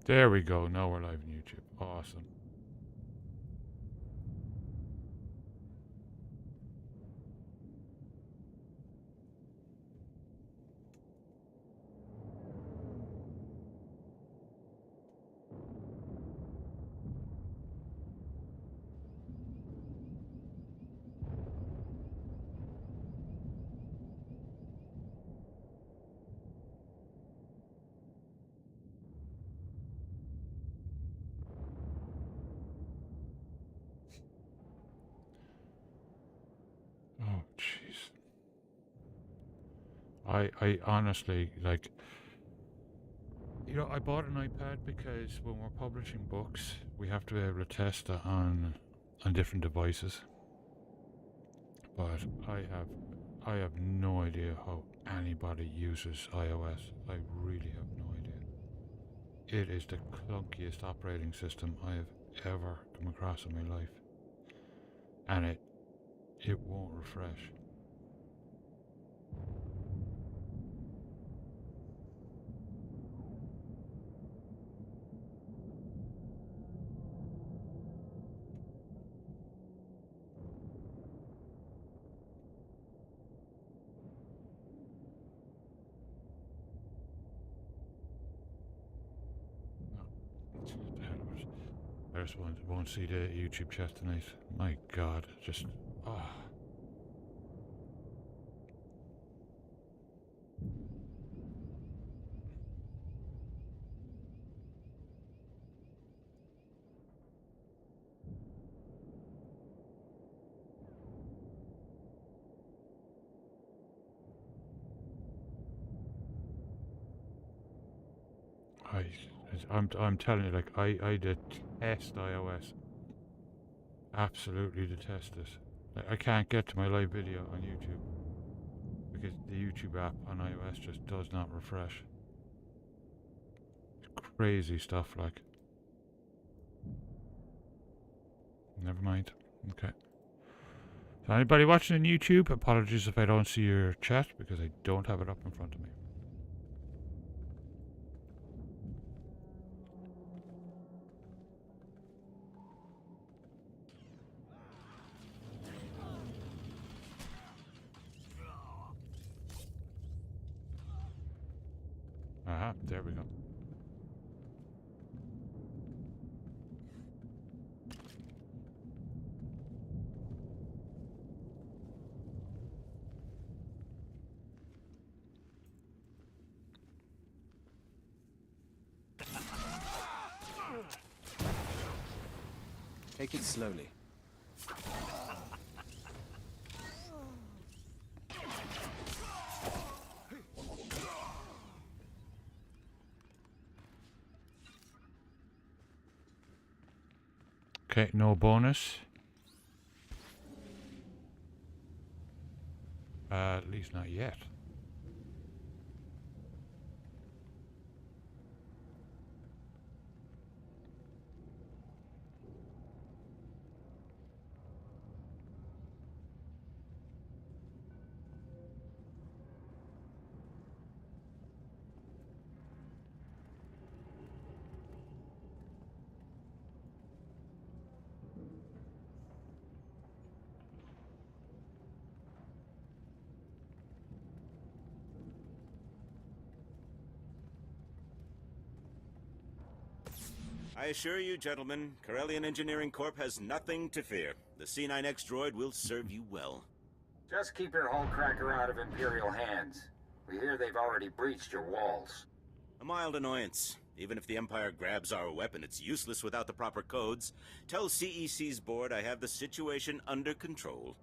There we go. Now we're live on YouTube. Awesome. Oh, jeez. I honestly, like, I bought an iPad because when we're publishing books, we have to be able to test it on different devices. But I have no idea how anybody uses iOS. I really have no idea. It is the clunkiest operating system I have ever come across in my life. And it won't refresh. The hell of it. I just won't see the YouTube chat tonight. My God, just I, I'm telling you, like I detest iOS. Absolutely detest it. Like, I can't get to my live video on YouTube because the YouTube app on iOS just does not refresh. Crazy stuff, like. Never mind. Okay. So anybody watching on YouTube, apologies if I don't see your chat because I don't have it up in front of me. Aha, there we go. Take it slowly. Okay, no bonus. At least not yet. I assure you, gentlemen, Corellian Engineering Corp has nothing to fear. The C9X droid will serve you well. Just keep your hull cracker out of Imperial hands. We hear they've already breached your walls. A mild annoyance. Even if the Empire grabs our weapon, it's useless without the proper codes. Tell CEC's board I have the situation under control.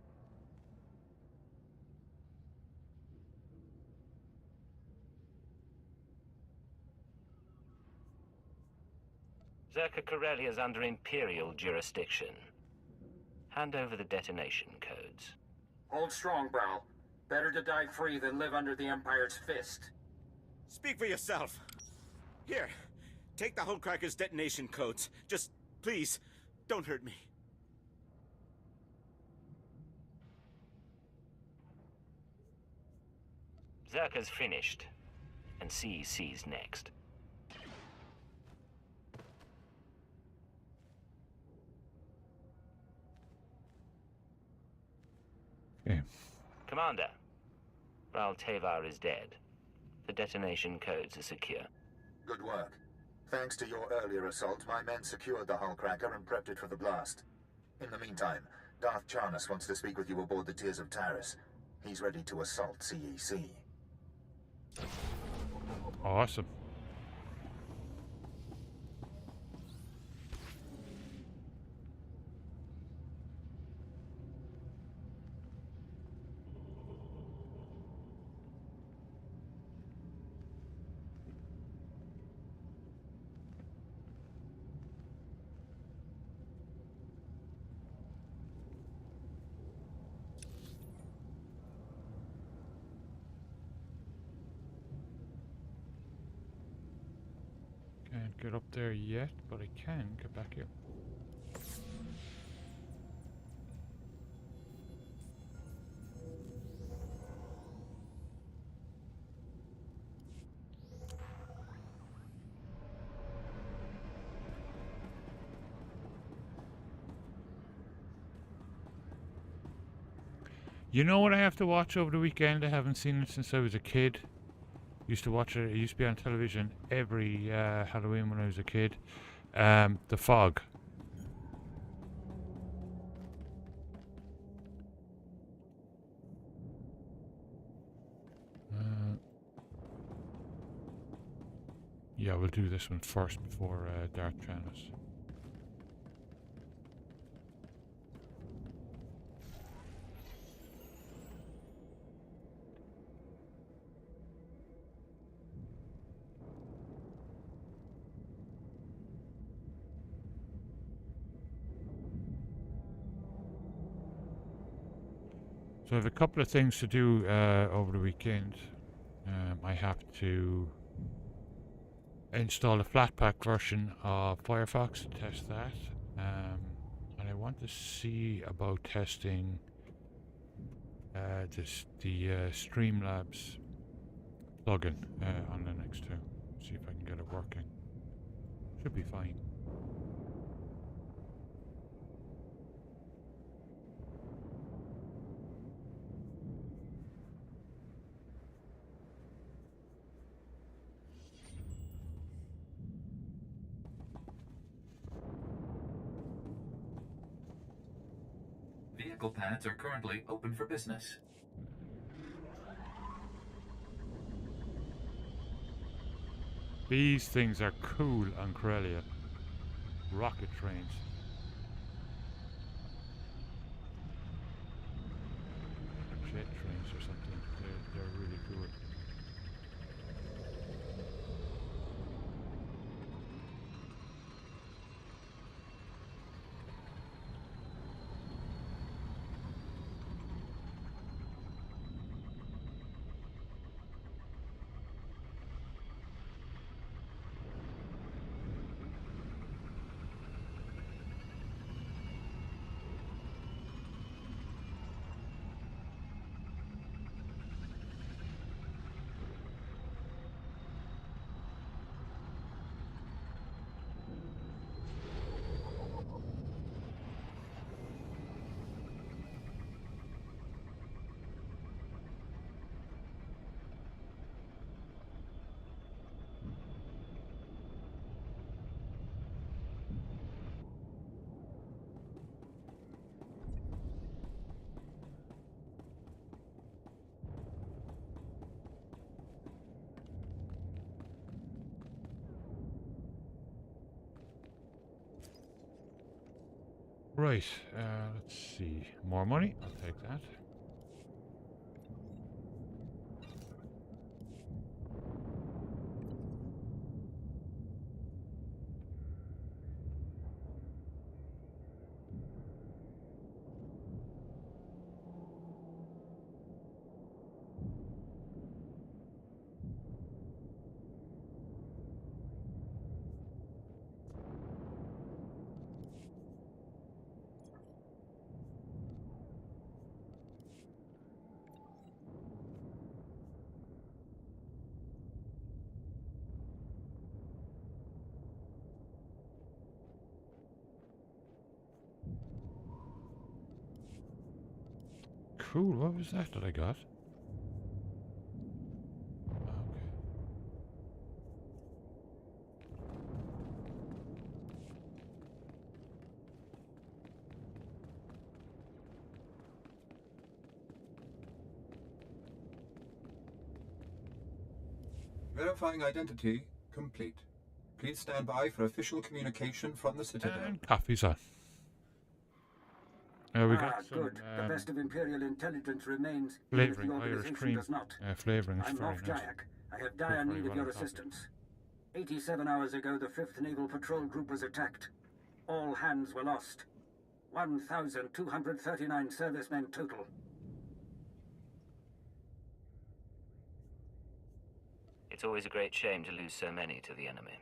Zerka Corellia is under Imperial jurisdiction. Hand over the detonation codes. Hold strong, Brow. Better to die free than live under the Empire's fist. Speak for yourself. Here, take the Hullcracker's detonation codes. Just, please, don't hurt me. Zerka's finished, and CEC's next. Commander, Ral Tevar is dead. The detonation codes are secure. Good work. Thanks to your earlier assault, my men secured the hull cracker and prepped it for the blast. In the meantime, Darth Charnas wants to speak with you aboard the Tears of Taris. He's ready to assault CEC. Awesome. Can't get up there yet, but I can get back here. You know what I have to watch over the weekend? I haven't seen it since I was a kid. Used to watch it. It used to be on television every Halloween when I was a kid. The Fog. Yeah, we'll do this one first before Darth Charnas. So I have a couple of things to do over the weekend. I have to install a flat-pack version of Firefox and test that. And I want to see about testing the Streamlabs plugin on Linux too. See if I can get it working. Should be fine. Vehicle pads are currently open for business. These things are cool on Corellia. Rocket trains. Jet trains or something. They're really cool. Right, let's see. More money? I'll take that. Cool, what was that I got? Okay. Verifying identity complete. Please stand by for official communication from the Citadel. And coffee's on. We got some good. The best of Imperial intelligence remains, even if flavouring, the Irish organization cream. does not. Flavouring is I'm very off nice. Jayak. I have dire very need of well your on top. assistance. 87 hours ago, the 5th Naval Patrol Group was attacked. All hands were lost. 1,239 servicemen total. It's always a great shame to lose so many to the enemy.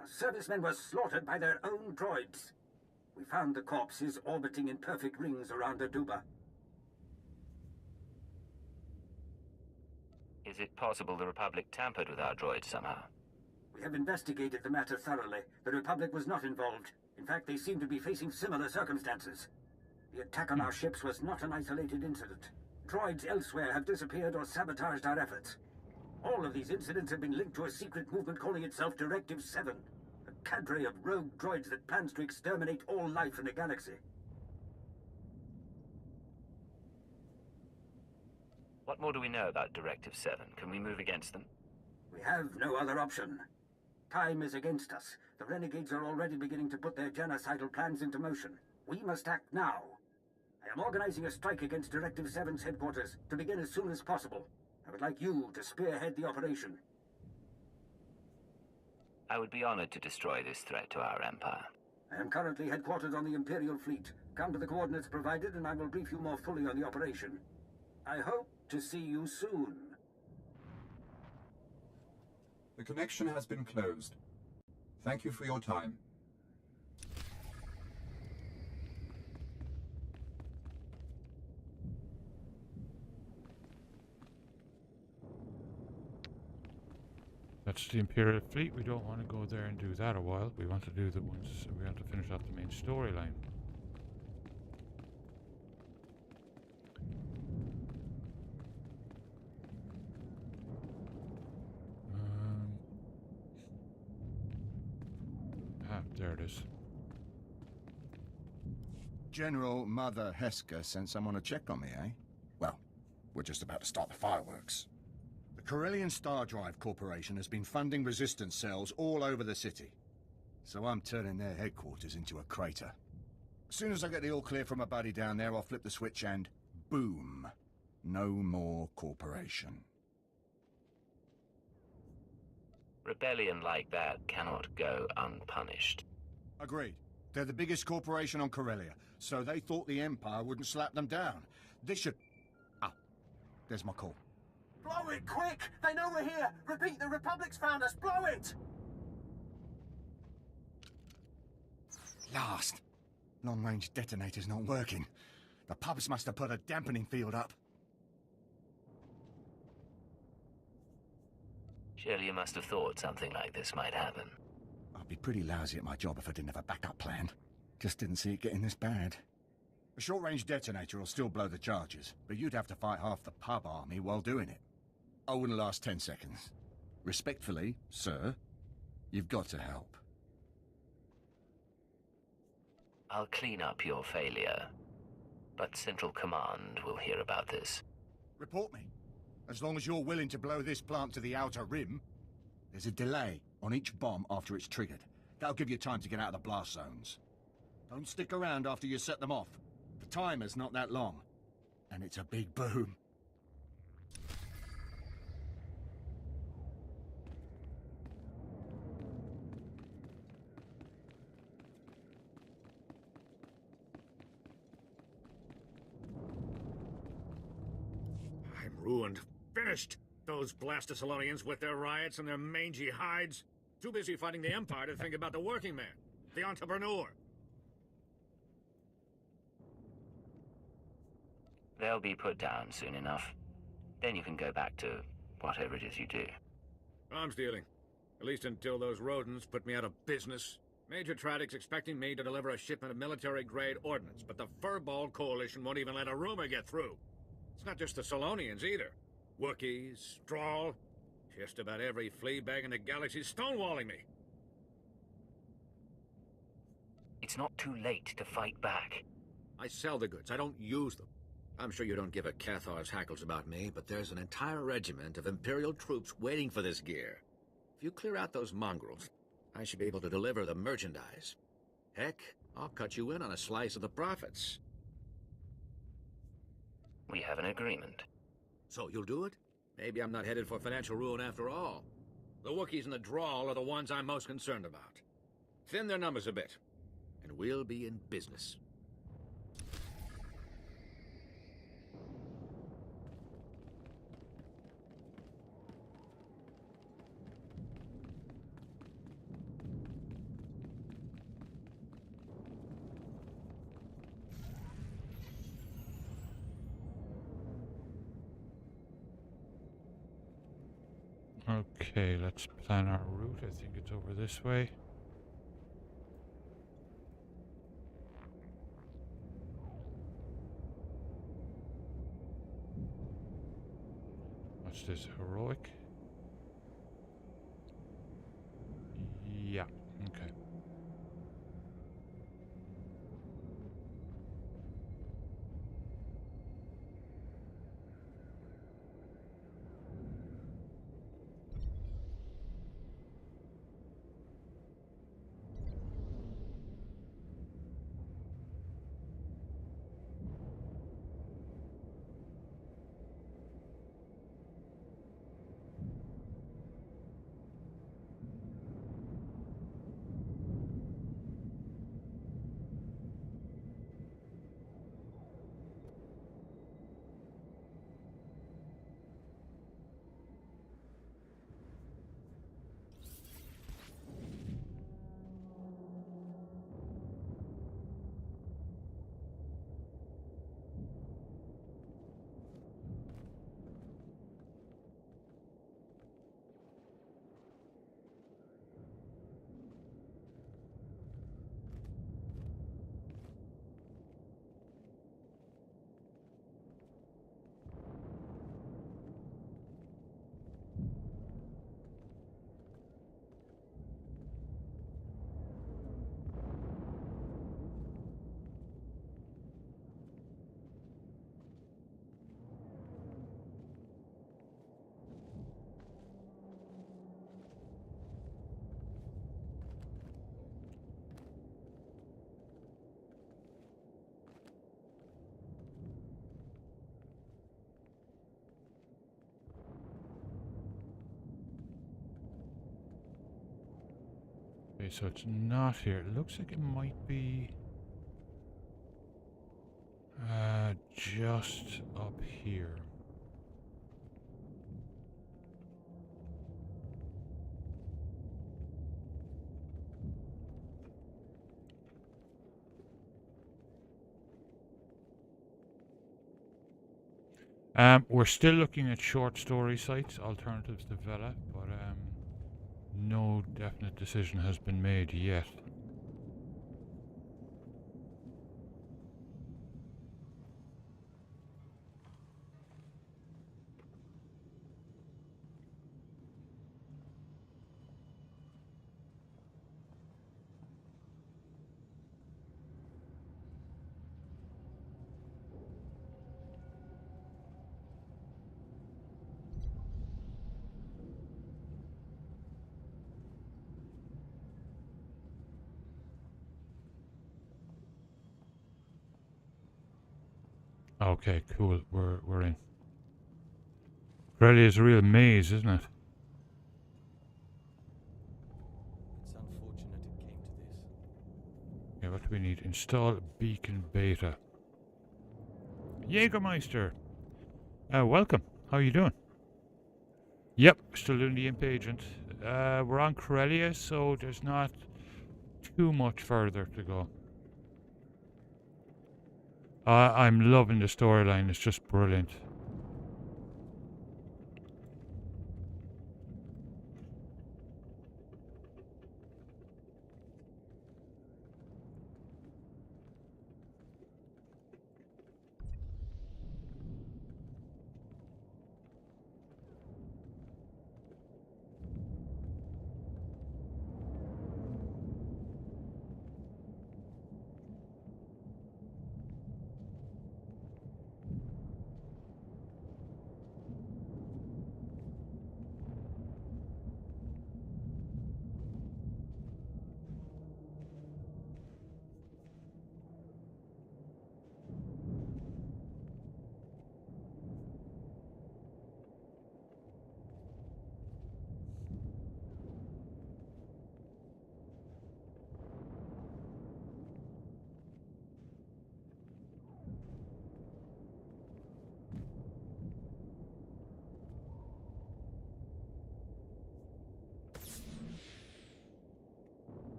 Our servicemen were slaughtered by their own droids. We found the corpses orbiting in perfect rings around Aduba. Is it possible the Republic tampered with our droids somehow? We have investigated the matter thoroughly. The Republic was not involved. In fact, they seem to be facing similar circumstances. The attack on our ships was not an isolated incident. Droids elsewhere have disappeared or sabotaged our efforts. All of these incidents have been linked to a secret movement calling itself Directive 7, a cadre of rogue droids that plans to exterminate all life in the galaxy. What more do we know about Directive 7? Can we move against them? We have no other option. Time is against us. The renegades are already beginning to put their genocidal plans into motion. We must act now. I am organizing a strike against Directive 7's headquarters to begin as soon as possible. I would like you to spearhead the operation. I would be honored to destroy this threat to our empire. I am currently headquartered on the Imperial fleet. Come to the coordinates provided and I will brief you more fully on the operation. I hope to see you soon. The connection has been closed. Thank you for your time. That's the Imperial fleet. We don't want to go there and do that a while. We want to do the ones. We want to finish off the main storyline. There it is. General Mother Heska sent someone to check on me, eh? Well, we're just about to start the fireworks. The Corellian Star Drive Corporation has been funding resistance cells all over the city. So I'm turning their headquarters into a crater. As soon as I get the all clear from a buddy down there, I'll flip the switch and boom. No more corporation. Rebellion like that cannot go unpunished. Agreed. They're the biggest corporation on Corellia, so they thought the Empire wouldn't slap them down. This should... Ah, there's my call. Blow it, quick! They know we're here! Repeat, the Republic's found us! Blow it! Last. Long-range detonator's not working. The pubs must have put a dampening field up. Surely you must have thought something like this might happen. I'd be pretty lousy at my job if I didn't have a backup plan. Just didn't see it getting this bad. A short-range detonator will still blow the charges, but you'd have to fight half the pub army while doing it. I wouldn't last 10 seconds. Respectfully, sir, you've got to help. I'll clean up your failure, but Central Command will hear about this. Report me. As long as you're willing to blow this plant to the outer rim. There's a delay on each bomb after it's triggered. That'll give you time to get out of the blast zones. Don't stick around after you set them off. The timer's not that long. And it's a big boom. I'm ruined. Finished! Those Blastosalonians with their riots and their mangy hides. Too busy fighting the Empire to think about the working man, the entrepreneur. They'll be put down soon enough. Then you can go back to whatever it is you do. Arms dealing. At least until those rodents put me out of business. Major Tradic's expecting me to deliver a shipment of military-grade ordnance, but the Furball Coalition won't even let a rumor get through. It's not just the Solonians either. Wookiees, Strawl, just about every flea bag in the galaxy's stonewalling me. It's not too late to fight back. I sell the goods, I don't use them. I'm sure you don't give a Cathar's hackles about me, but there's an entire regiment of Imperial troops waiting for this gear. If you clear out those mongrels, I should be able to deliver the merchandise. Heck, I'll cut you in on a slice of the profits. We have an agreement. So you'll do it? Maybe I'm not headed for financial ruin after all. The Wookiees and the Drawl are the ones I'm most concerned about. Thin their numbers a bit, and we'll be in business. Okay, let's plan our route. I think it's over this way. What's this? Heroic? Yeah, okay. Okay, so it's not here. It looks like it might be just up here. We're still looking at short story sites, alternatives to Vela, but no definite decision has been made yet. Okay, cool. We're in. Really is a real maze, isn't it? It's unfortunate it came to this. Okay, what do we need? Install beacon beta. Jägermeister! Welcome. How are you doing? Yep, still doing the imp agent. We're on Corellia, so there's not too much further to go. I'm loving the storyline. It's just brilliant.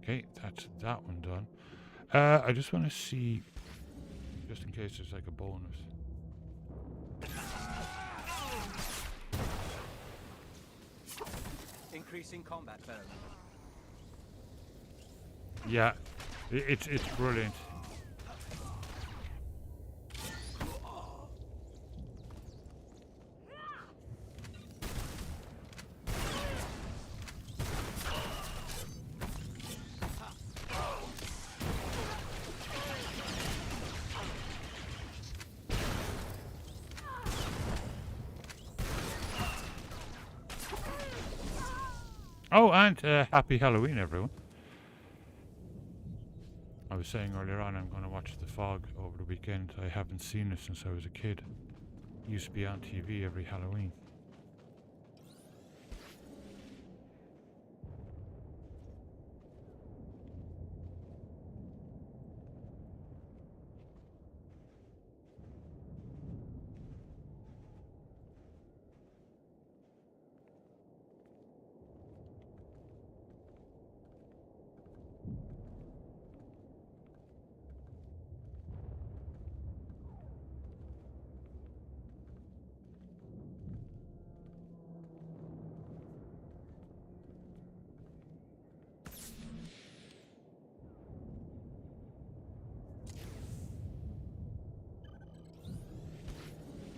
Okay, that's that one done. I just want to see, just in case there's like a bonus. Increasing combat barrel. Yeah, it's brilliant. Oh, and happy Halloween, everyone. I was saying earlier on I'm going to watch The Fog over the weekend. I haven't seen it since I was a kid. It used to be on TV every Halloween.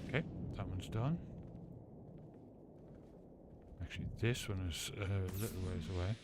Okay, that one's done. Actually, this one is a little ways away.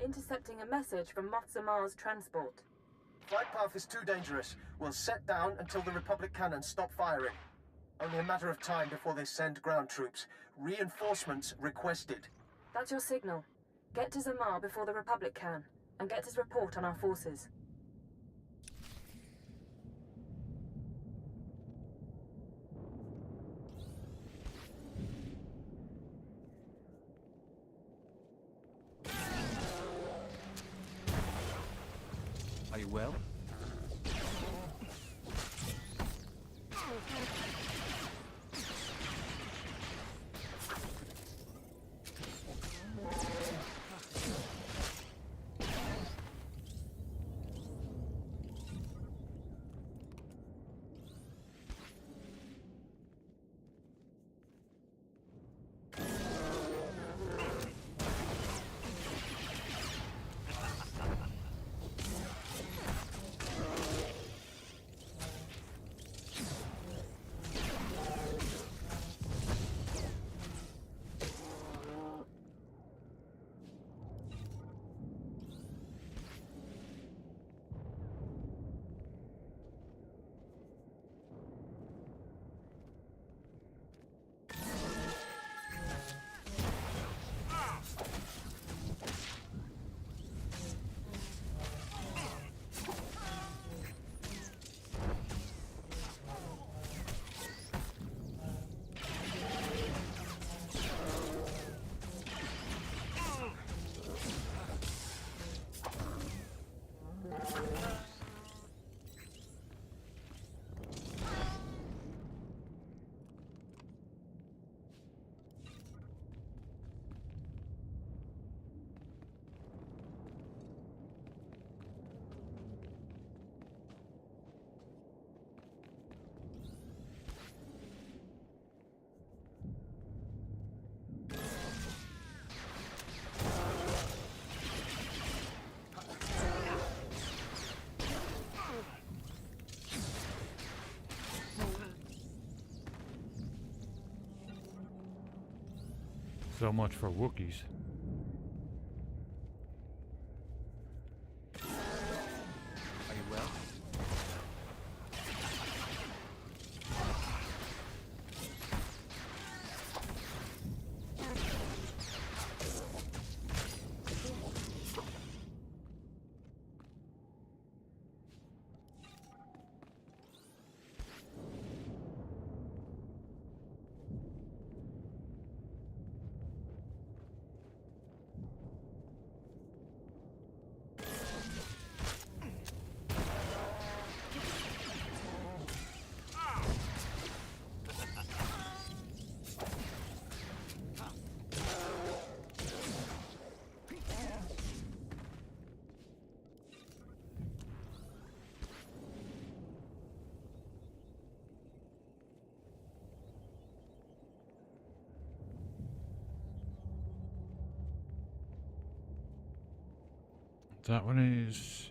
Intercepting a message from Motzamar's transport. Flight path is too dangerous. We'll set down until the Republic cannons stop firing. Only a matter of time before they send ground troops. Reinforcements requested. That's your signal. Get to Zamar before the Republic can, and get his report on our forces. Are you well? So much for Wookiees. Are you well? That one is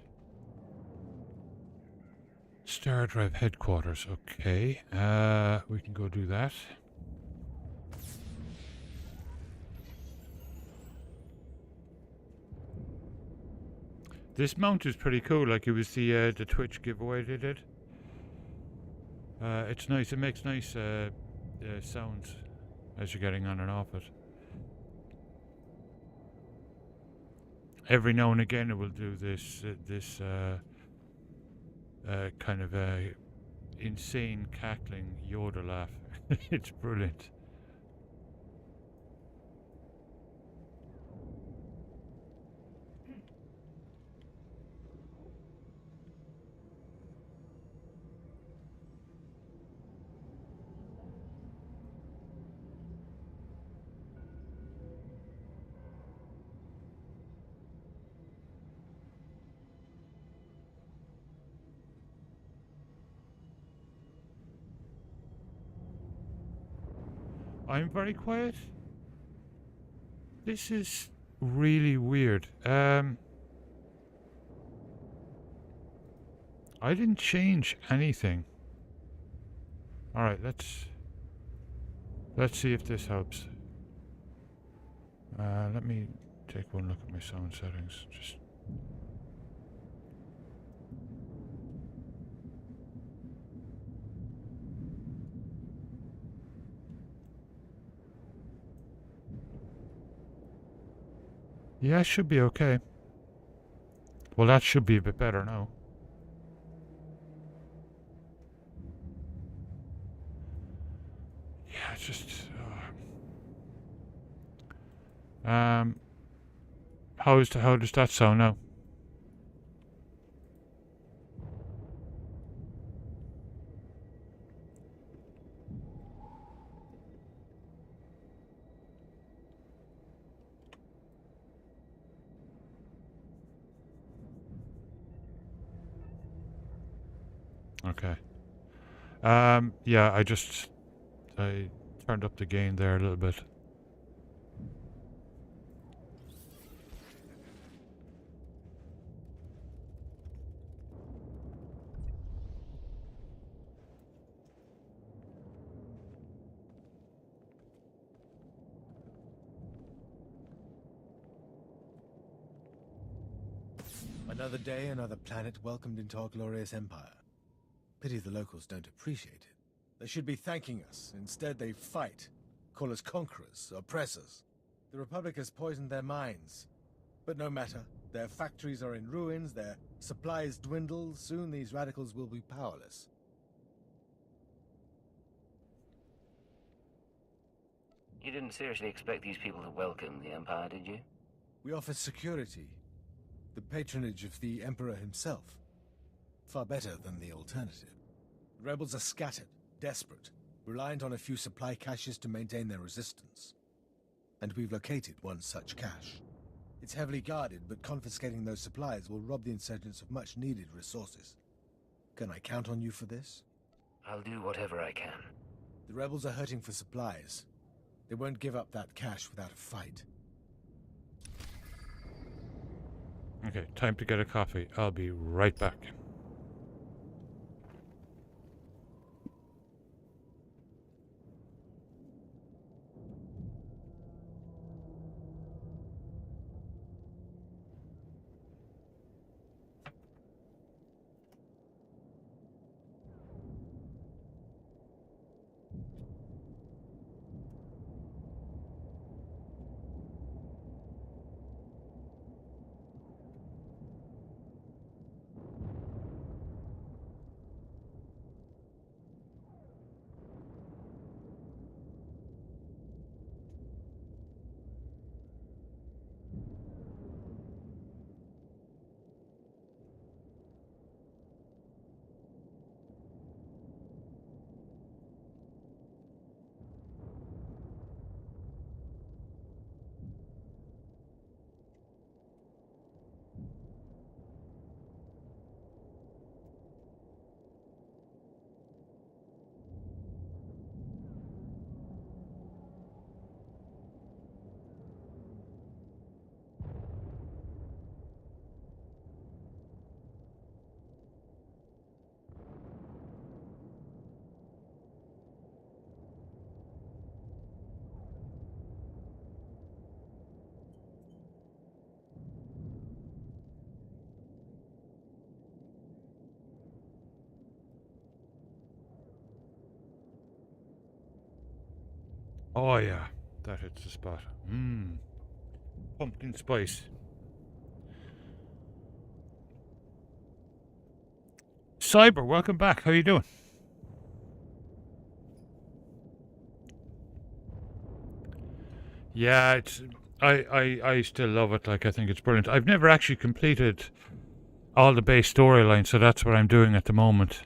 Star Drive headquarters. Okay, we can go do that. This mount is pretty cool. Like, it was the Twitch giveaway they did. It's nice. It makes nice sounds as you're getting on and off it. Every now and again, it will do this kind of insane cackling Yoda laugh. It's brilliant. I'm very quiet. This is really weird. I didn't change anything. Alright, let's see if this helps. Let me take one look at my sound settings. Just yeah, it should be okay. Well, that should be a bit better now. Yeah, it's just... how does that sound now? Okay. Yeah, I turned up the gain there a little bit. Another day, another planet welcomed into our glorious empire. Pity the locals don't appreciate it. They should be thanking us. Instead, they fight. Call us conquerors, oppressors. The Republic has poisoned their minds. But no matter. Their factories are in ruins, their supplies dwindle. Soon these radicals will be powerless. You didn't seriously expect these people to welcome the Empire, did you? We offer security. The patronage of the Emperor himself. Far better than the alternative. The rebels are scattered, desperate, reliant on a few supply caches to maintain their resistance. And we've located one such cache. It's heavily guarded, but confiscating those supplies will rob the insurgents of much-needed resources. Can I count on you for this? I'll do whatever I can. The rebels are hurting for supplies. They won't give up that cache without a fight. Okay, time to get a coffee. I'll be right back. Oh yeah, that hits the spot. Mmm. Pumpkin spice. Cyber, welcome back. How you doing? Yeah, it's I still love it. Like, I think it's brilliant. I've never actually completed all the base storylines, so that's what I'm doing at the moment.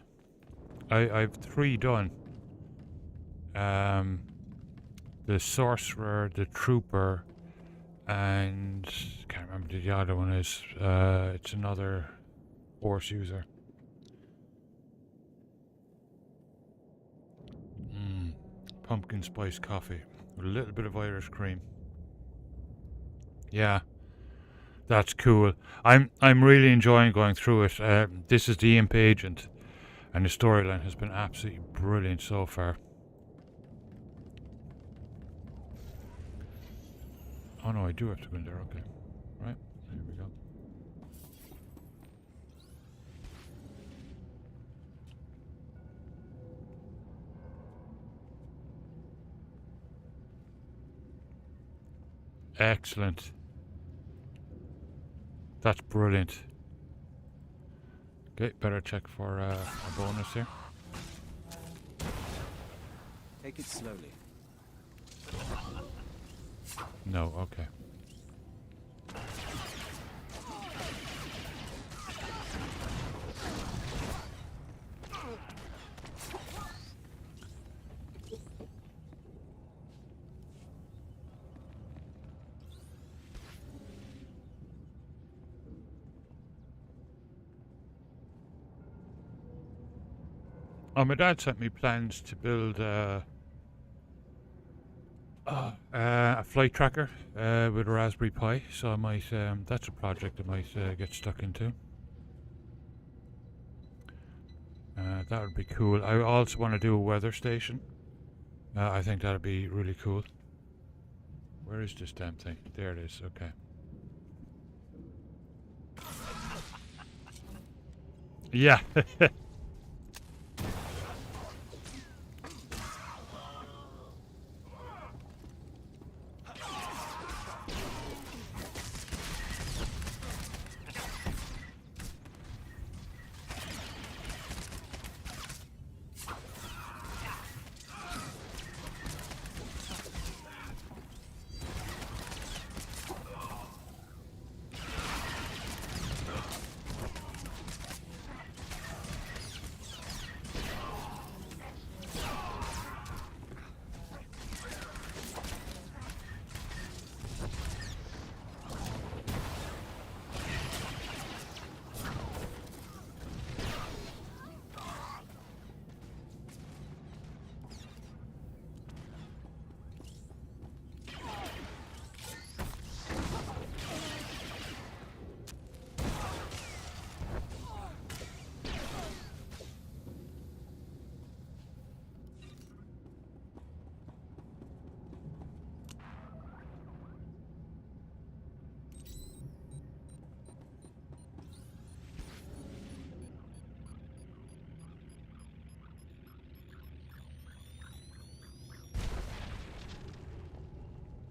I've 3 done. The sorcerer, the trooper, and can't remember who the other one is. It's another force user. Pumpkin spice coffee with a little bit of Irish cream. Yeah, that's cool. I'm really enjoying going through it. This is the Imp Agent, and the storyline has been absolutely brilliant so far. Oh no, I do have to go in there. Okay, right, there we go. Excellent. That's brilliant. Okay, better check for a bonus here. Take it slowly. No, okay. Oh, my dad sent me plans to build a flight tracker with a Raspberry Pi, so I might. That's a project I might get stuck into. That would be cool. I also want to do a weather station. I think that'd be really cool. Where is this damn thing? There it is. Okay. Yeah.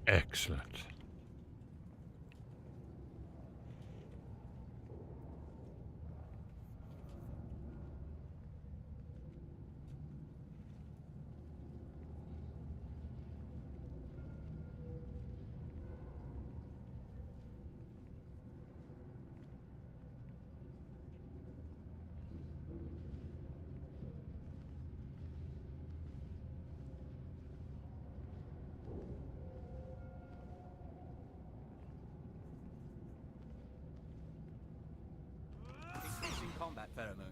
Excellent. Increasing combat pheromones.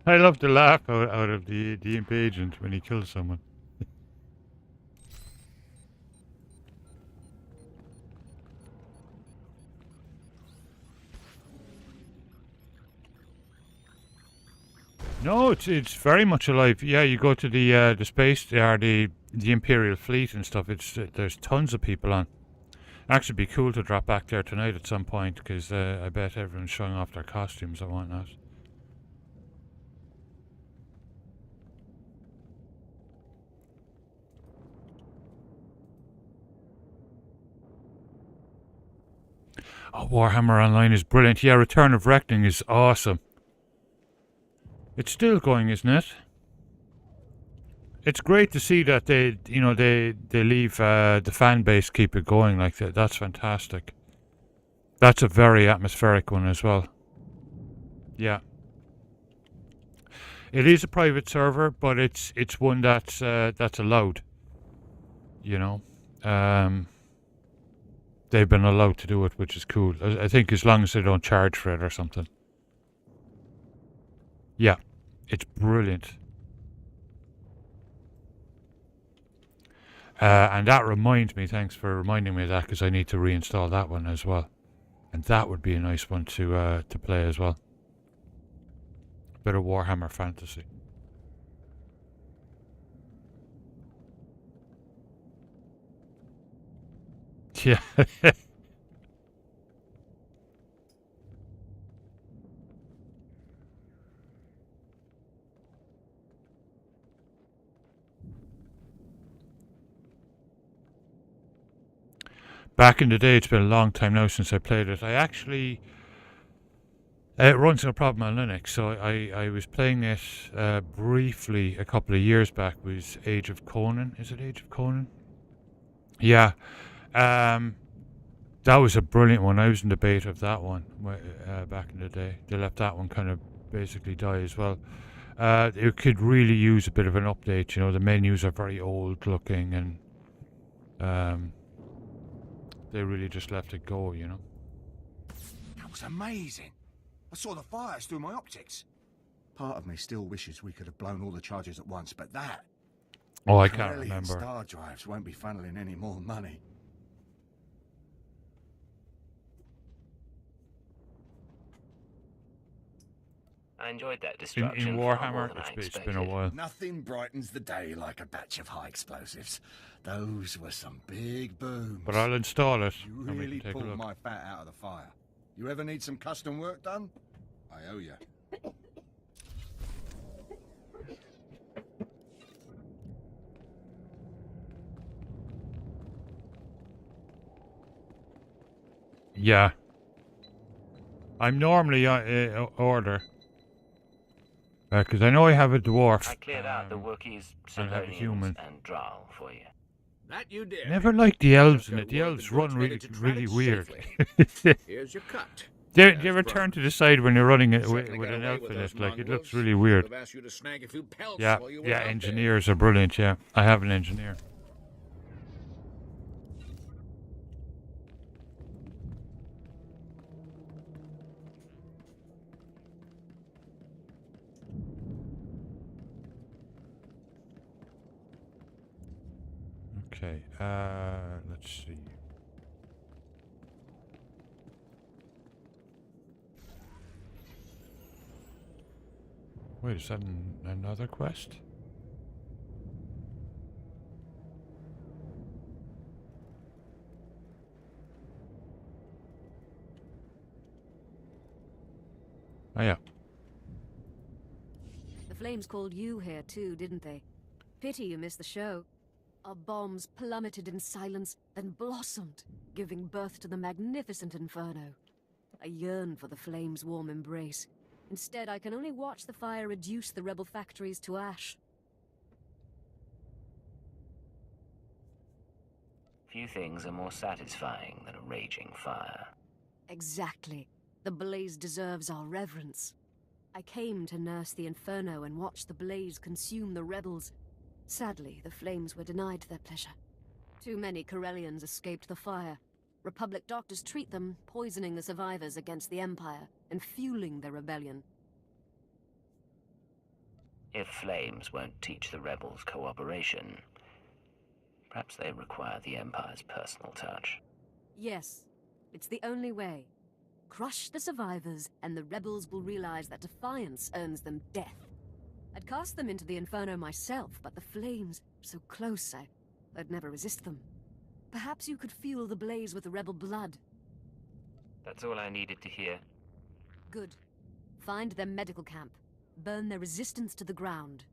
I love the laugh out of the Imp Agent when he kills someone. No, it's very much alive. Yeah, you go to the space, the Imperial fleet and stuff. There's tons of people on. Actually, it'd be cool to drop back there tonight at some point because I bet everyone's showing off their costumes and whatnot. Oh, Warhammer Online is brilliant. Yeah, Return of Reckoning is awesome. It's still going, isn't it? It's great to see that they leave the fan base keep it going like that. That's fantastic. That's a very atmospheric one as well. Yeah. It is a private server, but it's one that's allowed. You know, they've been allowed to do it, which is cool. I think as long as they don't charge for it or something. Yeah, it's brilliant. And that reminds me, thanks for reminding me of that, because I need to reinstall that one as well. And that would be a nice one to play as well. Bit of Warhammer Fantasy. Yeah. Back in the day, it's been a long time now since I played it. I actually... it runs no problem on Linux, so I was playing it briefly a couple of years back. It was Age of Conan. Is it Age of Conan? Yeah. That was a brilliant one. I was in the beta of that one back in the day. They let that one kind of basically die as well. It could really use a bit of an update. You know, the menus are very old looking, and they really just left it go, you know. That was amazing. I saw the fires through my optics. Part of me still wishes we could have blown all the charges at once, but that... Oh, I can't Corellian remember. star drives won't be funneling any more money. I enjoyed that destruction. In Warhammer, it's been a while. Nothing brightens the day like a batch of high explosives. Those were some big booms. But I'll install it. You and we really can take a pulled look. my fat out of the fire. You ever need some custom work done? I owe you. Yeah. I'm normally order. Because I know I have a dwarf. I cleared out the Wookiees, and have a human. and Drow for you. That you did. Never liked the elves in it. The elves run really weird. Here's your cut. They ever turn to the side when you're running it with an elf in it? Like, it looks really weird. Yeah, engineers are brilliant, yeah. I have an engineer. Okay, let's see. Wait, is that another quest? Oh, yeah. The Flames called you here too, didn't they? Pity you missed the show. Our bombs plummeted in silence, then blossomed, giving birth to the magnificent inferno. I yearn for the Flames' warm embrace. Instead, I can only watch the fire reduce the rebel factories to ash. Few things are more satisfying than a raging fire. Exactly. The blaze deserves our reverence. I came to nurse the inferno and watch the blaze consume the rebels. Sadly, the Flames were denied their pleasure. Too many Corellians escaped the fire. Republic doctors treat them, poisoning the survivors against the Empire and fueling their rebellion. If Flames won't teach the rebels cooperation, perhaps they require the Empire's personal touch. Yes, it's the only way. Crush the survivors, and the rebels will realize that defiance earns them death. I'd cast them into the Inferno myself, but the flames were so close, I'd never resist them. Perhaps you could fuel the blaze with the rebel blood. That's all I needed to hear. Good. Find their medical camp. Burn their resistance to the ground.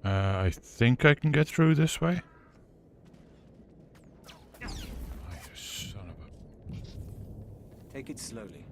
I think I can get through this way. Oh, you son of a... Take it slowly.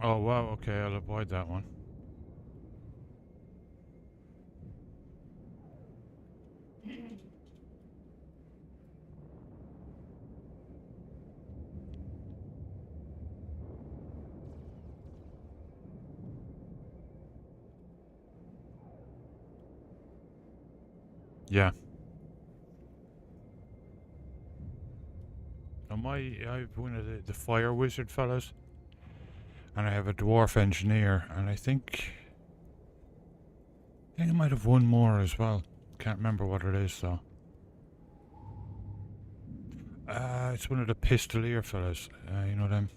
Oh wow, okay, I'll avoid that one. Yeah. I've one of the fire wizard fellas, and I have a dwarf engineer, and I think I might have one more as well. Can't remember what it is though. It's one of the pistolier fellas. You know them.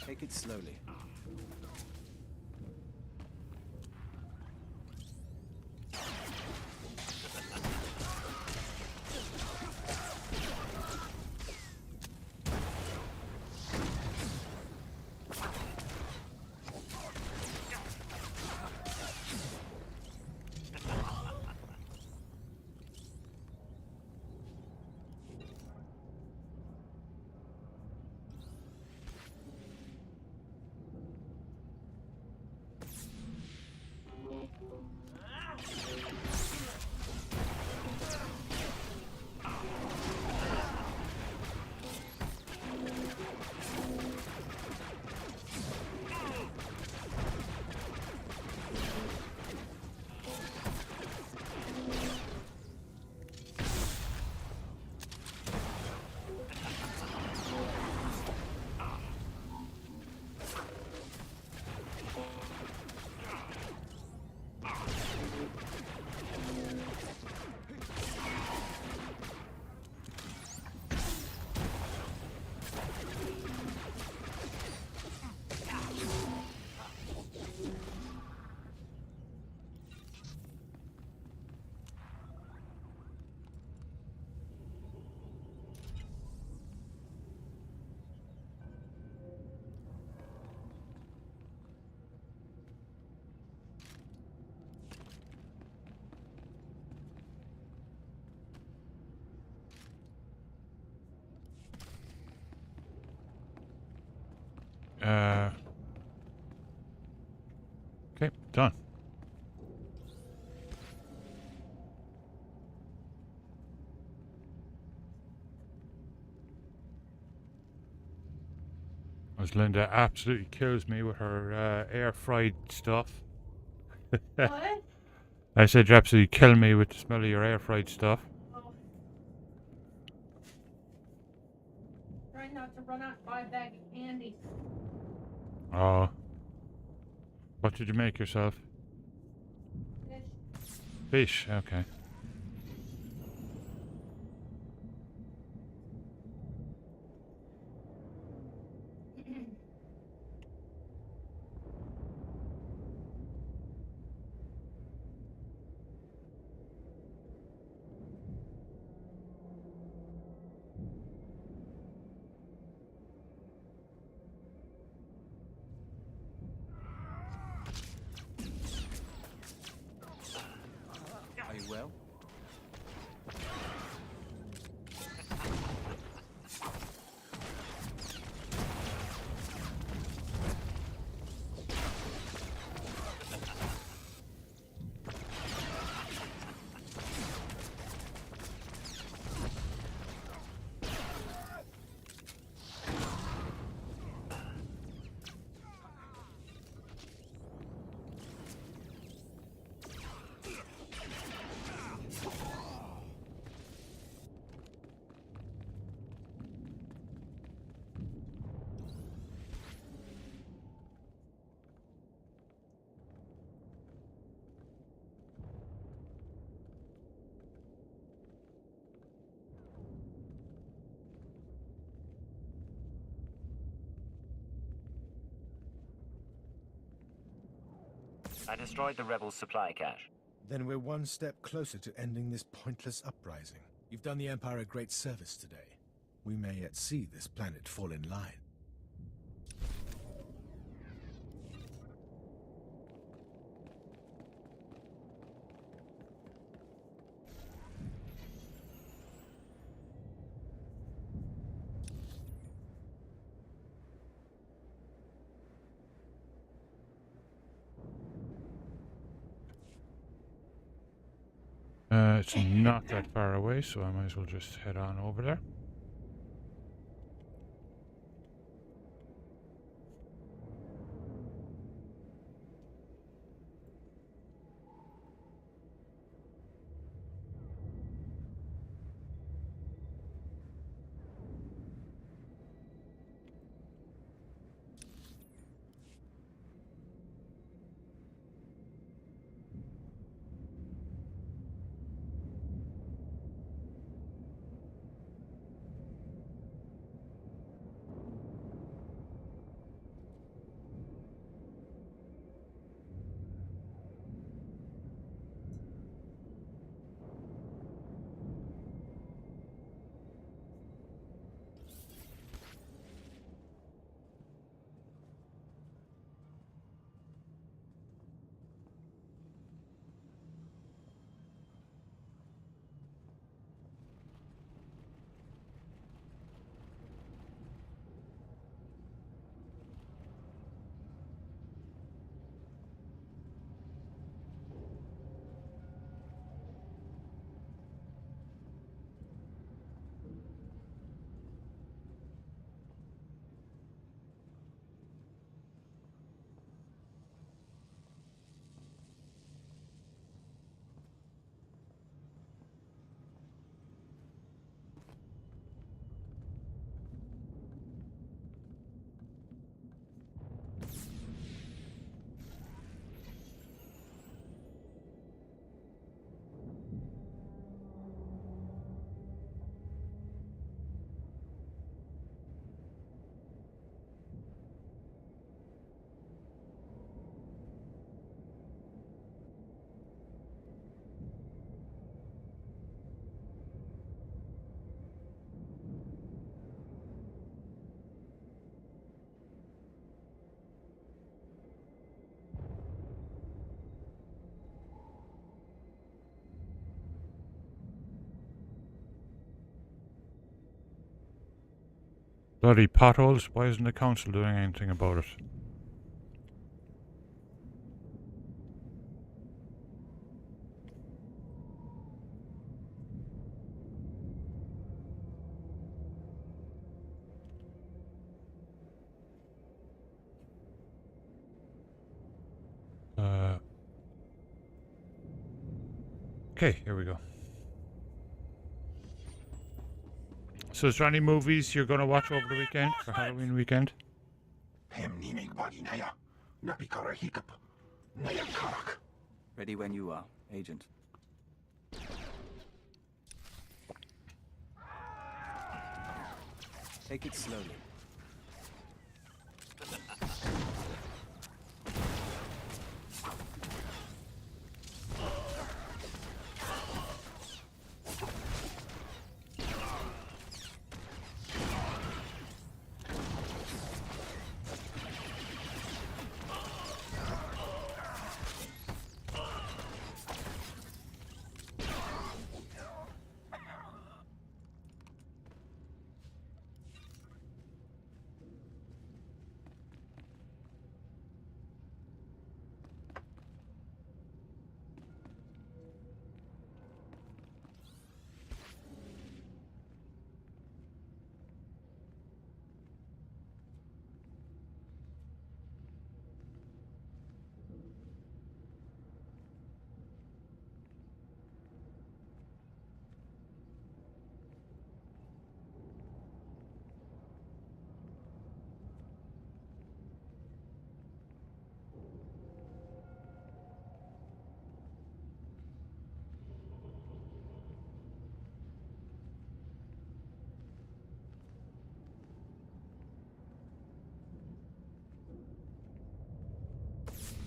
Take it slowly. Okay, done. As Linda absolutely kills me with her air-fried stuff. What? I said you absolutely kill me with the smell of your air-fried stuff. Oh. Try not to run out and buy a bag of candy. Oh. What did you make yourself? Fish. Fish, okay. Are you well? I destroyed the rebels' supply cache. Then we're one step closer to ending this pointless uprising. You've done the Empire a great service today. We may yet see this planet fall in line. It's not that far away, so I might as well just head on over there. Bloody potholes, why isn't the council doing anything about it? Okay, here we go. So is there any movies you're going to watch over the weekend, for Halloween weekend? Ready when you are, Agent. Take it slowly.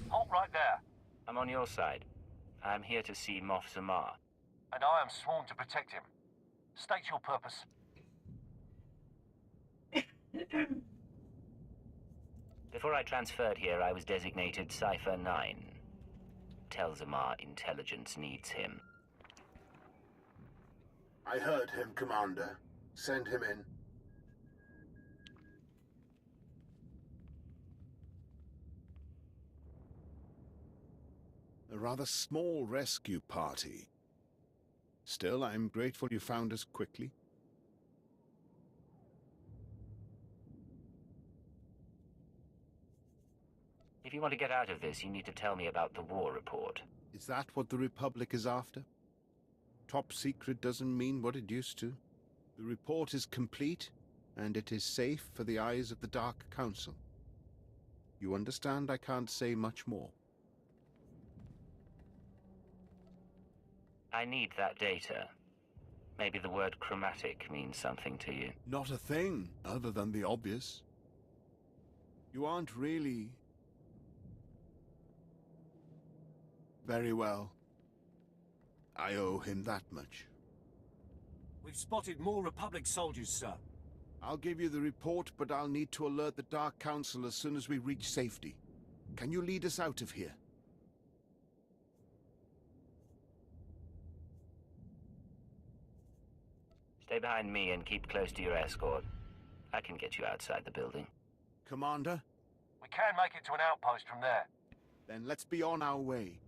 Halt right there. I'm on your side. I'm here to see Moff Zamar. And I am sworn to protect him. State your purpose. Before I transferred here, I was designated Cipher 9. Tell Zamar intelligence needs him. I heard him, Commander. Send him in. A rather small rescue party. Still, I'm grateful you found us quickly. If you want to get out of this, you need to tell me about the war report. Is that what the Republic is after? Top secret doesn't mean what it used to. The report is complete, and it is safe for the eyes of the Dark Council. You understand I can't say much more. I need that data. Maybe the word chromatic means something to you. Not a thing, other than the obvious. You aren't really... very well. I owe him that much. We've spotted more Republic soldiers, sir. I'll give you the report, but I'll need to alert the Dark Council as soon as we reach safety. Can you lead us out of here? Stay behind me and keep close to your escort. I can get you outside the building. Commander? We can make it to an outpost from there. Then let's be on our way.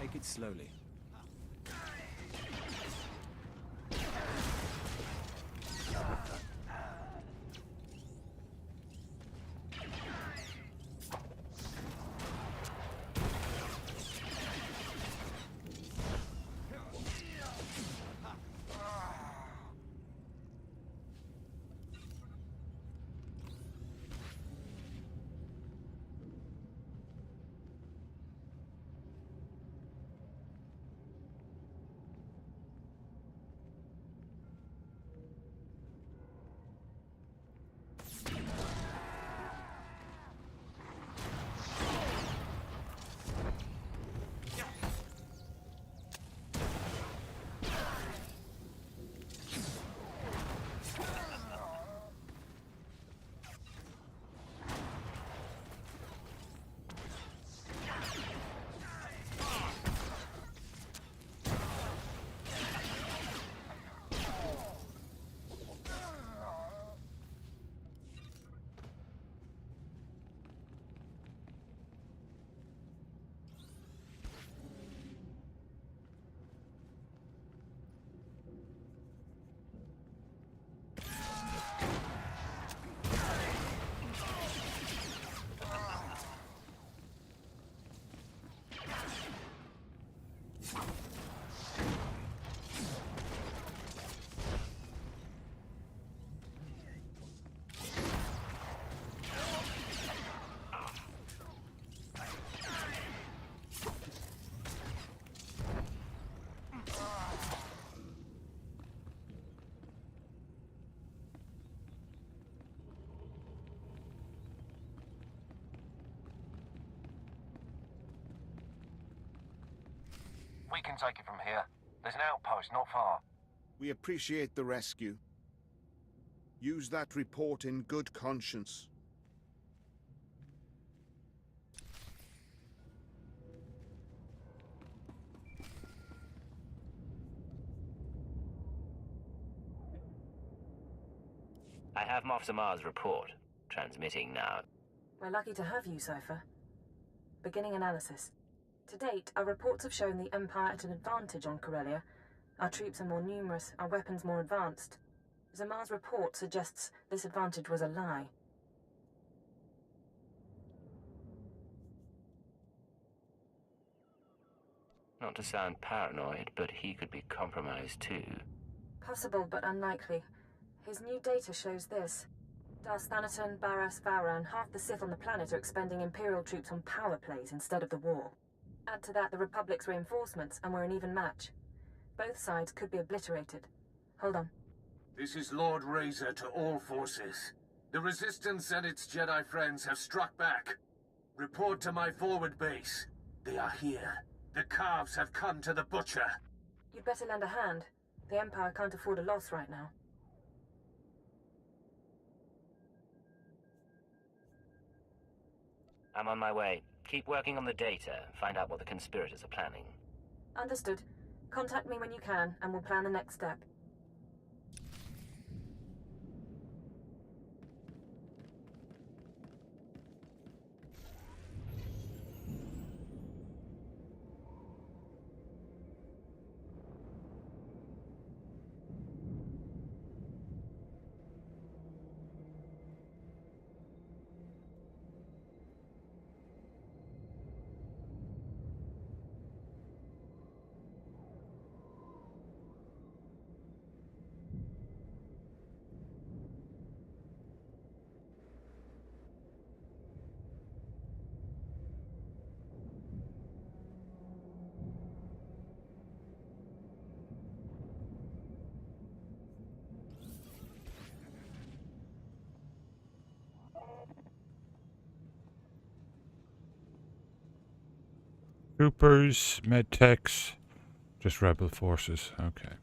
Take it slowly. We can take it from here. There's an outpost not far. We appreciate the rescue. Use that report in good conscience. I have Moff Zamar's report. Transmitting now. We're lucky to have you, Cypher. Beginning analysis. To date, our reports have shown the Empire at an advantage on Corellia. Our troops are more numerous, our weapons more advanced. Zamar's report suggests this advantage was a lie. Not to sound paranoid, but he could be compromised too. Possible, but unlikely. His new data shows this. Darth Thanaton, Barras, Vowran, half the Sith on the planet are expending Imperial troops on power plays instead of the war. Add to that the Republic's reinforcements, and we're an even match. Both sides could be obliterated. Hold on. This is Lord Razor to all forces. The Resistance and its Jedi friends have struck back. Report to my forward base. They are here. The calves have come to the butcher. You'd better lend a hand. The Empire can't afford a loss right now. I'm on my way. Keep working on the data. Find out what the conspirators are planning. Understood. Contact me when you can, and we'll plan the next step. Troopers, medtechs, just rebel forces. Okay.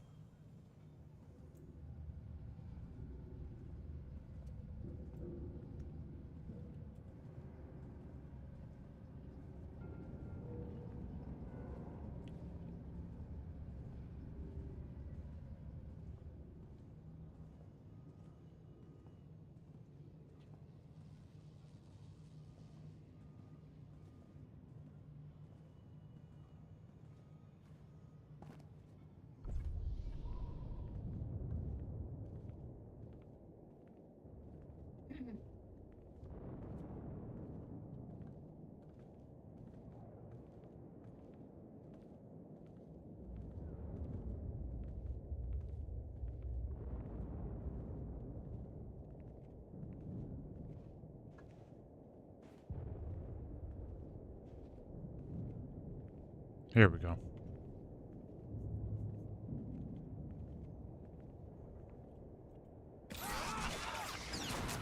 Here we go.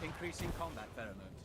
Increasing combat pheromones.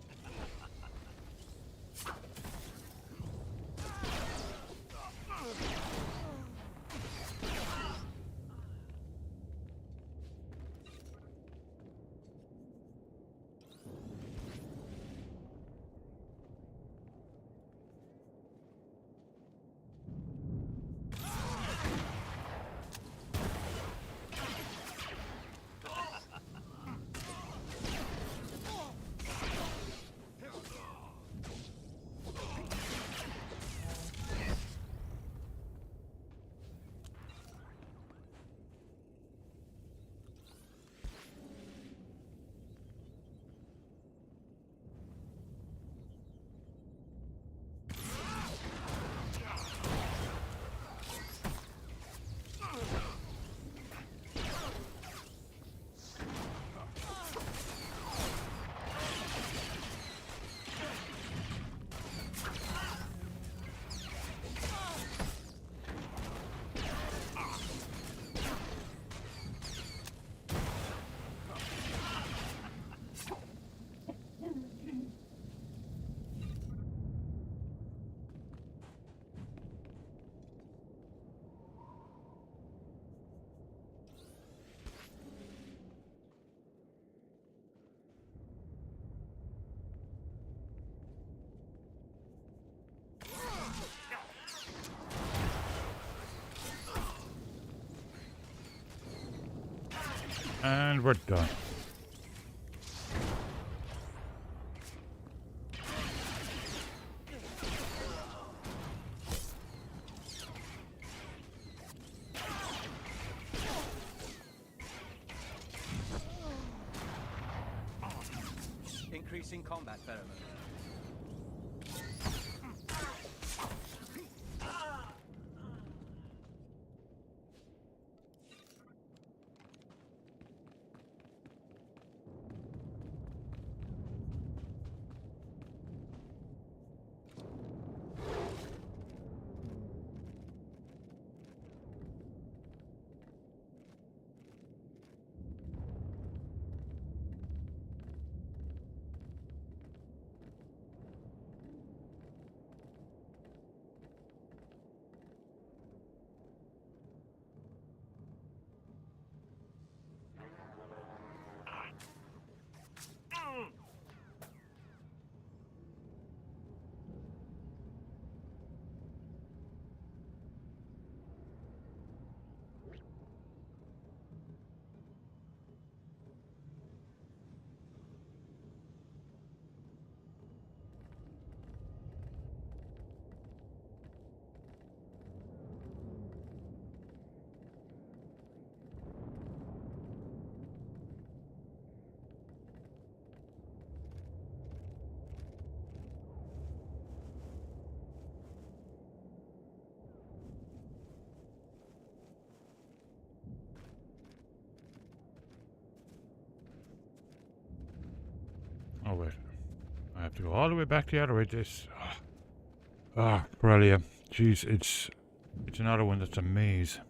And we're done. Increasing combat pheromone. Oh wait, I have to go all the way back the other way. This, brilliant. Jeez, it's another one that's a maze.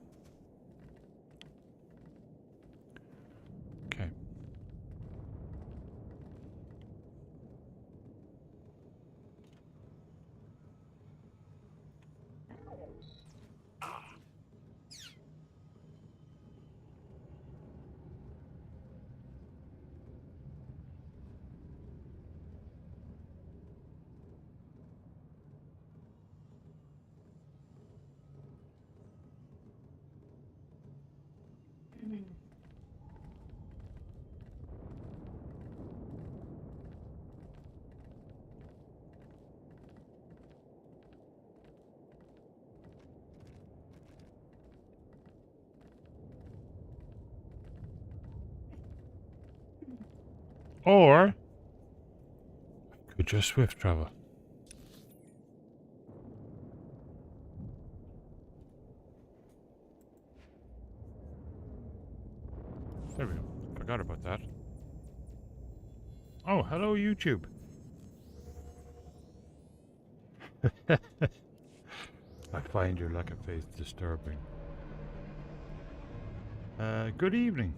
Okay. Or could just swift travel. There we go. Forgot about that. Oh, hello YouTube. I find your lack of faith disturbing. Good evening.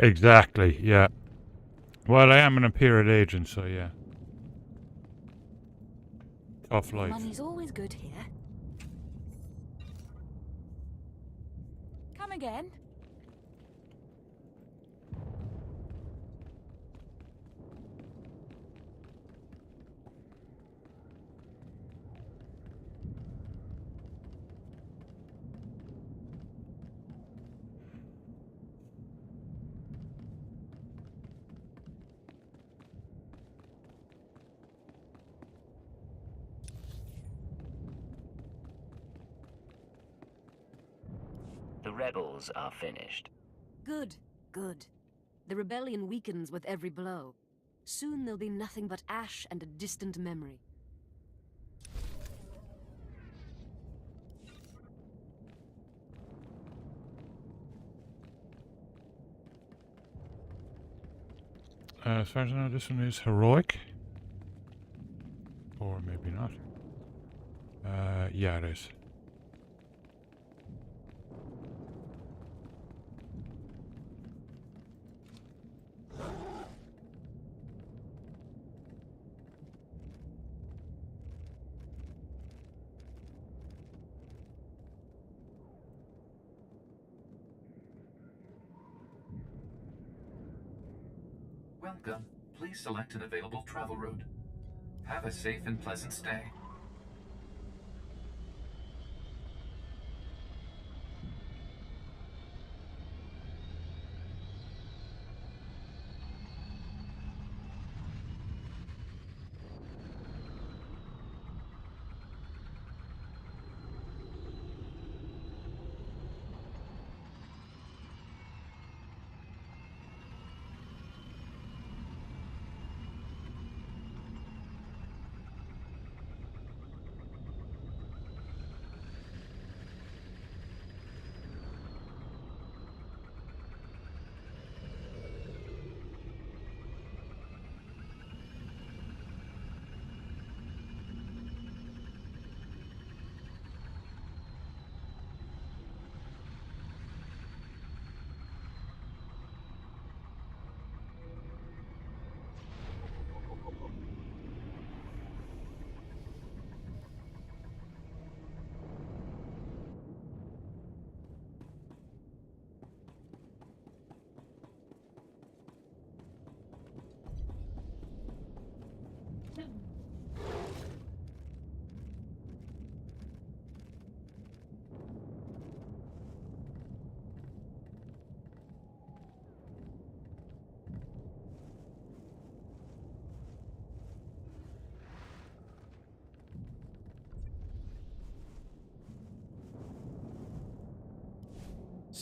Exactly, yeah. Well, I am an Imperial agent, so yeah. Tough life. Money's always good here. Come again? The rebels are finished. Good, good. The rebellion weakens with every blow. Soon there'll be nothing but ash and a distant memory. As far as I know, this one is heroic. Or maybe not. Yeah, it is. Welcome. Please select an available travel route. Have a safe and pleasant stay.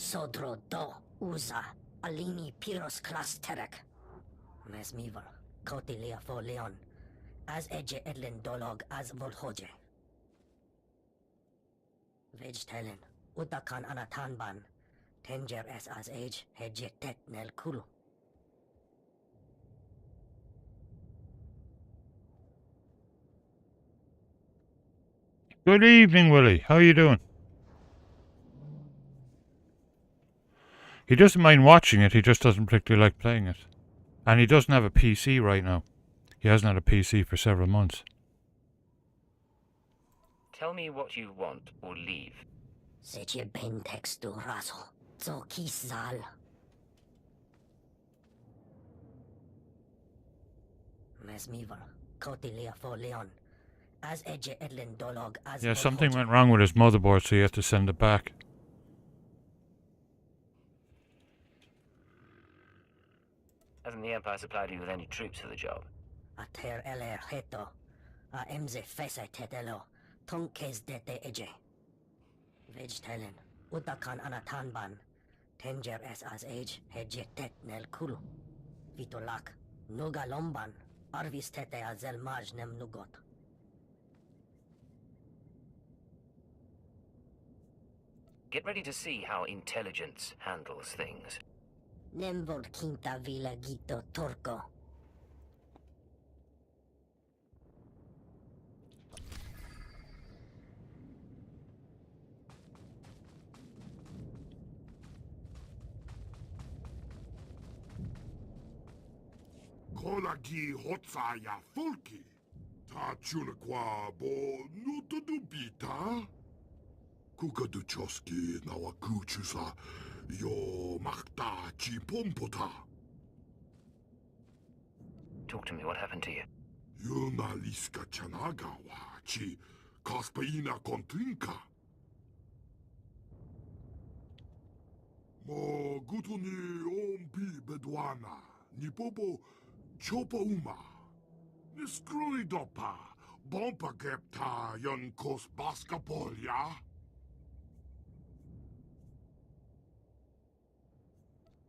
Sodro do uza alini piros klas terek. Mesmiver, kotilia fo leon. As eje edlen dolog as volhoje. Vegetelen, utakan anatanban. Tenger es as age heje tet nel kulu. Good evening, Willie. How are you doing? He doesn't mind watching it, he just doesn't particularly like playing it. And he doesn't have a PC right now. He hasn't had a PC for several months. Tell me what you want or leave. Seche ben textu raso. Zo kisal. Mesmiver, kotilia fo leon. As eje edlen dolog as Yeah, something went wrong with his motherboard, so you have to send it back. Hasn't the Empire supplied you with any troops for the job? Ater ele heto. A emze fese tetelo. Tonkes dete eje. Vegetelen. Utakan anatanban. Tenger es as age heje tet nel kulu. Vitolak. Nuga lomban. Arvis tete azel maj nem nugot. Get ready to see how intelligence handles things. Nemvod quinta vila gito turco. Kolagi hotsaya fulki. Ta chunakwa bo nutudubita. Kukaduchoski nawakuchusa yo makta chi pompota. Talk to me, what happened to you? Yuna liska chanagawa chi kaspaina kontrinka. Mo gutuni ompi bedwana. Nipopo chopa uma. Niskruidopa. Bompa gepta yon kos baskapolya.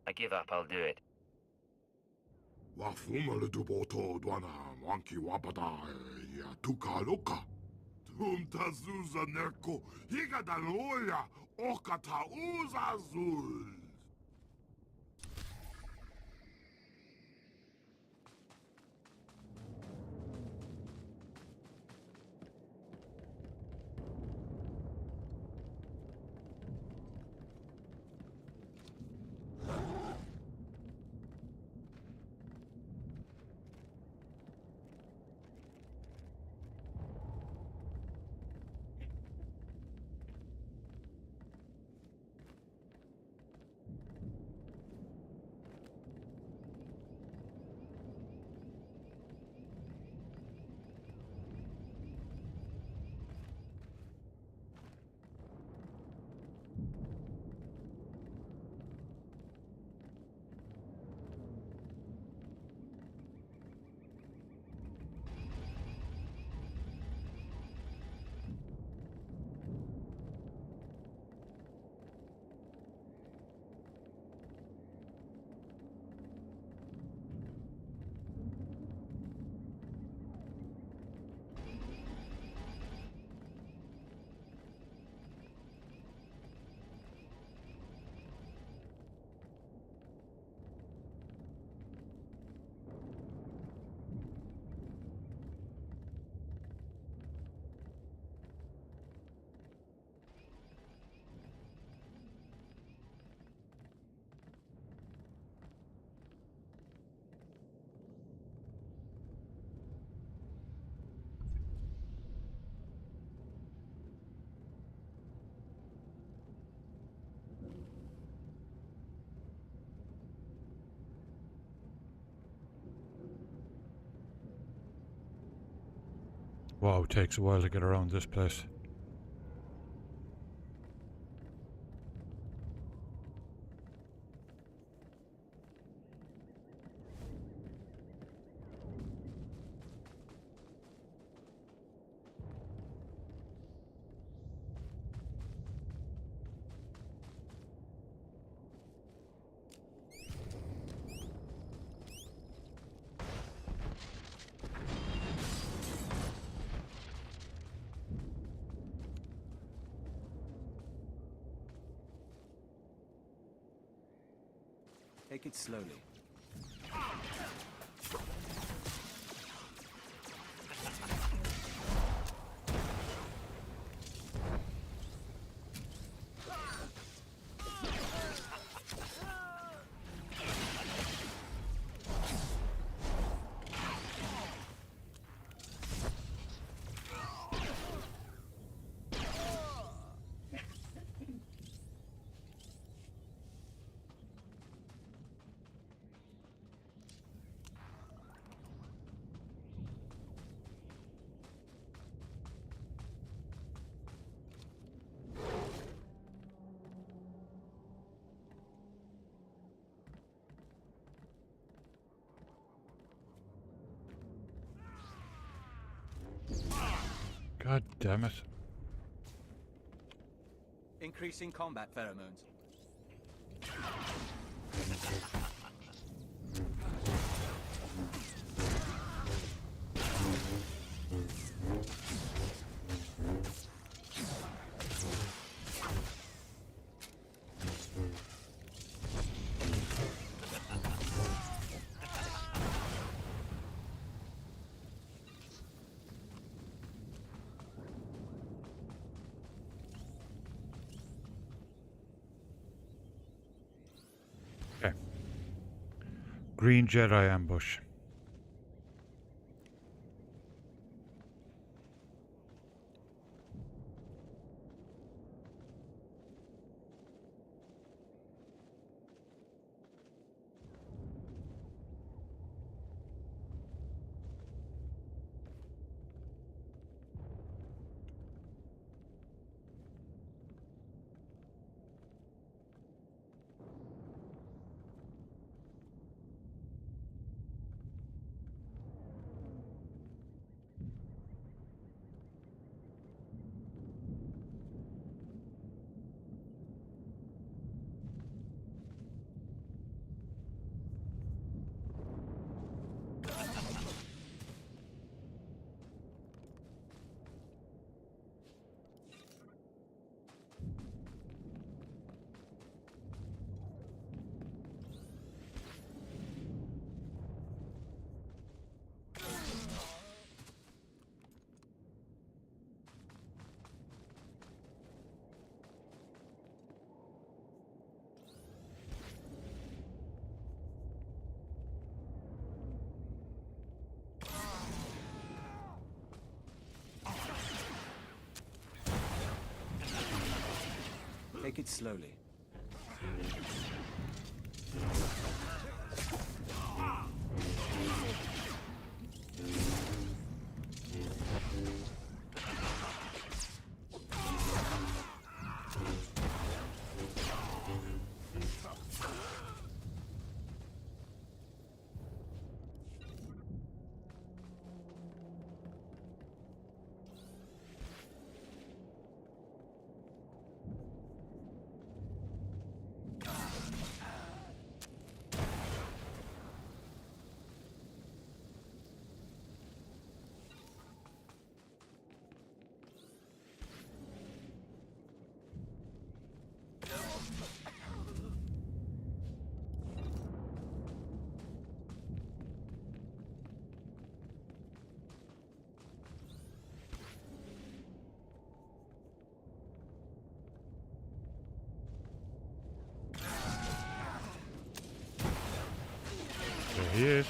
I give up, I'll do it. Wafuma le duboto dwana wanki wapada ya tuka loka. Tumta zuza nerko higa daloya okata uzazul. Wow, it takes a while to get around this place. Take it slowly. God damn it. Increasing combat pheromones. Okay. Green Jedi ambush. Take it slowly. There he is.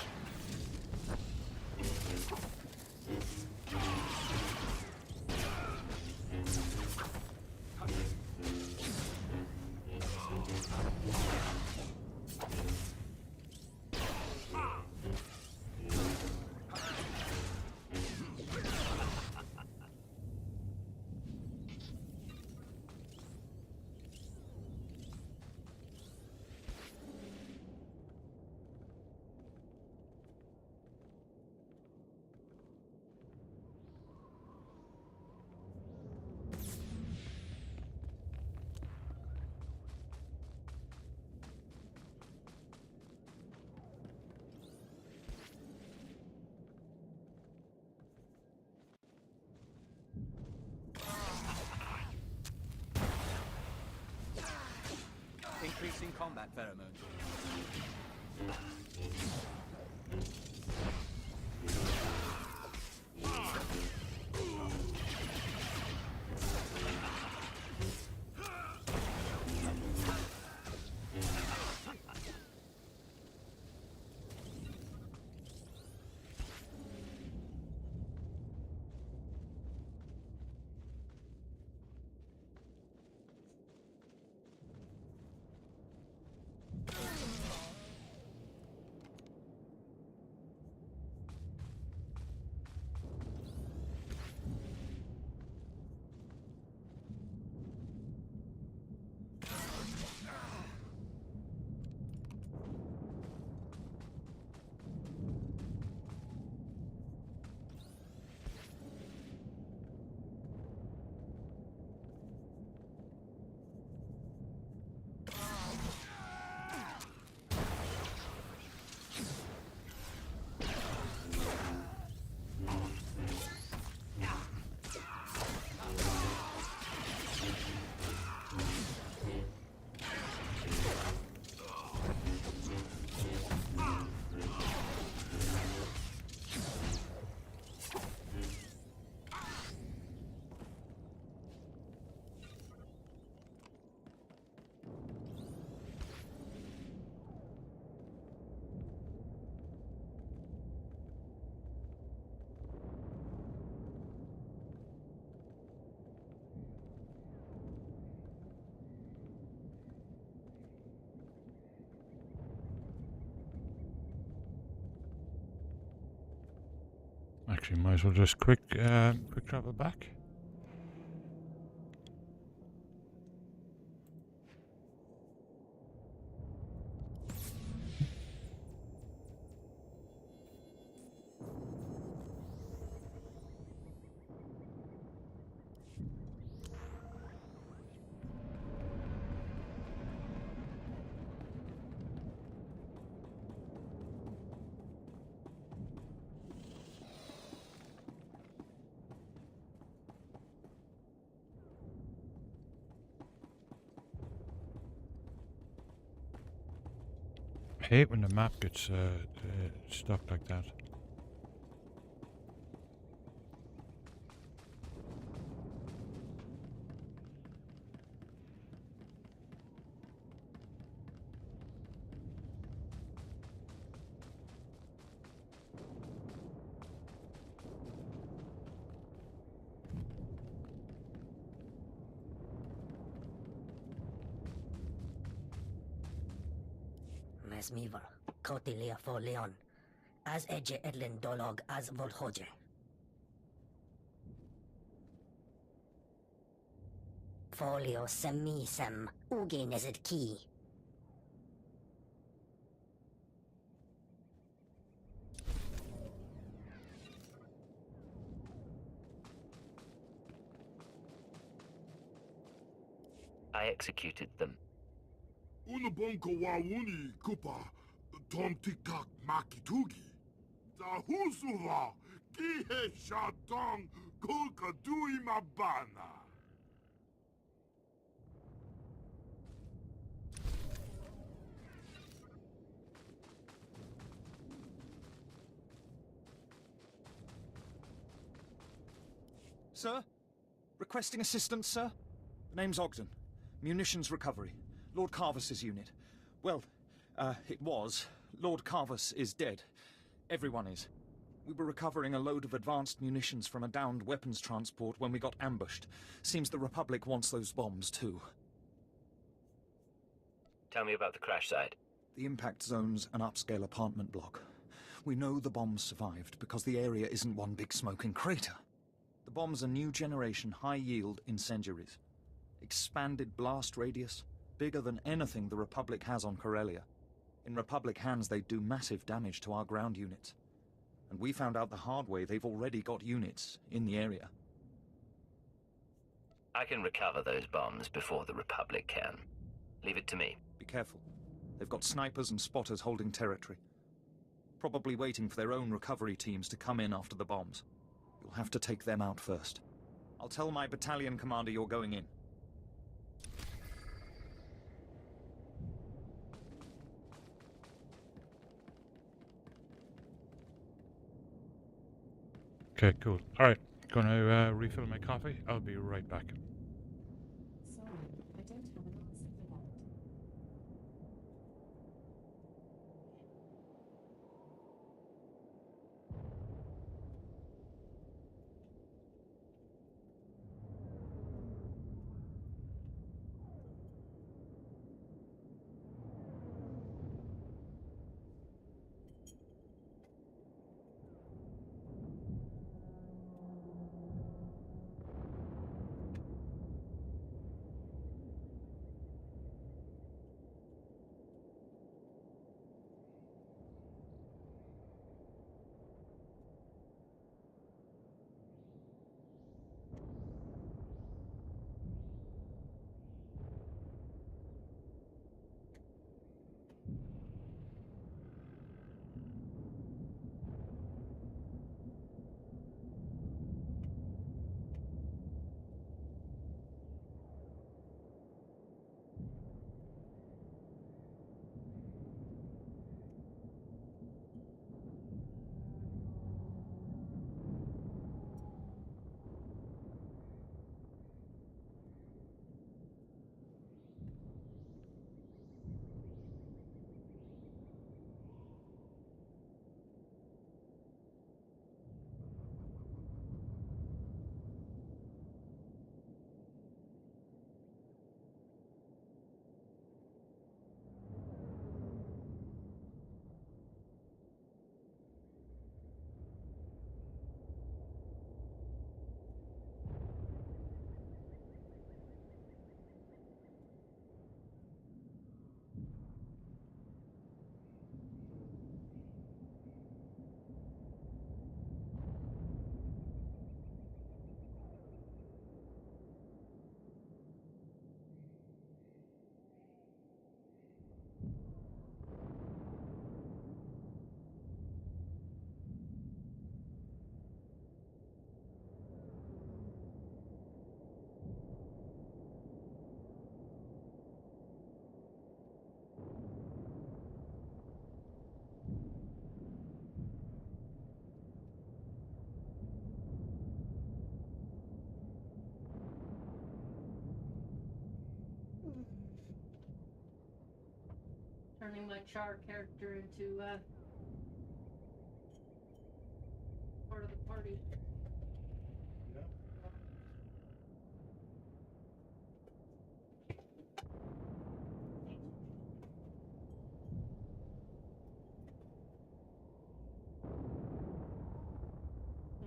combat pheromone. Actually, might as well just quick travel back. I hate when the map gets stuck like that. Mesmiver, Kotilia for Leon, as Eje Edlin Dolog as Volhoje. Folio Semi Sem, Uge Nezet Ki. I executed them. Unabonko wawuni kupa tom tikak makitugi. Zahusuva kihe shatong kulka dui mabana. Sir? Requesting assistance, sir? Name's Ogden. Munitions recovery. Lord Carvus's unit. Well, it was. Lord Carvus is dead. Everyone is. We were recovering a load of advanced munitions from a downed weapons transport when we got ambushed. Seems the Republic wants those bombs, too. Tell me about the crash site. The impact zone's an upscale apartment block. We know the bombs survived because the area isn't one big smoking crater. The bombs are new generation, high-yield incendiaries. Expanded blast radius, bigger than anything the Republic has on Corellia. In Republic hands, they do massive damage to our ground units. And we found out the hard way they've already got units in the area. I can recover those bombs before the Republic can. Leave it to me. Be careful. They've got snipers and spotters holding territory. Probably waiting for their own recovery teams to come in after the bombs. You'll have to take them out first. I'll tell my battalion commander you're going in. Okay, cool. Alright, gonna refill my coffee. I'll be right back. Sorry, I don't have an answer for that. Turning my Char character into part of the party.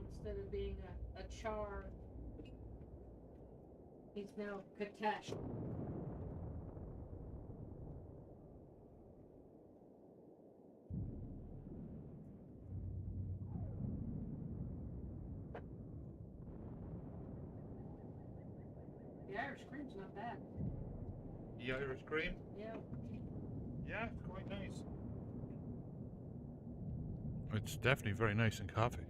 Instead of being a Char, he's now Katesh. The Irish Scream's not bad. The Irish Scream? Yeah. Yeah, it's quite nice. It's definitely very nice in coffee.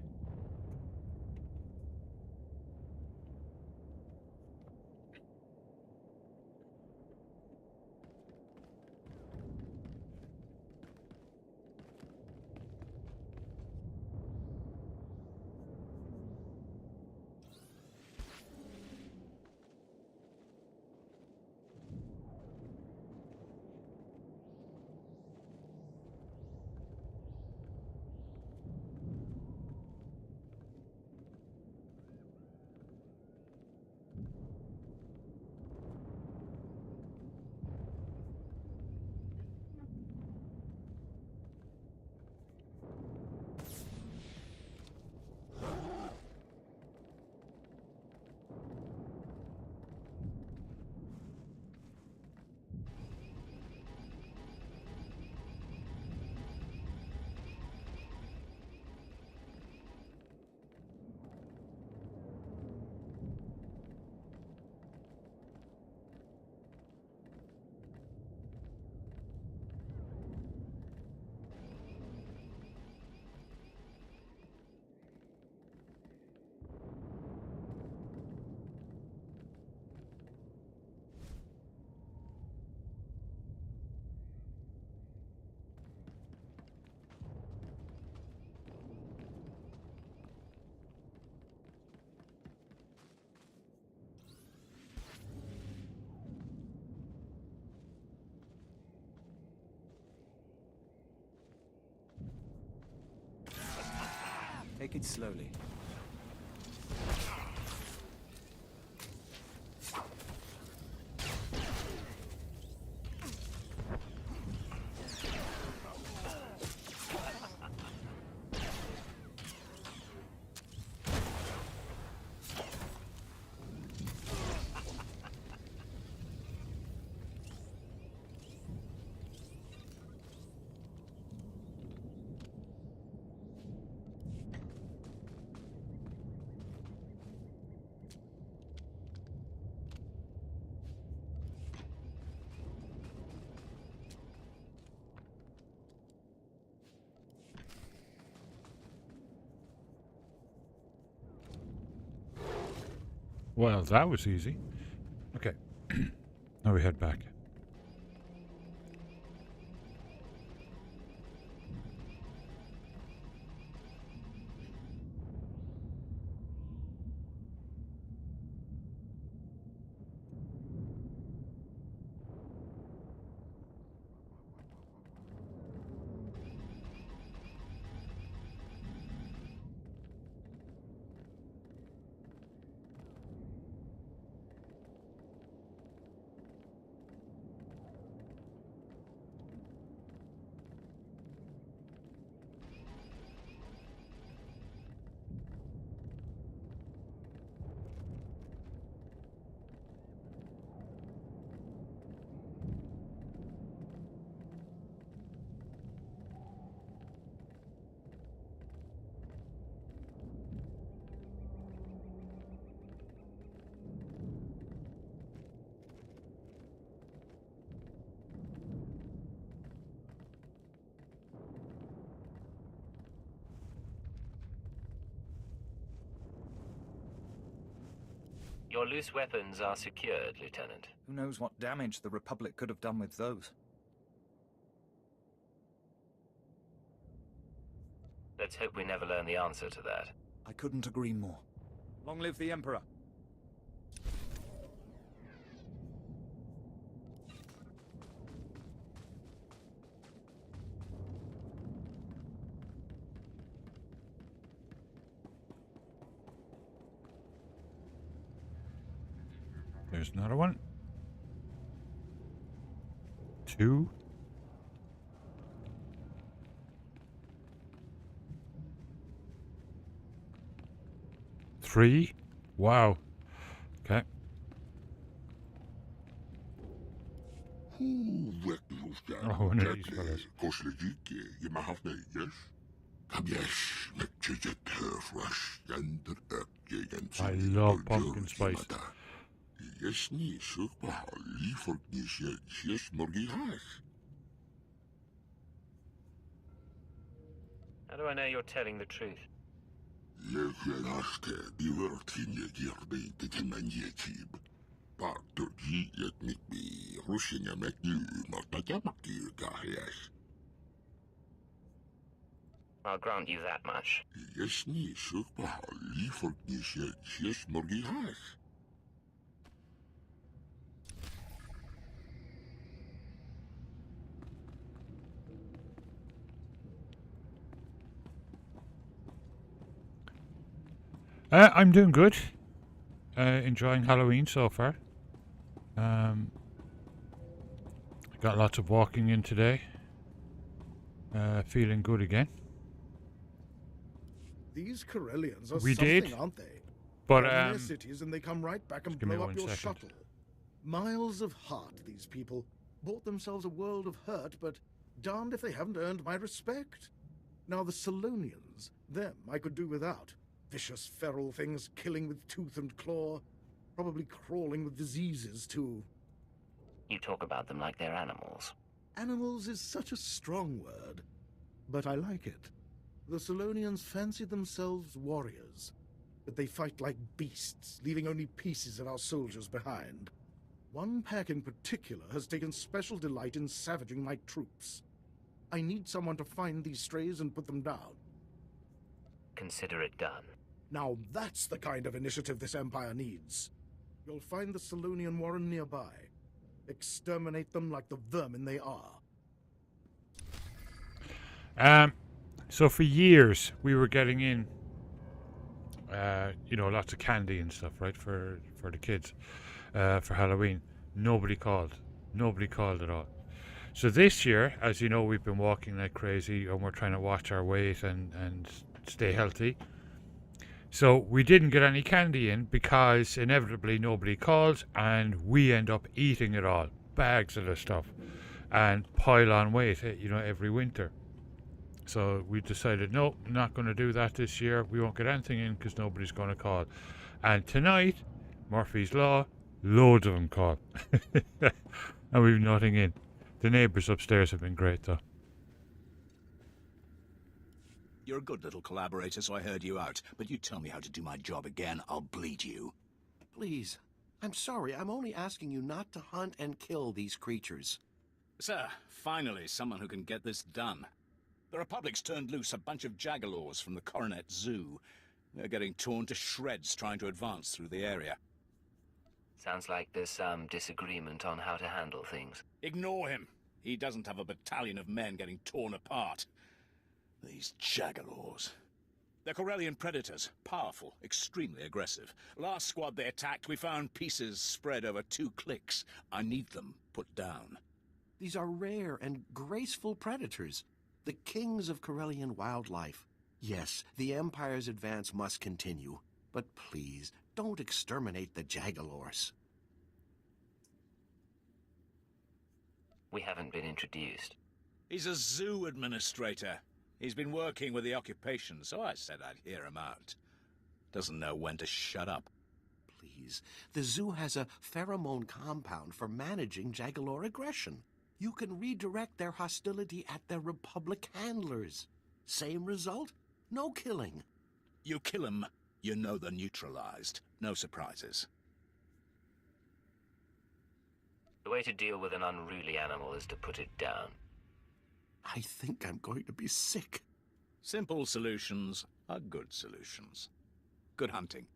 Take it slowly. Well, that was easy. Okay. Now we head back. Your loose weapons are secured, Lieutenant. Who knows what damage the Republic could have done with those? Let's hope we never learn the answer to that. I couldn't agree more. Long live the Emperor! There's another one. 2. Three. Wow. Okay. Oh, one of these fellas. I love pumpkin spice. How do I know you're telling the truth? I'll grant you that much. I'm doing good. Enjoying Halloween so far. Got lots of walking in today. Feeling good again. These Corellians are We something, did, aren't they? but, They're in their cities and they come right back and give me blow up 1 your second. shuttle. Miles of heart, these people. Bought themselves a world of hurt, but darned if they haven't earned my respect. Now the Salonians, them I could do without. Vicious feral things killing with tooth and claw. Probably crawling with diseases, too. You talk about them like they're animals. Animals is such a strong word, but I like it. The Salonians fancy themselves warriors, but they fight like beasts, leaving only pieces of our soldiers behind. One pack in particular has taken special delight in savaging my troops. I need someone to find these strays and put them down. Consider it done. Now that's the kind of initiative this Empire needs. You'll find the Salonian Warren nearby. Exterminate them like the vermin they are. So for years we were getting in lots of candy and stuff, right, for the kids, for Halloween. Nobody called. Nobody called at all. So this year, as you know, we've been walking like crazy and we're trying to watch our weight and stay healthy. So we didn't get any candy in because inevitably nobody calls and we end up eating it all, bags of the stuff, and pile on weight, every winter. So we decided, no, not going to do that this year. We won't get anything in because nobody's going to call. And tonight, Murphy's Law, loads of them call. And we've nothing in. The neighbours upstairs have been great, though. You're a good little collaborator, so I heard you out. But you tell me how to do my job again, I'll bleed you. Please, I'm sorry. I'm only asking you not to hunt and kill these creatures. Sir, finally someone who can get this done. The Republic's turned loose a bunch of jagalors from the Coronet Zoo. They're getting torn to shreds trying to advance through the area. Sounds like there's some disagreement on how to handle things. Ignore him. He doesn't have a battalion of men getting torn apart. These jagalors. They're Corellian predators. Powerful, extremely aggressive. Last squad they attacked, we found pieces spread over 2 clicks. I need them put down. These are rare and graceful predators. The kings of Corellian wildlife. Yes, the Empire's advance must continue. But please, don't exterminate the jagalors. We haven't been introduced. He's a zoo administrator. He's been working with the occupation, so I said I'd hear him out. Doesn't know when to shut up. Please, the zoo has a pheromone compound for managing jagalor aggression. You can redirect their hostility at their Republic handlers. Same result? No killing. You kill them, you know they're neutralized. No surprises. The way to deal with an unruly animal is to put it down. I think I'm going to be sick. Simple solutions are good solutions. Good hunting.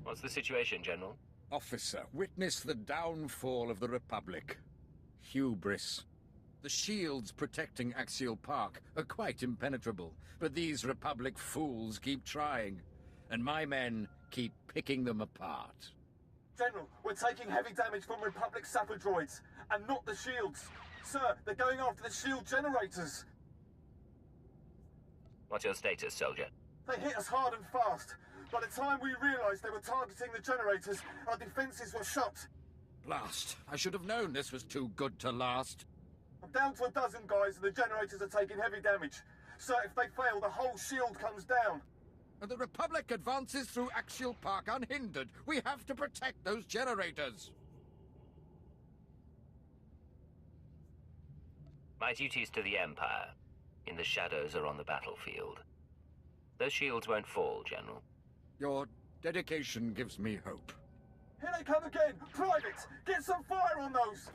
What's the situation, General? Officer, witness the downfall of the Republic. Hubris. The shields protecting Axial Park are quite impenetrable, but these Republic fools keep trying, and my men keep picking them apart. General, we're taking heavy damage from Republic sapper droids, and not the shields. Sir, they're going after the shield generators. What's your status, soldier? They hit us hard and fast. By the time we realized they were targeting the generators, our defenses were shot. Blast! I should have known this was too good to last. I'm down to a dozen guys and the generators are taking heavy damage. Sir, if they fail, the whole shield comes down. And the Republic advances through Axial Park unhindered. We have to protect those generators. My duties to the Empire, in the shadows or on the battlefield. Those shields won't fall, General. Your dedication gives me hope. Here they come again! Privates! Get some fire on those!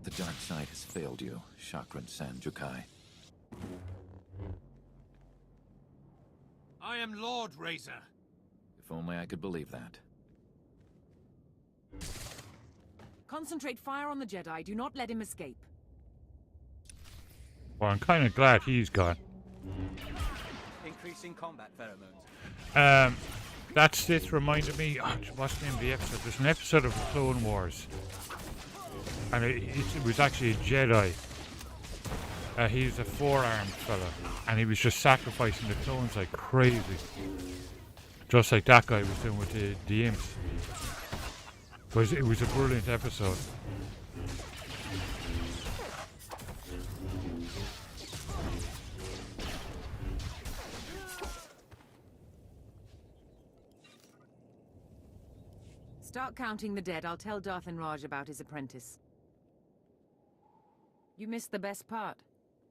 The dark side has failed you, Chakran Sanjukai. I am Lord Razor. If only I could believe that. Concentrate fire on the Jedi. Do not let him escape. Well, I'm kind of glad he's gone. Increasing combat pheromones. That Sith reminded me, what's the name of the episode? There's an episode of Clone Wars. And it was actually a Jedi. He's a four-armed fella. And he was just sacrificing the clones like crazy. Just like that guy was doing with the imps. But it was a brilliant episode. Start counting the dead. I'll tell Darth and Raj about his apprentice. You missed the best part.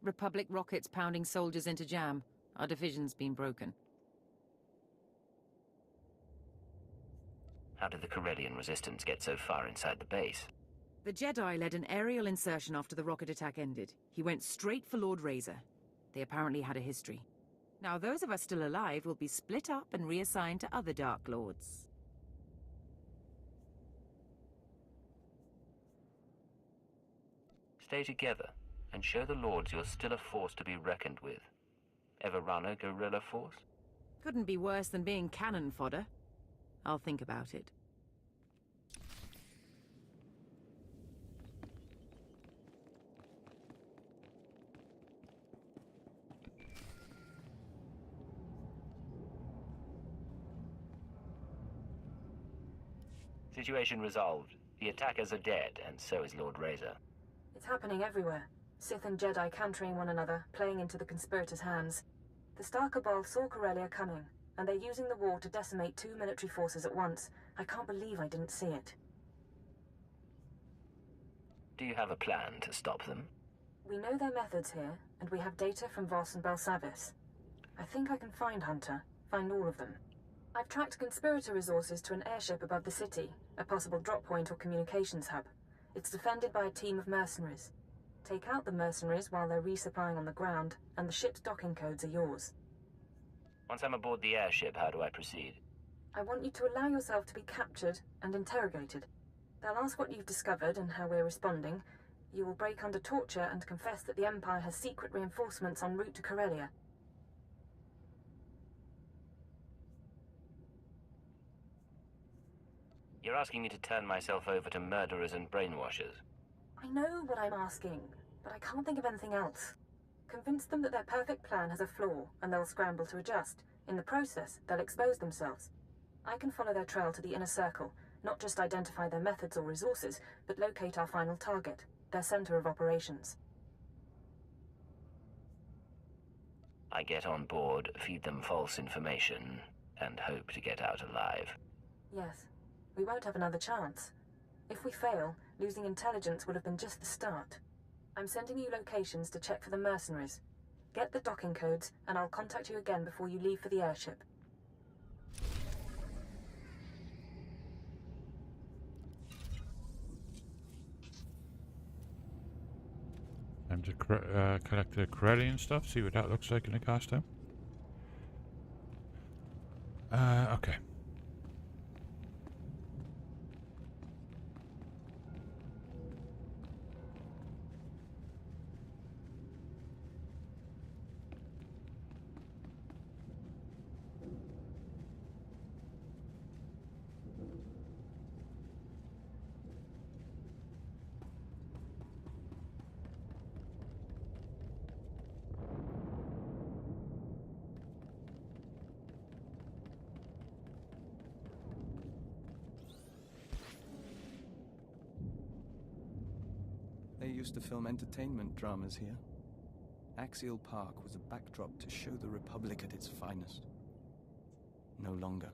Republic rockets pounding soldiers into jam. Our division's been broken. How did the Corellian resistance get so far inside the base? The Jedi led an aerial insertion after the rocket attack ended. He went straight for Lord Razor. They apparently had a history. Now those of us still alive will be split up and reassigned to other Dark Lords. Stay together and show the Lords you're still a force to be reckoned with. Ever run a guerrilla force? Couldn't be worse than being cannon fodder. I'll think about it. Situation resolved. The attackers are dead, and so is Lord Razor. It's happening everywhere. Sith and Jedi countering one another, playing into the conspirators' hands. The Star Cabal saw Corellia coming, and they're using the war to decimate 2 military forces at once. I can't believe I didn't see it. Do you have a plan to stop them? We know their methods here, and we have data from Voss and Belsavis. I think I can find Hunter, find all of them. I've tracked conspirator resources to an airship above the city, a possible drop point or communications hub. It's defended by a team of mercenaries. Take out the mercenaries while they're resupplying on the ground, and the ship's docking codes are yours. Once I'm aboard the airship, how do I proceed? I want you to allow yourself to be captured and interrogated. They'll ask what you've discovered and how we're responding. You will break under torture and confess that the Empire has secret reinforcements en route to Corellia. You're asking me to turn myself over to murderers and brainwashers. I know what I'm asking, but I can't think of anything else. Convince them that their perfect plan has a flaw, and they'll scramble to adjust. In the process, they'll expose themselves. I can follow their trail to the inner circle, not just identify their methods or resources, but locate our final target, their center of operations. I get on board, feed them false information, and hope to get out alive. Yes. We won't have another chance. If we fail, losing intelligence would have been just the start. I'm sending you locations to check for the mercenaries. Get the docking codes, and I'll contact you again before you leave for the airship. Time to collect the Corellian stuff, see what that looks like in the costume. Okay. They used to film entertainment dramas here. Axial Park was a backdrop to show the Republic at its finest. No longer.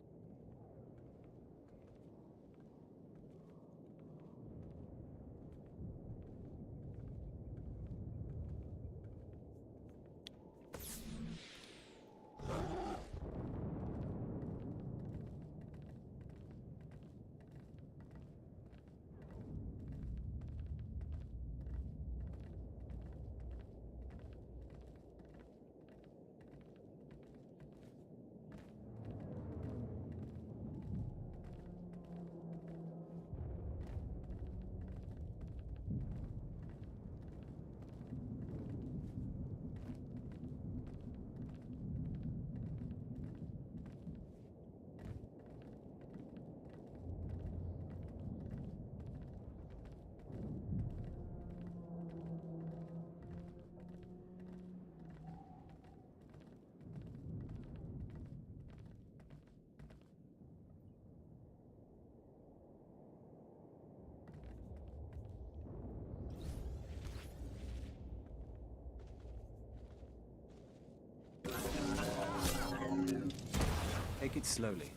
Take it slowly.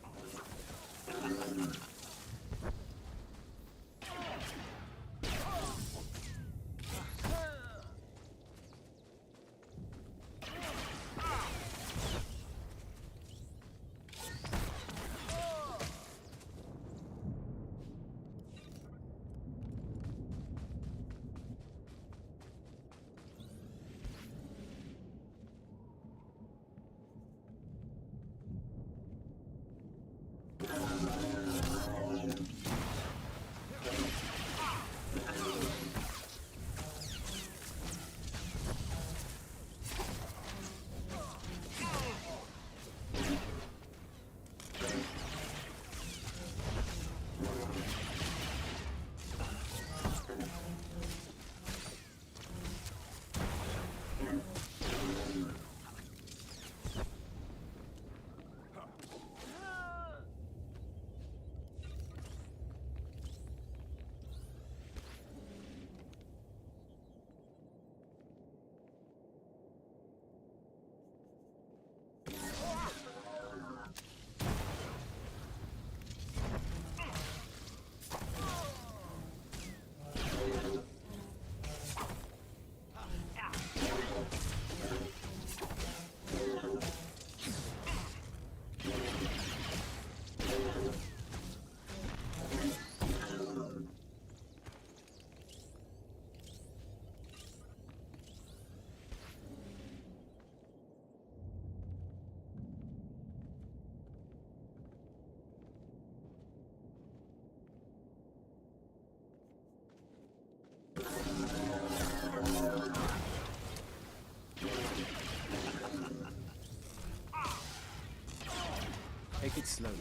Take it slowly.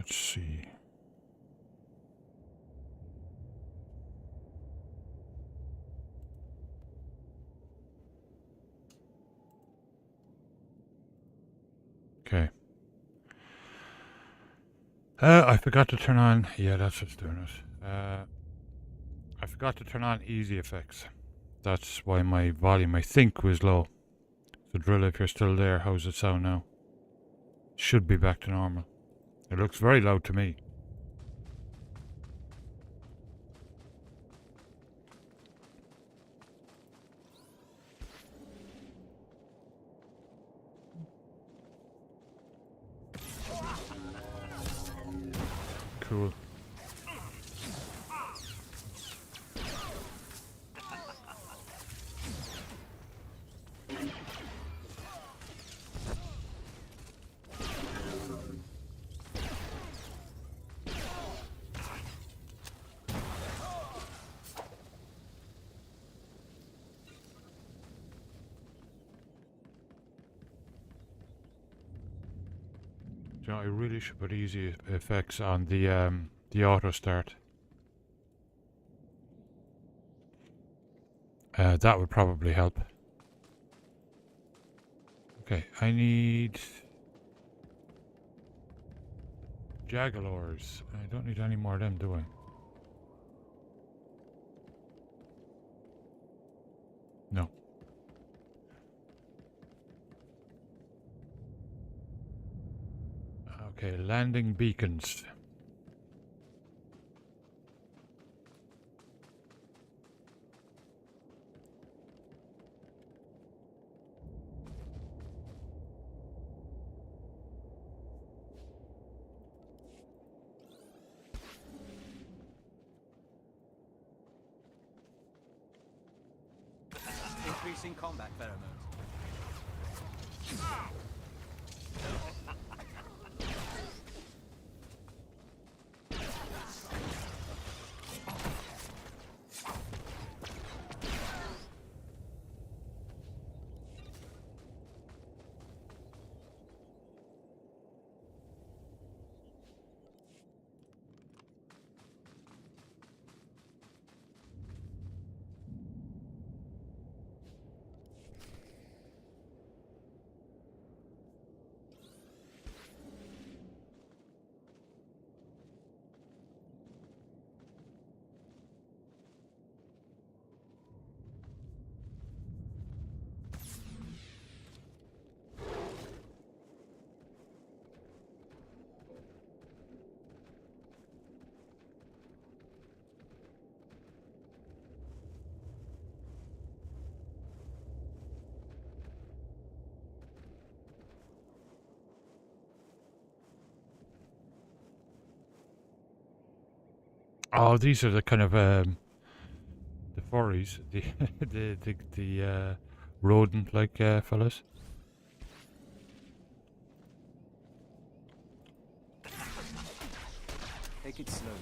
Let's see. Okay. I forgot to turn on. Yeah, that's what's doing it. I forgot to turn on easy effects. That's why my volume, I think, was low. So, Drill, if you're still there, how's it sound now? Should be back to normal. It looks very loud to me. Cool. You know, I really should put easy effects on the auto start. That would probably help. Okay, I need Jagalors. I don't need any more of them, do I? No. Okay, landing beacons. Increasing combat pheromones. Oh, these are the kind of the furries, the rodent-like fellas. Take it slowly.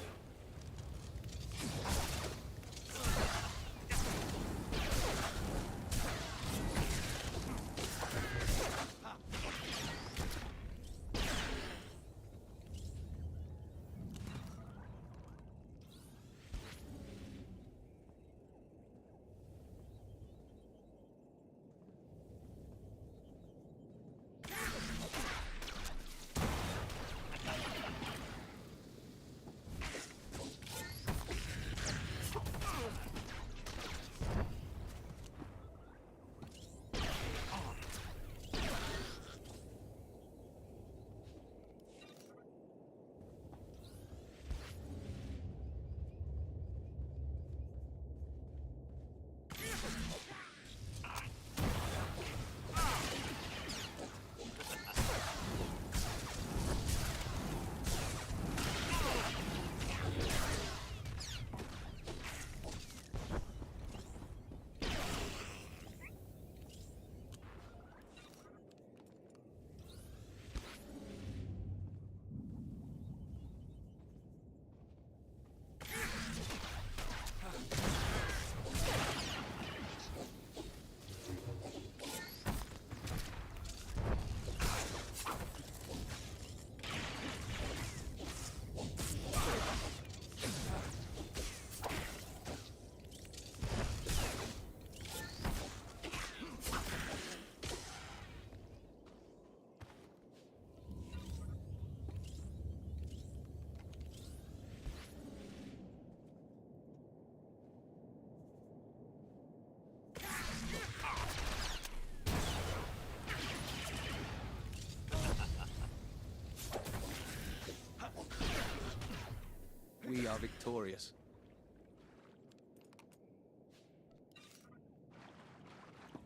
are victorious.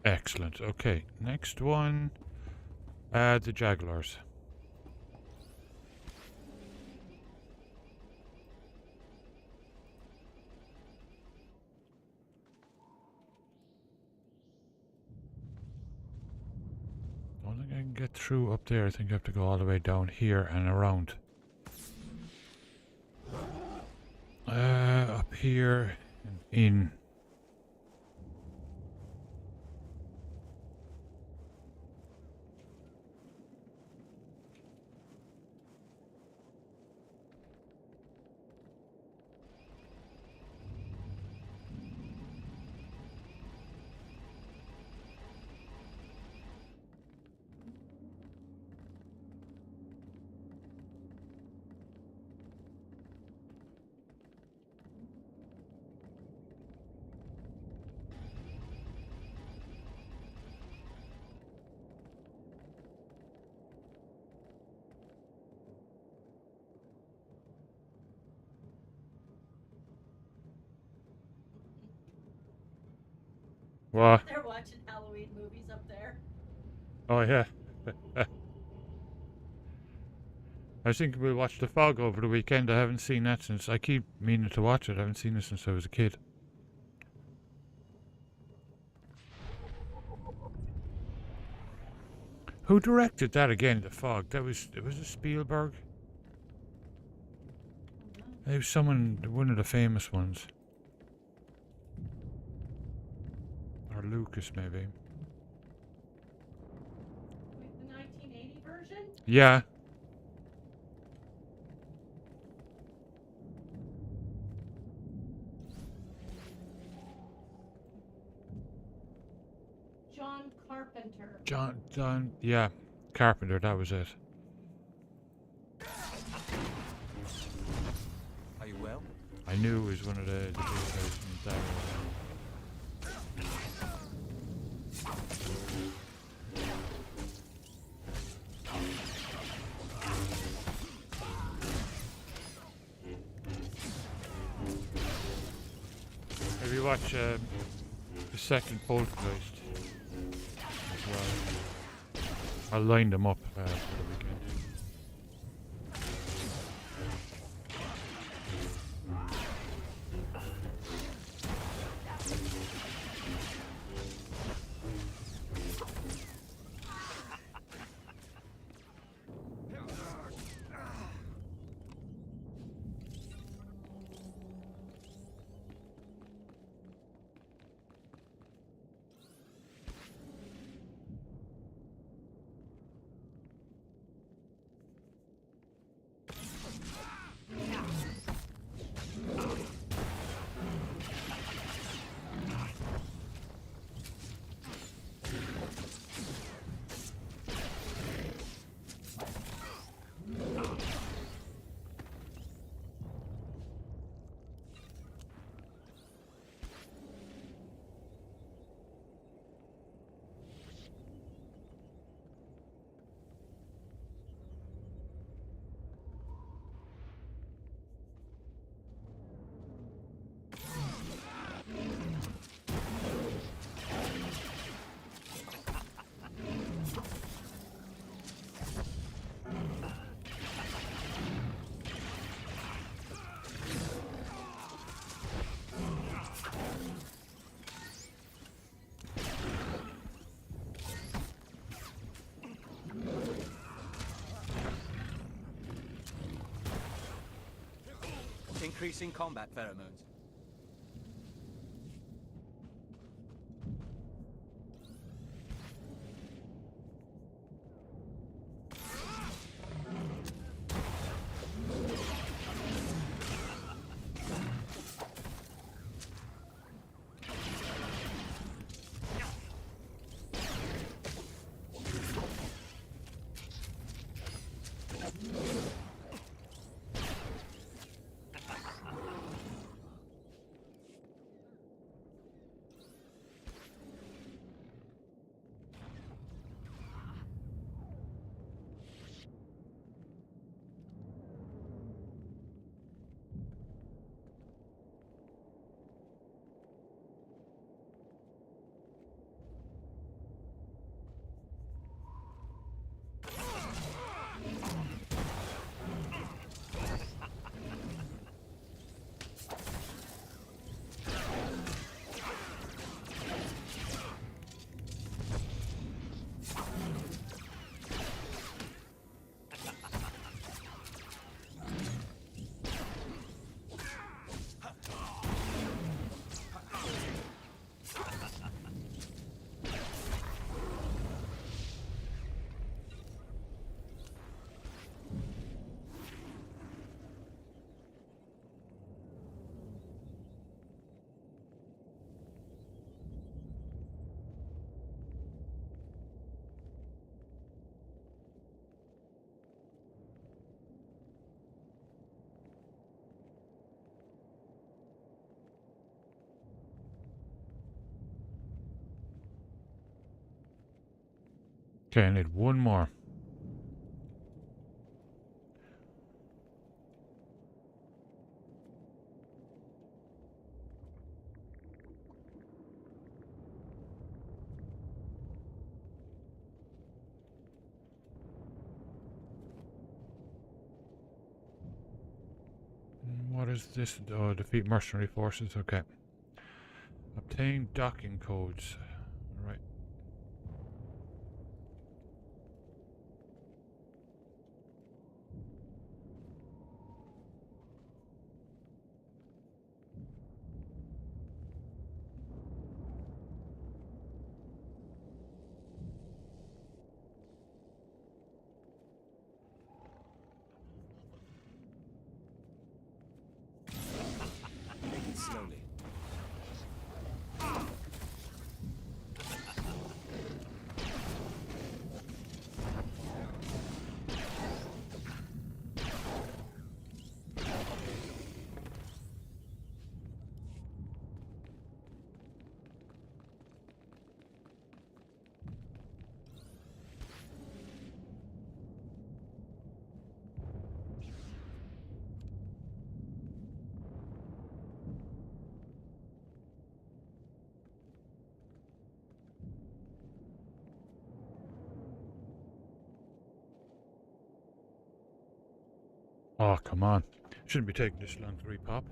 Excellent. Okay, next one. The Jaguars. Don't think I can get through up there. I think I have to go all the way down here and around. Up here and in. What? They're watching Halloween movies up there. Oh yeah. I think we'll watch The Fog over the weekend. I haven't seen that since. I keep meaning to watch it. I haven't seen it since I was a kid. Who directed that again, The Fog? It was a Spielberg? It was one of the famous ones. Or Lucas, maybe. The 1980 version? Yeah. John Carpenter. John, yeah. Carpenter, that was it. Are you well? I knew it was one of the big guys from that. Have you watched the second Poltergeist as well? I lined them up for the weekend. Increasing combat pheromones. Okay, I need one more. What is this? Oh, defeat mercenary forces. Okay. Obtain docking codes. Alright. Take it slowly. Oh, come on. Shouldn't be taking this long to repop.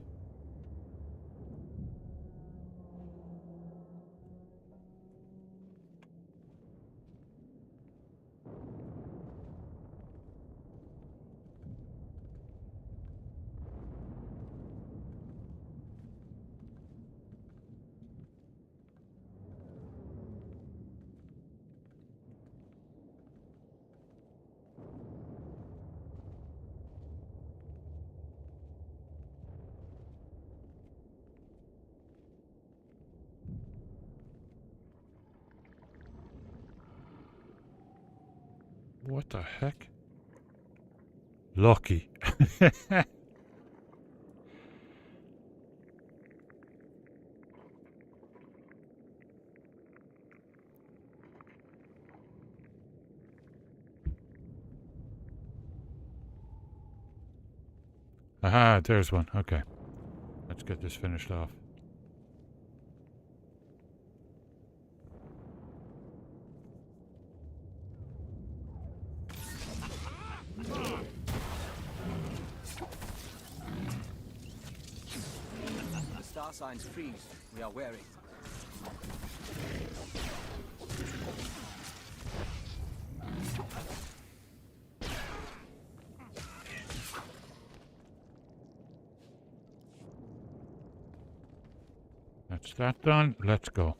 What the heck? Lucky. Aha, there's one. Okay. Let's get this finished off. The star signs freeze. We are wary. That's that done. Let's go.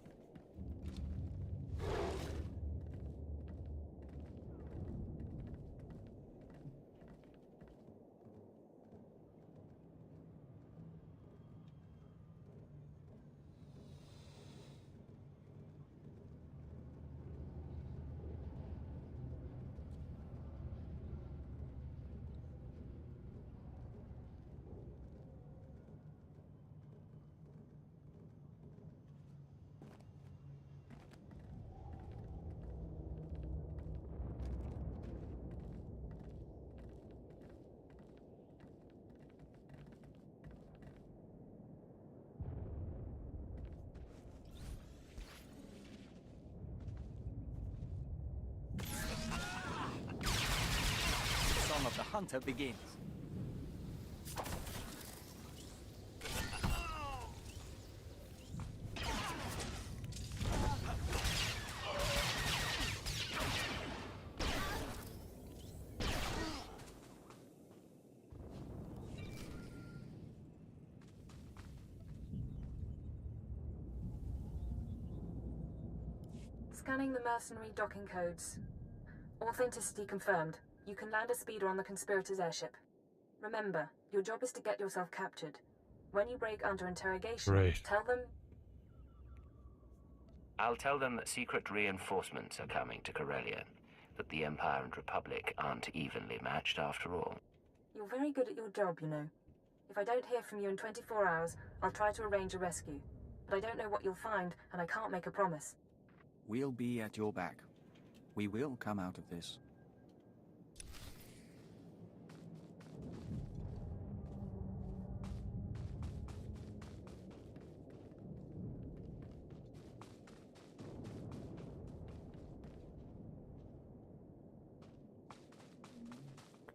Song of the hunter begins. Scanning the mercenary docking codes. Authenticity confirmed. You can land a speeder on the conspirators' airship. Remember, your job is to get yourself captured. When you break under interrogation, Great. tell them... I'll tell them that secret reinforcements are coming to Corellia, that the Empire and Republic aren't evenly matched after all. You're very good at your job, you know. If I don't hear from you in 24 hours, I'll try to arrange a rescue. But I don't know what you'll find, and I can't make a promise. We'll be at your back. We will come out of this.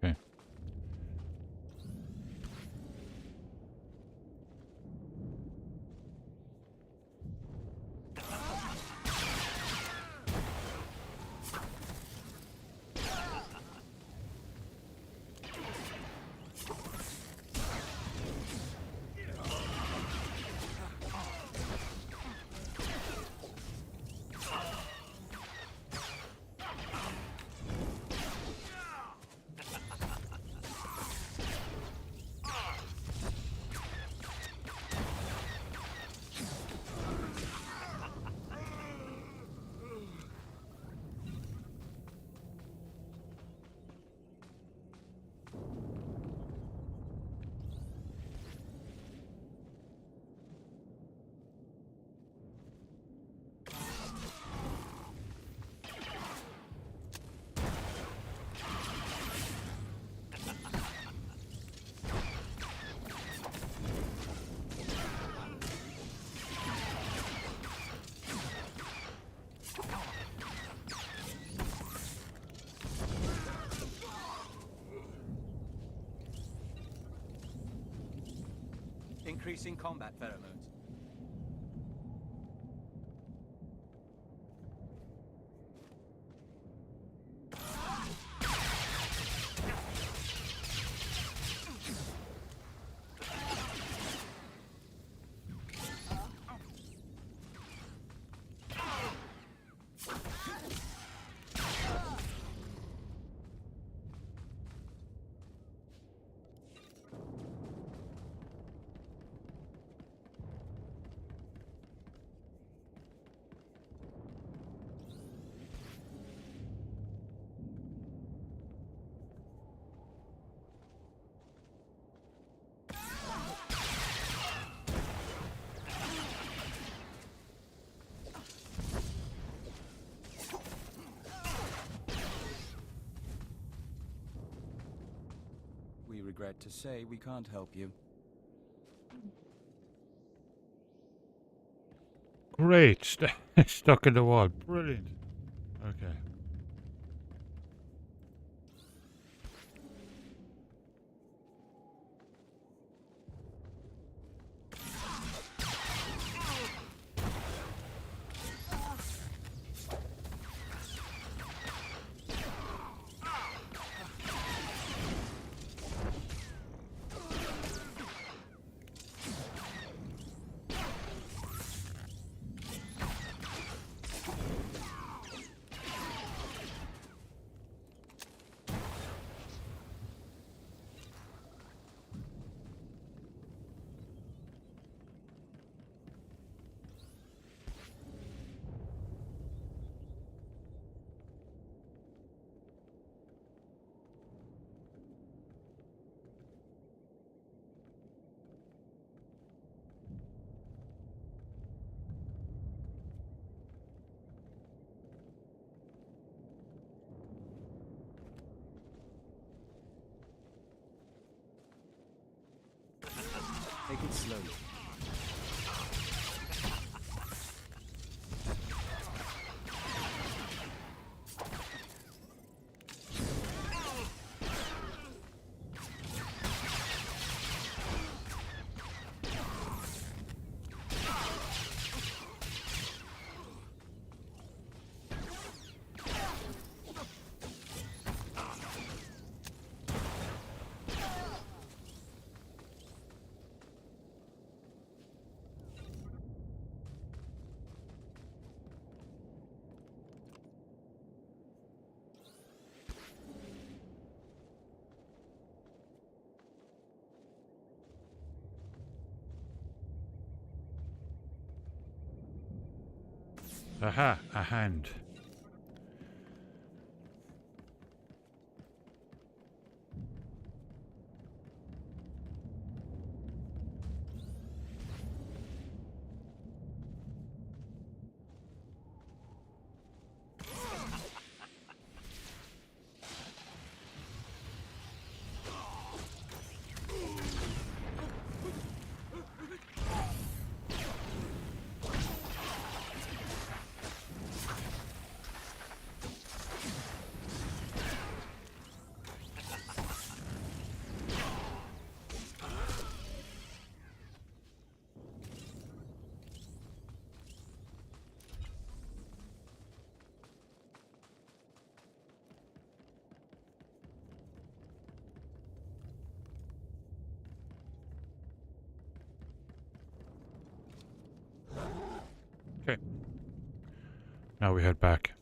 Okay. Increasing combat pheromones. We regret to say we can't help you. Great. Stuck in the wall. Brilliant. Okay. Take it slowly. Aha, a hand. Okay. Now we head back.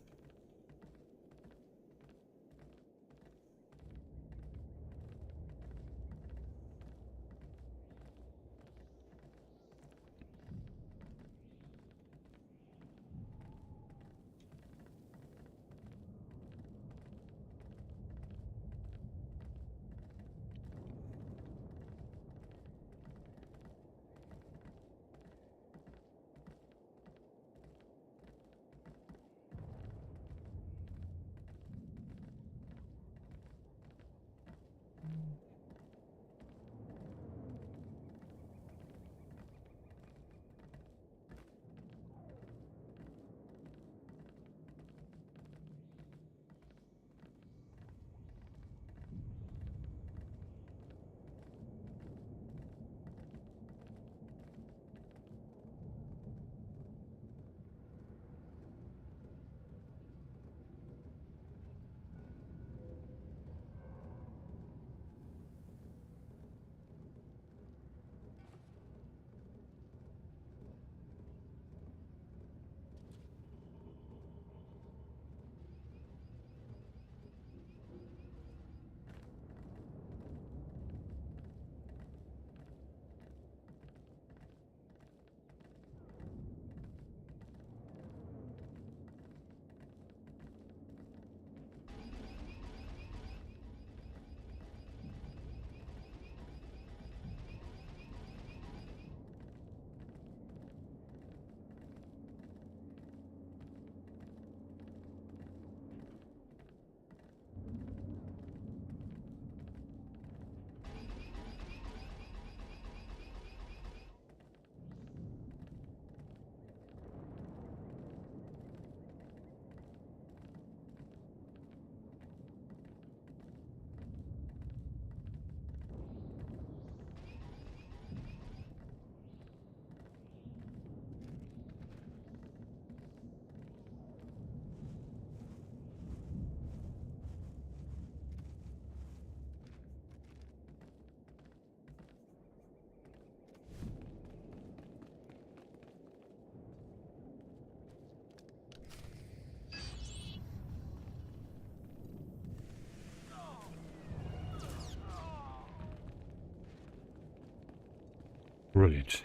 Brilliant.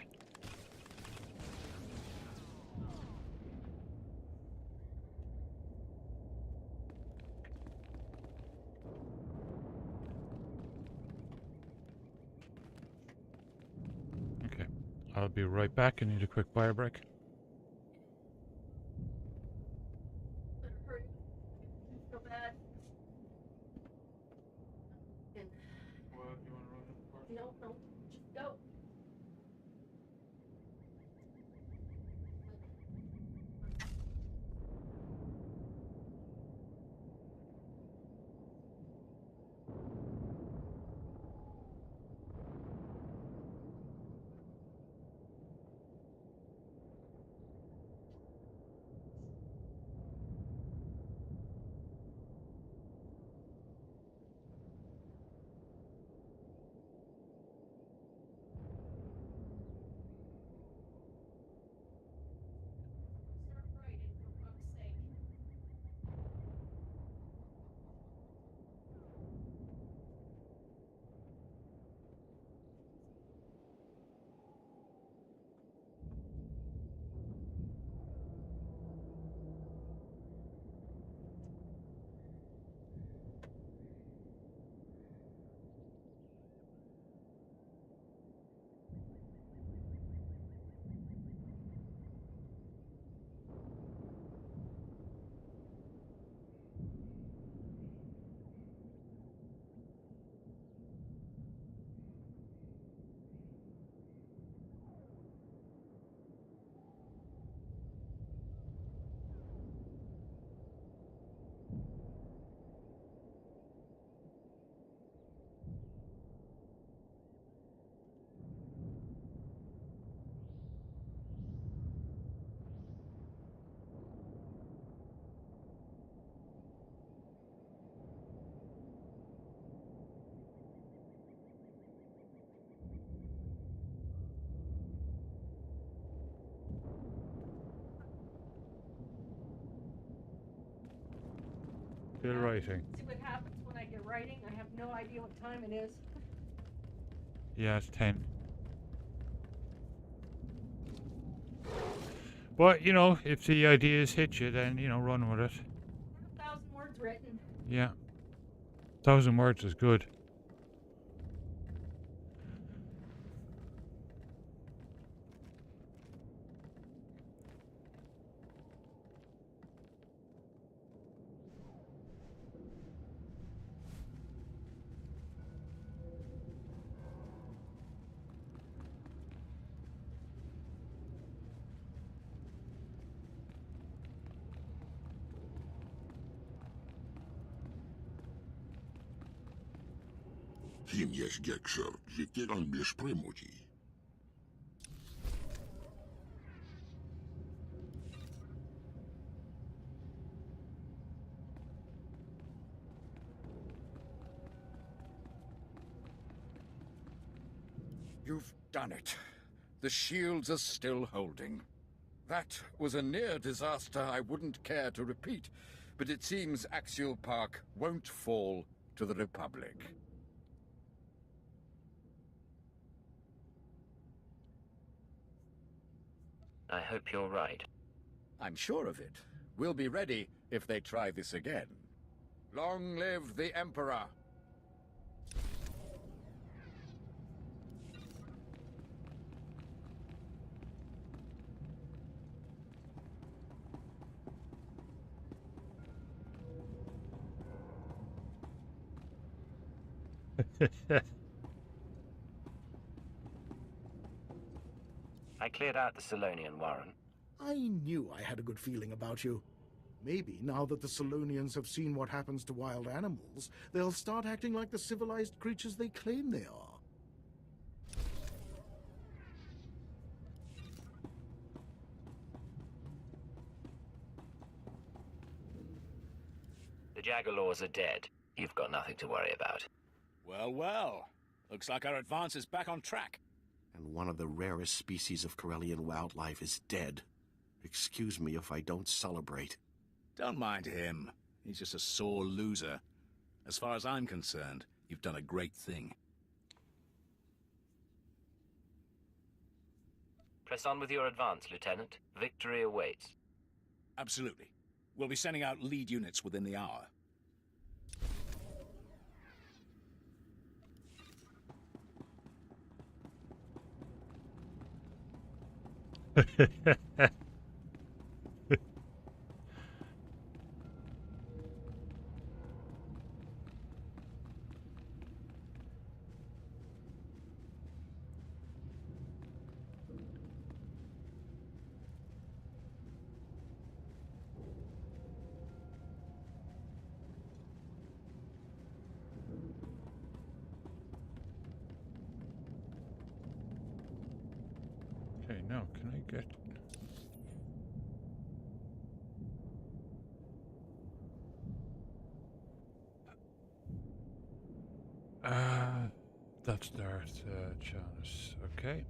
Okay. I'll be right back. I need a quick fire break. So bad. No, no, just go. Still writing. See what happens when I get writing? I have no idea what time it is. Yeah, it's 10. But, you know, if the ideas hit you, then, you know, run with it. 1,000 words written. Yeah. 1,000 words is good. Himjes Gekser, Zitiran Bespremuti. You've done it. The shields are still holding. That was a near disaster I wouldn't care to repeat, but it seems Axial Park won't fall to the Republic. I hope you're right. I'm sure of it. We'll be ready if they try this again. Long live the Emperor! I cleared out the Solonian warren. I knew I had a good feeling about you. Maybe now that the Solonians have seen what happens to wild animals, they'll start acting like the civilized creatures they claim they are. The Jagalors are dead. You've got nothing to worry about. Well, well. Looks like our advance is back on track. And one of the rarest species of Corellian wildlife is dead. Excuse me if I don't celebrate. Don't mind him. He's just a sore loser. As far as I'm concerned, you've done a great thing. Press on with your advance, Lieutenant. Victory awaits. Absolutely. We'll be sending out lead units within the hour. Okay, now can I get... That's Darth Janus. Okay.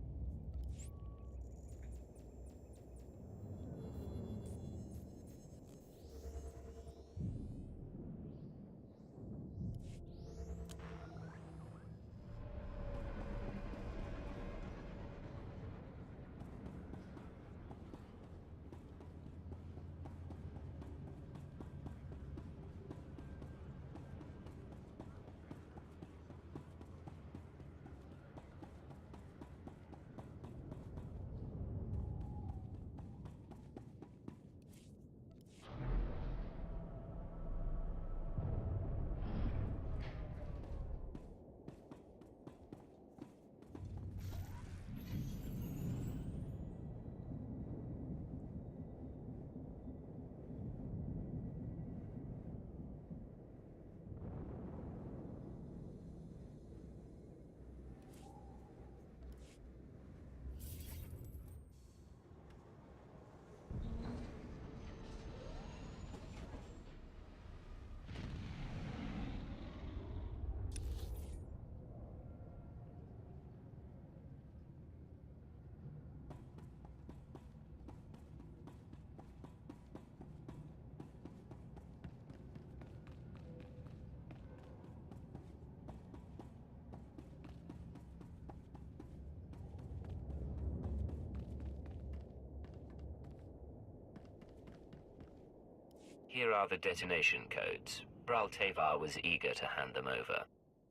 Here are the detonation codes. Bral Tevar was eager to hand them over.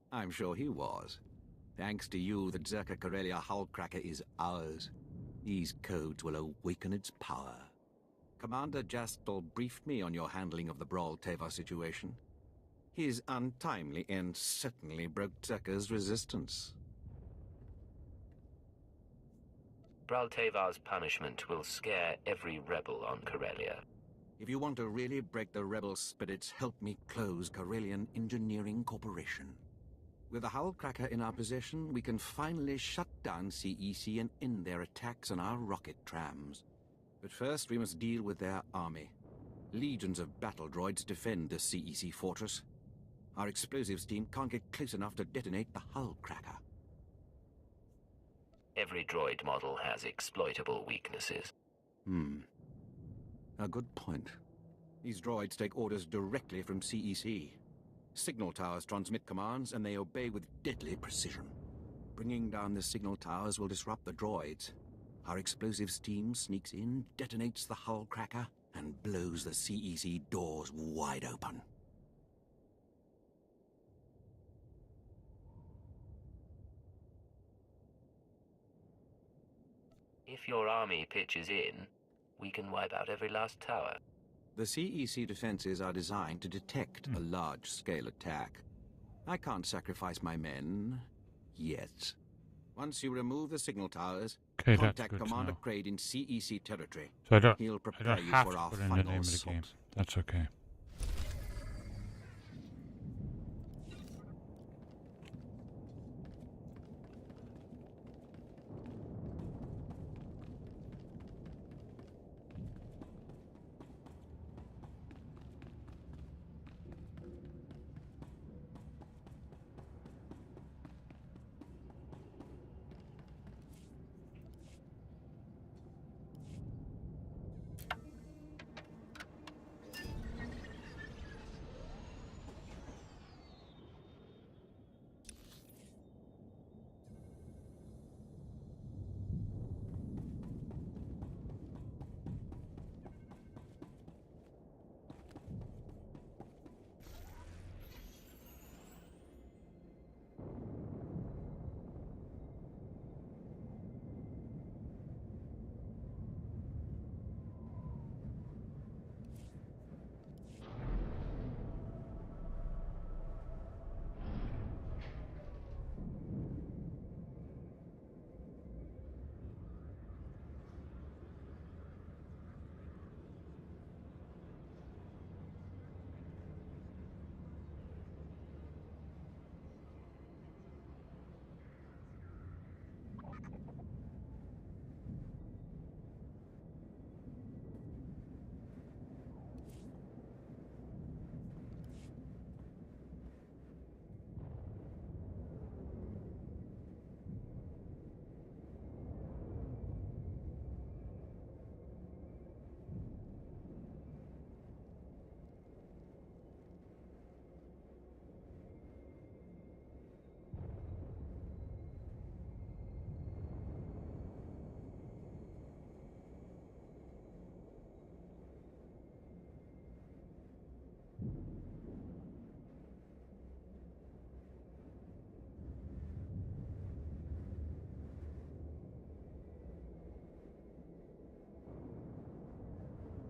I'm sure he was. Thanks to you, the Zerka Karelia Hullcracker is ours. These codes will awaken its power. Commander Jastel briefed me on your handling of the Bral Tevar situation. His untimely end certainly broke Zerka's resistance. Bral Tevar's punishment will scare every rebel on Karelia. If you want to really break the rebel spirits, help me close Karelian Engineering Corporation. With the Hullcracker in our possession, we can finally shut down CEC and end their attacks on our rocket trams. But first, we must deal with their army. Legions of battle droids defend the CEC fortress. Our explosives team can't get close enough to detonate the Hullcracker. Every droid model has exploitable weaknesses. A good point. These droids take orders directly from CEC. Signal towers transmit commands, and they obey with deadly precision. Bringing down the signal towers will disrupt the droids. Our explosives team sneaks in, detonates the Hullcracker, and blows the CEC doors wide open. If your army pitches in, we can wipe out every last tower. The CEC defenses are designed to detect a large-scale attack. I can't sacrifice my men yet. Once you remove the signal towers, Okay, contact Commander Kraid in CEC territory. So He'll I prepare don't you have for to our put in the final name of the assault. game. That's okay.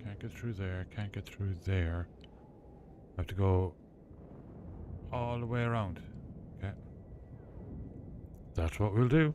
Can't get through there, can't get through there. I have to go all the way around. Okay. That's what we'll do.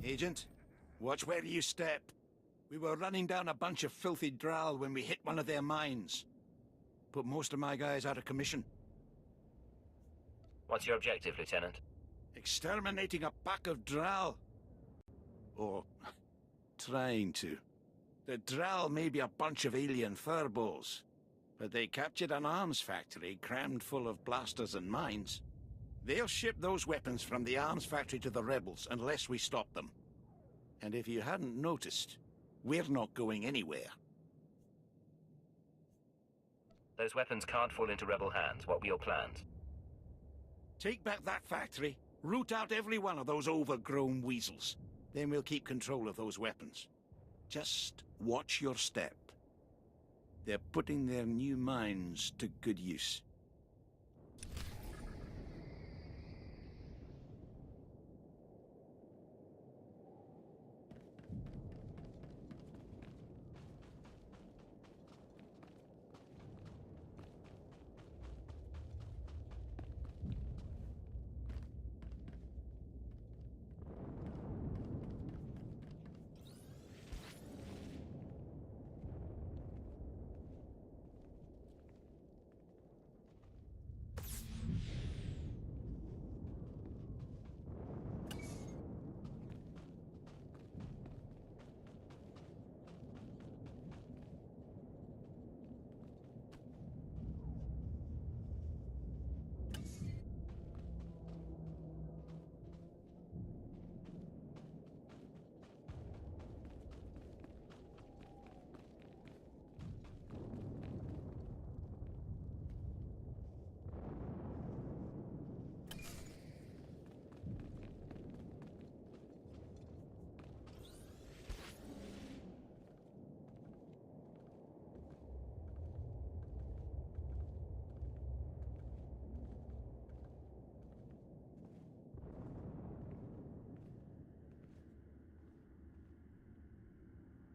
Agent, watch where you step. We were running down a bunch of filthy drow when we hit one of their mines. Put most of my guys out of commission. What's your objective, Lieutenant? Exterminating a pack of drow. Or trying to. The drow may be a bunch of alien furballs, but they captured an arms factory crammed full of blasters and mines. They'll ship those weapons from the arms factory to the rebels unless we stop them. And if you hadn't noticed, we're not going anywhere. Those weapons can't fall into rebel hands. What were your plans? Take back that factory, root out every one of those overgrown weasels. Then we'll keep control of those weapons. Just watch your step. They're putting their new mines to good use.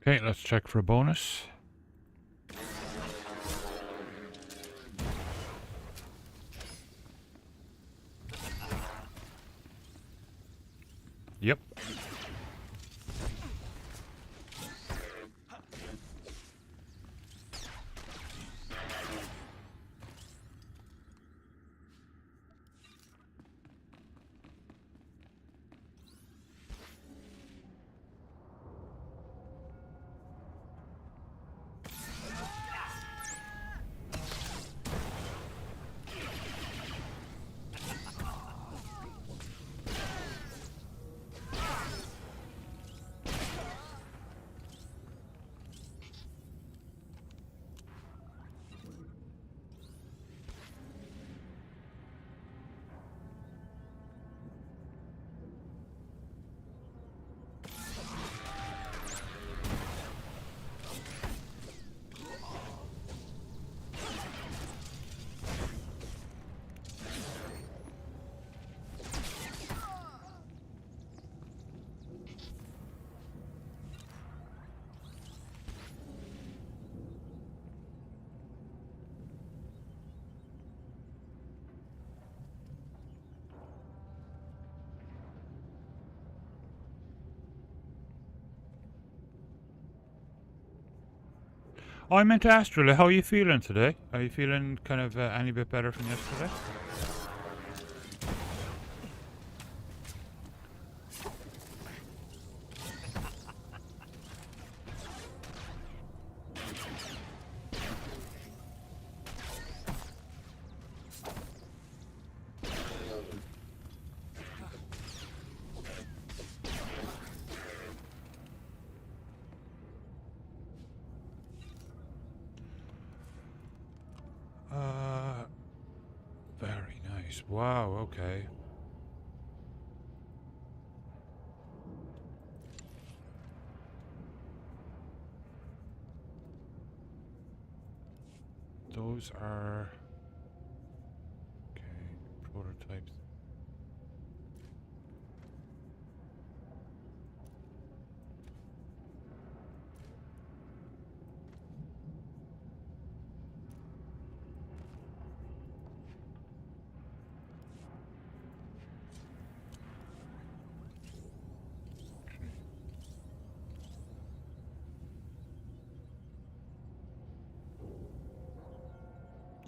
Okay, let's check for a bonus. Yep. I meant to ask Drilla, how are you feeling today? Are you feeling kind of any bit better from yesterday? Very nice. Wow, okay. Those are... Okay, prototypes.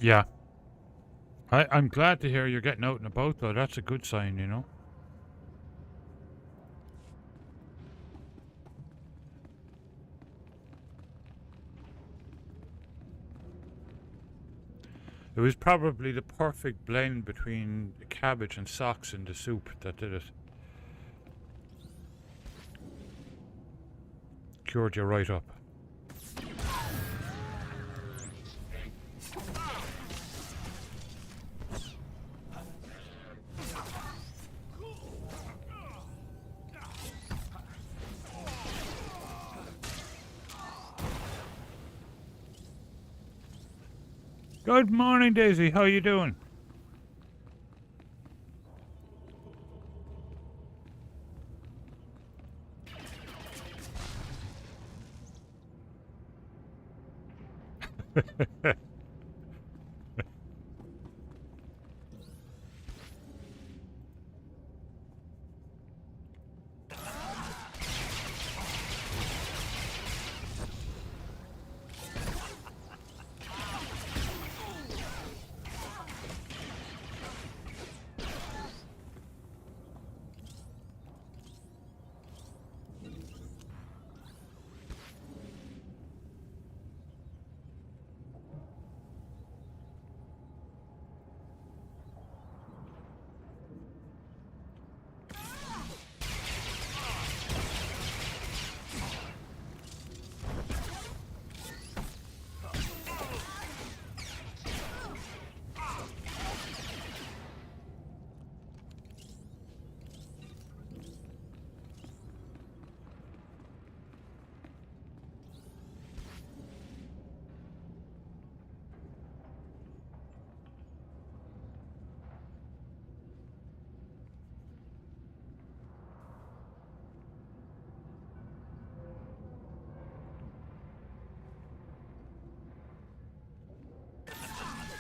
Yeah. I'm glad to hear you're getting out and about, though. That's a good sign, you know. It was probably the perfect blend between the cabbage and socks in the soup that did it. Cured you right up. Good morning, Daisy. How you doing?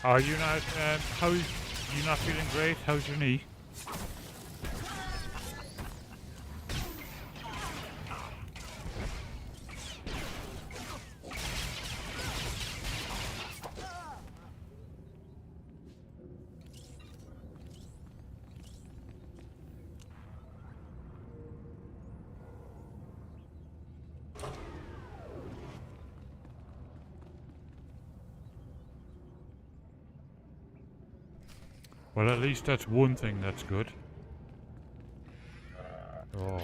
Are you not? How you not feeling great? How's your knee? Well, at least that's one thing that's good. Oh.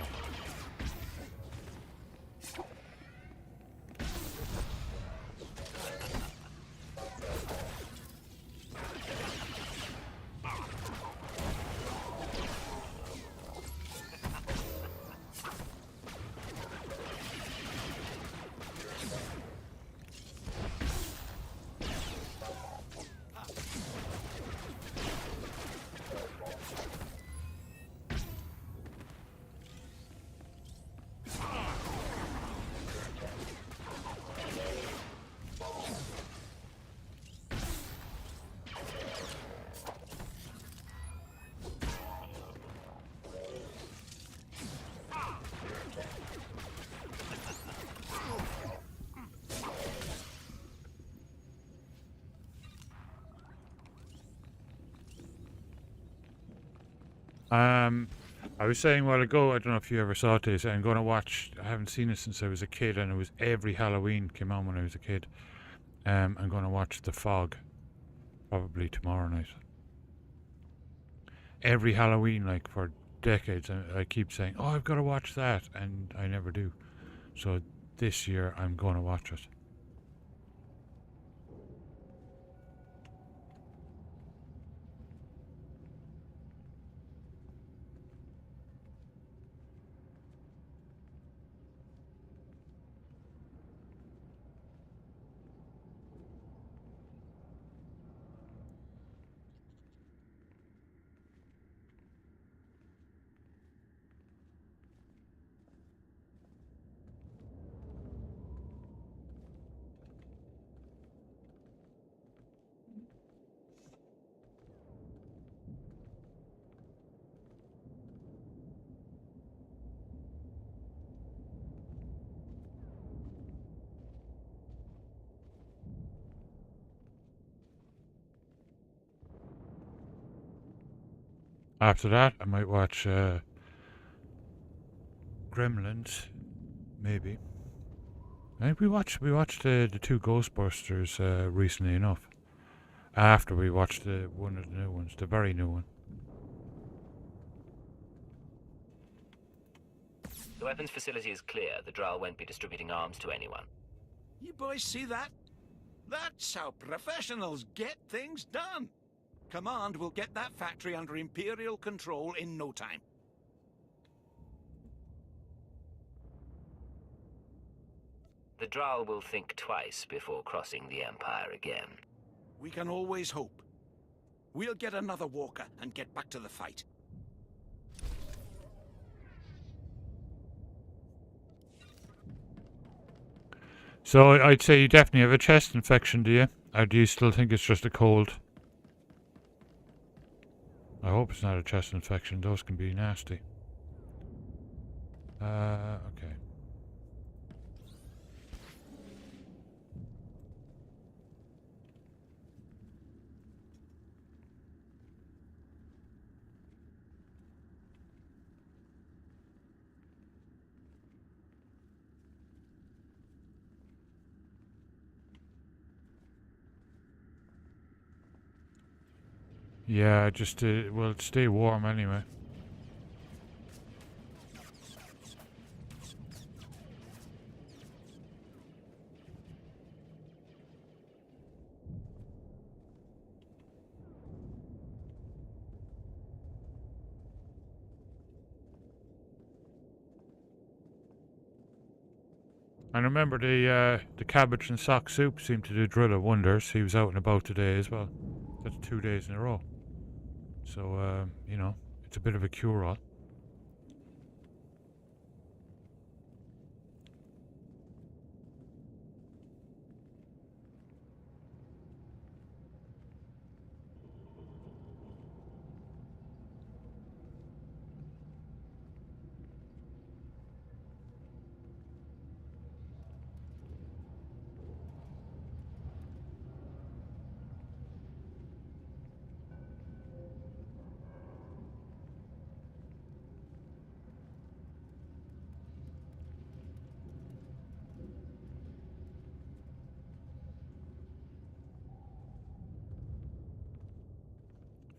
I was saying a while ago, I don't know if you ever saw this, I'm going to watch, I haven't seen it since I was a kid, and it was every Halloween came on when I was a kid. I'm going to watch The Fog, probably tomorrow night. Every Halloween, like for decades, I keep saying, oh, I've got to watch that, and I never do. So this year, I'm going to watch it. After that, I might watch Gremlins, maybe. I think we watched the two Ghostbusters recently enough. After we watched one of the new ones, the very new one. The weapons facility is clear. The Drow won't be distributing arms to anyone. You boys see that? That's how professionals get things done. Command will get that factory under Imperial control in no time. The Drow will think twice before crossing the Empire again. We can always hope. We'll get another walker and get back to the fight. So I'd say you definitely have a chest infection, do you? Or do you still think it's just a cold? I hope it's not a chest infection. Those can be nasty. Okay. Yeah, just well, stay warm anyway. And remember the cabbage and sock soup seemed to do Drilla wonders. He was out and about today as well. That's 2 days in a row. So, you know, it's a bit of a cure-all.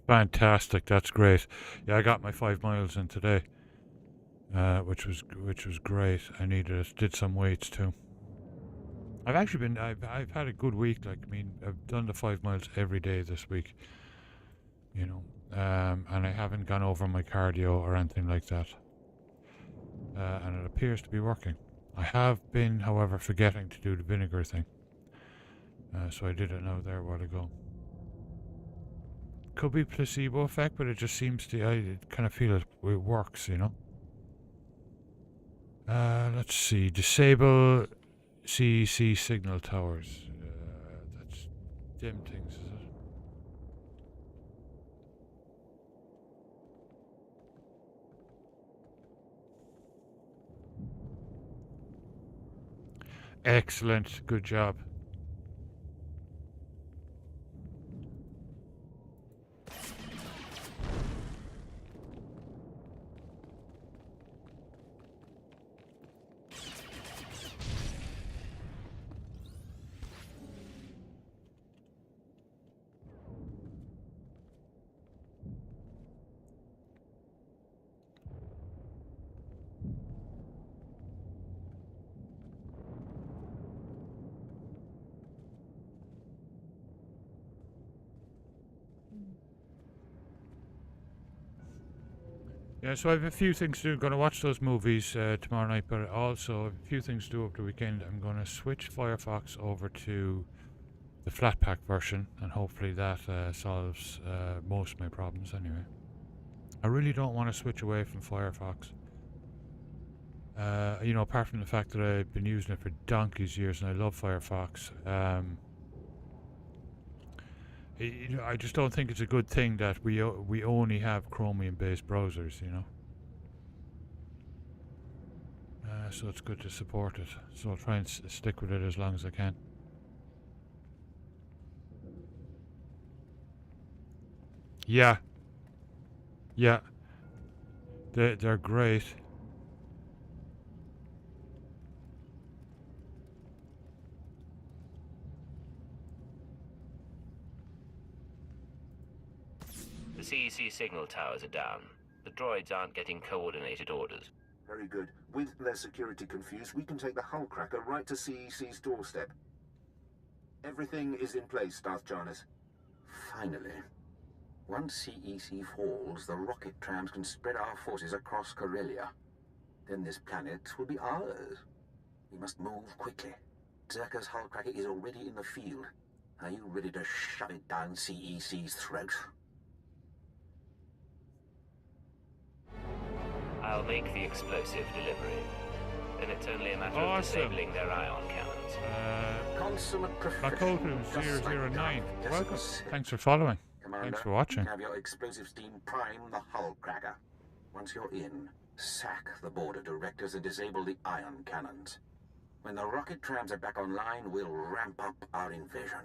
Fantastic, that's great. Yeah, I got my 5 miles in today, which was great. I did some weights too. I've had a good week. Like, I mean, I've done the 5 miles every day this week. You know, and I haven't gone over my cardio or anything like that. And it appears to be working. I have been, however, forgetting to do the vinegar thing. So I did it now there a while ago. Could be placebo effect, but it just seems to, I kind of feel it works, you know. Let's see. Disable CEC signal towers. That's dim things, is it? Excellent. Good job. Yeah, so I have a few things to do. I'm going to watch those movies tomorrow night, but also a few things to do over the weekend. I'm going to switch Firefox over to the flat pack version, and hopefully that solves most of my problems anyway. I really don't want to switch away from Firefox. You know, apart from the fact that I've been using it for donkey's years and I love Firefox. You know, I just don't think it's a good thing that we only have Chromium-based browsers, you know. So it's good to support it. So I'll try and stick with it as long as I can. Yeah. Yeah. They're great. The CEC signal towers are down. The droids aren't getting coordinated orders. Very good. With their security confused, we can take the hull cracker right to CEC's doorstep. Everything is in place, Darth Jarnus. Finally. Once CEC falls, the rocket trams can spread our forces across Corellia. Then this planet will be ours. We must move quickly. Zerka's hull cracker is already in the field. Are you ready to shove it down CEC's throat? I'll make the explosive delivery. Then it's only a matter of Awesome. disabling their ion cannons. Consummate Black professional, Hole just like 009. Darth Welcome. Decimus. Thanks for following. Commander, Thanks for watching. have your explosives team prime the hull cracker. Once you're in, sack the border directors and disable the ion cannons. When the rocket trams are back online, we'll ramp up our invasion.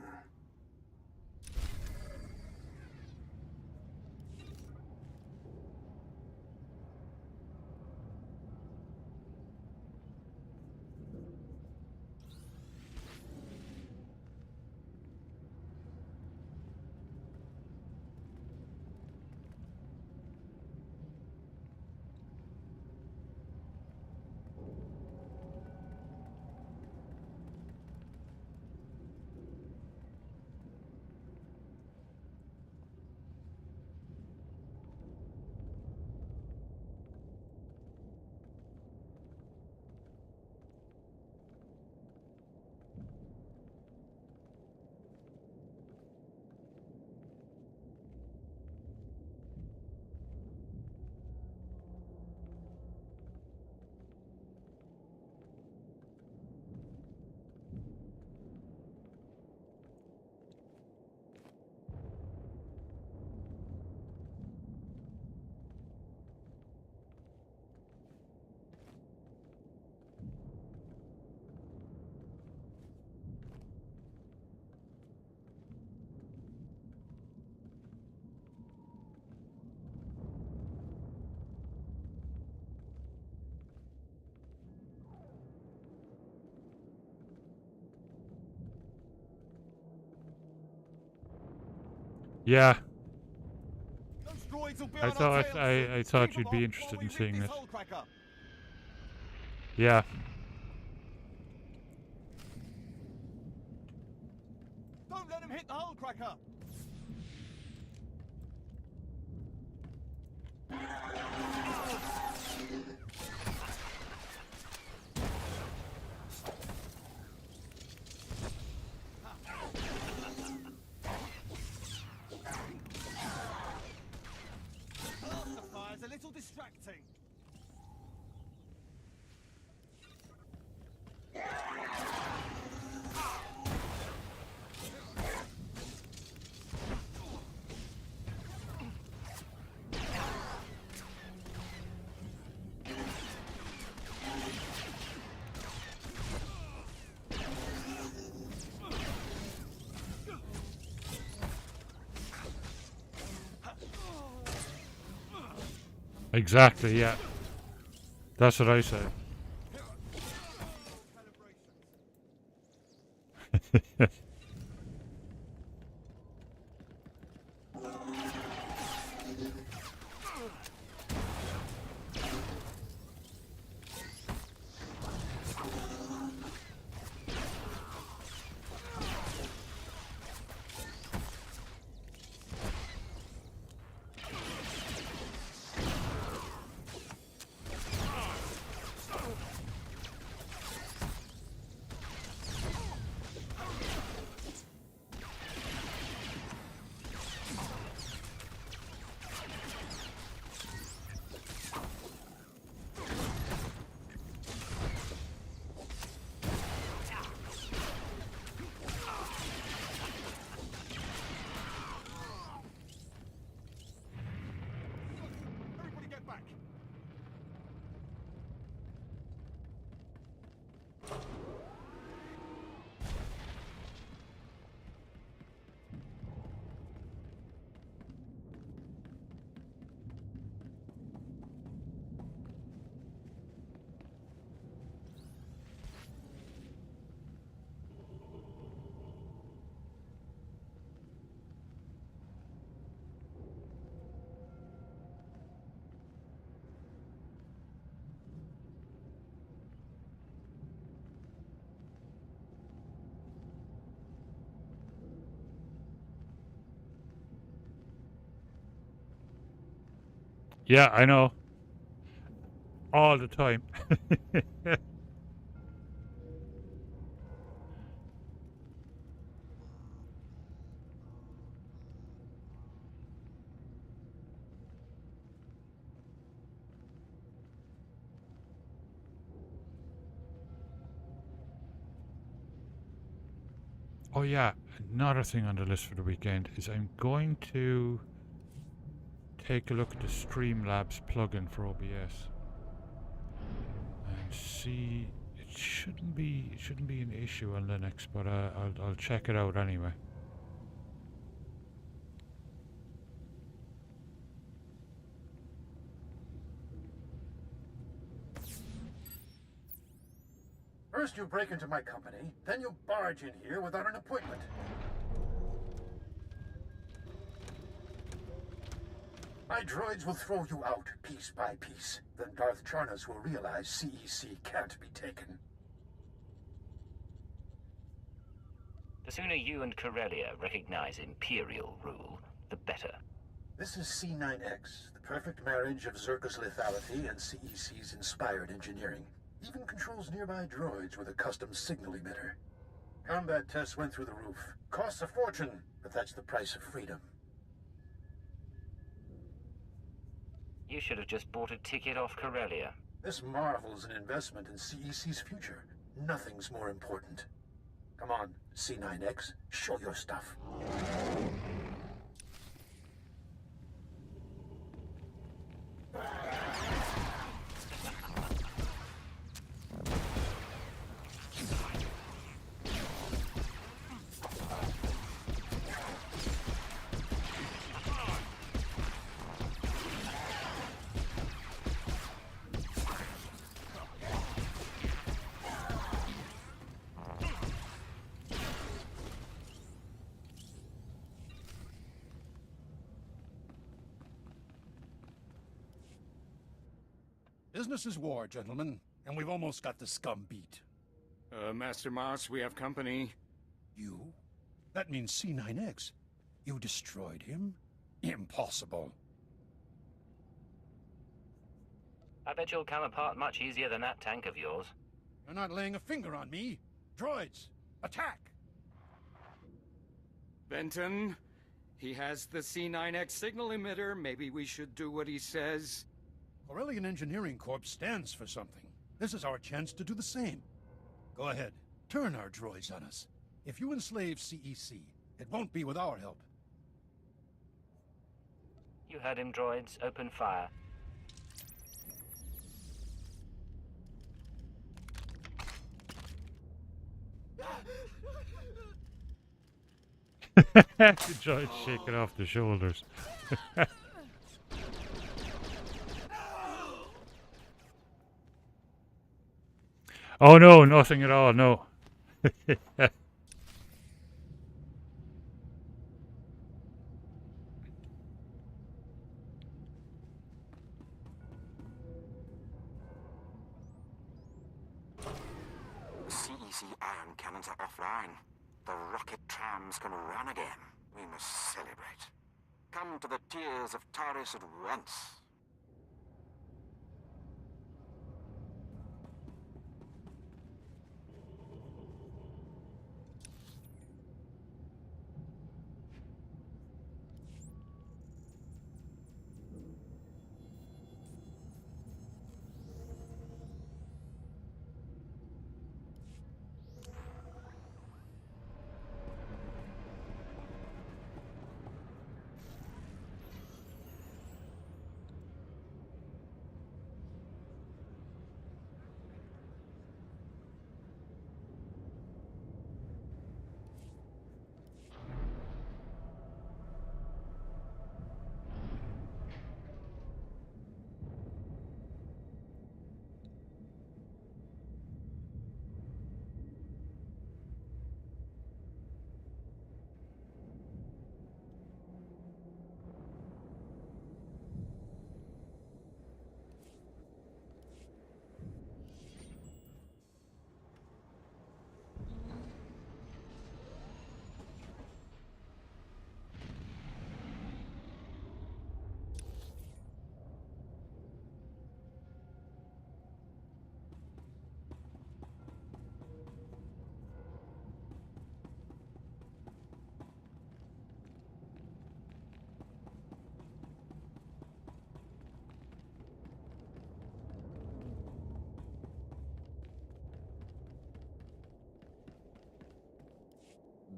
Yeah. Those droids will be I on thought our tails soon. I thought Keep you'd them be off interested while in we seeing rig it. this hull cracker. Yeah. Don't let him hit the hull cracker. The fire's a little distracting. Exactly, yeah. That's what I said. Yeah, I know. All the time. Oh yeah, another thing on the list for the weekend is I'm going to take a look at the Streamlabs plugin for OBS and see. It shouldn't be an issue on Linux, but I'll check it out anyway. First you break into my company, then you barge in here without an appointment. My droids will throw you out piece by piece. Then Darth Charnas will realize CEC can't be taken. The sooner you and Corellia recognize Imperial rule, the better. This is C9X, the perfect marriage of Zerka's lethality and CEC's inspired engineering. Even controls nearby droids with a custom signal emitter. Combat tests went through the roof. Costs a fortune, but that's the price of freedom. You should have just bought a ticket off Corellia. This marvel's an investment in CEC's future. Nothing's more important. Come on, C9X, show your stuff. Business is war, gentlemen, and we've almost got the scum beat. Master Moss, we have company. You? That means C9X. You destroyed him? Impossible. I bet you'll come apart much easier than that tank of yours. You're not laying a finger on me. Droids, attack! Benton, he has the C9X signal emitter. Maybe we should do what he says. Corellian Engineering Corps stands for something. This is our chance to do the same. Go ahead, turn our droids on us. If you enslave CEC, it won't be with our help. You heard him, droids. Open fire. The droid shaking off the shoulders. Oh no, nothing at all, no. CEC ion cannons are offline. The rocket trams can run again. We must celebrate. Come to the tears of Taris at once.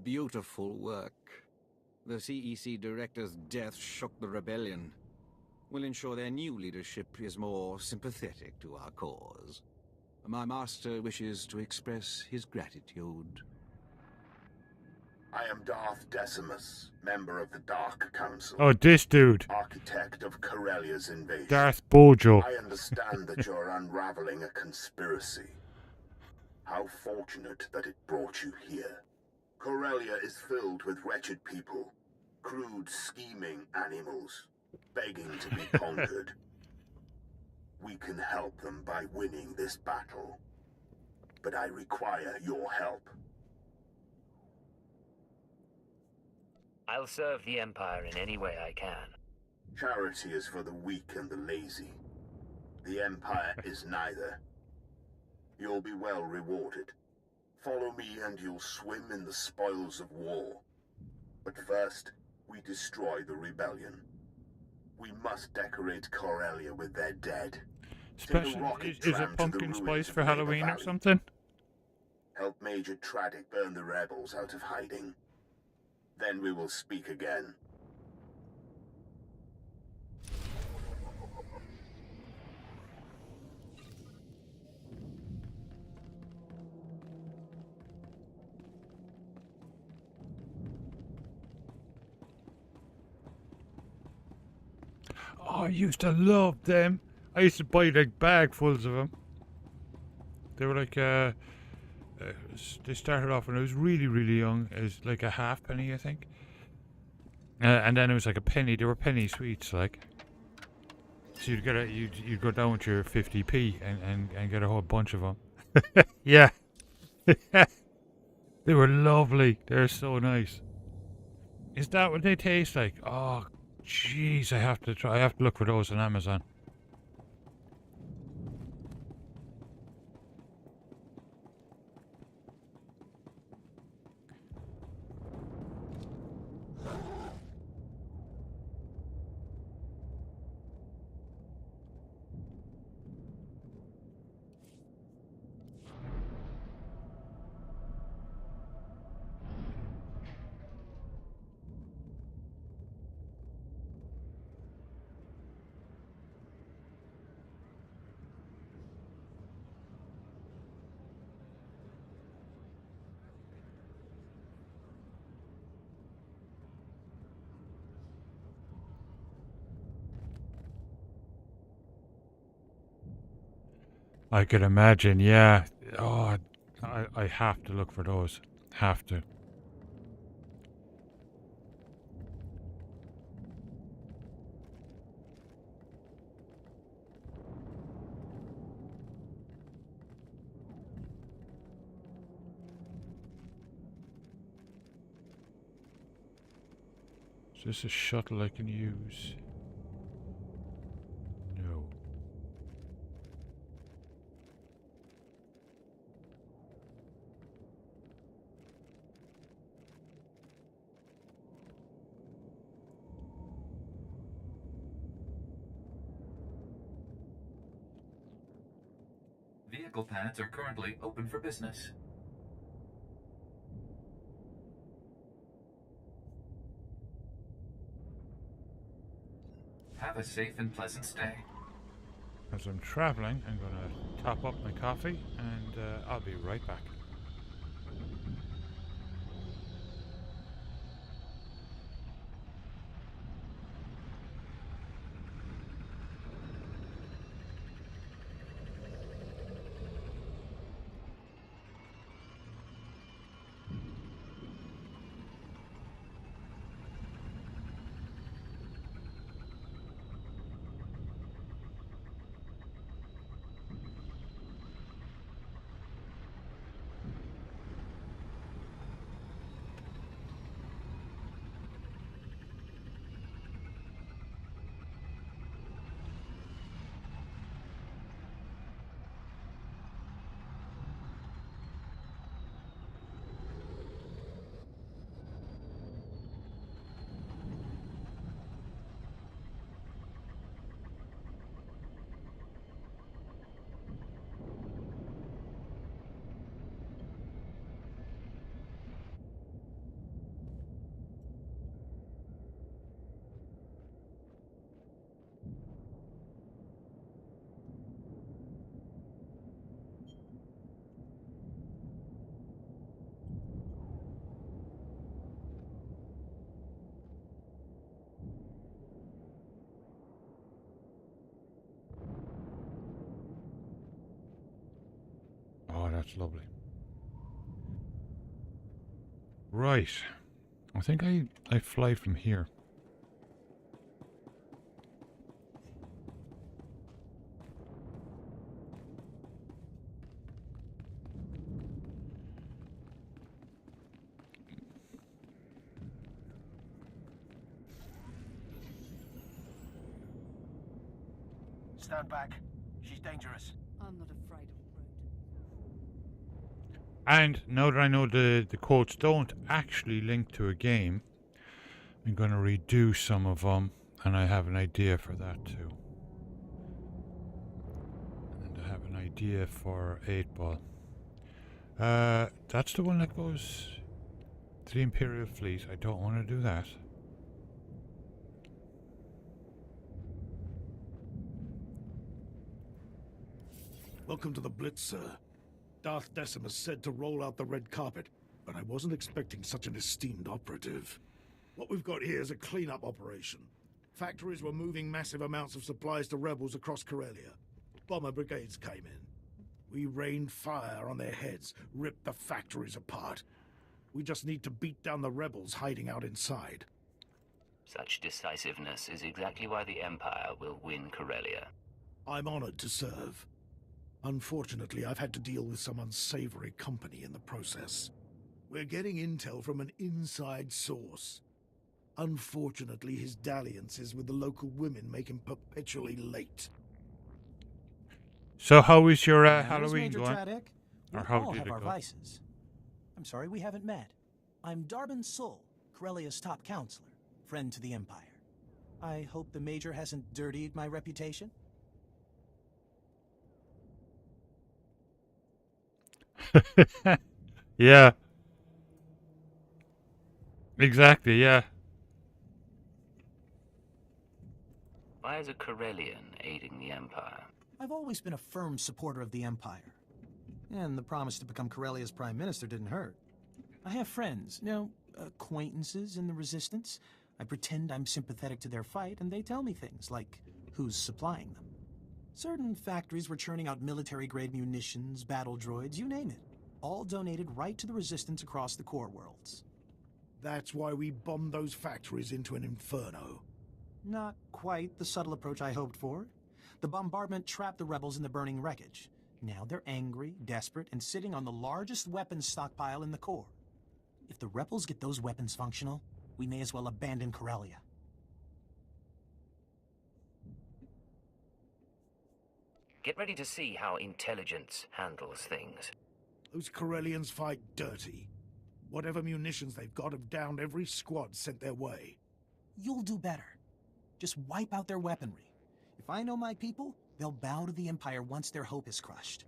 beautiful work. The CEC director's death shook the rebellion. We'll ensure their new leadership is more sympathetic to our cause. My master wishes to express his gratitude. I am Darth Decimus, member of the Dark Council. Oh, this dude. Architect of Corellia's invasion. Darth Bojo. I understand that you're unraveling a conspiracy. How fortunate that it brought you here. Corellia is filled with wretched people, crude, scheming animals, begging to be conquered. We can help them by winning this battle. But I require your help. I'll serve the Empire in any way I can. Charity is for the weak and the lazy. The Empire is neither. You'll be well rewarded. Follow me and you'll swim in the spoils of war. But first, we destroy the rebellion. We must decorate Corellia with their dead. Special, is it pumpkin spice for Halloween or something? Help Major Tradic burn the rebels out of hiding. Then we will speak again. Oh, I used to love them. I used to buy like bagfuls of them. They were like, they started off when I was really, really young as like a halfpenny, I think. And then it was like a penny. They were penny sweets, like. So you'd get you'd go down with your 50p and get a whole bunch of them. Yeah. They were lovely. They're so nice. Is that what they taste like? Oh, jeez, I have to try. I have to look for those on Amazon. I could imagine, yeah. Oh, I have to look for those. Have to. Is this a shuttle I can use? No. Vehicle pads are currently open for business. Have a safe and pleasant stay. As I'm traveling, I'm going to top up my coffee and I'll be right back. That's lovely. Right. I think I fly from here. Stand back. She's dangerous. I'm not afraid of And now that I know the quotes don't actually link to a game, I'm going to redo some of them, and I have an idea for that too. And I have an idea for 8-Ball. That's the one that goes to the Imperial Fleet. I don't want to do that. Welcome to the Blitz, sir. Darth Decimus said to roll out the red carpet, but I wasn't expecting such an esteemed operative. What we've got here is a cleanup operation. Factories were moving massive amounts of supplies to rebels across Corellia. Bomber brigades came in. We rained fire on their heads, ripped the factories apart. We just need to beat down the rebels hiding out inside. Such decisiveness is exactly why the Empire will win Corellia. I'm honored to serve. Unfortunately, I've had to deal with some unsavory company in the process. We're getting intel from an inside source. Unfortunately, his dalliances with the local women make him perpetually late. So how is your Manners, Halloween Major going? Tradick. We Or how all did have it our go? vices. I'm sorry we haven't met. I'm Darbin Sul, Corellia's top counselor, friend to the Empire. I hope the Major hasn't dirtied my reputation. Yeah. Exactly, yeah. Why is a Corellian aiding the Empire? I've always been a firm supporter of the Empire. And the promise to become Corellia's Prime Minister didn't hurt. I have friends, acquaintances in the Resistance. I pretend I'm sympathetic to their fight, and they tell me things like who's supplying them. Certain factories were churning out military-grade munitions, battle droids, you name it. All donated right to the Resistance across the core worlds. That's why we bombed those factories into an inferno. Not quite the subtle approach I hoped for. The bombardment trapped the rebels in the burning wreckage. Now they're angry, desperate, and sitting on the largest weapons stockpile in the core. If the rebels get those weapons functional, we may as well abandon Corellia. Get ready to see how intelligence handles things. Those Corellians fight dirty. Whatever munitions they've got have downed every squad sent their way. You'll do better. Just wipe out their weaponry. If I know my people, they'll bow to the Empire once their hope is crushed.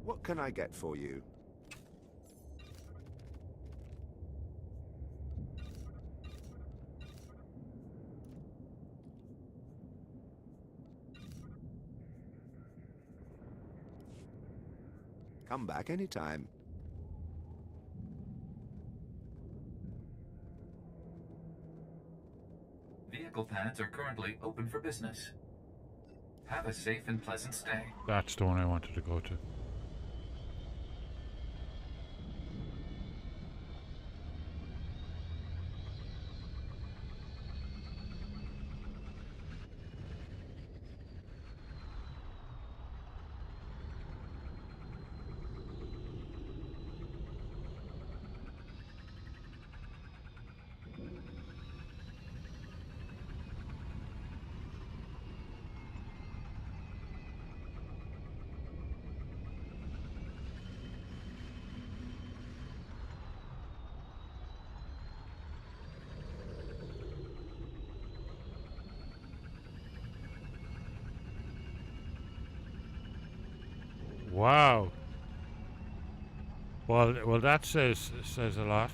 What can I get for you? Come back anytime. Vehicle pads are currently open for business. Have a safe and pleasant stay. That's the one I wanted to go to. Wow. Well, that says a lot.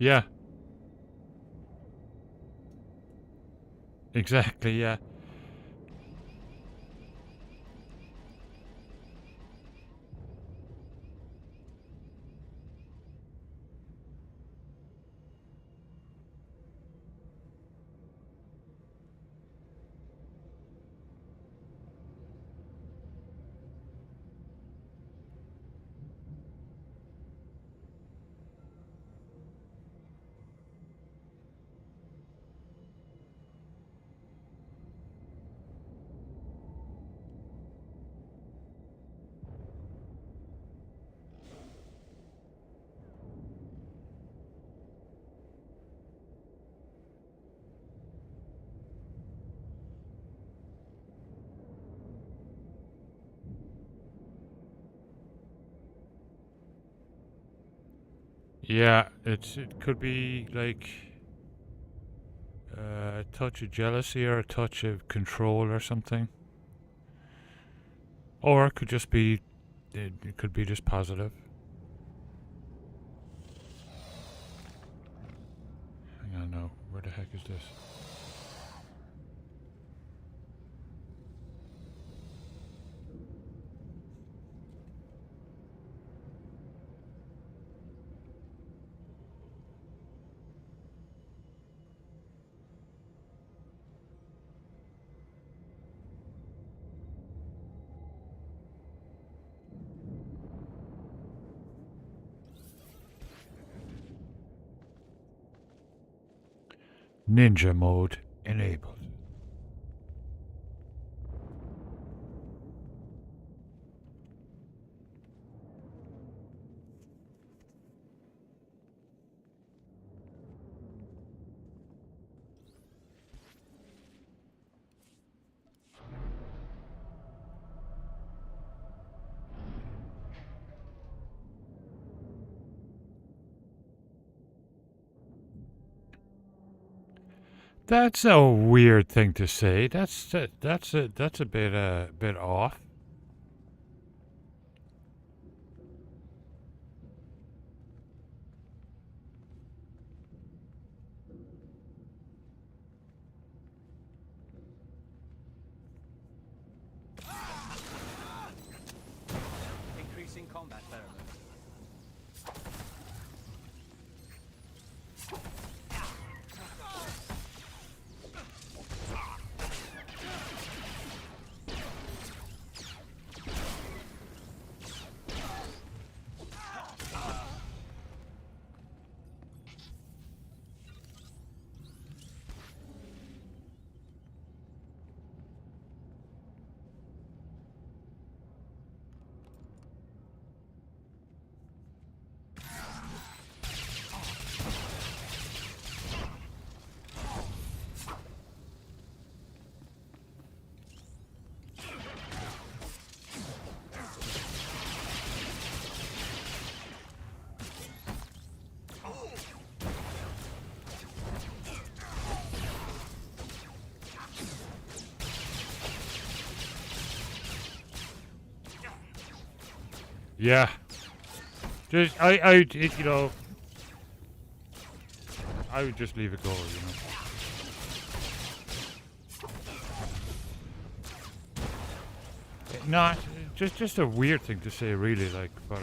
Yeah. Exactly, yeah. Yeah, it could be like a touch of jealousy or a touch of control or something. Or it could just be it could be just positive. Hang on, no. Where the heck is this? Ninja mode enabled. That's a weird thing to say. That's a bit off. Increasing combat pheromones. Yeah. Just, I would just leave it go, Not, just a weird thing to say, really, like, but,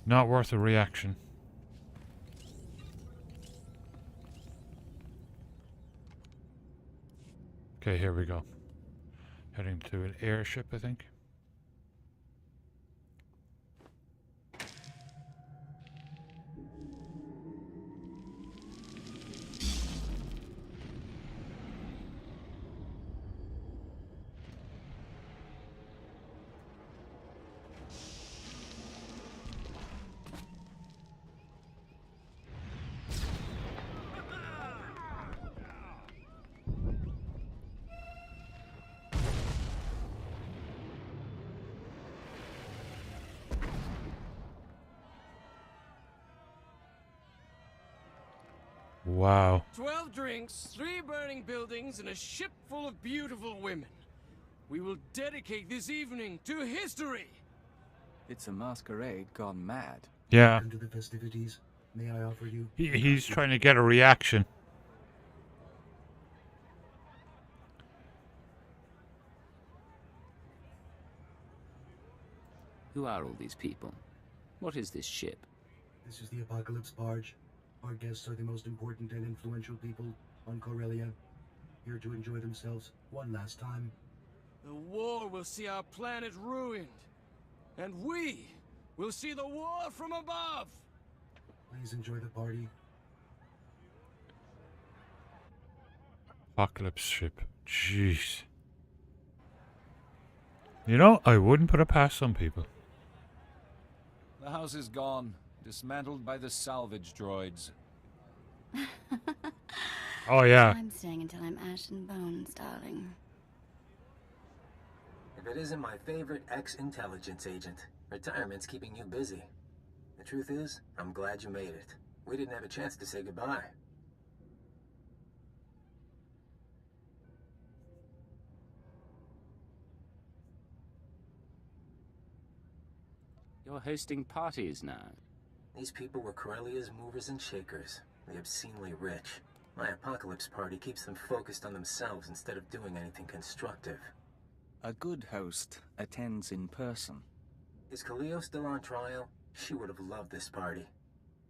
not worth a reaction. Okay, here we go. Heading to an airship, I think. Wow. 12 drinks, 3 burning buildings, and a ship full of beautiful women. We will dedicate this evening to history. It's a masquerade gone mad. Yeah. Welcome to the festivities. May I offer you? He's trying to get a reaction. Who are all these people? What is this ship? This is the Apocalypse Barge. Our guests are the most important and influential people on Corellia, here to enjoy themselves one last time. The war will see our planet ruined, and we will see the war from above. Please enjoy the party. Apocalypse ship. Jeez. I wouldn't put it past some people. The house is gone, dismantled by the salvage droids. Oh, yeah. I'm staying until I'm ash and bones, darling. If it isn't my favorite ex-intelligence agent, retirement's keeping you busy. The truth is, I'm glad you made it. We didn't have a chance to say goodbye. You're hosting parties now. These people were Corellia's movers and shakers, the obscenely rich. My apocalypse party keeps them focused on themselves instead of doing anything constructive. A good host attends in person. Is Kaleo still on trial? She would have loved this party.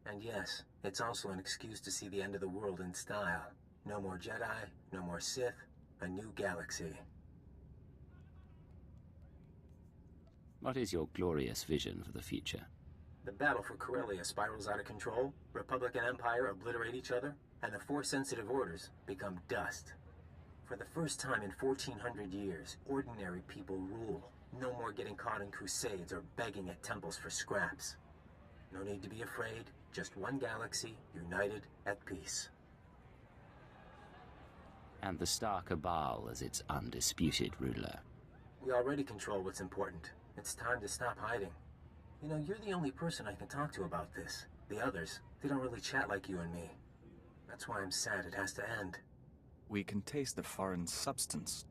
And yes, it's also an excuse to see the end of the world in style. No more Jedi, no more Sith, a new galaxy. What is your glorious vision for the future? The battle for Corellia spirals out of control, Republic and Empire obliterate each other, and the Force-sensitive orders become dust. For the first time in 1400 years, ordinary people rule. No more getting caught in crusades or begging at temples for scraps. No need to be afraid, just one galaxy, united, at peace. And the Star Cabal as its undisputed ruler. We already control what's important. It's time to stop hiding. You're the only person I can talk to about this. The others, they don't really chat like you and me. That's why I'm sad it has to end. We can taste the foreign substance.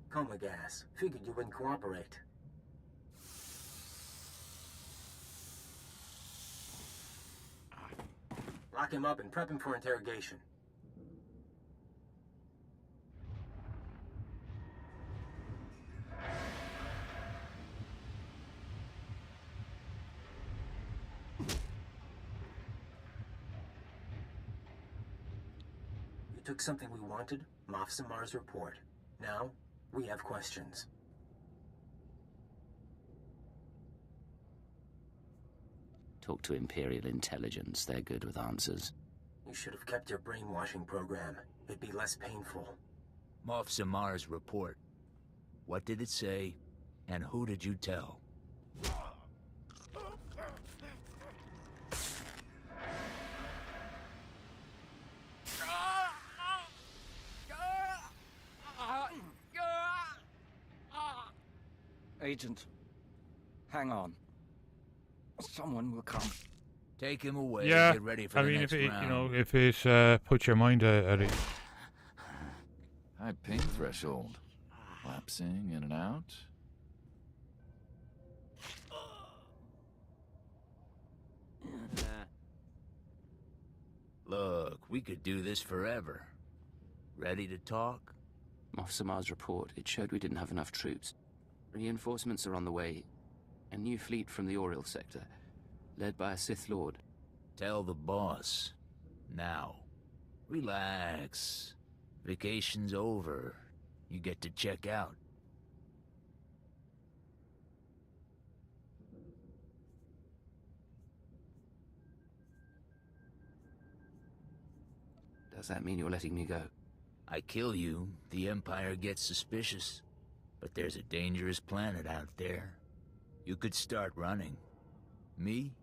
Coma gas. Figured you wouldn't cooperate. Lock him up and prep him for interrogation. You took something we wanted, Moff Samar's report. Now, we have questions. Talk to Imperial Intelligence. They're good with answers. You should have kept your brainwashing program. It'd be less painful. Moff Samar's report. What did it say, and who did you tell? Agent, hang on. Someone will come. Take him away. Yeah, Get ready for I the mean, next round. if it's put your mind at it. High ping threshold. Lapsing in and out. Look, we could do this forever. Ready to talk? Off Samar's report, it showed we didn't have enough troops. Reinforcements are on the way. A new fleet from the Oriel sector, led by a Sith Lord. Tell the boss. Now. Relax. Vacation's over. You get to check out. Does that mean you're letting me go? I kill you, the Empire gets suspicious. But there's a dangerous planet out there. You could start running. Me?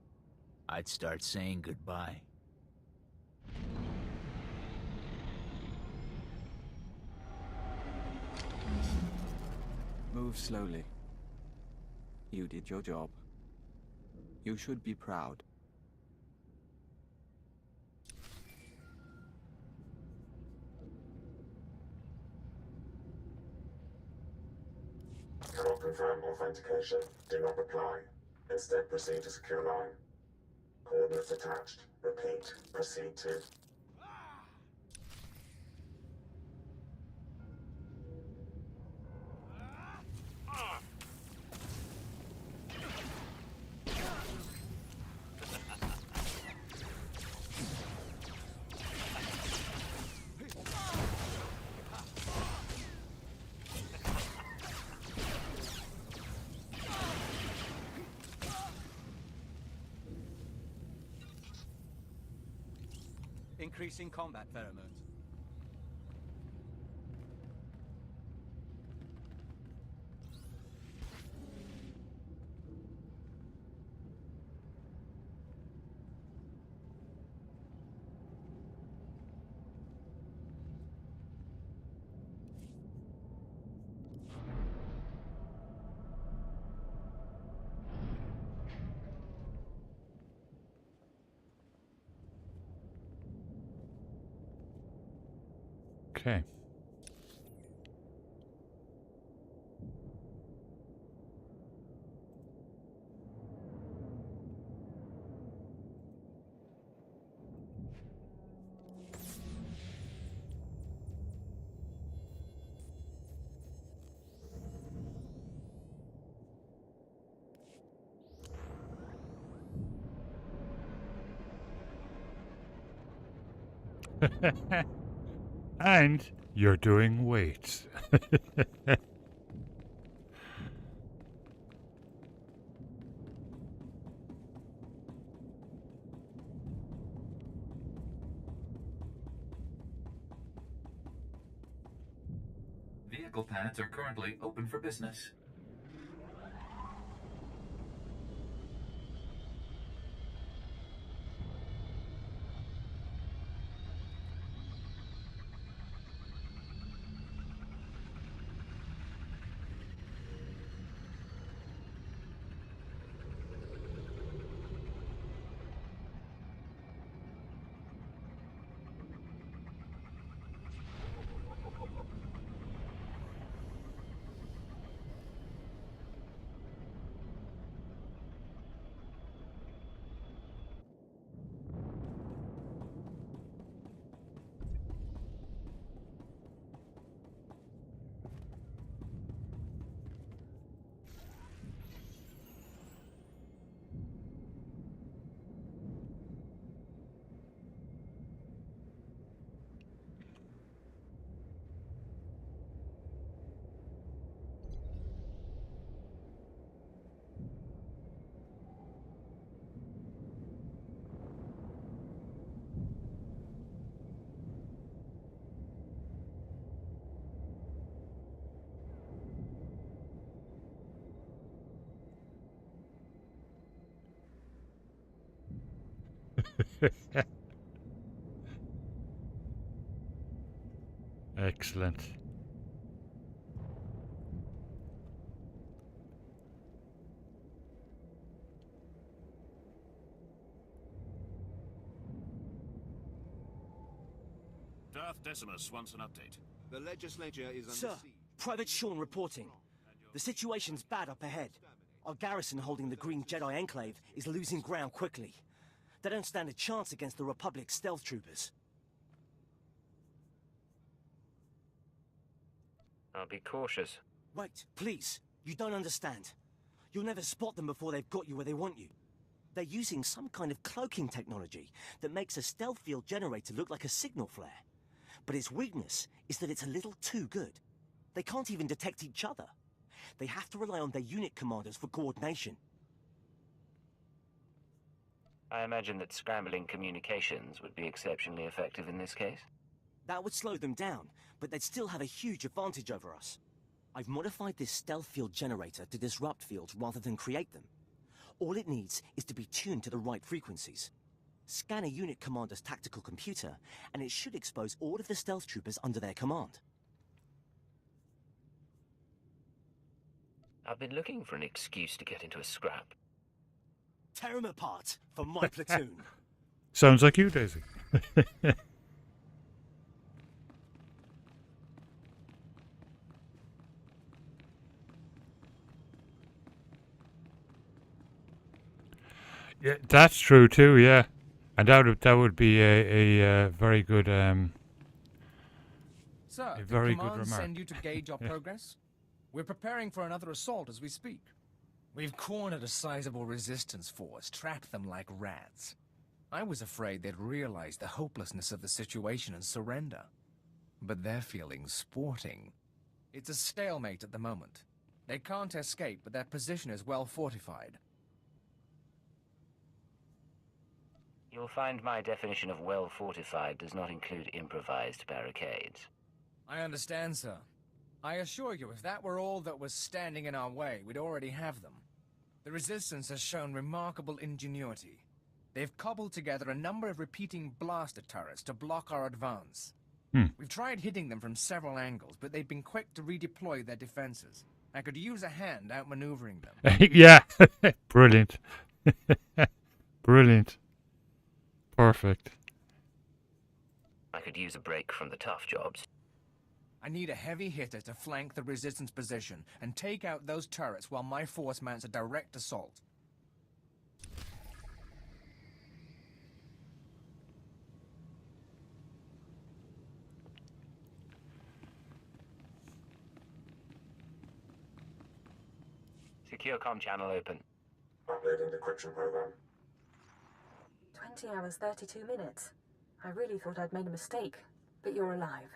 I'd start saying goodbye. Move slowly. You did your job. You should be proud. Cannot confirm authentication. Do not reply. Instead, proceed to secure line. Coordinates attached. Repeat. Proceed to... Increasing combat pheromones. Okay. And you're doing weights. Vehicle pads are currently open for business. Excellent. Darth Decimus wants an update. The legislature is under Sir, siege. Private Shan reporting. The situation's bad up ahead. Our garrison holding the Green Jedi Enclave is losing ground quickly. They don't stand a chance against the Republic's stealth troopers. I'll be cautious. Wait, please. You don't understand. You'll never spot them before they've got you where they want you. They're using some kind of cloaking technology that makes a stealth field generator look like a signal flare. But its weakness is that it's a little too good. They can't even detect each other. They have to rely on their unit commanders for coordination. I imagine that scrambling communications would be exceptionally effective in this case. That would slow them down, but they'd still have a huge advantage over us. I've modified this stealth field generator to disrupt fields rather than create them. All it needs is to be tuned to the right frequencies. Scan a unit commander's tactical computer, and it should expose all of the stealth troopers under their command. I've been looking for an excuse to get into a scrap. Tear them apart for my platoon. Sounds like you, Daisy. Yeah, that's true too. Yeah, and that would be a very good Sir, a did very good command remark. send you to gauge our progress? We're preparing for another assault as we speak. We've cornered a sizable resistance force, trapped them like rats. I was afraid they'd realize the hopelessness of the situation and surrender. But they're feeling sporting. It's a stalemate at the moment. They can't escape, but their position is well fortified. You'll find my definition of well fortified does not include improvised barricades. I understand, sir. I assure you, if that were all that was standing in our way, we'd already have them. The Resistance has shown remarkable ingenuity. They've cobbled together a number of repeating blaster turrets to block our advance. We've tried hitting them from several angles, but they've been quick to redeploy their defenses. I could use a hand outmaneuvering them. Yeah, brilliant. Brilliant. Perfect. I could use a break from the tough jobs. I need a heavy hitter to flank the Resistance position and take out those turrets while my force mounts a direct assault. Secure comm channel open. Uploading decryption program. 20 hours, 32 minutes. I really thought I'd made a mistake, but you're alive.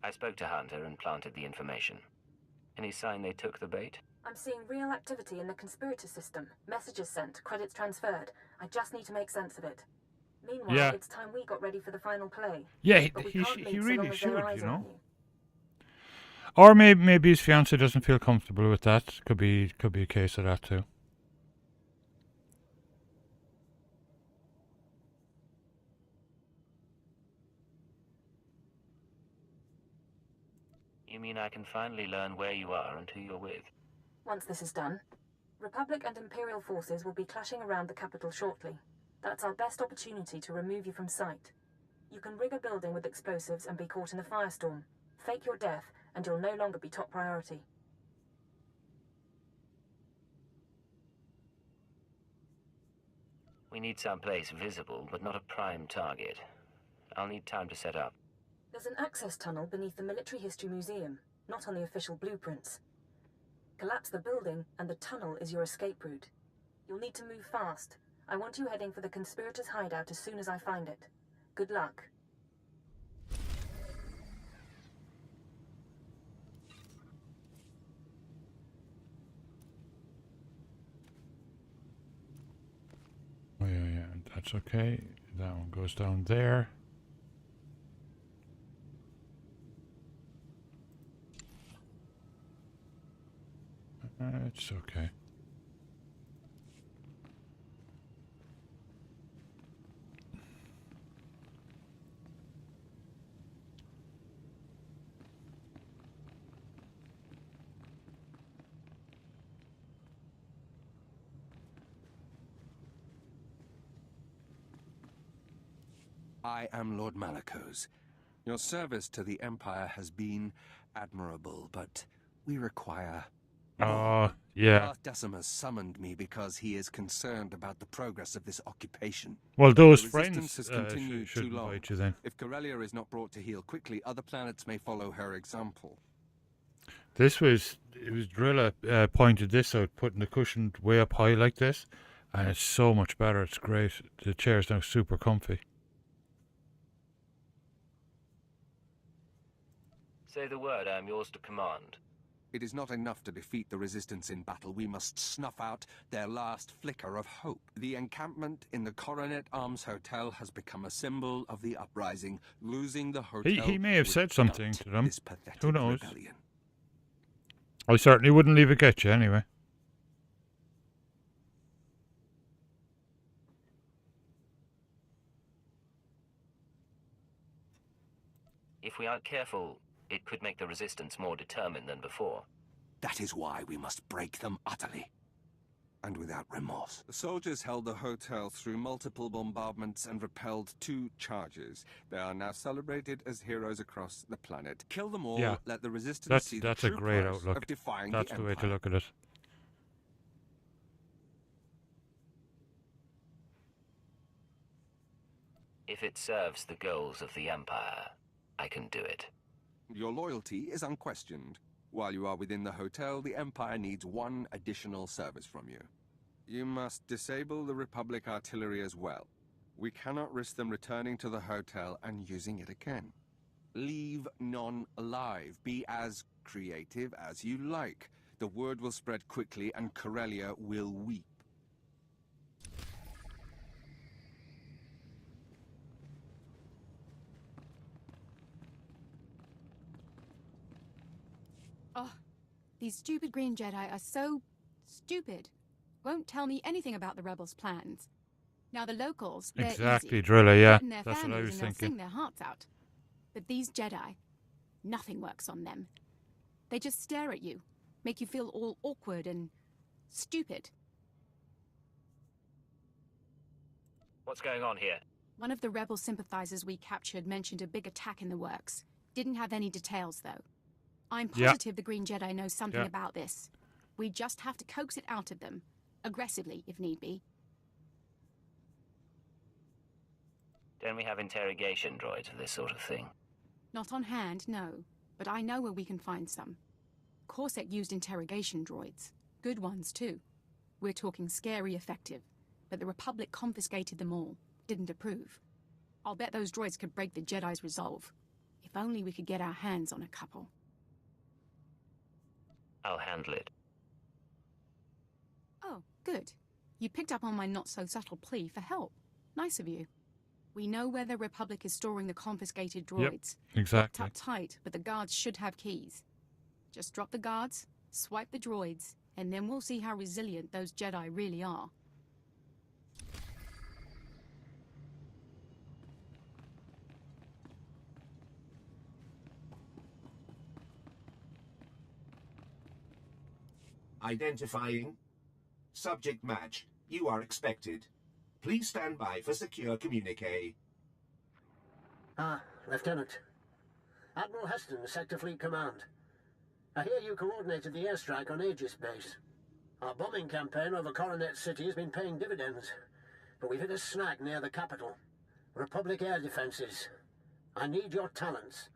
I spoke to Hunter and planted the information. Any sign they took the bait? I'm seeing real activity in the conspirator system. Messages sent, credits transferred. I just need to make sense of it. Meanwhile, Yeah. it's time we got ready for the final play. Yeah, But we he can't leave so really long as should, their eyes you are on know. you. Or maybe his fiance doesn't feel comfortable with that. Could be a case of that too. You mean I can finally learn where you are and who you're with? Once this is done, Republic and Imperial forces will be clashing around the capital shortly. That's our best opportunity to remove you from sight. You can rig a building with explosives and be caught in a firestorm. Fake your death, and you'll no longer be top priority. We need someplace visible, but not a prime target. I'll need time to set up. There's an access tunnel beneath the Military History Museum, not on the official blueprints. Collapse the building, and the tunnel is your escape route. You'll need to move fast. I want you heading for the conspirators' hideout as soon as I find it. Good luck. Oh yeah, that's okay. That one goes down there. It's okay. I am Lord Malakos. Your service to the Empire has been admirable, but we require Oh, yeah. Darth Decimus summoned me because he is concerned about the progress of this occupation. Well, those The friends resistance has continued should too long. invite you then. If Corellia is not brought to heel quickly, other planets may follow her example. It was Drilla pointed this out, putting the cushion way up high like this, and it's so much better. It's great. The chair's now super comfy. Say the word, I am yours to command. It is not enough to defeat the resistance in battle. We must snuff out their last flicker of hope. The encampment in the Coronet Arms Hotel has become a symbol of the uprising. Losing the hotel... He may have said something to them. This pathetic Who knows? rebellion. I certainly wouldn't leave it get you anyway. If we aren't careful, it could make the resistance more determined than before. That is why we must break them utterly. And without remorse. The soldiers held the hotel through multiple bombardments and repelled 2 charges. They are now celebrated as heroes across the planet. Kill them all, Yeah. let the resistance see That's the a true great price outlook. of defying That's the way to look at it. If it serves the goals of the Empire, I can do it. Your loyalty is unquestioned. While you are within the hotel, the Empire needs 1 additional service from you. You must disable the Republic artillery as well. We cannot risk them returning to the hotel and using it again. Leave none alive. Be as creative as you like. The word will spread quickly and Corellia will weep. Oh, these stupid green Jedi are so stupid. Won't tell me anything about the rebels' plans. Now the locals, they're Exactly, easy. Driller, yeah. Threaten their That's what I families was and they'll thinking. sing their hearts out. But these Jedi, nothing works on them. They just stare at you, make you feel all awkward and stupid. What's going on here? One of the rebel sympathizers we captured mentioned a big attack in the works. Didn't have any details, though. I'm Yeah. positive the Green Jedi knows something Yeah. about this. We just have to coax it out of them. Aggressively, if need be. Don't we have interrogation droids for this sort of thing? Not on hand, no. But I know where we can find some. Corsac used interrogation droids. Good ones, too. We're talking scary effective. But the Republic confiscated them all. Didn't approve. I'll bet those droids could break the Jedi's resolve. If only we could get our hands on a couple. I'll handle it. Oh, good. You picked up on my not-so-subtle plea for help. Nice of you. We know where the Republic is storing the confiscated droids. Yep, exactly. Locked up tight, but the guards should have keys. Just drop the guards, swipe the droids, and then we'll see how resilient those Jedi really are. Identifying. Subject match. You are expected. Please stand by for secure communique. Lieutenant. Admiral Heston, Sector Fleet Command. I hear you coordinated the airstrike on Aegis Base. Our bombing campaign over Coronet City has been paying dividends, but we've hit a snag near the capital. Republic air defenses. I need your talents.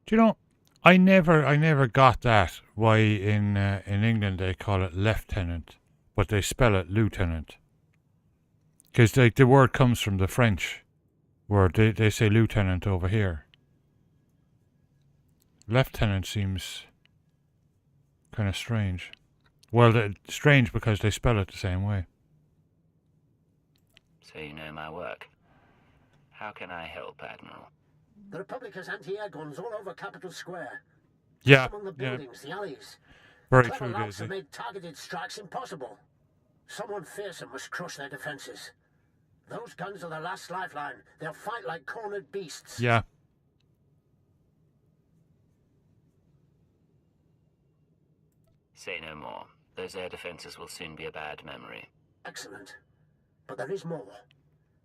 Do you know, I never got that, why in England they call it lieutenant, but they spell it lieutenant. Because like the word comes from the French, where they say lieutenant over here. Lieutenant seems kind of strange. Well, strange because they spell it the same way. So you know my work. How can I help, Admiral? The Republic has anti-air guns all over Capitol Square. Yeah, Among the yeah. buildings, the alleys. Very Clever true, louts have Daisy. made targeted strikes impossible. Someone fearsome must crush their defenses. Those guns are the last lifeline. They'll fight like cornered beasts. Yeah. Say no more. Those air defenses will soon be a bad memory. Excellent. But there is more.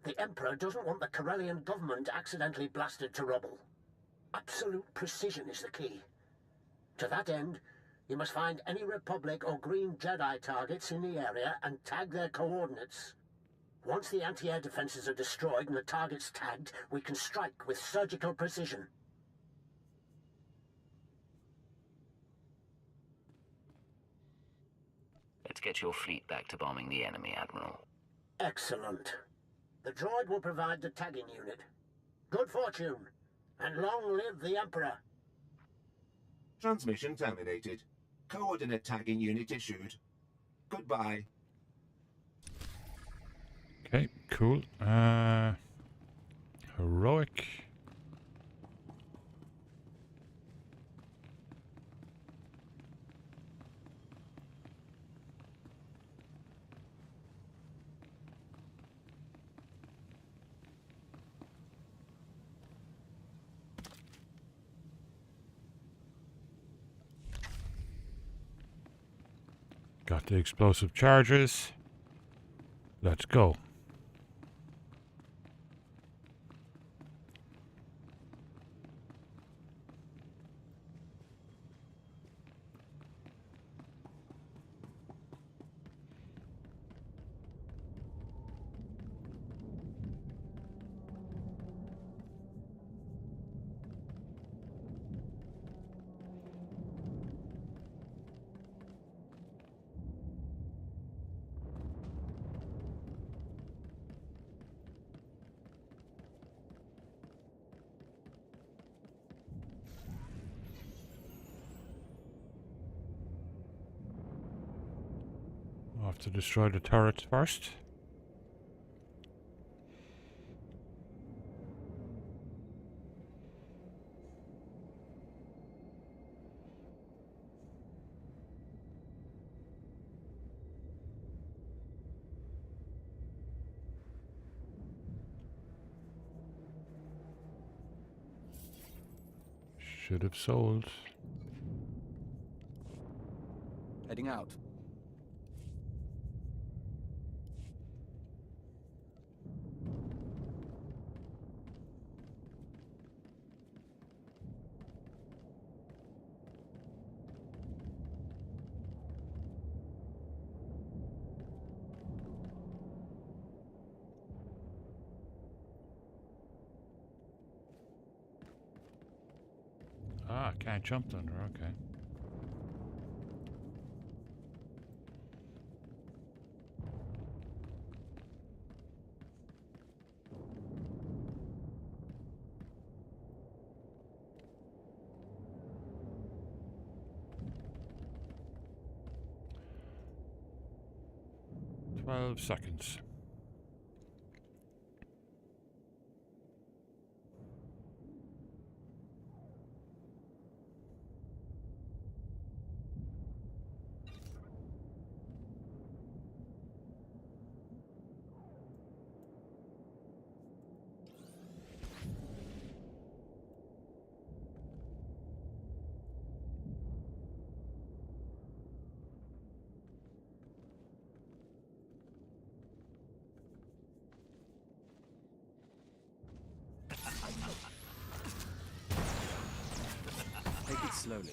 The Emperor doesn't want the Corellian government accidentally blasted to rubble. Absolute precision is the key. To that end, you must find any Republic or Green Jedi targets in the area and tag their coordinates. Once the anti-air defenses are destroyed and the targets tagged, we can strike with surgical precision. Let's get your fleet back to bombing the enemy, Admiral. Excellent. The droid will provide the tagging unit. Good fortune, and long live the Emperor. Transmission terminated. Coordinate tagging unit issued. Goodbye. Okay, cool. Heroic. Got the explosive charges. Let's go. I'll have to destroy the turrets first. Should have sold. Heading out. Ah, can't jump under, okay. Seconds. Take it slowly.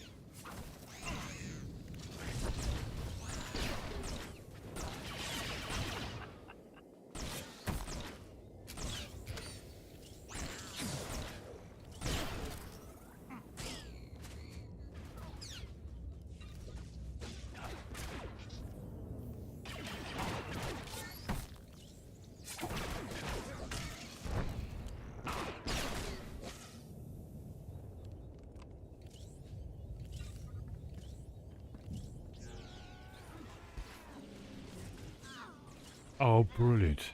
Oh, brilliant.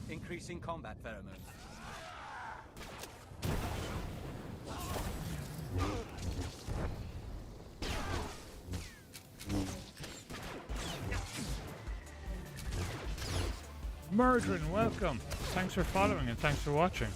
Increasing combat pheromone. Murdrin, welcome. Thanks for following and thanks for watching.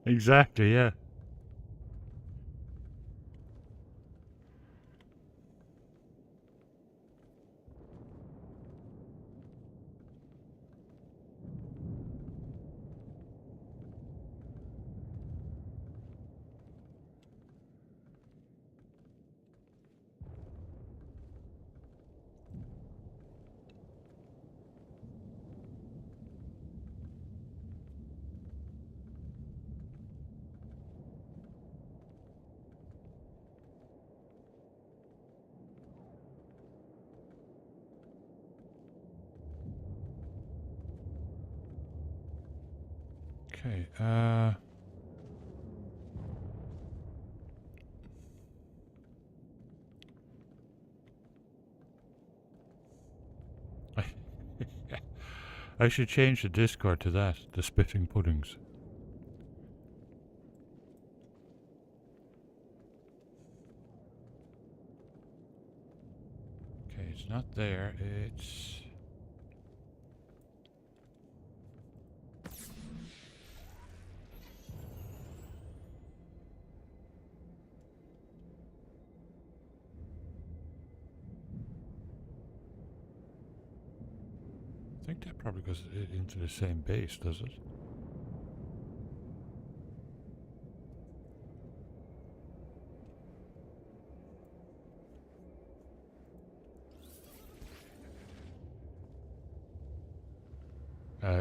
Exactly, yeah. Okay, I should change the Discord to that, the Spiffing Puddings. Okay, it's not there, it's... I think that probably goes into the same base, does it?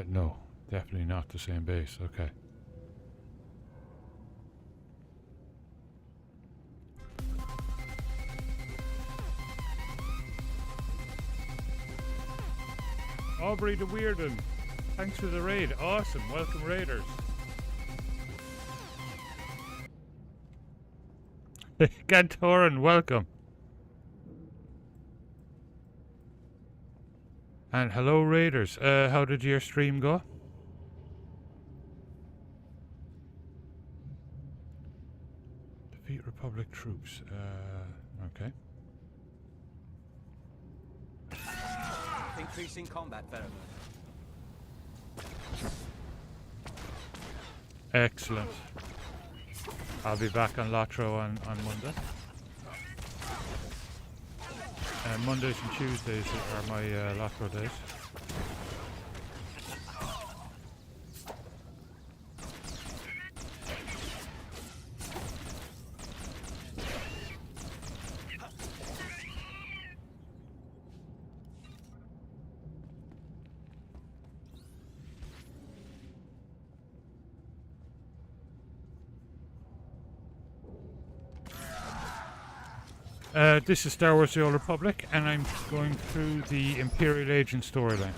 No, definitely not the same base, okay. Aubrey the Weirden, thanks for the raid. Awesome, welcome raiders. Gantoran, welcome. And hello raiders, how did your stream go? Defeat Republic troops, okay. Increasing combat pheromone. Excellent. I'll be back on Lotro on Monday. Mondays and Tuesdays are my Lotro days. This is Star Wars The Old Republic, and I'm going through the Imperial Agent storyline.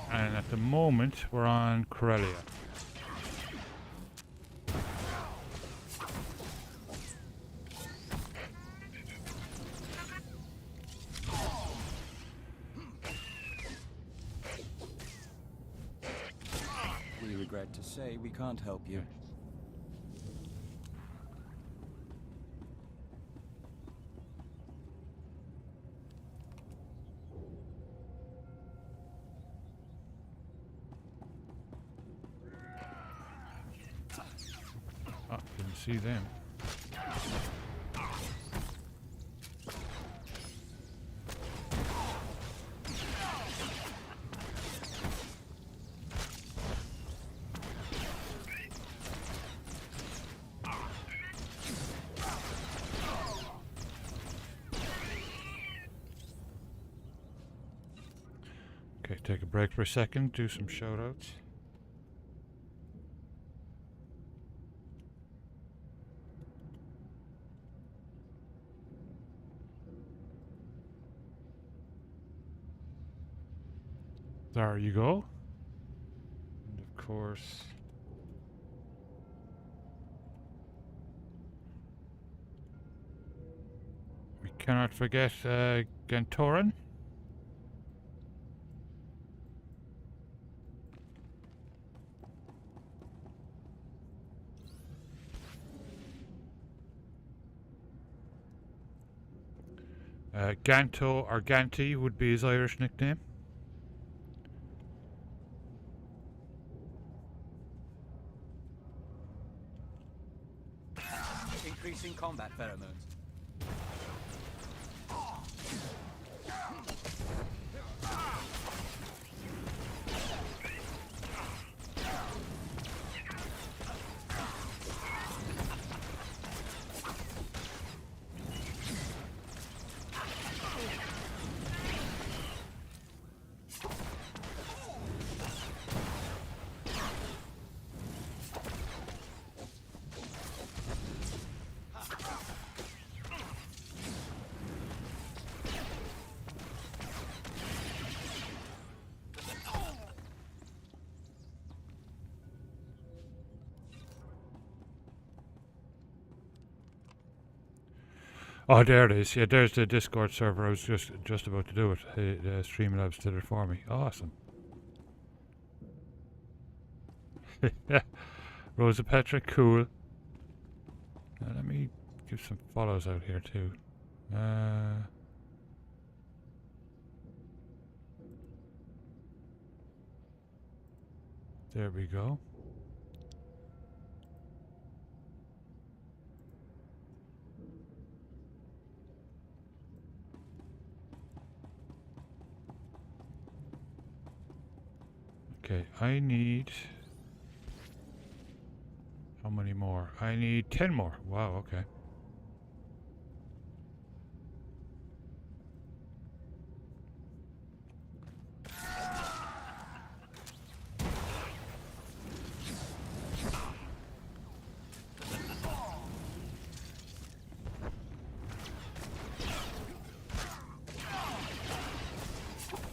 And at the moment, we're on Corellia. We regret to say we can't help you. see them. Okay, take a break for a second, do some shoutouts. There you go. And of course, we cannot forget Gantoran. Ganto or Ganti would be his Irish nickname. Increasing combat pheromones. Oh, there it is. Yeah, there's the Discord server. I was just about to do it. Streamlabs did it for me. Awesome. Rosa Petra, cool. Now let me give some follows out here too. There we go. Okay, I need... How many more? I need 10 more. Wow, okay.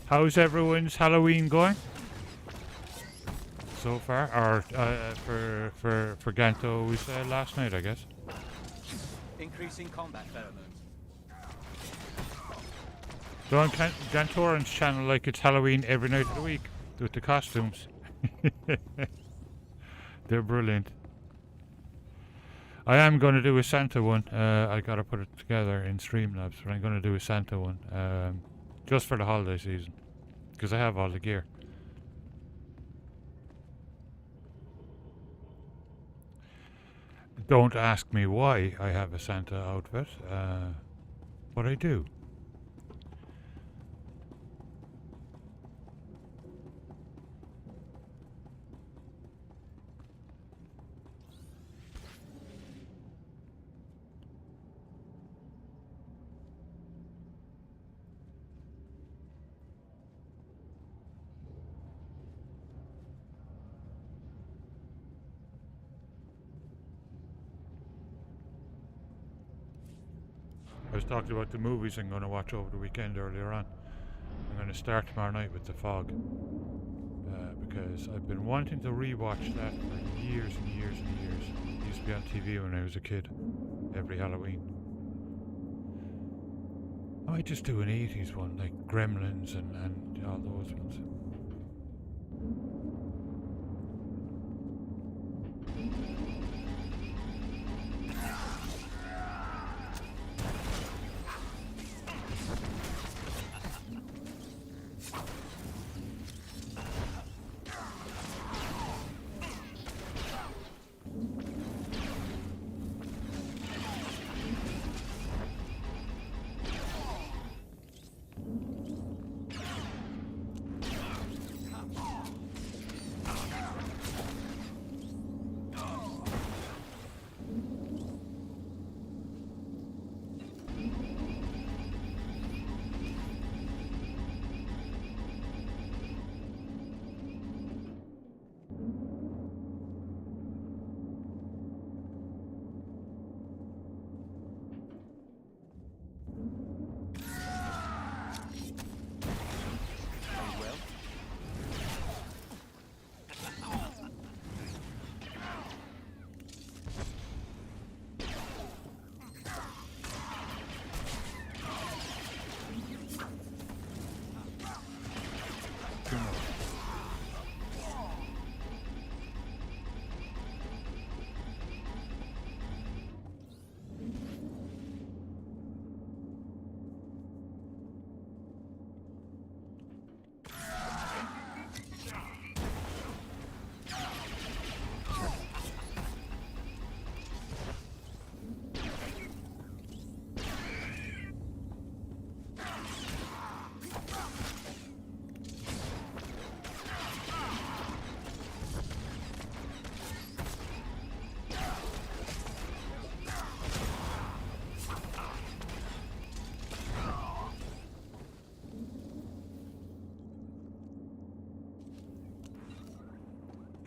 How's everyone's Halloween going? So far, or for Ganto, we said last night, I guess. Increasing combat pheromones. Don't Gantoran's channel like it's Halloween every night of the week with the costumes. They're brilliant. I am going to do a Santa one. I got to put it together in Streamlabs, but I'm going to do a Santa one just for the holiday season because I have all the gear. Don't ask me why I have a Santa outfit, but I do. I was talking about the movies I'm going to watch over the weekend earlier on. I'm going to start tomorrow night with The Fog. Because I've been wanting to rewatch that for years and years and years. It used to be on TV when I was a kid, every Halloween. I might just do an 80s one, like Gremlins and all those ones.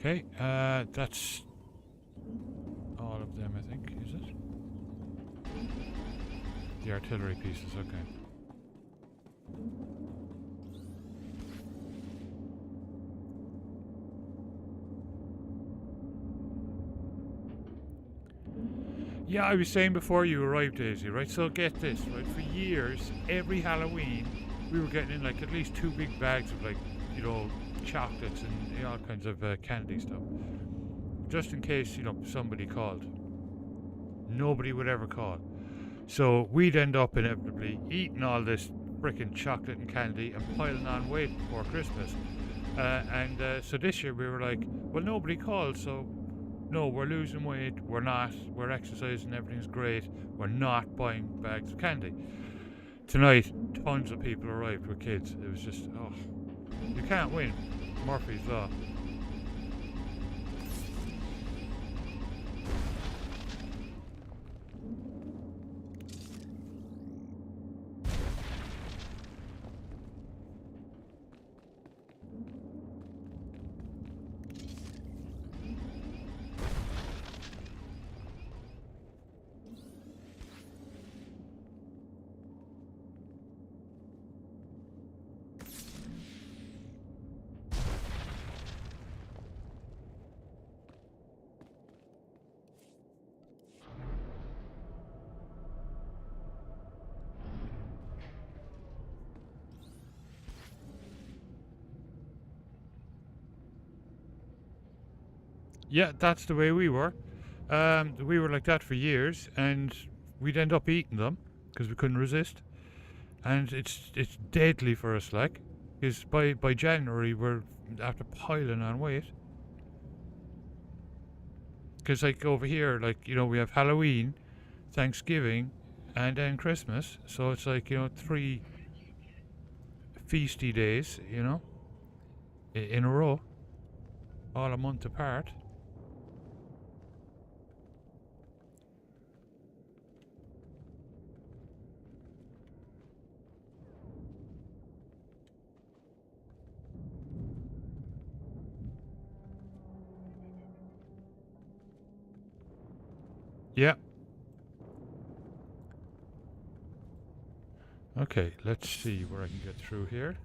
Okay, that's all of them, I think, is it? The artillery pieces, okay. Yeah, I was saying before you arrived, Daisy, right? So get this, right? For years, every Halloween, we were getting in like at least 2 big bags of like, you know, chocolates and all kinds of candy stuff. Just in case, you know, somebody called. Nobody would ever call. So we'd end up inevitably eating all this frickin' chocolate and candy and piling on weight before Christmas. So this year we were like, well, nobody called, so no, we're losing weight, we're not, we're exercising, everything's great, we're not buying bags of candy. Tonight, tons of people arrived with kids. It was just, oh, you can't win. Murphy's Law. Yeah, that's the way we were. We were like that for years, and we'd end up eating them because we couldn't resist. And it's deadly for us, like, because by January we're after piling on weight. Because like over here, like, you know, we have Halloween, Thanksgiving, and then Christmas. So it's like, you know, 3 feasty days, you know, in a row, all a month apart. Yeah. Okay, let's see where I can get through here.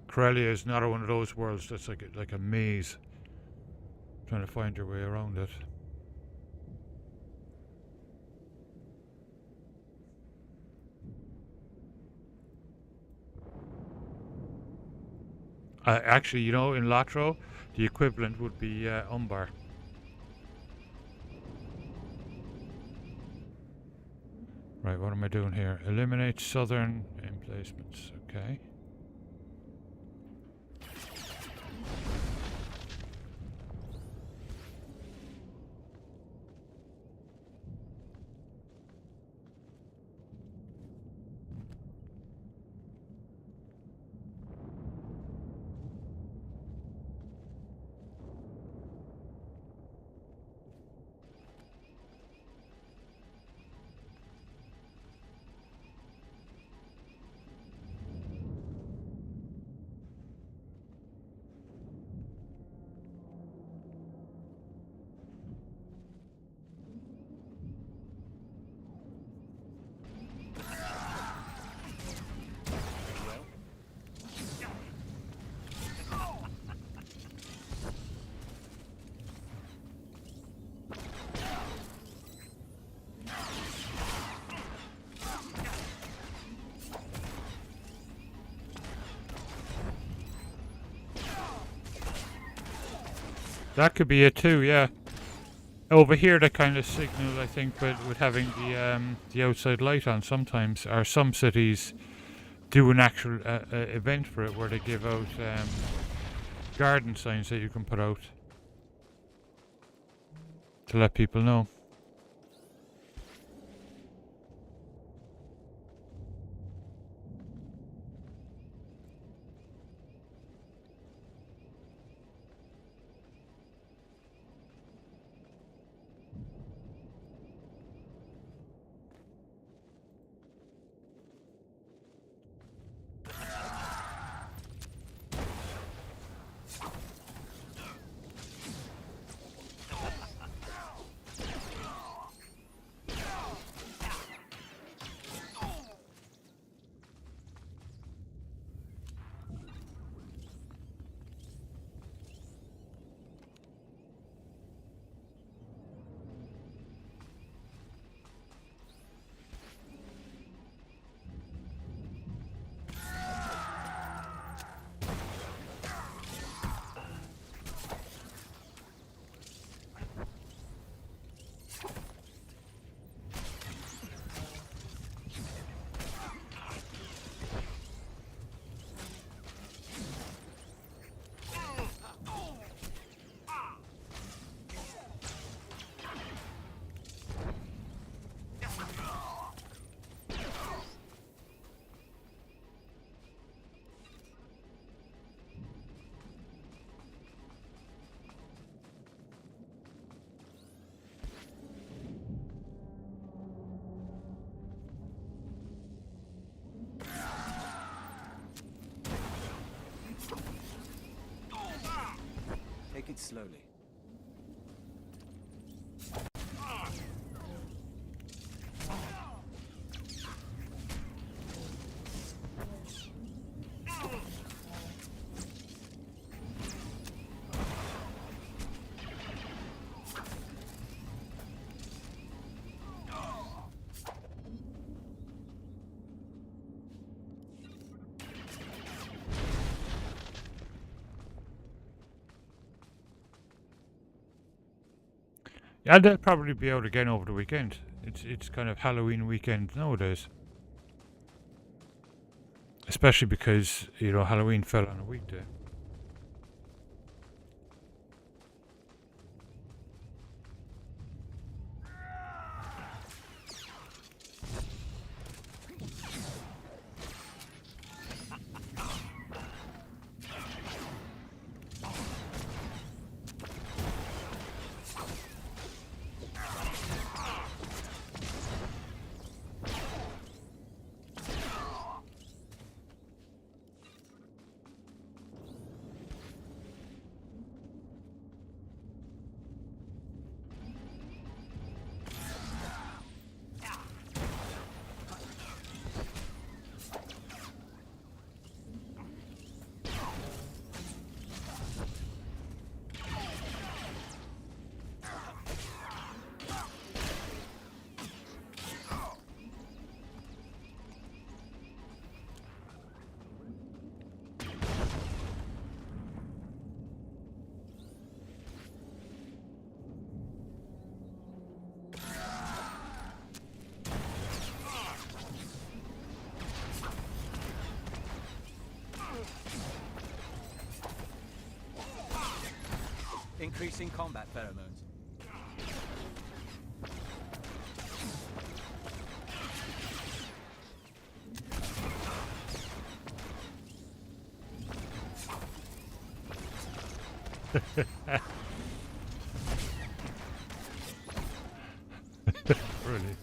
Corellia is not one of those worlds that's like a maze, trying to find your way around it. Actually, you know, in Latro, the equivalent would be Umbar. Right, what am I doing here? Eliminate southern emplacements, okay. That could be it too, yeah. Over here, they kind of signal, I think, with having the outside light on sometimes, or some cities do an actual event for it where they give out garden signs that you can put out to let people know. Take it slowly. Yeah, they'll probably be out again over the weekend. It's kind of Halloween weekend nowadays. Especially because, you know, Halloween fell on a weekday. Increasing combat pheromones. Really?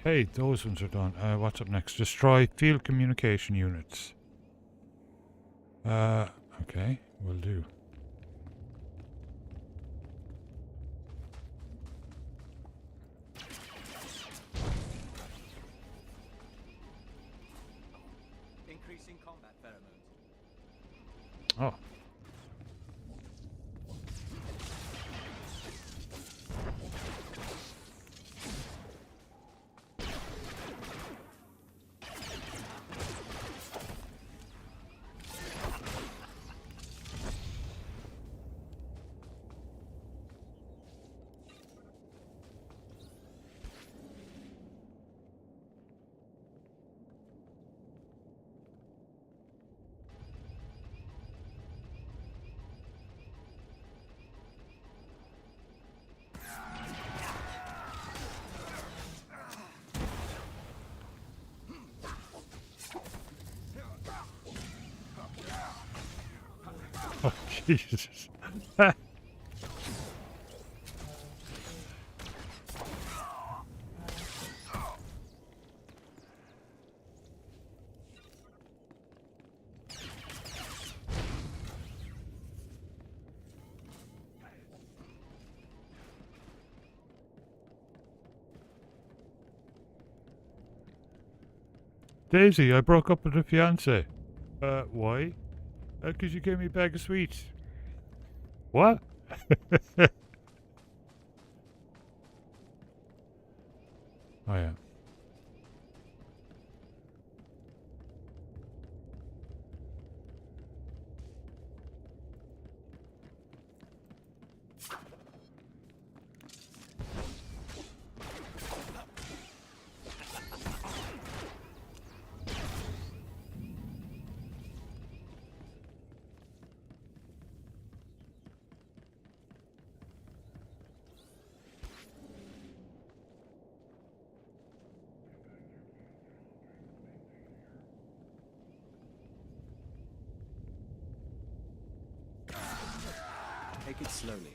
Hey, those ones are done. What's up next? Destroy field communication units. Okay, will do. Increasing combat pheromones. Oh. Oh, Jesus. Daisy, I broke up with the fiance. Why? 'Cause you gave me a bag of sweets. What? Oh, yeah. Take it slowly.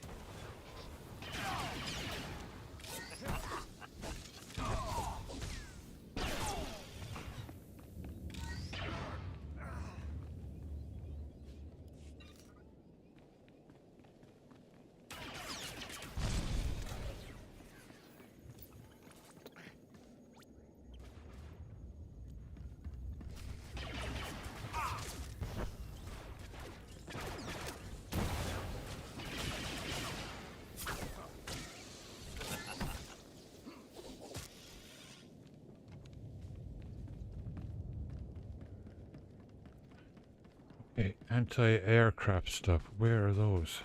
Okay, anti-aircraft stuff. Where are those?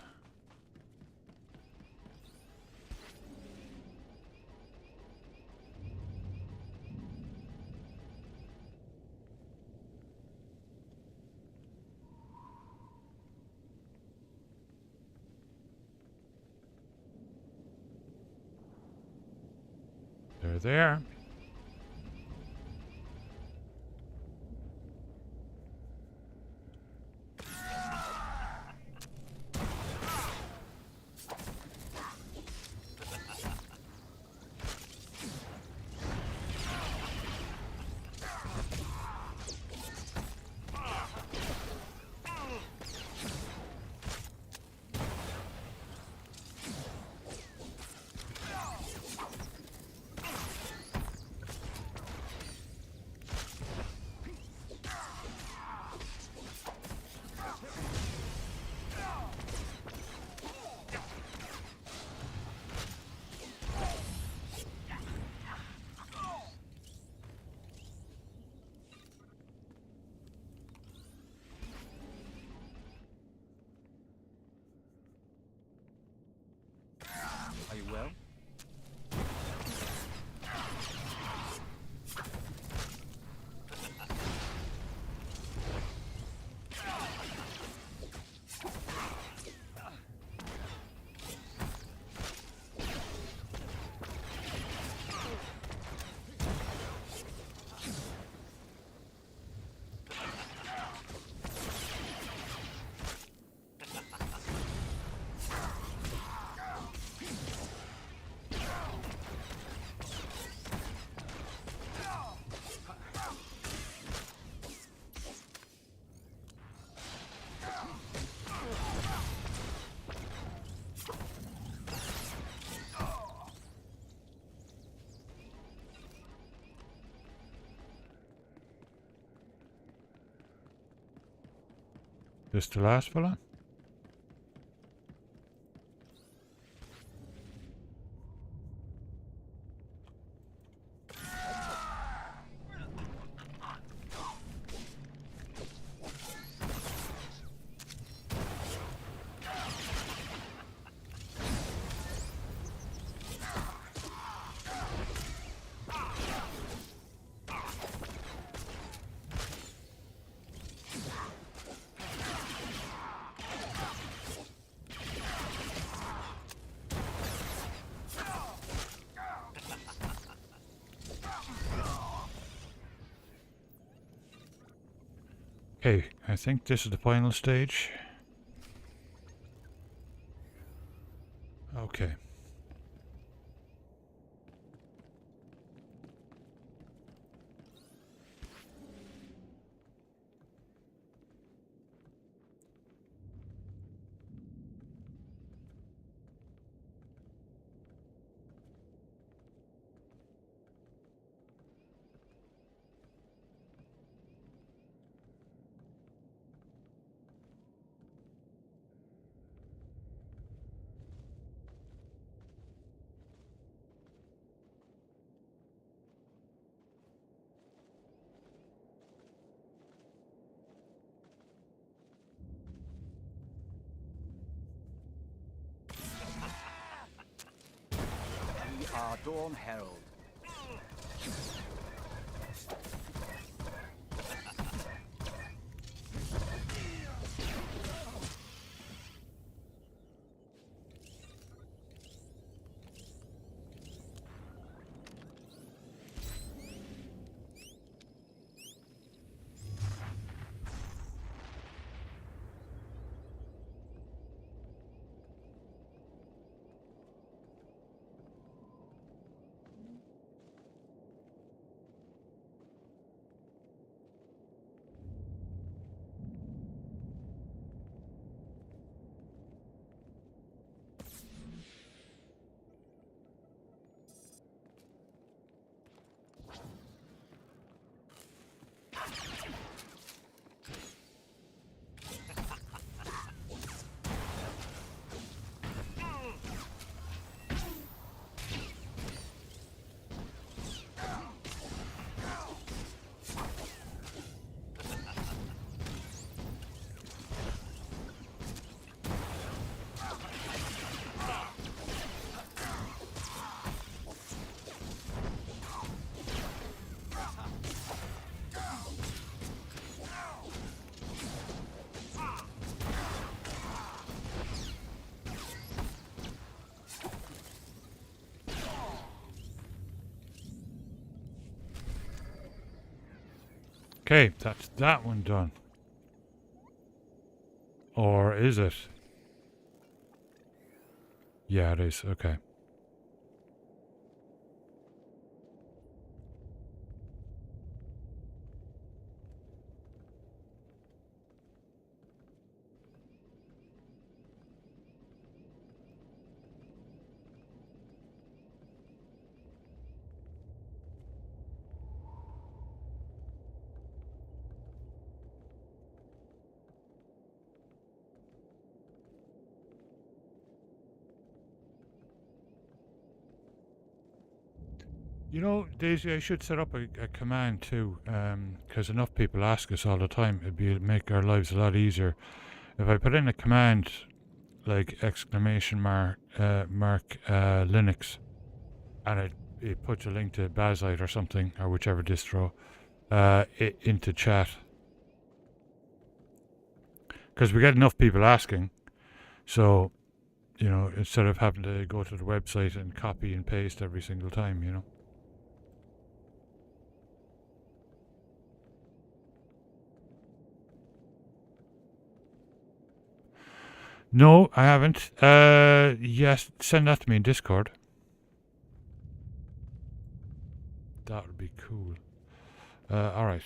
They're there. This the last fella? Okay, I think this is the final stage. Okay. We are Dawn Herald. Okay, that's that one done. Or is it? Yeah, it is. Okay. You know, Daisy, I should set up a command too, because enough people ask us all the time. It'd make our lives a lot easier if I put in a command like exclamation mark Linux, and it puts a link to Bazite or something, or whichever distro, into chat. Because we get enough people asking, so, you know, instead of having to go to the website and copy and paste every single time, you know. No, I haven't. Yes, send that to me in Discord. That would be cool. Alright.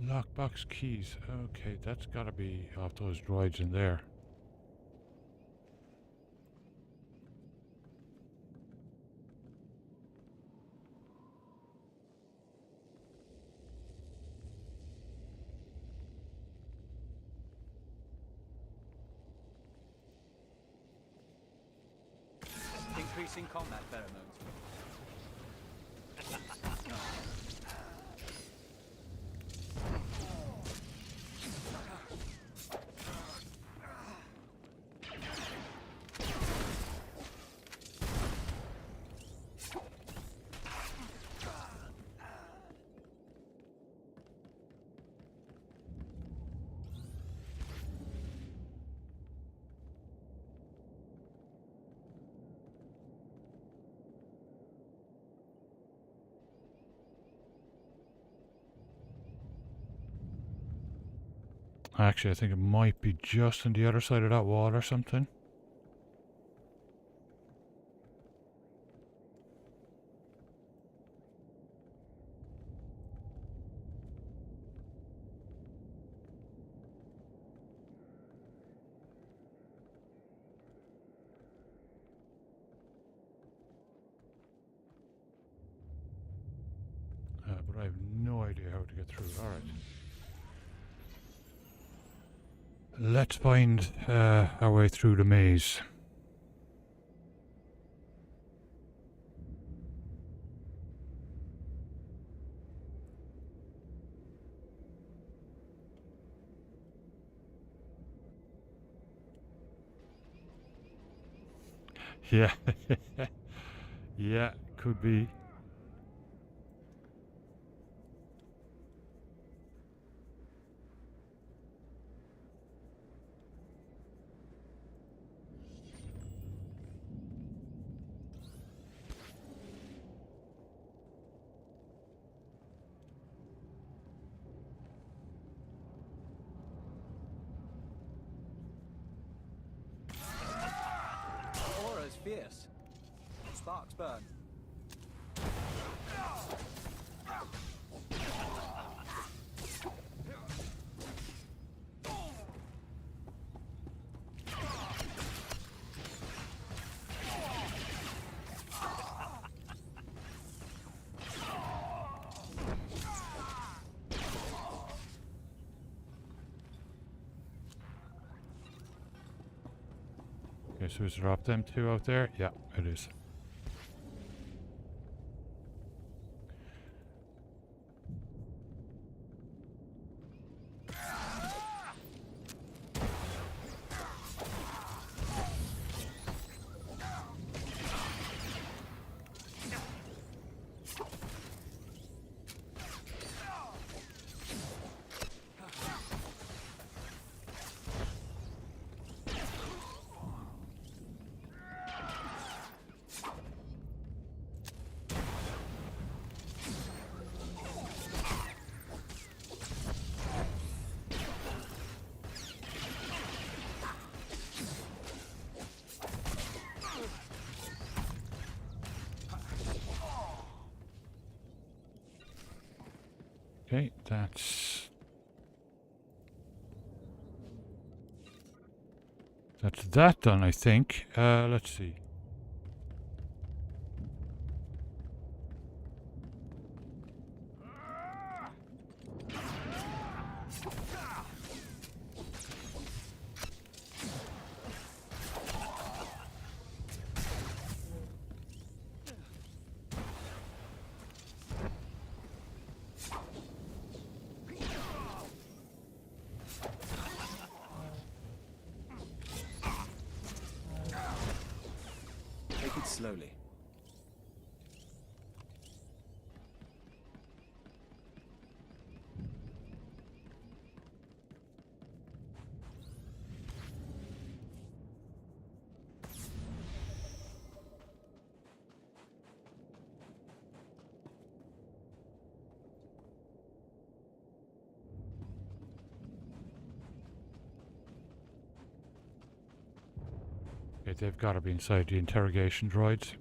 Lockbox keys. Okay, that's gotta be off those droids in there. Increasing combat pheromones. Actually, I think it might be just on the other side of that wall or something. But I have no idea how to get through. Alright. Let's find our way through the maze. Yeah. Yeah, could be. Aura's fierce. Sparks burn. Okay, so it's dropped them two out there? Yeah, it is. Okay, that's that done, I think. Let's see. Take it slowly. Okay, they've got to be inside the interrogation droids.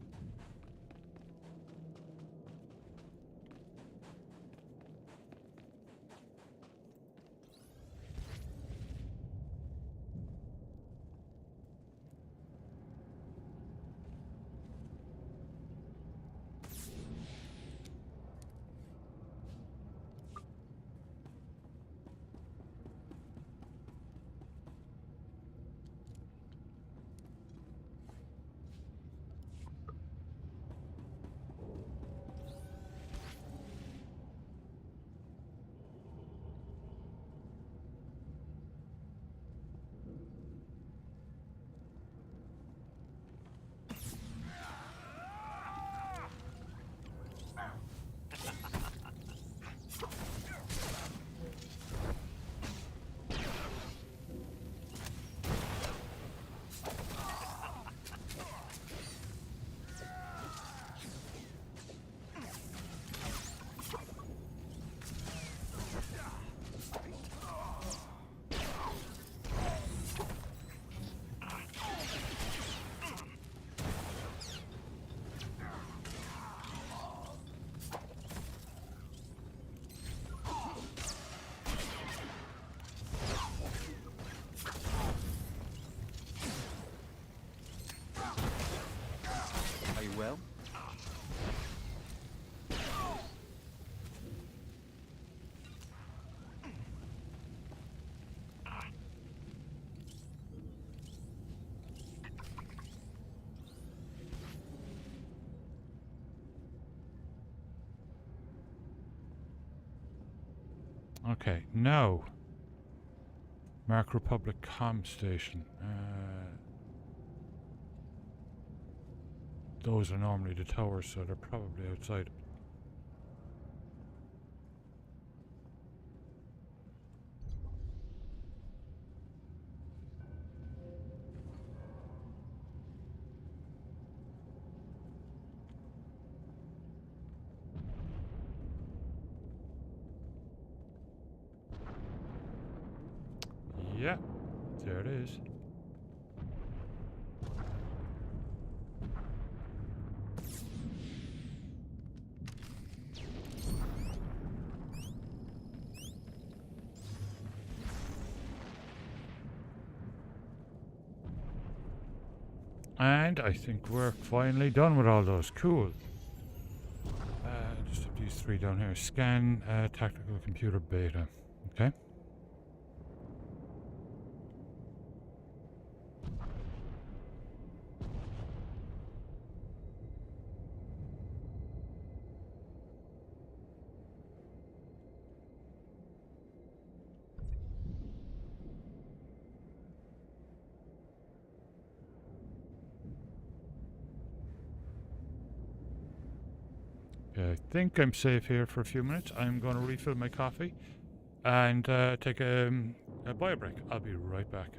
Okay, now. Mark Republic Com Station. Those are normally the towers, so they're probably outside. Yeah, there it is. And I think we're finally done with all those. Cool. Just have these three down here. Scan tactical computer beta. Okay. I think I'm safe here for a few minutes. I'm going to refill my coffee and take a bio break. I'll be right back.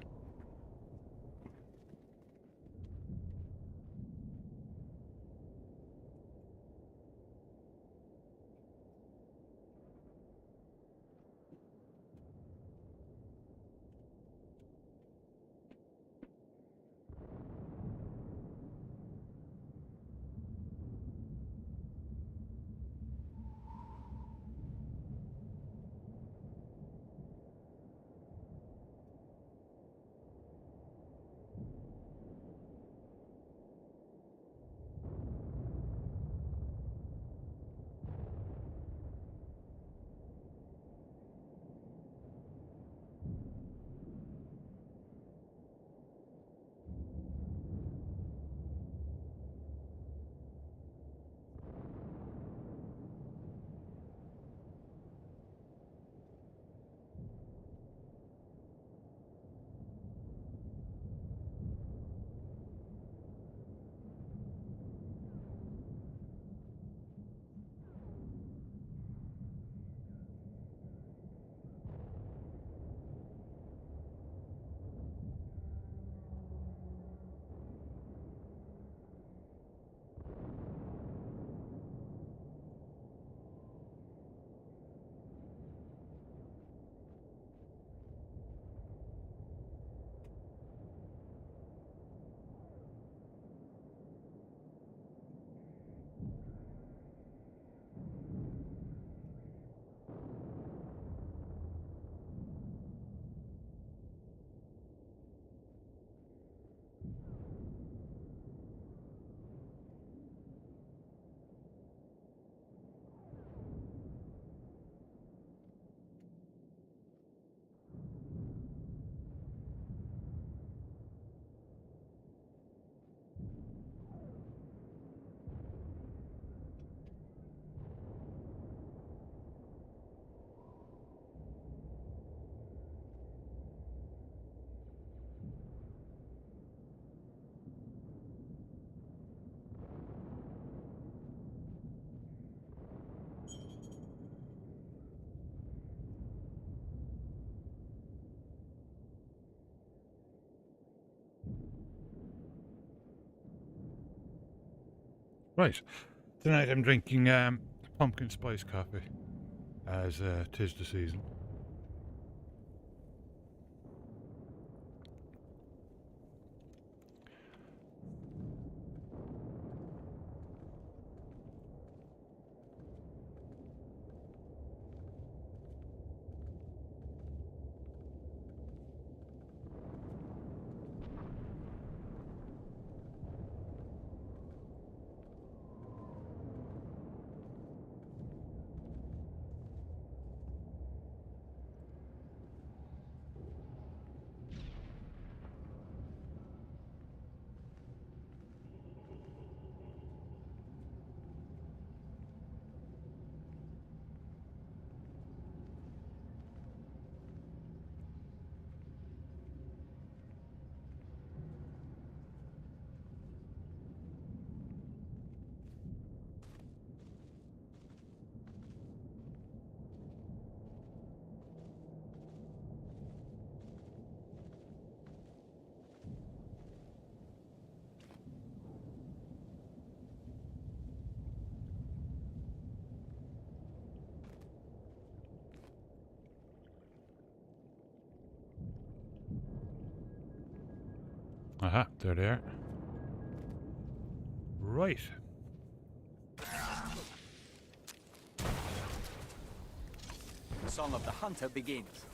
Right. Tonight I'm drinking pumpkin spice coffee, as 'tis the season. Aha, they're there. Right. The song of the hunter begins.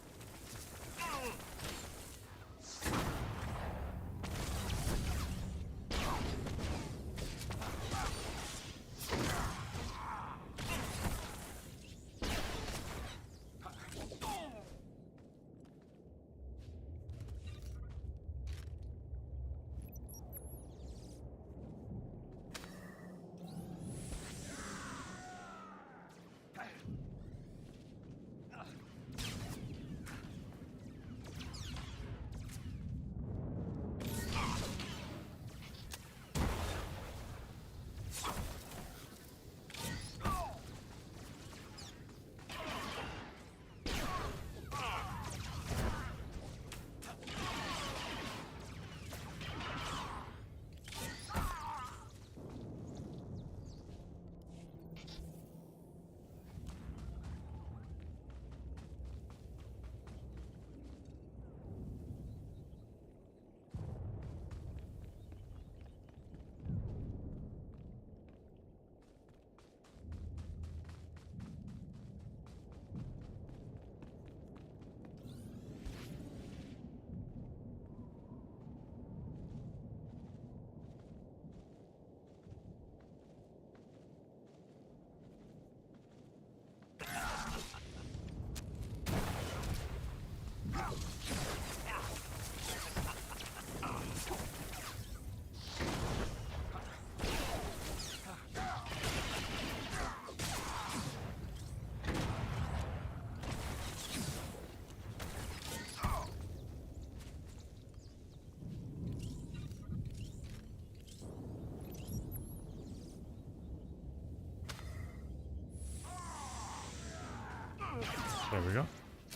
There we go.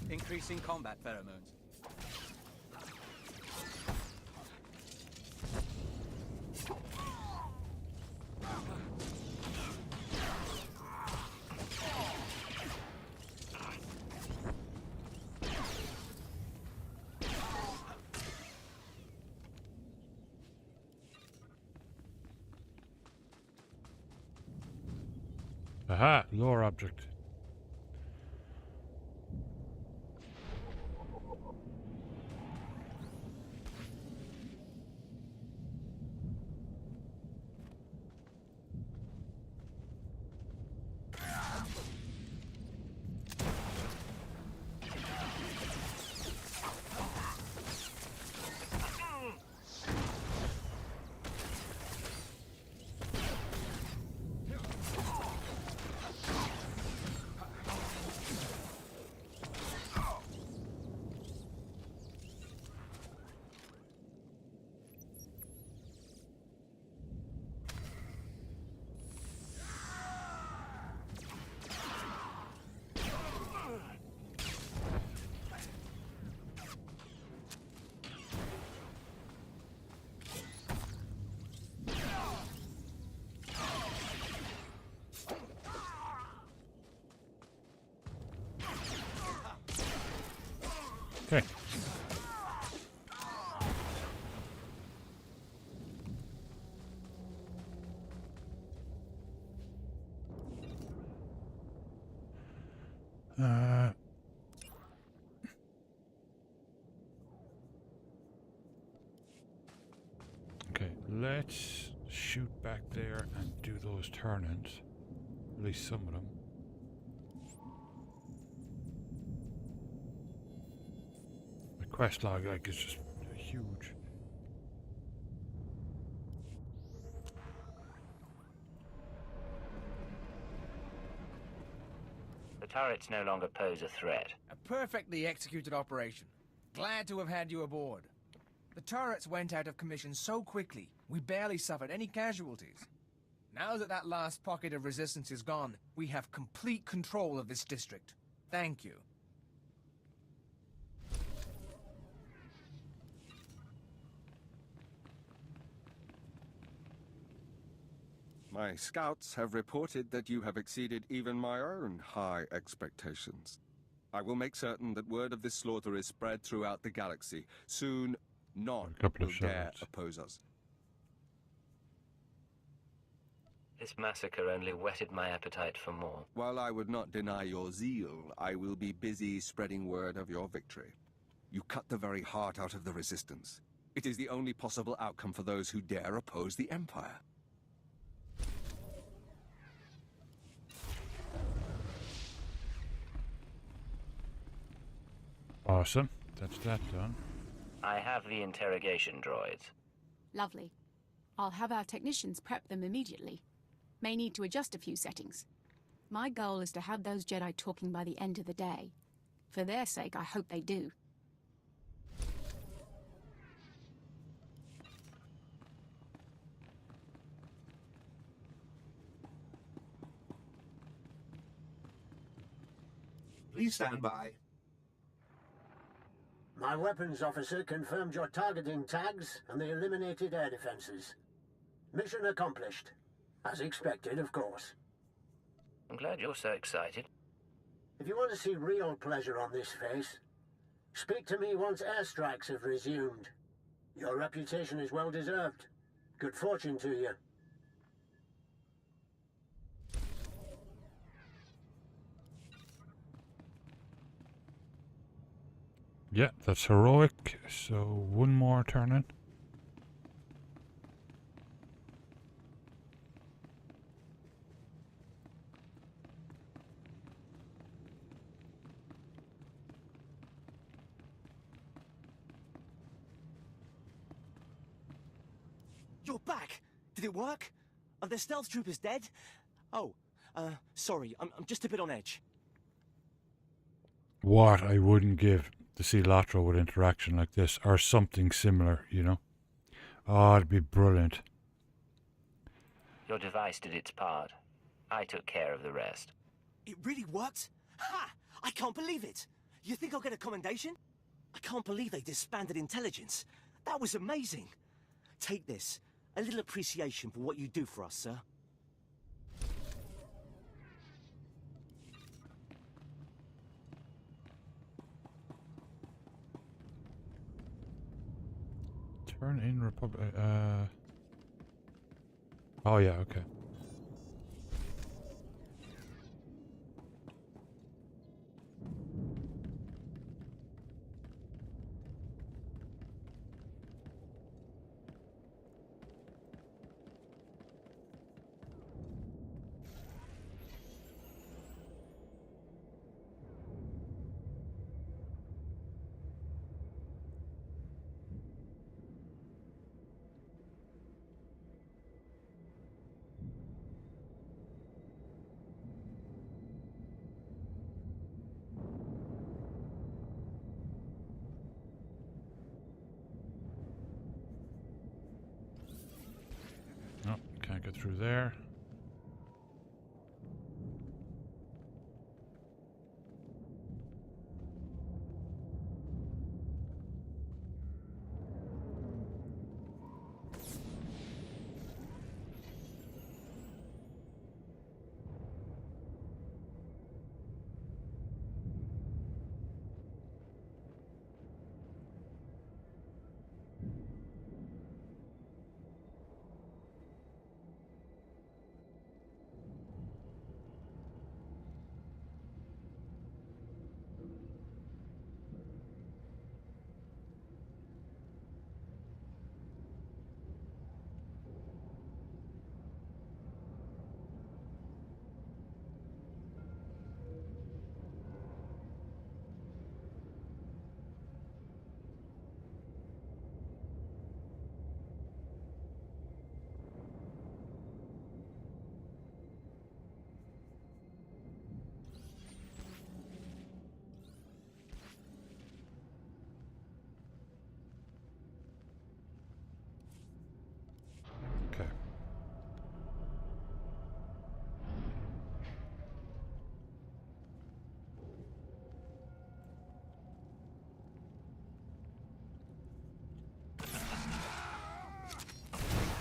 Increasing combat pheromones. Aha, lore object. Okay. Okay, let's shoot back there and do those turn-ins. At least some of them. The quest log is just huge. The turrets no longer pose a threat. A perfectly executed operation. Glad to have had you aboard. The turrets went out of commission so quickly, we barely suffered any casualties. Now that that last pocket of resistance is gone, we have complete control of this district. Thank you. My scouts have reported that you have exceeded even my own high expectations. I will make certain that word of this slaughter is spread throughout the galaxy. Soon, None A couple will of dare shots. oppose us. This massacre only whetted my appetite for more. While I would not deny your zeal, I will be busy spreading word of your victory. You cut the very heart out of the resistance. It is the only possible outcome for those who dare oppose the Empire. Awesome. That's that done. I have the interrogation droids. Lovely. I'll have our technicians prep them immediately. May need to adjust a few settings. My goal is to have those Jedi talking by the end of the day. For their sake, I hope they do. Please stand by. My weapons officer confirmed your targeting tags and the eliminated air defenses. Mission accomplished. As expected, of course. I'm glad you're so excited. If you want to see real pleasure on this face, speak to me once airstrikes have resumed. Your reputation is well deserved. Good fortune to you. Yeah, that's heroic. So one more turn in. You're back! Did it work? Are the stealth troopers dead? Oh, sorry, I'm just a bit on edge. What I wouldn't give to see Latro with interaction like this, or something similar, you know? Oh, it'd be brilliant. Your device did its part. I took care of the rest. It really worked? Ha! I can't believe it! You think I'll get a commendation? I can't believe they disbanded intelligence. That was amazing. Take this. A little appreciation for what you do for us, sir. Turn in Republic. Oh yeah, okay. No, can't get through there. Okay.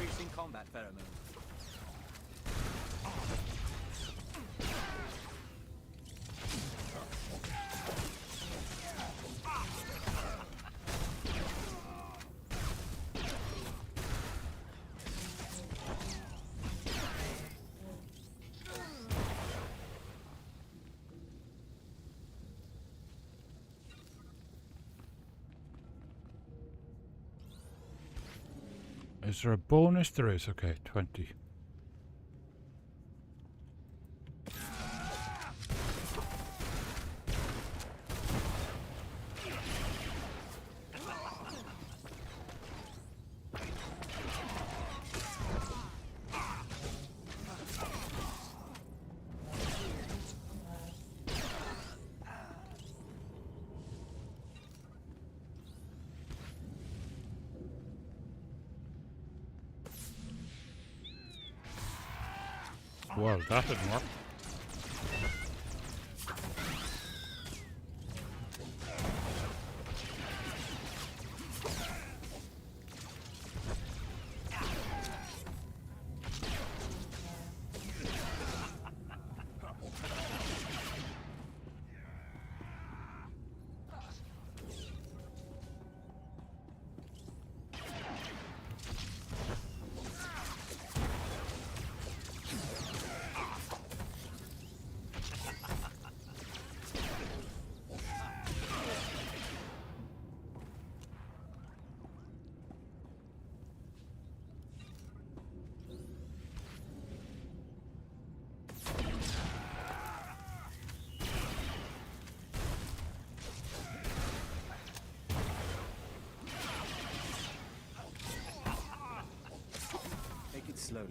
Increasing combat pheromone. Is there a bonus? There is. Okay, 20. Well, that didn't work. Take it slowly.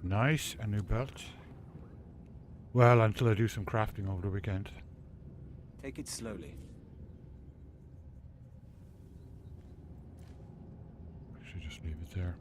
Nice, a new belt. Well, until I do some crafting over the weekend. Take it slowly. I should just leave it there.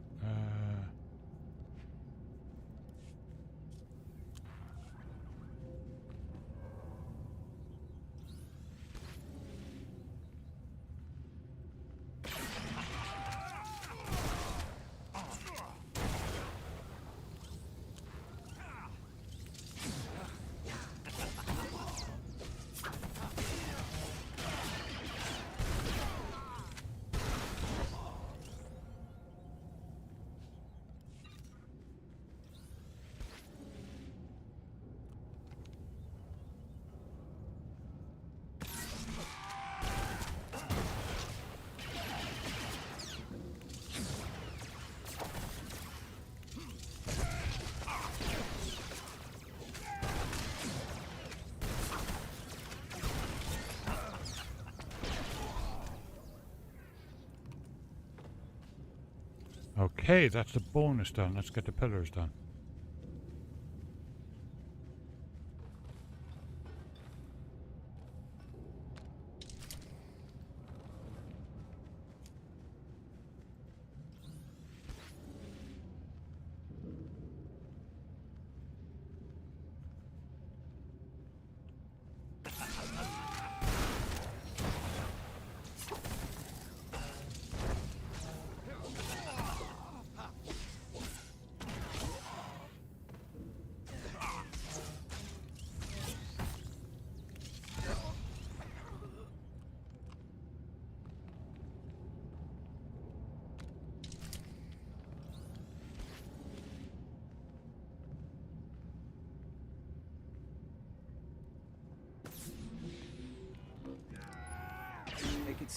Okay, that's the bonus done. Let's get the pillars done.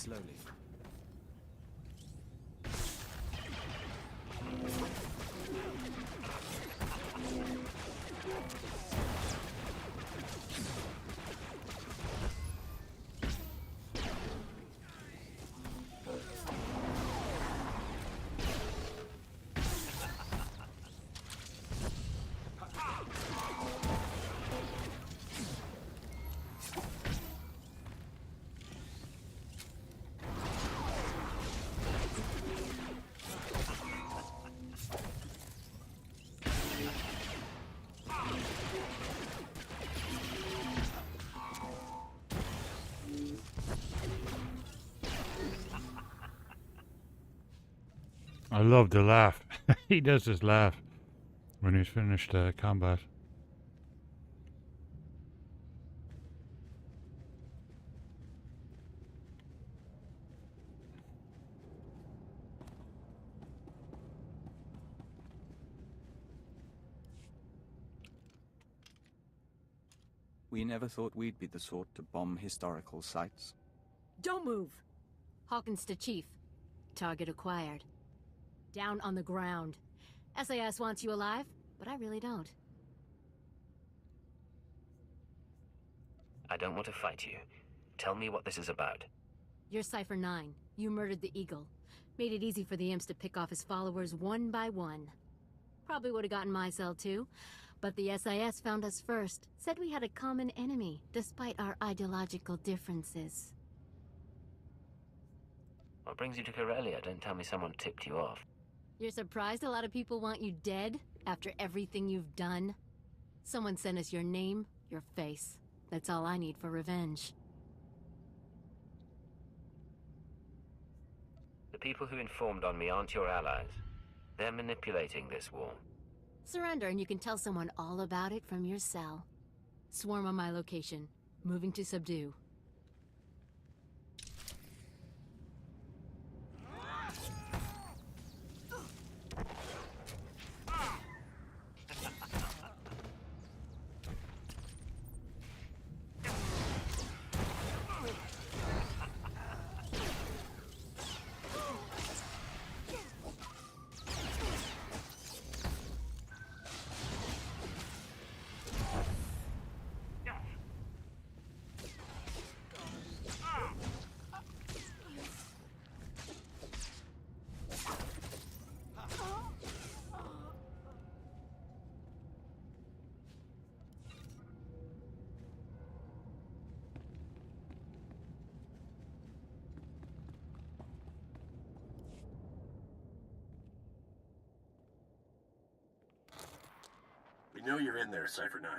slowly. I love the laugh. He does this laugh when he's finished combat. We never thought we'd be the sort to bomb historical sites. Don't move! Hawkins to Chief. Target acquired. Down on the ground. SAS wants you alive, but I really don't. I don't want to fight you. Tell me what this is about. You're Cypher 9. You murdered the Eagle. Made it easy for the imps to pick off his followers one by one. Probably would have gotten my cell too, but the SIS found us first. Said we had a common enemy, despite our ideological differences. What brings you to Corellia? Don't tell me someone tipped you off. You're surprised a lot of people want you dead after everything you've done? Someone sent us your name, your face. That's all I need for revenge. The people who informed on me aren't your allies. They're manipulating this war. Surrender and you can tell someone all about it from your cell. Swarm on my location. Moving to subdue. We know you're in there, Cypher 9.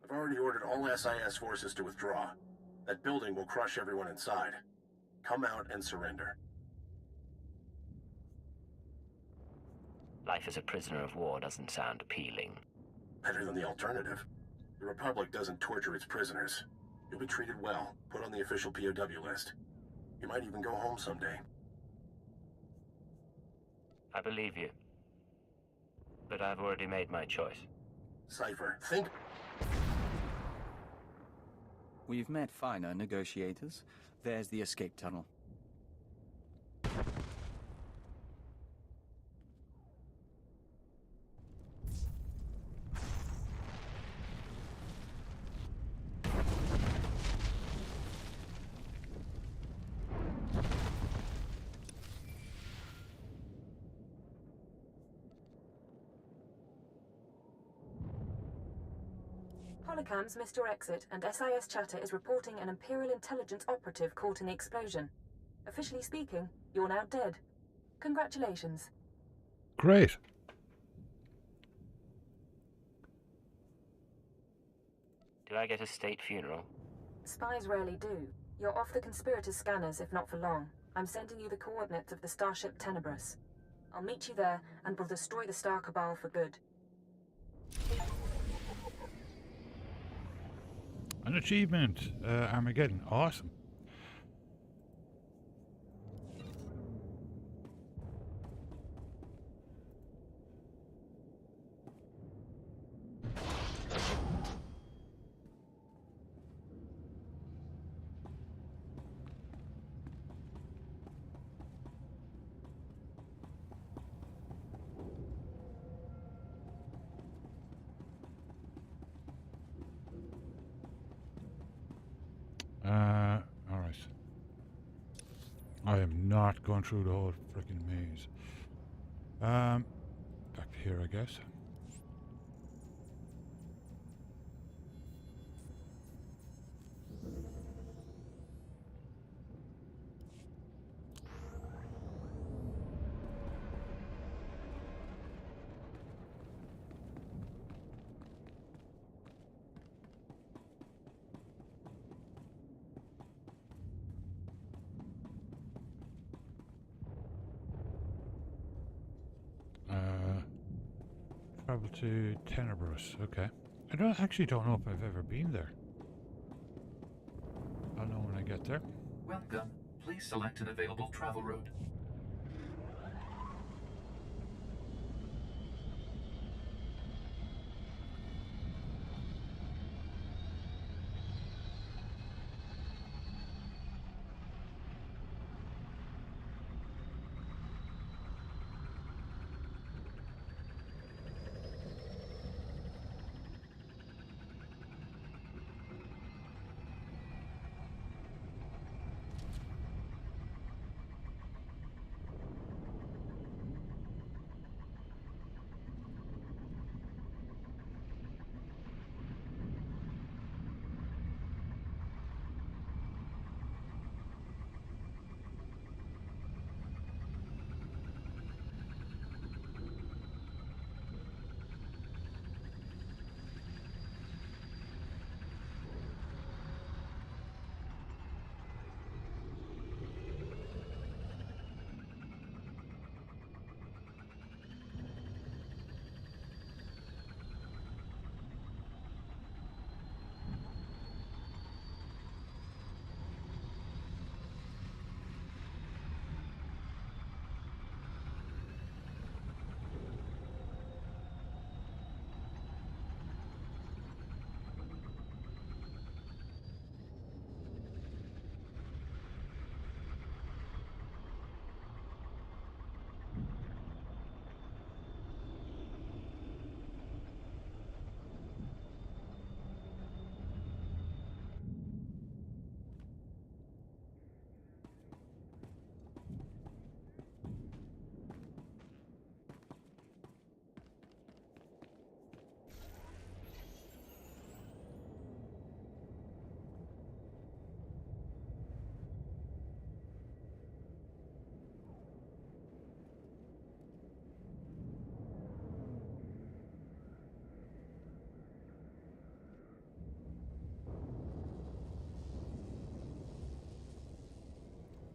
I've already ordered all SIS forces to withdraw. That building will crush everyone inside. Come out and surrender. Life as a prisoner of war doesn't sound appealing. Better than the alternative. The Republic doesn't torture its prisoners. You'll be treated well, put on the official POW list. You might even go home someday. I believe you. But I've already made my choice. Cypher, think... We've met finer negotiators. There's the escape tunnel. Holocams missed your exit, and SIS chatter is reporting an Imperial intelligence operative caught in the explosion. Officially speaking, you're now dead. Congratulations. Great. Do I get a state funeral? Spies rarely do. You're off the conspirators' scanners, if not for long. I'm sending you the coordinates of the starship Tenebrous. I'll meet you there, and we'll destroy the Star Cabal for good. An achievement. Armageddon. Awesome. I am not going through the whole freaking maze. Back to here, I guess. Travel to Tenebrous. Okay. I actually don't know if I've ever been there. I'll know when I get there. Welcome. Please select an available travel route.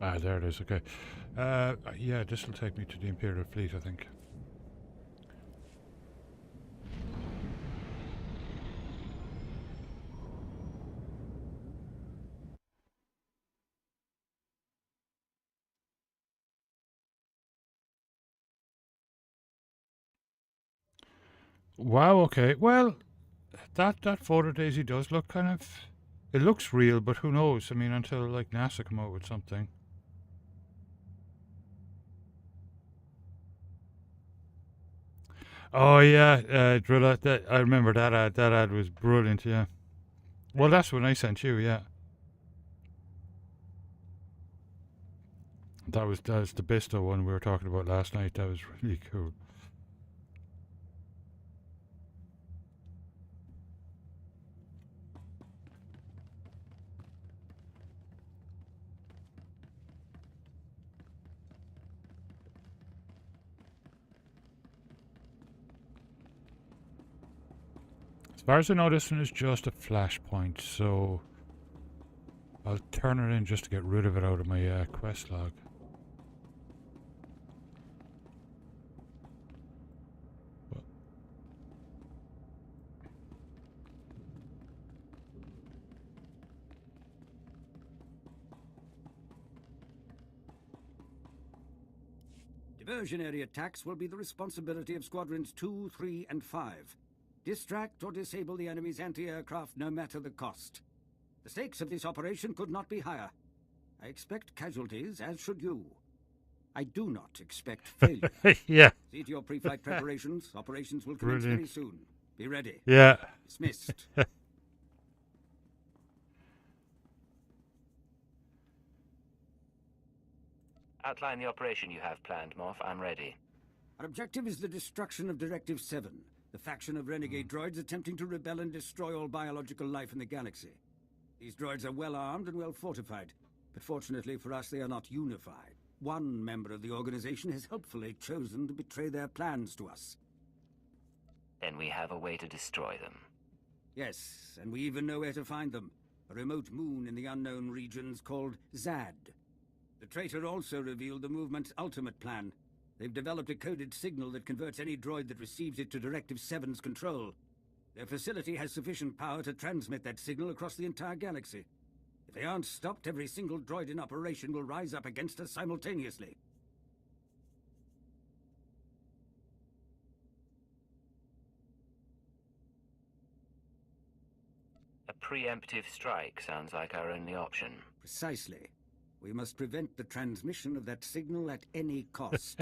Ah, there it is. Okay. Yeah, this will take me to the Imperial Fleet, I think. Wow, okay. Well, that photo daisy does look kind of... It looks real, but who knows? I mean, until, like, NASA come out with something. Oh, yeah, Drilla, I remember that ad. That ad was brilliant, yeah. Well, that's when I sent you, yeah. That was the Bisto one we were talking about last night. That was really cool. As far as I know, this one is just a flashpoint, so I'll turn it in just to get rid of it out of my quest log. Diversionary attacks will be the responsibility of Squadrons 2, 3, and 5. Distract or disable the enemy's anti-aircraft no matter the cost. The stakes of this operation could not be higher. I expect casualties, as should you. I do not expect failure. Yeah. See to your pre-flight preparations. Operations will commence very soon. Be ready. Yeah. Dismissed. Outline the operation you have planned, Morph. I'm ready. Our objective is the destruction of Directive 7, the faction of renegade droids attempting to rebel and destroy all biological life in the galaxy. These droids are well armed and well fortified, but fortunately for us, they are not unified. One member of the organization has helpfully chosen to betray their plans to us. Then we have a way to destroy them. Yes, and we even know where to find them. A remote moon in the unknown regions called Zad. The traitor also revealed the movement's ultimate plan. They've developed a coded signal that converts any droid that receives it to Directive 7's control. Their facility has sufficient power to transmit that signal across the entire galaxy. If they aren't stopped, every single droid in operation will rise up against us simultaneously. A preemptive strike sounds like our only option. Precisely. We must prevent the transmission of that signal at any cost.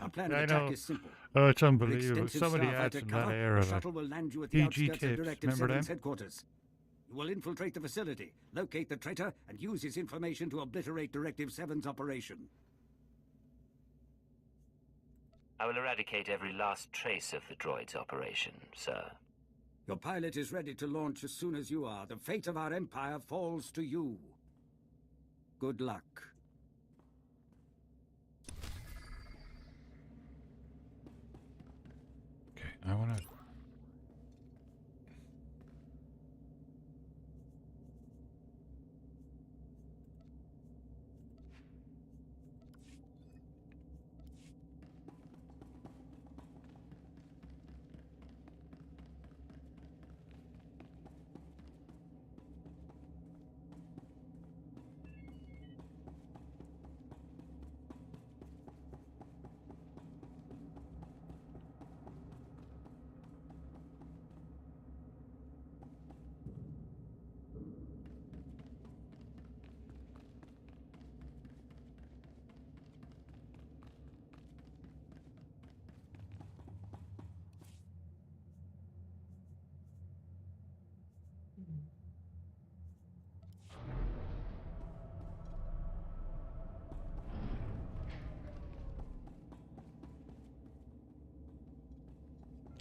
Our plan of I attack know. is simple. Oh, it's With unbelievable. extensive Somebody starfighter adds in that cover, era. the shuttle will land you at the PG outskirts of tips, Directive remember 7's them? headquarters. You will infiltrate the facility, locate the traitor, and use his information to obliterate Directive 7's operation. I will eradicate every last trace of the droid's operation, sir. Your pilot is ready to launch as soon as you are. The fate of our empire falls to you. Good luck. Okay, I want to...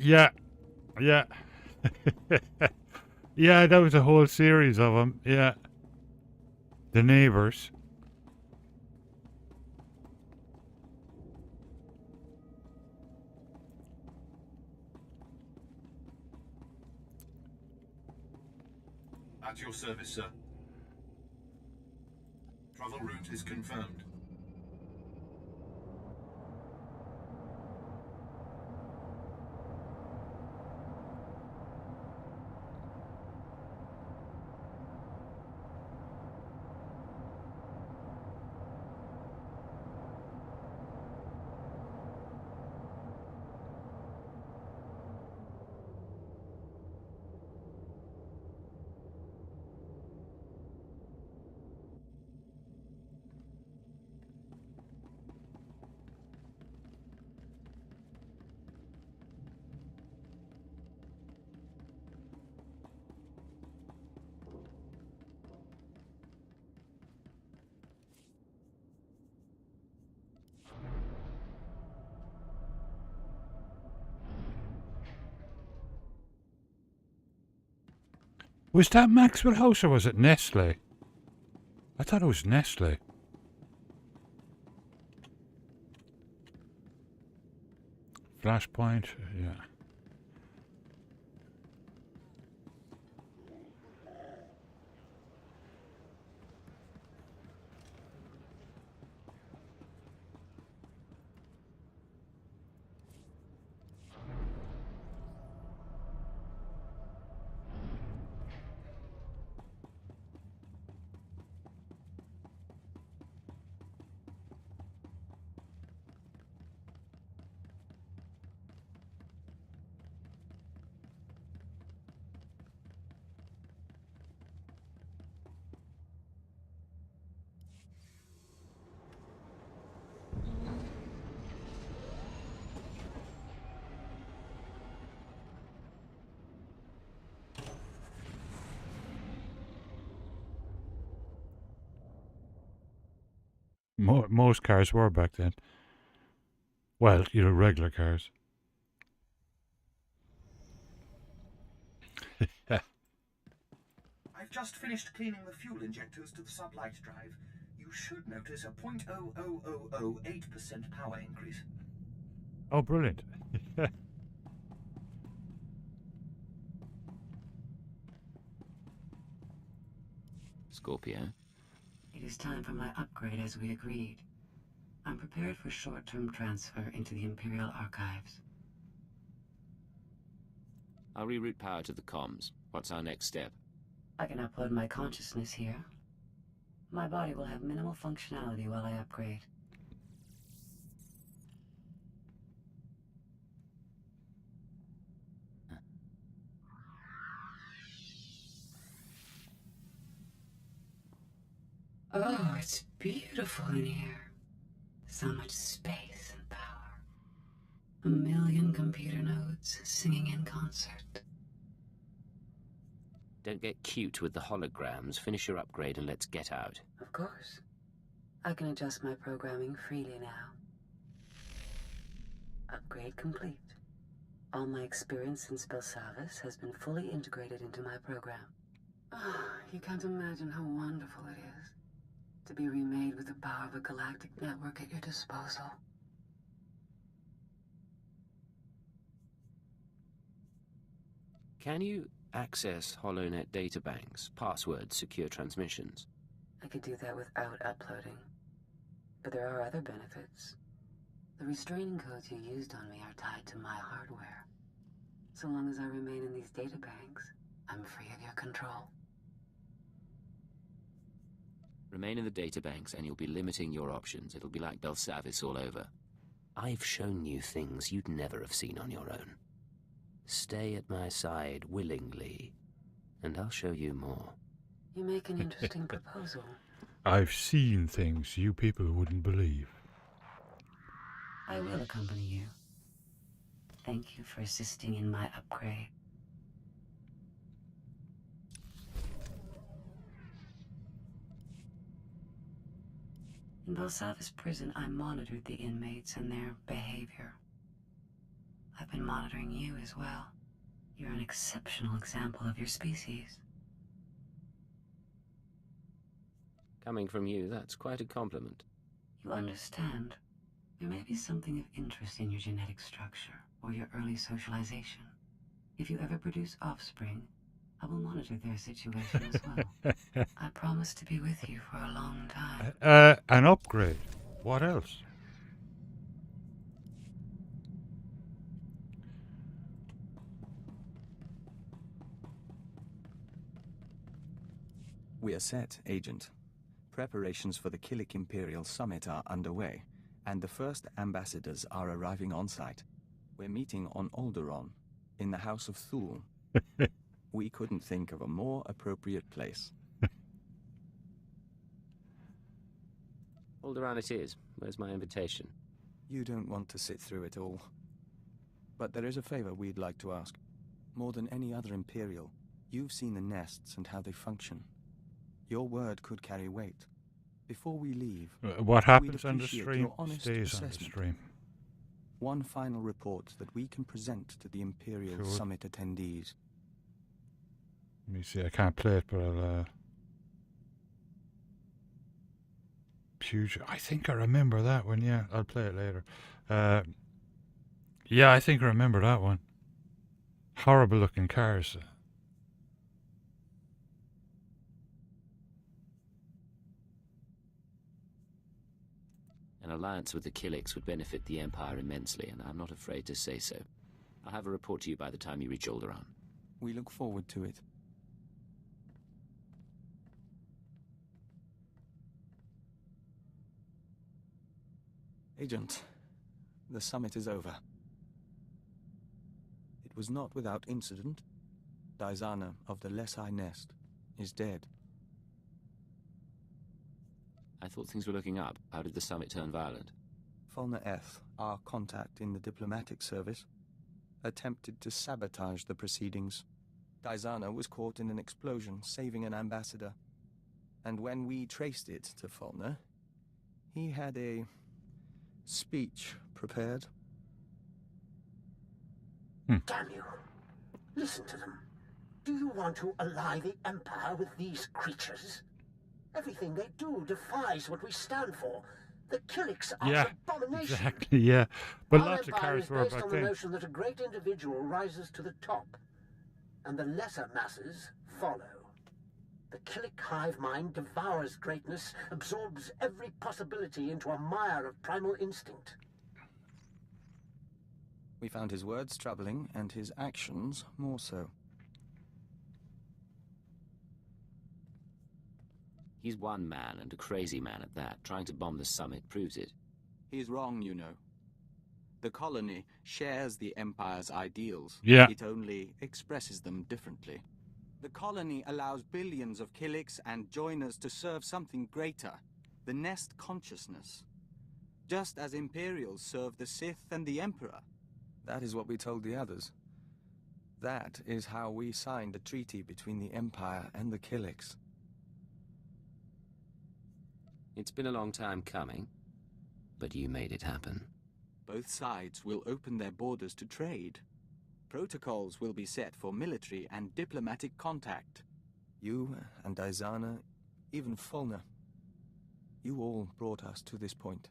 Yeah. Yeah. Yeah, that was a whole series of them. Yeah. The Neighbors. At your service, sir. Travel route is confirmed. Was that Maxwell House or was it Nestle? I thought it was Nestle. Flashpoint, yeah. Most cars were back then. Well, regular cars. I've just finished cleaning the fuel injectors to the sublight drive. You should notice a 0.00008% power increase. Oh, brilliant. Scorpio. It is time for my upgrade as we agreed. I'm prepared for short-term transfer into the Imperial Archives. I'll reroute power to the comms. What's our next step? I can upload my consciousness here. My body will have minimal functionality while I upgrade. Oh, it's beautiful in here. So much space and power. 1 million computer nodes singing in concert. Don't get cute with the holograms. Finish your upgrade and let's get out. Of course. I can adjust my programming freely now. Upgrade complete. All my experience in Spellsavis has been fully integrated into my program. Oh, you can't imagine how wonderful it is to be remade with the power of a galactic network at your disposal. Can you access HoloNet databanks, passwords, secure transmissions? I could do that without uploading. But there are other benefits. The restraining codes you used on me are tied to my hardware. So long as I remain in these databanks, I'm free of your control. Remain in the databanks and you'll be limiting your options. It'll be like Belsavis all over. I've shown you things you'd never have seen on your own. Stay at my side willingly, and I'll show you more. You make an interesting proposal. I've seen things you people wouldn't believe. I will accompany you. Thank you for assisting in my upgrade. In Belsavis prison, I monitored the inmates and their behavior. I've been monitoring you as well. You're an exceptional example of your species. Coming from you, that's quite a compliment. You understand. There may be something of interest in your genetic structure or your early socialization. If you ever produce offspring, I will monitor their situation as well. I promise to be with you for a long time. An upgrade. What else? We are set, Agent. Preparations for the Killik Imperial Summit are underway, and the first ambassadors are arriving on site. We're meeting on Alderaan, in the House of Thule. We couldn't think of a more appropriate place. Alderaan it is. Where's my invitation? You don't want to sit through it all. But there is a favor we'd like to ask. More than any other Imperial, you've seen the nests and how they function. Your word could carry weight. Before we leave, What happens we'd on the appreciate stream your honest stays on the assessment. stream. One final report that we can present to the Imperial Cool. Summit attendees. Let me see, I can't play it, but I'll... I think I remember that one, yeah. I'll play it later. Yeah, I think I remember that one. Horrible looking cars. An alliance with the Killiks would benefit the Empire immensely, and I'm not afraid to say so. I'll have a report to you by the time you reach Alderaan. We look forward to it. Agent, the summit is over. It was not without incident. Daizana of the Lesai Nest is dead. I thought things were looking up. How did the summit turn violent? Fulner Eth, our contact in the diplomatic service, attempted to sabotage the proceedings. Daizana was caught in an explosion, saving an ambassador. And when we traced it to Fulner, He had a speech prepared. Damn you. Listen to them. Do you want to ally the Empire with these creatures? Everything they do defies what we stand for. The Killiks are Yeah, an abomination. exactly, yeah. But Our lots of empire cars is were based back on the then. notion that a great individual rises to the top, and the lesser masses follow. The Killik hive mind devours greatness, absorbs every possibility into a mire of primal instinct. We found his words troubling, and his actions more so. He's one man, and a crazy man at that. Trying to bomb the summit proves it. He's wrong, you know. The colony shares the Empire's ideals. Yeah. It only expresses them differently. The colony allows billions of Killiks and joiners to serve something greater, the Nest consciousness. Just as Imperials serve the Sith and the Emperor. That is what we told the others. That is how we signed a treaty between the Empire and the Killiks. It's been a long time coming, but you made it happen. Both sides will open their borders to trade. Protocols will be set for military and diplomatic contact. You and Izana, even Fulner, you all brought us to this point.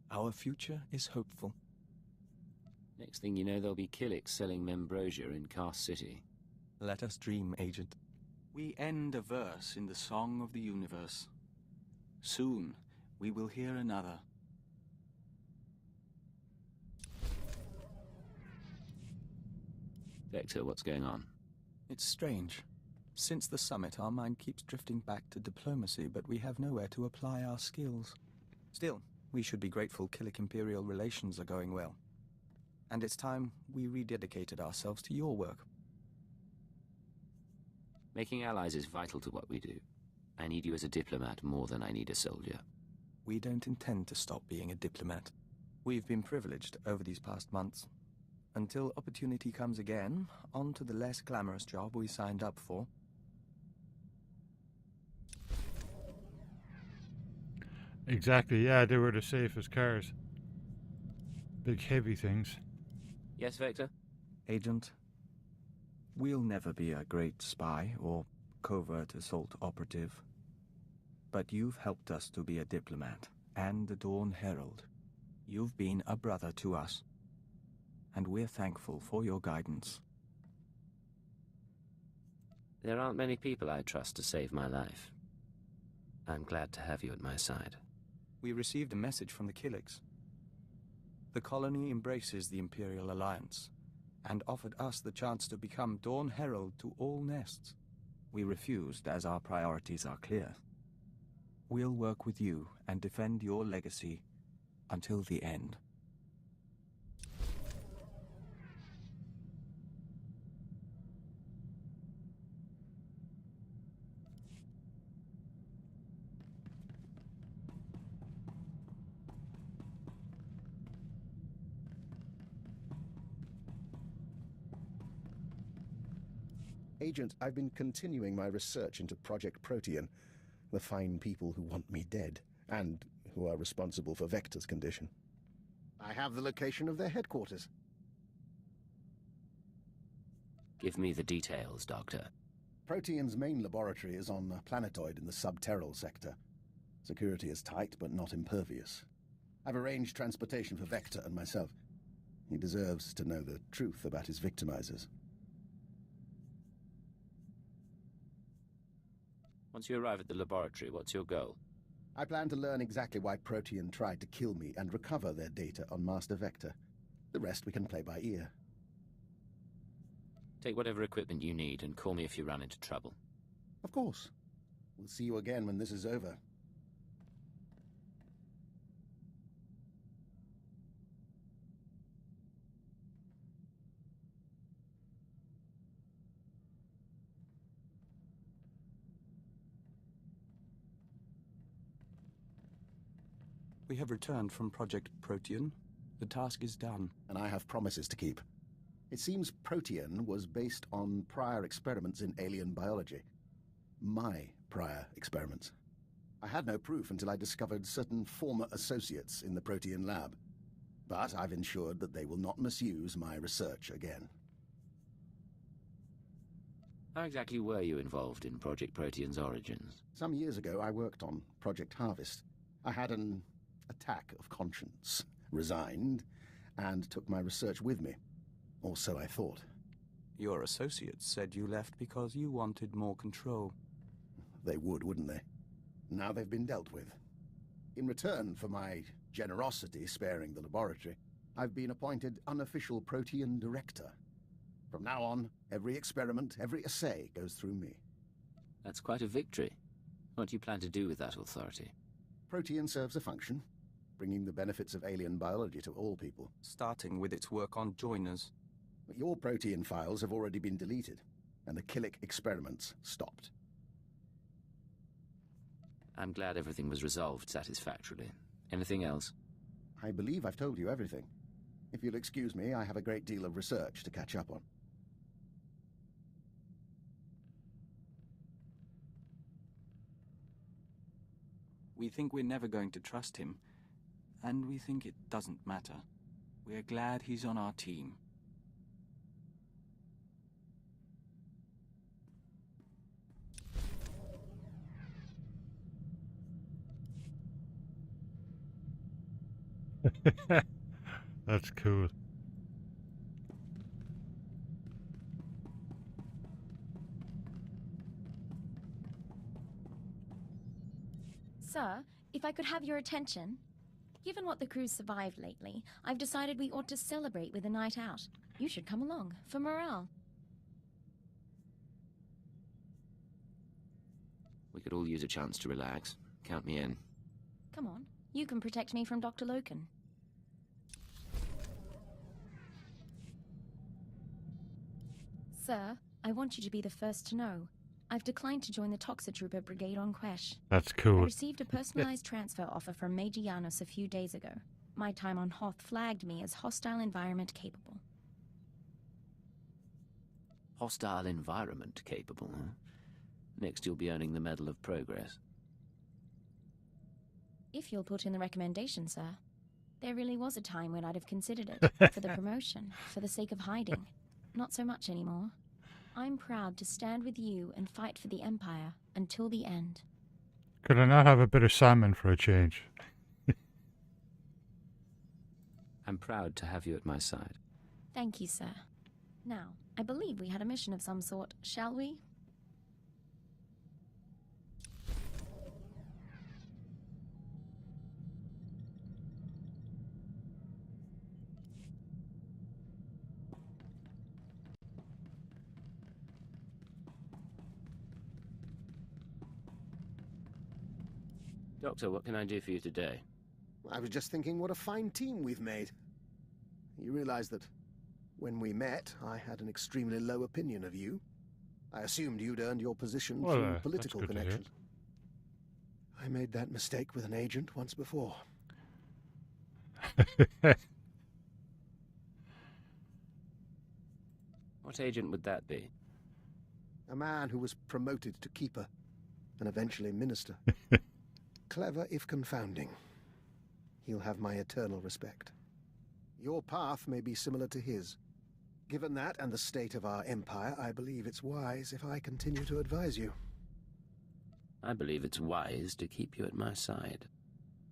Our future is hopeful. Next thing you know, there'll be Killiks selling Membrosia in Cast City. Let us dream, Agent. We end a verse in the Song of the Universe. Soon, we will hear another. Vector, what's going on? It's strange. Since the summit, our mind keeps drifting back to diplomacy, but we have nowhere to apply our skills. Still, we should be grateful Killik-Imperial relations are going well. And it's time we rededicated ourselves to your work. Making allies is vital to what we do. I need you as a diplomat more than I need a soldier. We don't intend to stop being a diplomat. We've been privileged over these past months. Until opportunity comes again, on to the less glamorous job we signed up for. Exactly, yeah, they were the safest cars. Big heavy things. Yes, Vector? Agent, we'll never be a great spy or covert assault operative. But you've helped us to be a diplomat and a Dawn Herald. You've been a brother to us. And we're thankful for your guidance. There aren't many people I trust to save my life. I'm glad to have you at my side. We received a message from the Killiks. The colony embraces the Imperial Alliance, and offered us the chance to become Dawn Herald to all nests. We refused, as our priorities are clear. We'll work with you and defend your legacy until the end. Agent, I've been continuing my research into Project Protean, the fine people who want me dead, and who are responsible for Vector's condition. I have the location of their headquarters. Give me the details, Doctor. Protean's main laboratory is on a planetoid in the subterral sector. Security is tight, but not impervious. I've arranged transportation for Vector and myself. He deserves to know the truth about his victimizers. Once you arrive at the laboratory, what's your goal? I plan to learn exactly why Protean tried to kill me and recover their data on Master Vector. The rest we can play by ear. Take whatever equipment you need and call me if you run into trouble. Of course. We'll see you again when this is over. We have returned from Project Protean. The task is done. And I have promises to keep. It seems Protean was based on prior experiments in alien biology. My prior experiments. I had no proof until I discovered certain former associates in the Protean lab. But I've ensured that they will not misuse my research again. How exactly were you involved in Project Protean's origins? Some years ago, I worked on Project Harvest. I had an attack of conscience, resigned, and took my research with me. Or so I thought. Your associates said you left because you wanted more control. They would, wouldn't they? Now they've been dealt with. In return for my generosity sparing the laboratory, I've been appointed unofficial Protean director. From now on, every experiment, every assay goes through me. That's quite a victory. What do you plan to do with that authority? Protean serves a function, bringing the benefits of alien biology to all people. Starting with its work on joiners. But your Protean files have already been deleted, and the Killick experiments stopped. I'm glad everything was resolved satisfactorily. Anything else? I believe I've told you everything. If you'll excuse me, I have a great deal of research to catch up on. We think we're never going to trust him, and we think it doesn't matter. We're glad he's on our team. That's cool. Sir, if I could have your attention. Given what the crew's survived lately, I've decided we ought to celebrate with a night out. You should come along, for morale. We could all use a chance to relax. Count me in. Come on, you can protect me from Dr. Loken. Sir, I want you to be the first to know. I've declined to join the Toxotrooper Brigade on Quesh. That's cool. I received a personalized transfer offer from Major Janos a few days ago. My time on Hoth flagged me as hostile environment capable. Hostile environment capable, huh? Next you'll be earning the Medal of Progress. If you'll put in the recommendation, sir. There really was a time when I'd have considered it. For the promotion, for the sake of hiding. Not so much anymore. I'm proud to stand with you and fight for the Empire until the end. Could I not have a bit of salmon for a change? I'm proud to have you at my side. Thank you, sir. Now, I believe we had a mission of some sort, shall we? Doctor, what can I do for you today? I was just thinking what a fine team we've made. You realize that when we met, I had an extremely low opinion of you. I assumed you'd earned your position through political connections. I made that mistake with an agent once before. What agent would that be? A man who was promoted to keeper and eventually minister. Clever if confounding. He'll have my eternal respect. Your path may be similar to his. Given that and the state of our empire, I believe it's wise if I continue to advise you. I believe it's wise to keep you at my side.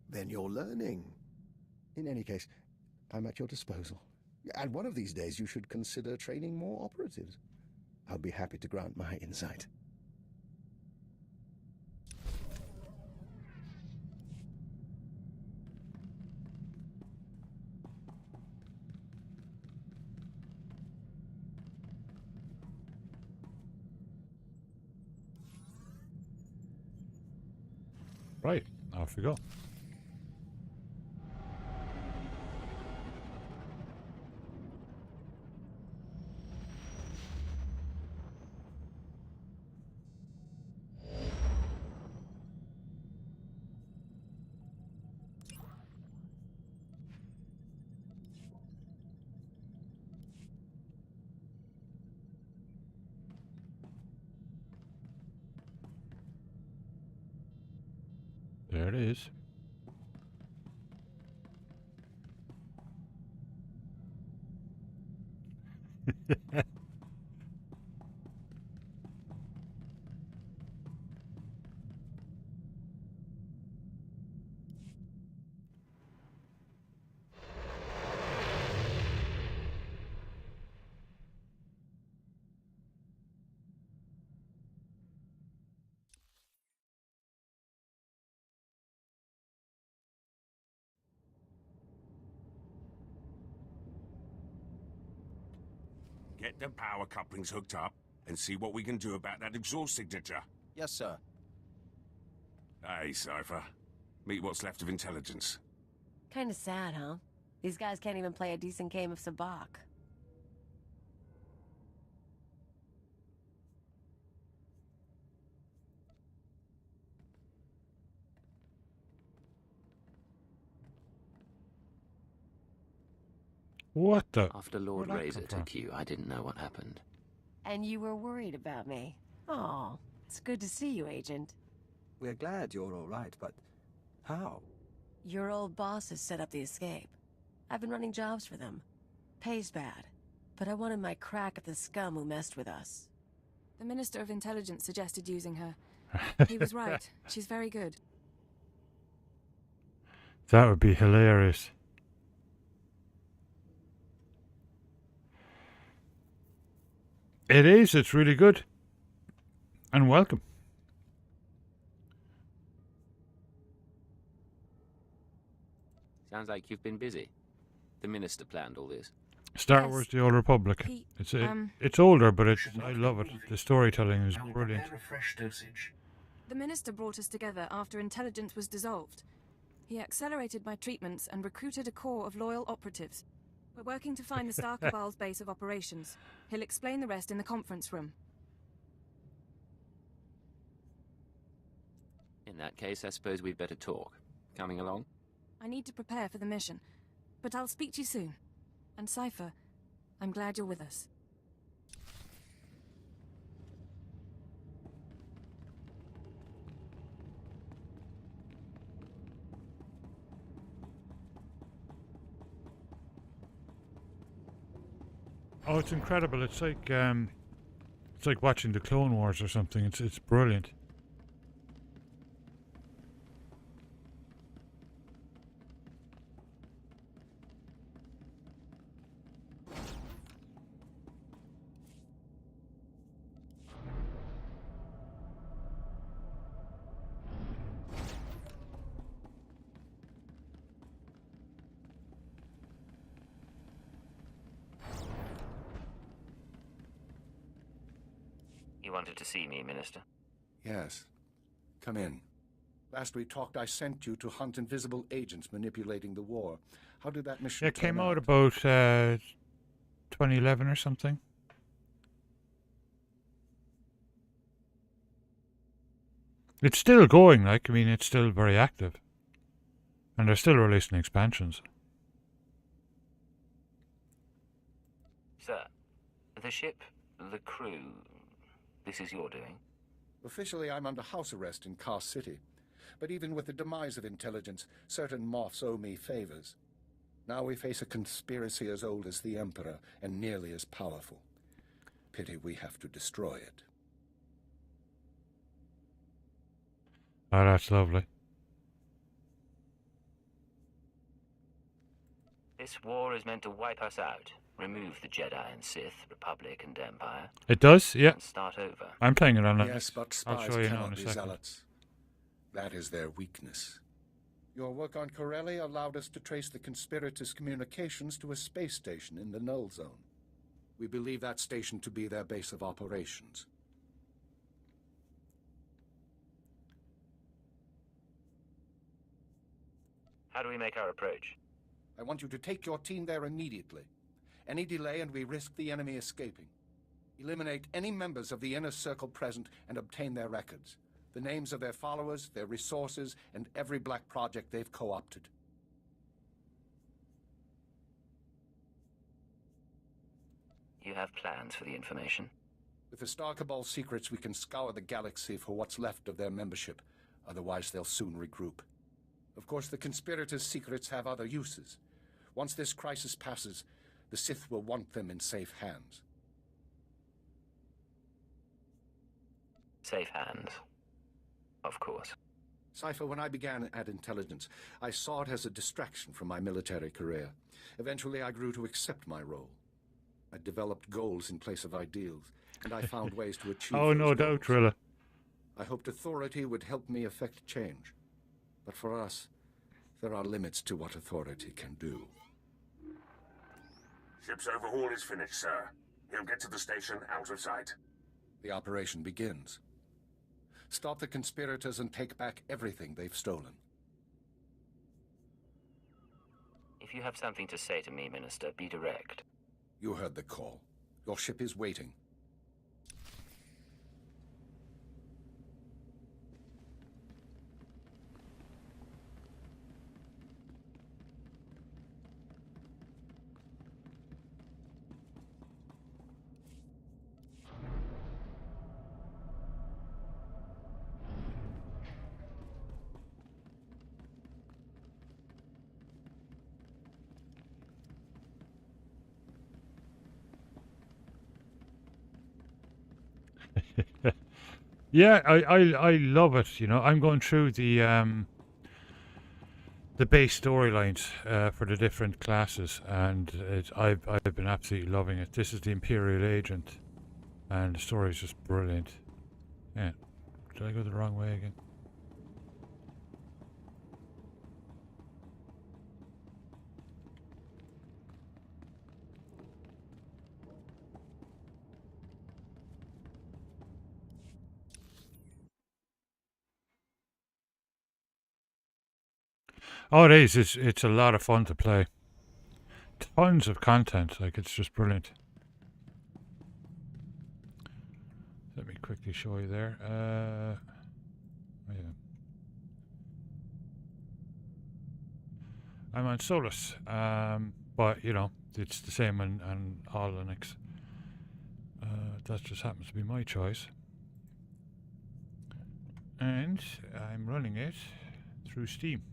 Then you're learning. In any case, I'm at your disposal. And one of these days you should consider training more operatives. I'll be happy to grant my insight. Right, off we go. it is. Get the power couplings hooked up and see what we can do about that exhaust signature. Yes, sir. Hey, Cypher. Meet what's left of intelligence. Kinda sad, huh? These guys can't even play a decent game of sabacc. What the? After Lord Where'd that Razor come from? took you, I didn't know what happened. And you were worried about me. Oh, it's good to see you, Agent. We're glad you're all right, but how? Your old boss has set up the escape. I've been running jobs for them. Pays bad, but I wanted my crack at the scum who messed with us. The Minister of Intelligence suggested using her. He was right. She's very good. That would be hilarious. It is. It's really good. And welcome. Sounds like you've been busy. The Minister planned all this. Star Wars: The Old Republic. It's older, but I love it. The storytelling is brilliant. Prepare a fresh dosage. The Minister brought us together after intelligence was dissolved. He accelerated my treatments and recruited a corps of loyal operatives. We're working to find the Star Cabal's base of operations. He'll explain the rest in the conference room. In that case, I suppose we'd better talk. Coming along? I need to prepare for the mission, but I'll speak to you soon. And Cypher, I'm glad you're with us. Oh, it's incredible. It's like watching the Clone Wars or something. It's brilliant. You wanted to see me, Minister? Yes. Come in. Last we talked, I sent you to hunt invisible agents manipulating the war. How did that mission It came turn out about 2011 or something. It's still going, like, I mean, it's still very active. And they're still releasing expansions. Sir, the ship, the crew, this is your doing? Officially, I'm under house arrest in Car City. But even with the demise of intelligence, certain moths owe me favors. Now we face a conspiracy as old as the Emperor and nearly as powerful. Pity we have to destroy it. Oh, that's lovely. This war is meant to wipe us out, remove the Jedi and Sith, Republic and Empire. It does, yeah. And start over. I'm playing it on it. Yes, but I'll spies show you now in cannot a be second. zealots. That is their weakness. Your work on Corelli allowed us to trace the conspirators' communications to a space station in the Null Zone. We believe that station to be their base of operations. How do we make our approach? I want you to take your team there immediately. Any delay and we risk the enemy escaping. Eliminate any members of the inner circle present and obtain their records. The names of their followers, their resources, and every black project they've co-opted. You have plans for the information? With the Star Cabal's secrets, we can scour the galaxy for what's left of their membership. Otherwise, they'll soon regroup. Of course, the conspirators' secrets have other uses. Once this crisis passes, the Sith will want them in safe hands. Safe hands. Of course. Cypher, when I began at Intelligence, I saw it as a distraction from my military career. Eventually, I grew to accept my role. I developed goals in place of ideals, and I found ways to achieve Oh, those no goals. doubt, Trilla. I hoped authority would help me effect change. But for us, there are limits to what authority can do. Ship's overhaul is finished, sir. He'll get to the station out of sight. The operation begins. Stop the conspirators and take back everything they've stolen. If you have something to say to me, Minister, be direct. You heard the call. Your ship is waiting. Yeah, I love it. You know, I'm going through the base storylines for the different classes, and I've been absolutely loving it. This is the Imperial Agent, and the story is just brilliant. Yeah, did I go the wrong way again? Oh, it is. It's a lot of fun to play. Tons of content. Like, it's just brilliant. Let me quickly show you there. Oh, yeah. I'm on Solus, but you know it's the same on all Linux. That just happens to be my choice, and I'm running it through Steam.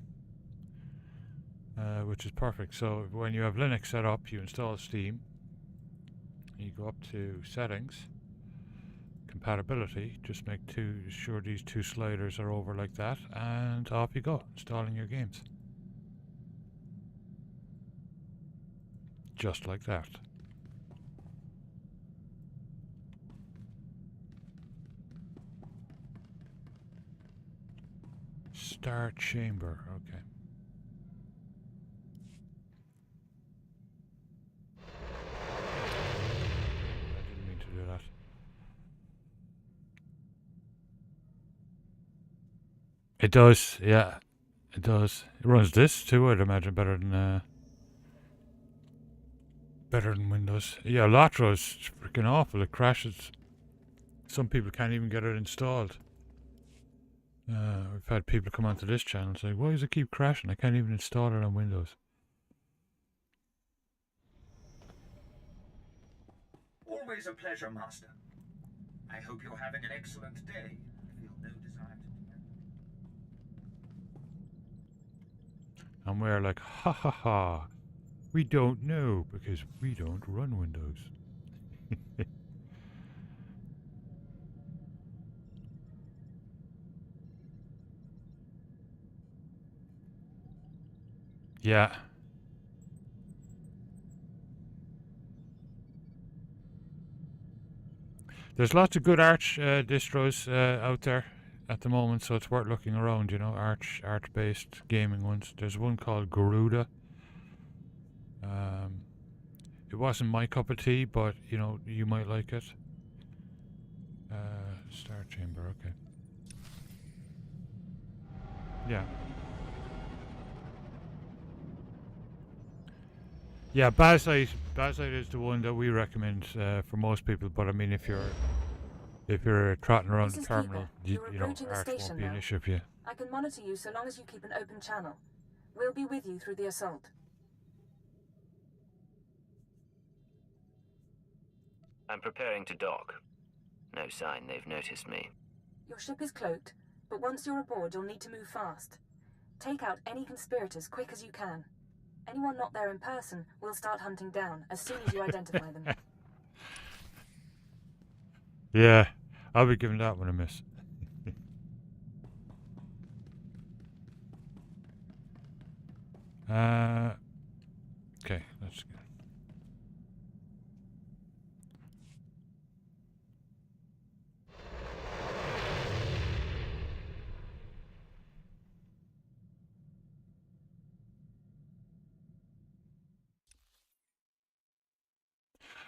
Which is perfect. So when you have Linux set up, you install Steam, you go up to Settings, Compatibility, just make sure these two sliders are over like that, and off you go, installing your games. Just like that. Star Chamber, okay. It does, yeah, it does. It runs this too, I'd imagine, better than Windows. Yeah, Lotro is freaking awful. It crashes. Some people can't even get it installed. We've had people come onto this channel and say, "Why does it keep crashing? I can't even install it on Windows." Always a pleasure, Master. I hope you're having an excellent day. I feel no desire to. And we're like, ha ha ha, we don't know because we don't run Windows. Yeah. There's lots of good Arch distros out there at the moment, so it's worth looking around, you know, Arch-based gaming ones. There's one called Garuda. It wasn't my cup of tea, but, you know, you might like it. Star Chamber, okay. Yeah. Yeah, Basite is the one that we recommend for most people, but I mean, if you're trotting around the terminal, you know, Arch won't be an issue for you. I can monitor you so long as you keep an open channel. We'll be with you through the assault. I'm preparing to dock. No sign they've noticed me. Your ship is cloaked, but once you're aboard, you'll need to move fast. Take out any conspirators quick as you can. Anyone not there in person, we'll start hunting down as soon as you identify them. Yeah, I'll be giving that one a miss. Okay, that's good.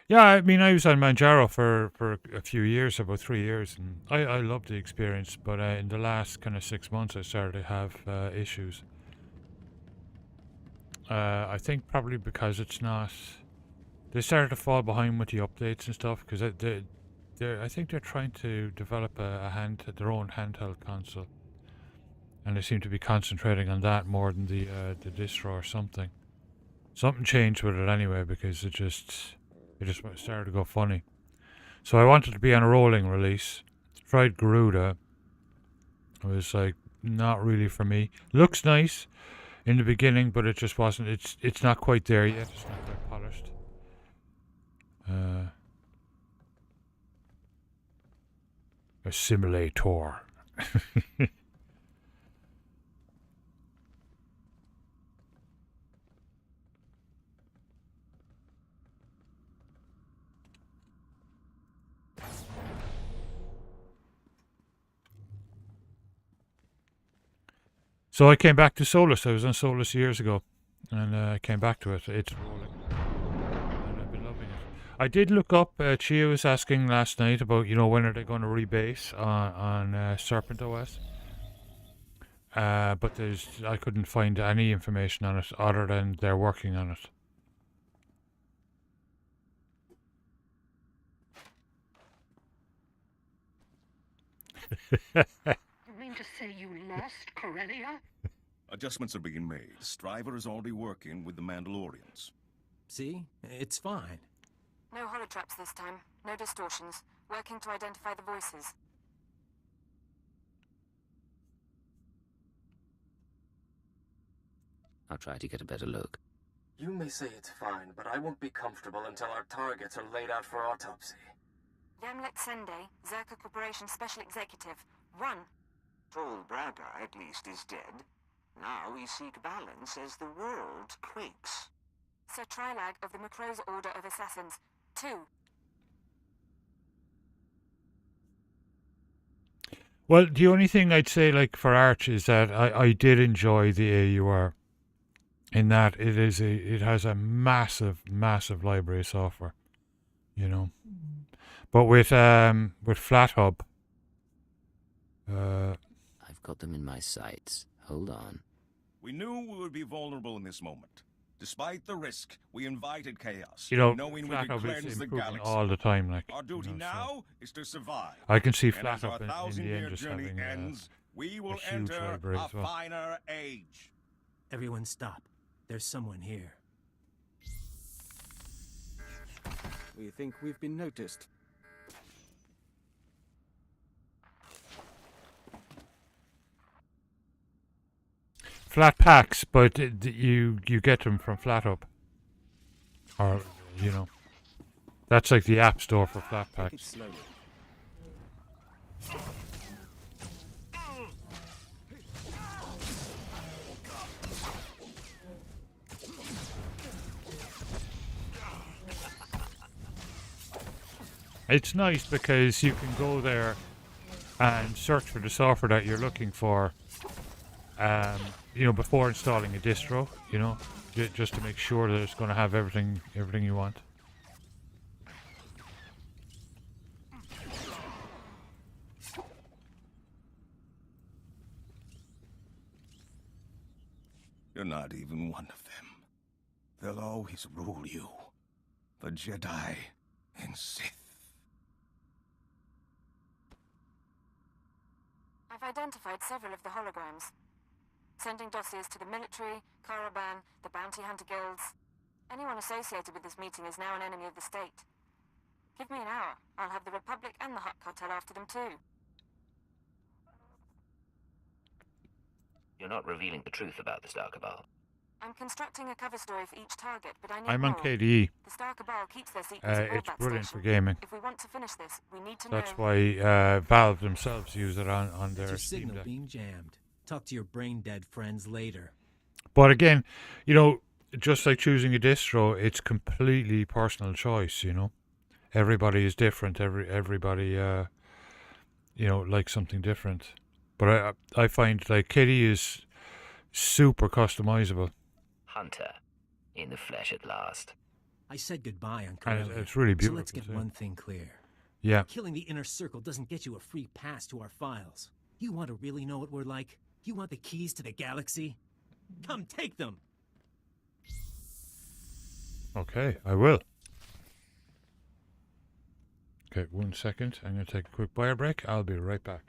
Yeah, I mean, I was on Manjaro for a few years, about 3 years, and I loved the experience, but in the last kind of 6 months I started to have issues. I think probably because it's not... They started to fall behind with the updates and stuff, because I think they're trying to develop their own handheld console, and they seem to be concentrating on that more than the distro or something. Something changed with it anyway, because it just started to go funny. So I wanted to be on a rolling release. Tried Garuda. It was like not really for me. Looks nice in the beginning, but it just wasn't. It's not quite there yet. It's not quite polished. A simulator. So I came back to Solus. I was on Solus years ago, and I came back to it. It's rolling, and I've been loving it. I did look up. Chia was asking last night about, when are they going to rebase on Serpent OS. But I couldn't find any information on it other than they're working on it. You mean to say you lost Corellia? Adjustments are being made. Striver is already working with the Mandalorians. See? It's fine. No holotraps this time. No distortions. Working to identify the voices. I'll try to get a better look. You may say it's fine, but I won't be comfortable until our targets are laid out for autopsy. Yamlet Sende, Zerka Corporation Special Executive. Run! Tall Braga, at least, is dead. Now we seek balance as the world quakes. Sir Trilag of the Macro's Order of Assassins. 2. Well, the only thing I'd say, like, for Arch is that I did enjoy the AUR. In that it has a massive library of software, But with FlatHub, I've got them in my sights. Hold on. We knew we would be vulnerable in this moment. Despite the risk, we invited chaos, knowing we could FlatHub cleanse is the improving galaxy. all the time. Like, Our duty now so is to survive. I can see And as our FlatHub in the 1,000-year end just journey having ends, we will huge enter library a as well. finer age. Everyone stop. There's someone here. We think we've been noticed. Flat packs, but you get them from FlatHub, or that's like the app store for flat packs. It's nice because you can go there and search for the software that you're looking for, before installing a distro, just to make sure that it's going to have everything you want. You're not even one of them. They'll always rule you. The Jedi and Sith. I've identified several of the holograms. Sending dossiers to the military, Caravan, the bounty hunter guilds. Anyone associated with this meeting is now an enemy of the state. Give me an hour. I'll have the Republic and the Hutt Cartel after them too. You're not revealing the truth about the Star Cabal. I'm constructing a cover story for each target, but I need I'm on more. KDE. The Star Cabal keeps their secrets aboard It's that brilliant for station. gaming. If we want to finish this, we need to That's know. why Valve themselves use it on That's their your Steam signal Deck. being jammed. Talk to your brain-dead friends later. But again, you know, just like choosing a distro, it's completely personal choice, you know. Everybody is different. Everybody, you know, likes something different. But I find, like, KDE is super customizable. Hunter, in the flesh at last. I said goodbye on And Corellia, it's really so beautiful, let's get too. one thing clear. Yeah. Killing the inner circle doesn't get you a free pass to our files. You want to really know what we're like? You want the keys to the galaxy? Come take them! Okay, I will. Okay, 1 second. I'm going to take a quick bio break. I'll be right back.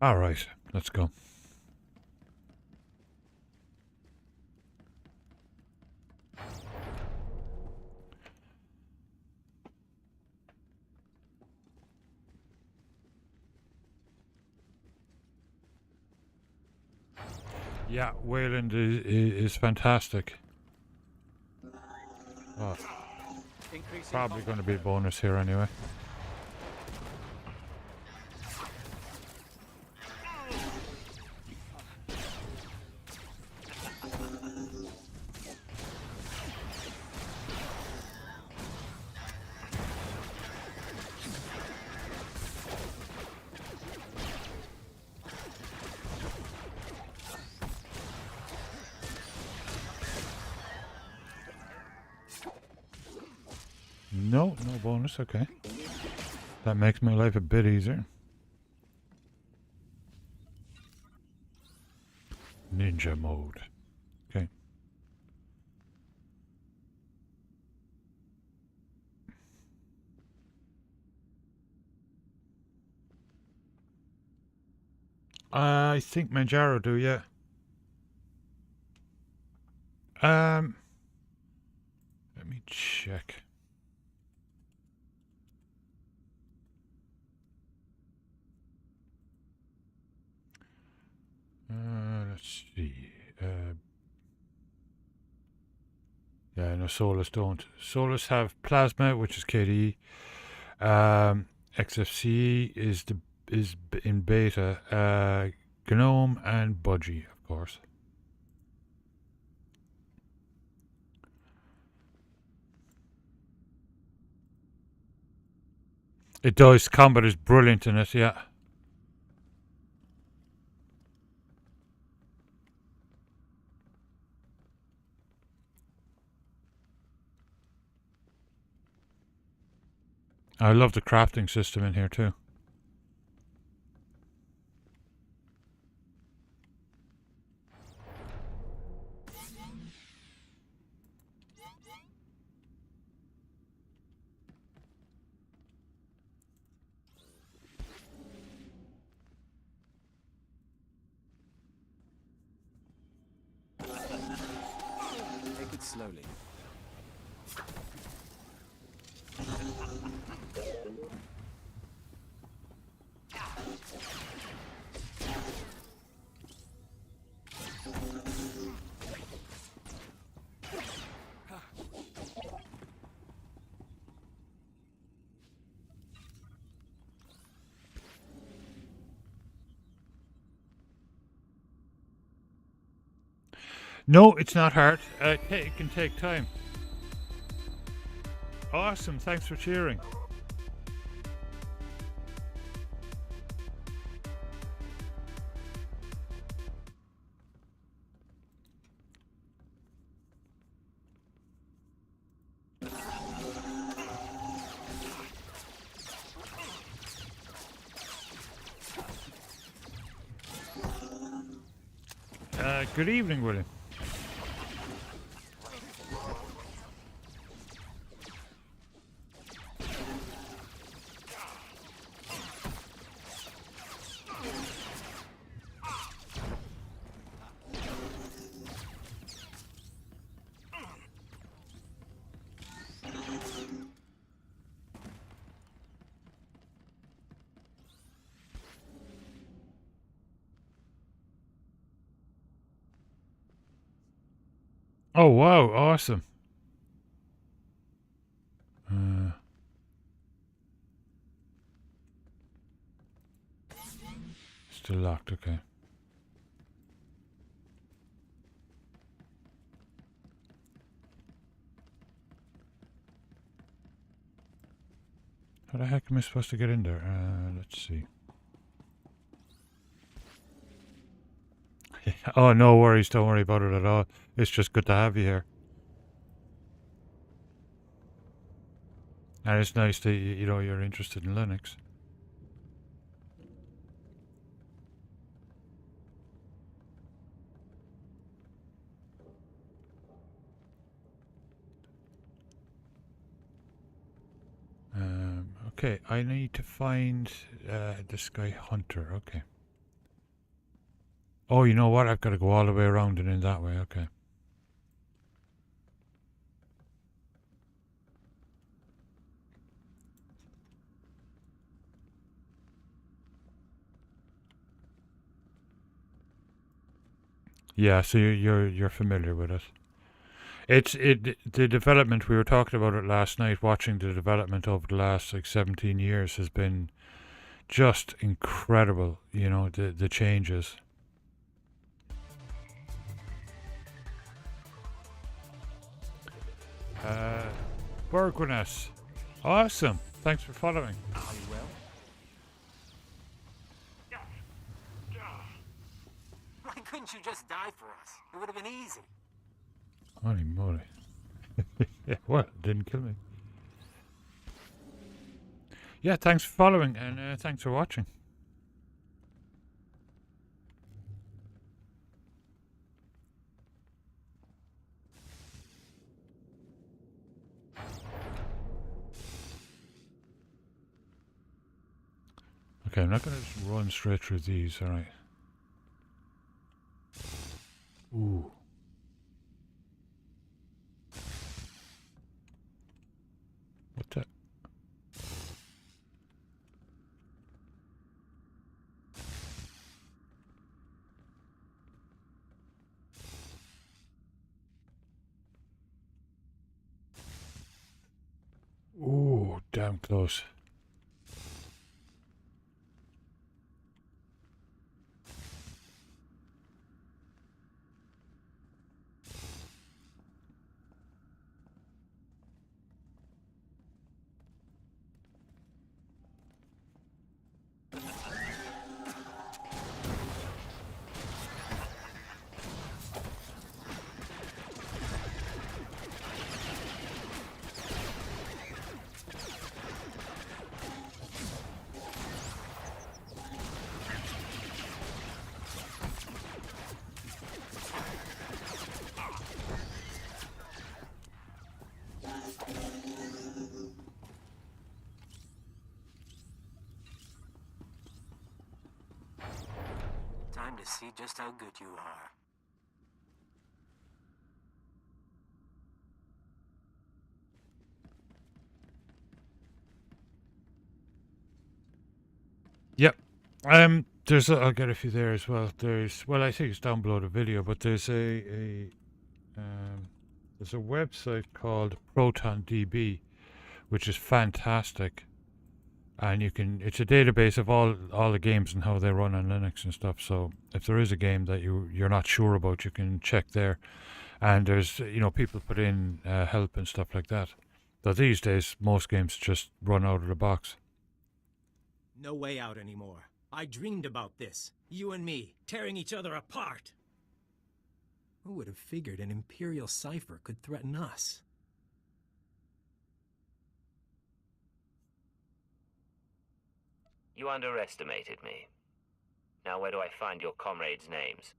All right, let's go. Yeah, Wayland is fantastic. Oh, probably going to be a bonus here anyway. No bonus, okay. That makes my life a bit easier. Ninja mode. Okay. I think Manjaro do, yeah. Let me check. Let's see. Yeah, no, Solus don't. Solus have Plasma, which is KDE. XFCE is in beta. Gnome and Budgie, of course. It does. Combat is brilliant in it, yeah. I love the crafting system in here too. Take it slowly. No, it's not hard. It can take time. Awesome, thanks for cheering. Good evening, William. Oh wow, awesome. Still locked, okay. How the heck am I supposed to get in there? Let's see. Oh, no worries, don't worry about it at all. It's just good to have you here. And it's nice that you know you're interested in Linux. Okay, I need to find this guy Hunter. Okay. Oh, you know what? I've got to go all the way around and in that way. Okay. Yeah, so you're familiar with it. The development, we were talking about it last night, watching the development over the last like 17 years has been just incredible, you know, the changes. Burgwiness. Awesome. Thanks for following. Are you well? Why couldn't you just die for us? It would have been easy. Holy moly. Yeah, well, it didn't kill me. Yeah, thanks for following and thanks for watching. Okay, I'm not going to just run straight through these, alright. Ooh. What the? Ooh, damn close. to see just how good you are. Yep. I'll get a few there as well. Well, I think it's down below the video, but there's a website called ProtonDB, which is fantastic, and it's a database of all the games and how they run on Linux and stuff. So if there is a game that you're not sure about, you can check there, and there's people put in help and stuff like that. Though these days most games just run out of the box. No way out anymore. I dreamed about this. You and me, tearing each other apart. Who would have figured an Imperial cipher could threaten us? You underestimated me. Now where do I find your comrades' names?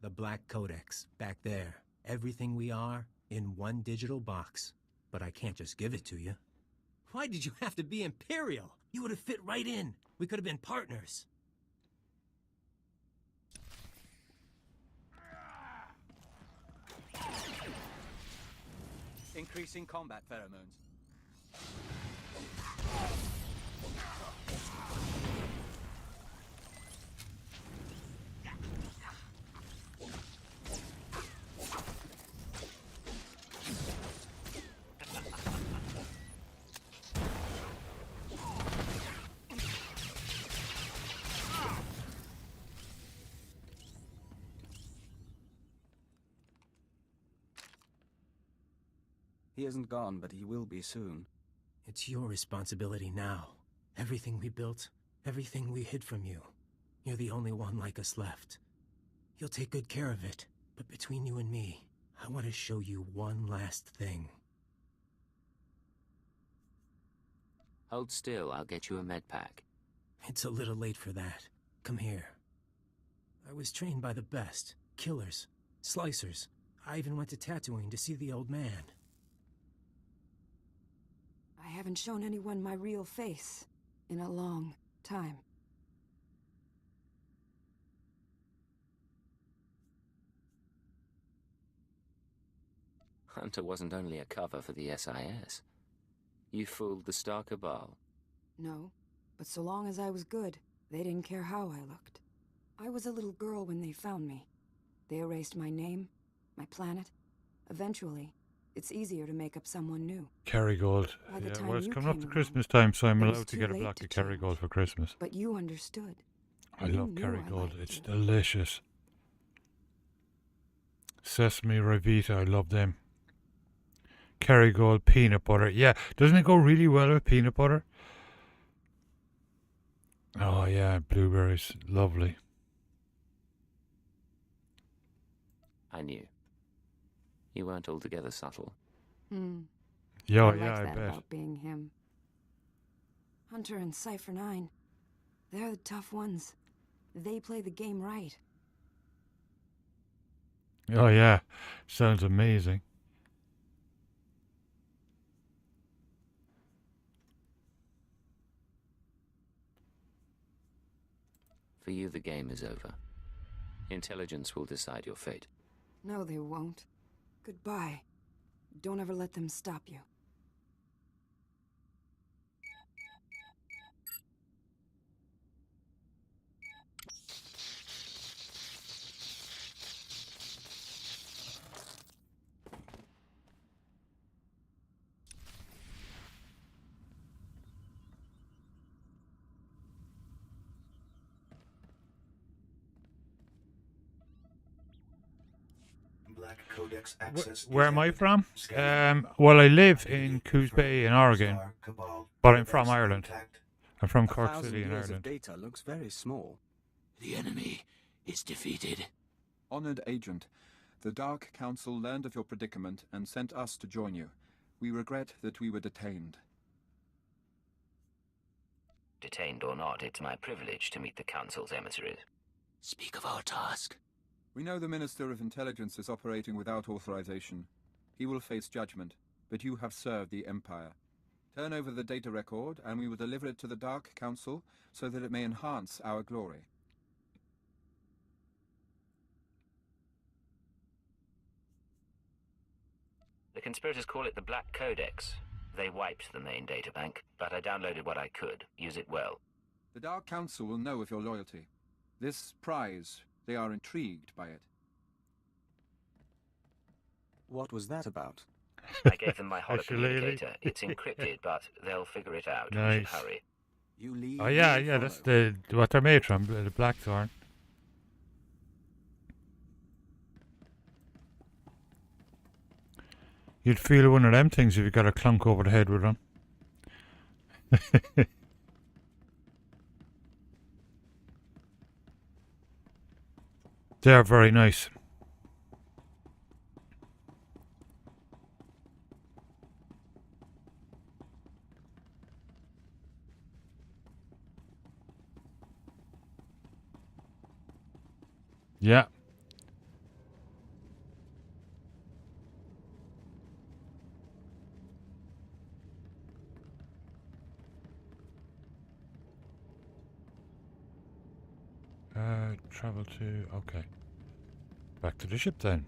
The Black Codex, back there. Everything we are, in one digital box. But I can't just give it to you. Why did you have to be Imperial? You would have fit right in. We could have been partners. Increasing combat pheromones. He isn't gone, but he will be soon. It's your responsibility now. Everything we built, everything we hid from you. You're the only one like us left. You'll take good care of it, but between you and me, I want to show you one last thing. Hold still, I'll get you a med pack. It's a little late for that. Come here. I was trained by the best. Killers, slicers. I even went to Tatooine to see the old man. I haven't shown anyone my real face in a long time. Hunter wasn't only a cover for the SIS. You fooled the Star Cabal. No, but so long as I was good, they didn't care how I looked. I was a little girl when they found me. They erased my name, my planet. Eventually, it's easier to make up someone new. Kerrygold. By the Yeah, time well, it's you coming up came to along, Christmas time, so I'm it was allowed to too get a late block to of Kerrygold for Christmas. But you understood. I You love knew I Kerrygold. liked It's you. delicious. Sesame Revita, I love them. Kerrygold peanut butter. Yeah, doesn't it go really well with peanut butter? Oh yeah, blueberries. Lovely. I knew. You weren't altogether subtle. Yeah, I yeah, liked I that bet. about being him. Hunter and Cypher 9. They're the tough ones. They play the game right. Oh yeah, sounds amazing. For you, the game is over. Intelligence will decide your fate. No, they won't. Goodbye. Don't ever let them stop you. Black Codex access. Where am I from? Well, I live in Coos Bay in Oregon, but I'm from Ireland. I'm from Cork 1,000 City in years of Ireland. data looks very small. The enemy is defeated. Honored Agent, the Dark Council learned of your predicament and sent us to join you. We regret that we were detained. Detained or not, it's my privilege to meet the Council's emissaries. Speak of our task. We know the Minister of Intelligence is operating without authorization. He will face judgment, but you have served the Empire. Turn over the data record, and we will deliver it to the Dark Council so that it may enhance our glory. The conspirators call it the Black Codex. They wiped the main databank, but I downloaded what I could. Use it well. The Dark Council will know of your loyalty. This prize, they are intrigued by it. What was that about? I gave them my Actually, holocommunicator. It's encrypted, but they'll figure it out. We Nice. should hurry. You lead, Oh yeah, you yeah, that's follow. what they're made from, the blackthorn. You'd feel one of them things if you got a clunk over the head with them. They are very nice. Yeah. Travel to... Okay. Back to the ship then.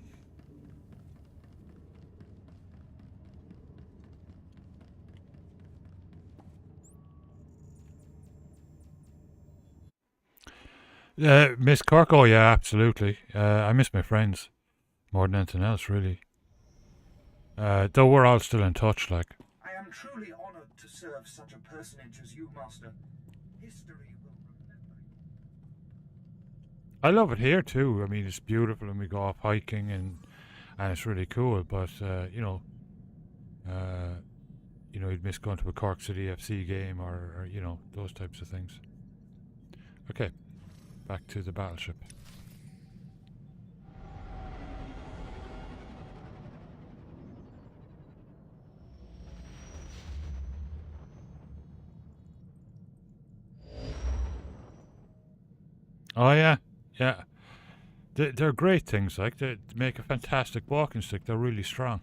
Miss Cork? Oh yeah, absolutely. I miss my friends more than anything else, really. Though we're all still in touch, like. I am truly honored to serve such a personage as you, Master. History will remember you. I love it here too. I mean, it's beautiful, and we go off hiking, and it's really cool. But you know, you'd miss going to a Cork City FC game, or you know, those types of things. Okay, back to the battleship. Oh yeah, yeah. They're great things. Like they make a fantastic walking stick. They're really strong.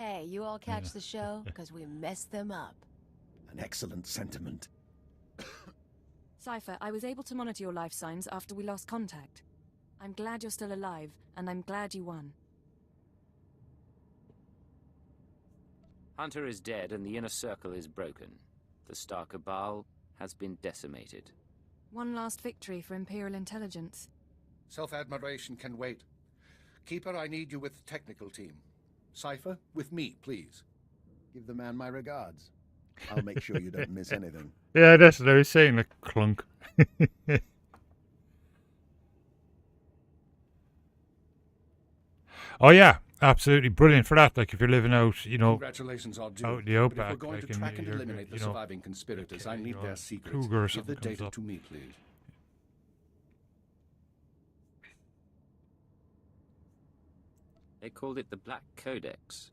Hey, you all catch the show? Because we messed them up. An excellent sentiment. Cypher, I was able to monitor your life signs after we lost contact. I'm glad you're still alive, and I'm glad you won. Hunter is dead and the inner circle is broken. The Star Cabal has been decimated. One last victory for Imperial intelligence. Self-admiration can wait. Keeper, I need you with the technical team. Cypher, with me, please. Give the man my regards. I'll make sure you don't miss anything. Yeah, that's what I was saying, like clunk. Oh yeah, absolutely brilliant for that. Like if you're living out, you know, Congratulations are due. out in the But outback, if we're going like to track and eliminate the surviving conspirators, I need their secrets. cougar or Give the something comes data up. to me, please. They called it the Black Codex.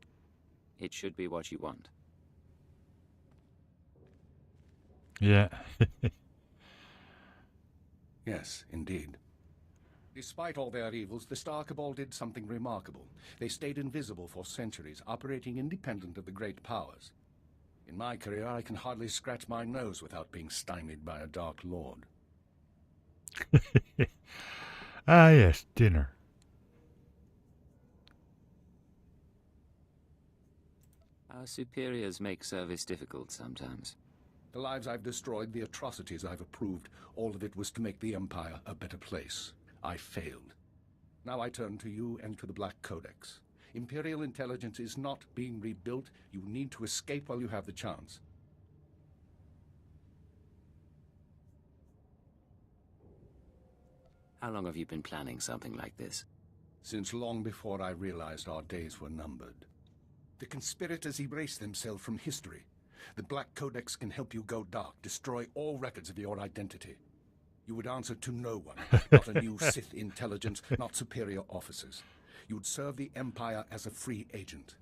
It should be what you want. Yeah. Yes, indeed. Despite all their evils, the Star Cabal did something remarkable. They stayed invisible for centuries, operating independent of the great powers. In my career, I can hardly scratch my nose without being stymied by a Dark Lord. Ah yes, dinner. Our superiors make service difficult sometimes. The lives I've destroyed, the atrocities I've approved, all of it was to make the Empire a better place. I failed. Now I turn to you and to the Black Codex. Imperial intelligence is not being rebuilt. You need to escape while you have the chance. How long have you been planning something like this? Since long before I realized our days were numbered. The conspirators erase themselves from history. The Black Codex can help you go dark, destroy all records of your identity. You would answer to no one, not a new Sith intelligence, not superior officers. You would serve the Empire as a free agent.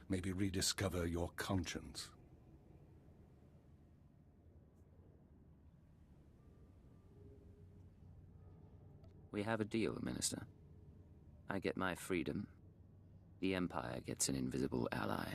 Maybe rediscover your conscience. We have a deal, Minister. I get my freedom. The Empire gets an invisible ally.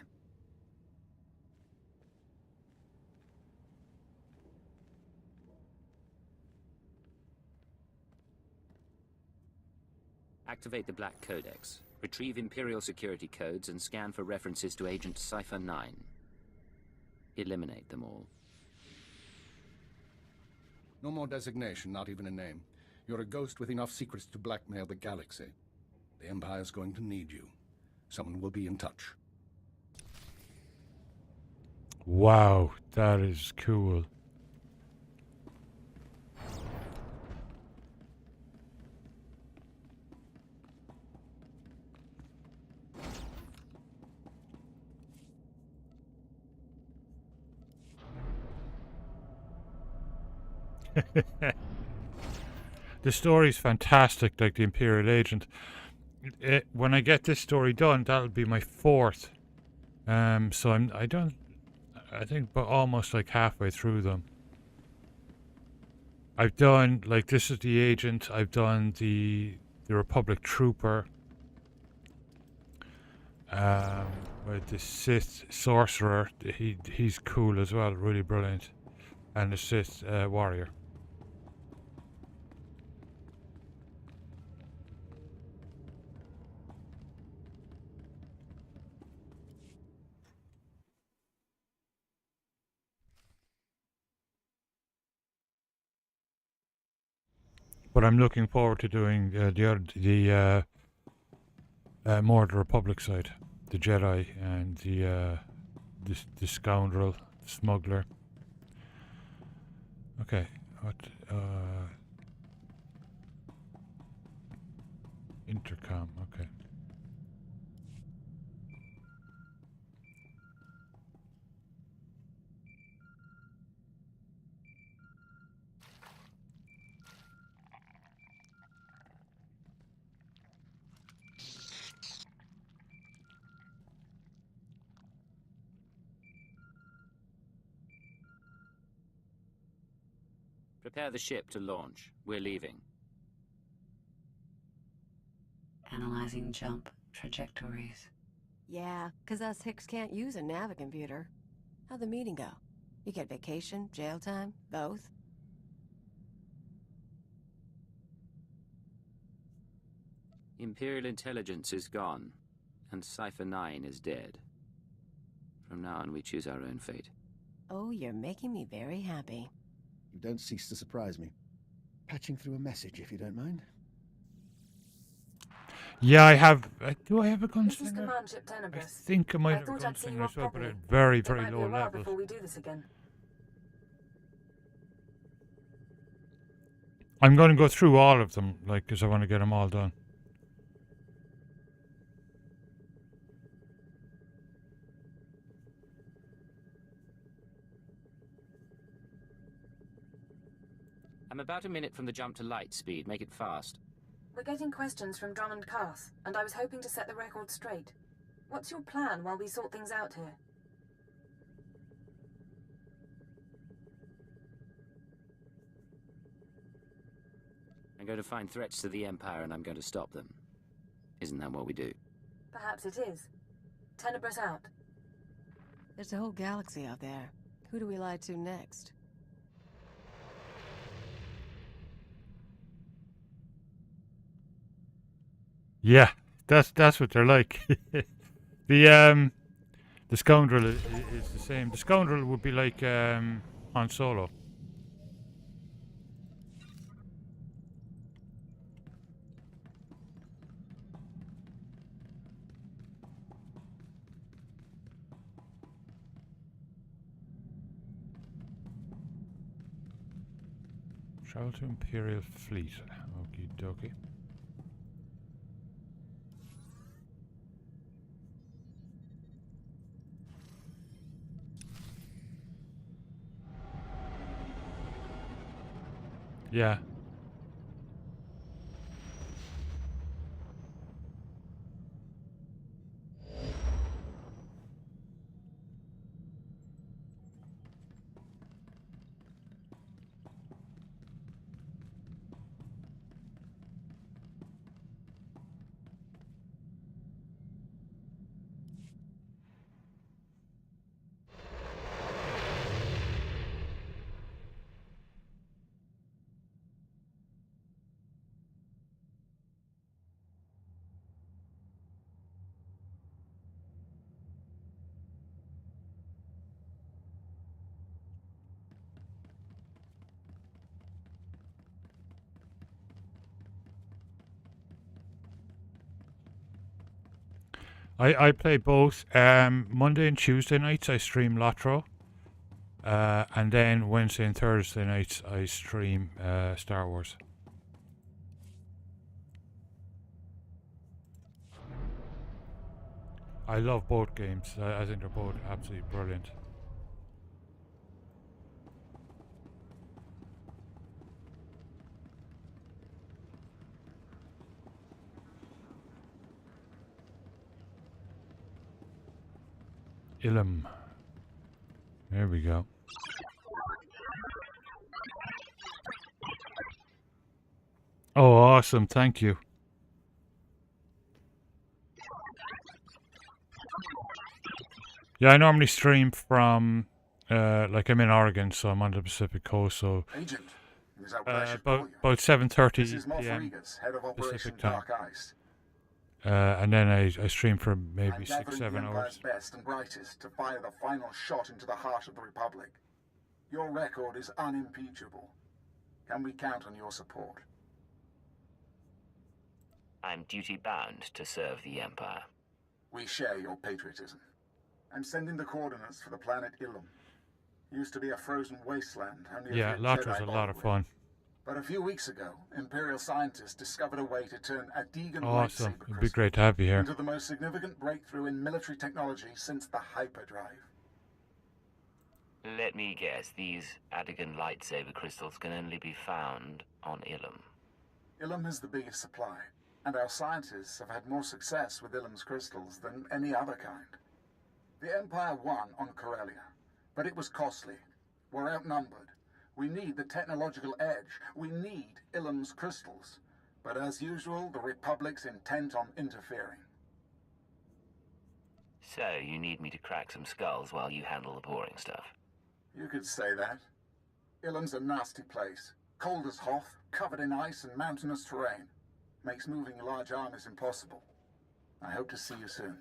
Activate the Black Codex. Retrieve Imperial security codes and scan for references to Agent Cypher 9. Eliminate them all. No more designation, not even a name. You're a ghost with enough secrets to blackmail the galaxy. The Empire's going to need you. Someone will be in touch. Wow, that is cool. The story's fantastic, like the Imperial Agent. When I get this story done, that'll be my 4th. So I think, but almost like halfway through them. I've done, like, this is the Agent. I've done the Republic Trooper. With the Sith Sorcerer. He's cool as well, really brilliant. And the Sith Warrior. But I'm looking forward to doing more of the Republic side, the Jedi and the scoundrel, smuggler. Okay, what? Intercom. Okay. Prepare the ship to launch. We're leaving. Analyzing jump trajectories. Yeah, 'cause us Hicks can't use a navicomputer. How'd the meeting go? You get vacation, jail time, both? Imperial intelligence is gone, and Cypher 9 is dead. From now on, we choose our own fate. Oh, you're making me very happy. You don't cease to surprise me. Patching through a message, if you don't mind. Yeah, I have. Do I have a This is gunslinger? Command Ship I Tenebris. think I might have a thought I'd see you gunslinger off as well, but properly. at very, It very might be low a while levels. before we do this again. I'm going to go through all of them, like, because I want to get them all done. I'm about a minute from the jump to light speed. Make it fast. We're getting questions from Drummond Carth, and I was hoping to set the record straight. What's your plan while we sort things out here? I'm going to find threats to the Empire and I'm going to stop them. Isn't that what we do? Perhaps it is. Tenebris out. There's a whole galaxy out there. Who do we lie to next? Yeah, that's what they're like. The scoundrel is the same. The scoundrel would be like Han Solo. Travel to Imperial Fleet. Okie dokie. Yeah, I play both. Monday and Tuesday nights I stream Lotro. And then Wednesday and Thursday nights I stream Star Wars. I love both games. I think they're both absolutely brilliant. Ilum. There we go. Oh, awesome. Thank you. Yeah, I normally stream from, like I'm in Oregon, so I'm on the Pacific Coast, so Agent, it is our pleasure to call you. about 7:30 This is p.m. Morfrigas, head of Operation Pacific time. Dark Ice. And then I stream for maybe I'm 6-7 gathering the Empire's hours. best and brightest to fire the final shot into the heart of the Republic. Your record is unimpeachable. Can we count on your support? I'm duty-bound to serve the Empire. We share your patriotism. I'm sending the coordinates for the planet Ilum. Used to be a frozen wasteland. Only Yeah, a few Lotra's Jedi a lot of bothered fun. with. But a few weeks ago, Imperial scientists discovered a way to turn a Deegan Awesome. lightsaber It'd be great to have you here. into the most significant breakthrough in military technology since the hyperdrive. Let me guess, these Adigan lightsaber crystals can only be found on Ilum. Ilum is the biggest supply, and our scientists have had more success with Ilum's crystals than any other kind. The Empire won on Corellia, but it was costly. We're outnumbered. We need the technological edge. We need Ilum's crystals. But as usual, the Republic's intent on interfering. So, you need me to crack some skulls while you handle the boring stuff. You could say that. Ilum's a nasty place. Cold as Hoth, covered in ice and mountainous terrain. Makes moving large armies impossible. I hope to see you soon.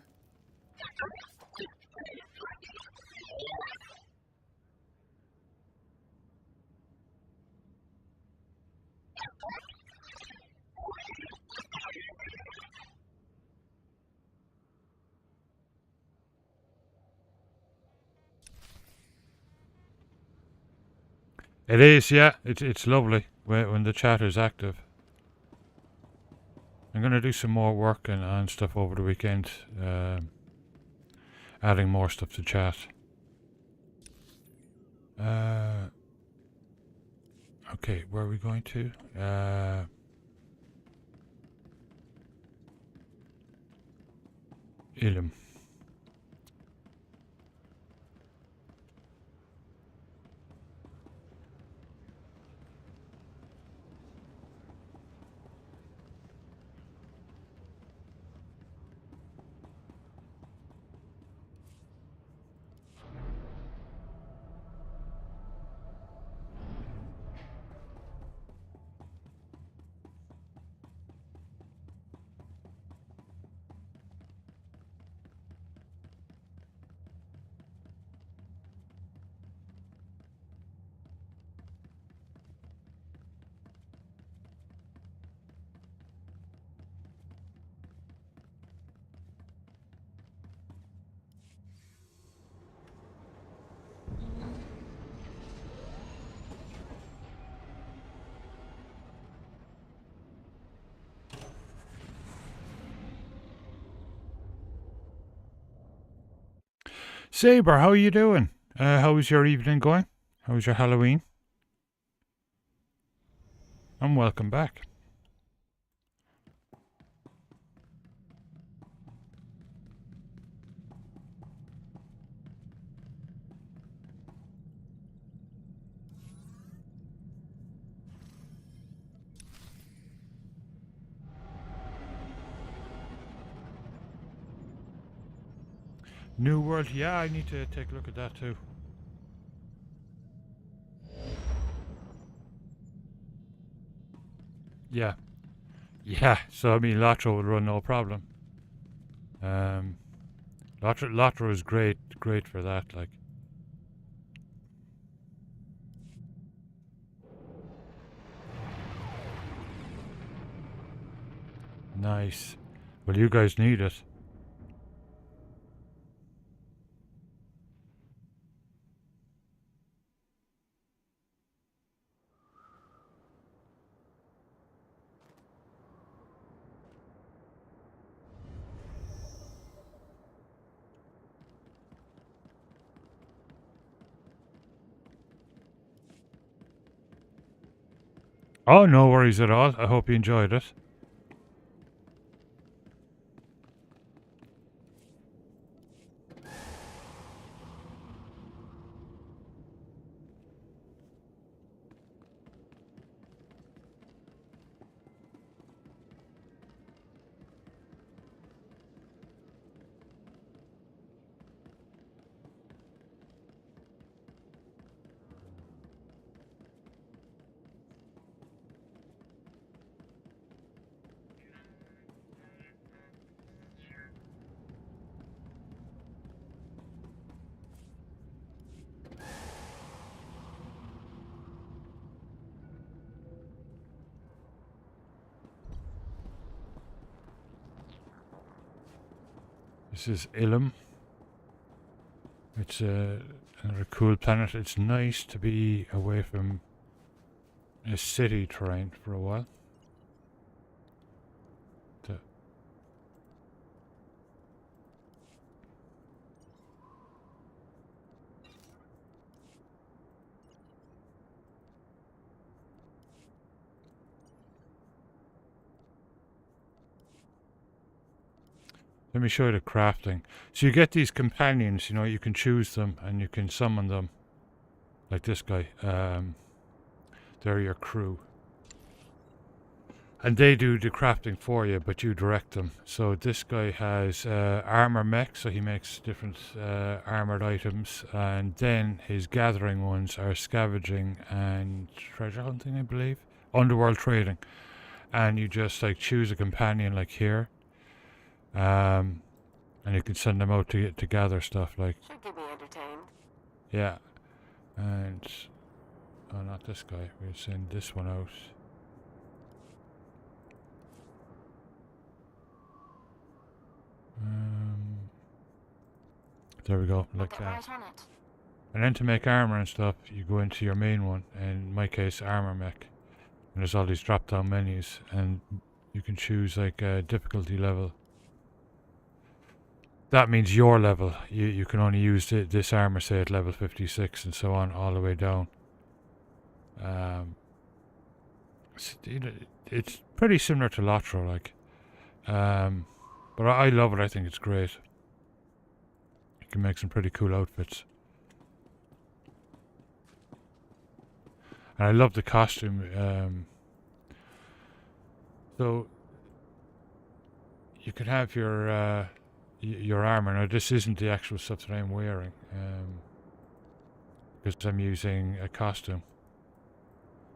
It is, yeah. It's lovely when the chat is active. I'm going to do some more work and stuff over the weekend. Adding more stuff to chat. Okay, where are we going to? Ilum. Saber, how are you doing? How was your evening going? How was your Halloween? And welcome back. New World, yeah, I need to take a look at that too. Yeah. Yeah, so I mean Lotro would run no problem. Lotro is great for that, like. Nice. Well, you guys need it. Oh, no worries at all. I hope you enjoyed it. This is Ilum. It's another cool planet. It's nice to be away from a city terrain for a while. Let me show you the crafting. So you get these companions, you know, you can choose them and you can summon them. Like this guy. They're your crew. And they do the crafting for you, but you direct them. So this guy has armor mech, so he makes different armored items. And then his gathering ones are scavenging and treasure hunting, I believe. Underworld trading. And you just like choose a companion like here. And you can send them out to gather stuff like. Should keep me entertained. Yeah. And oh, not this guy. We'll send this one out. There we go, like that. Right on it. And then to make armor and stuff, you go into your main one. In my case, armor mech. And there's all these drop-down menus, and you can choose like a difficulty level. That means your level. You can only use this armor, say, at level 56 and so on, all the way down. It's pretty similar to Lotro, like. But I love it. I think it's great. You can make some pretty cool outfits. And I love the costume. So you can have your armor. Now this isn't the actual stuff that I'm wearing, because I'm using a costume.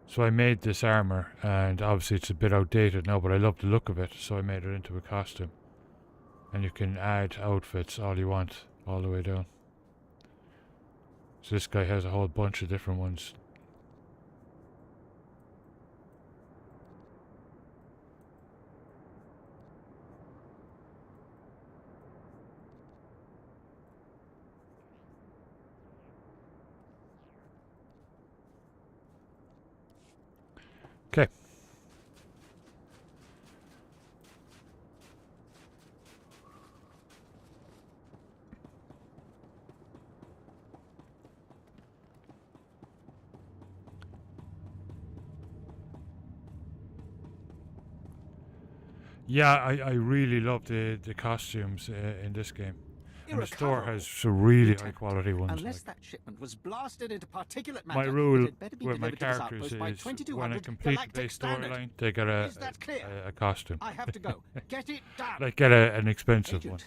So I made this armor, and obviously it's a bit outdated now, but I love the look of it, so I made it into a costume. And you can add outfits all you want, all the way down. So this guy has a whole bunch of different ones. Okay. Yeah, I really love the costumes in this game. And the store has some really high quality ones. Unless like. that shipment was blasted into particulate matter, My rule it better be with my delivered to this characters outpost by is when I 2200 complete the Galactic base Standard. storyline, they get a costume. I have to go. Get it done. Like get an expensive Agent, one.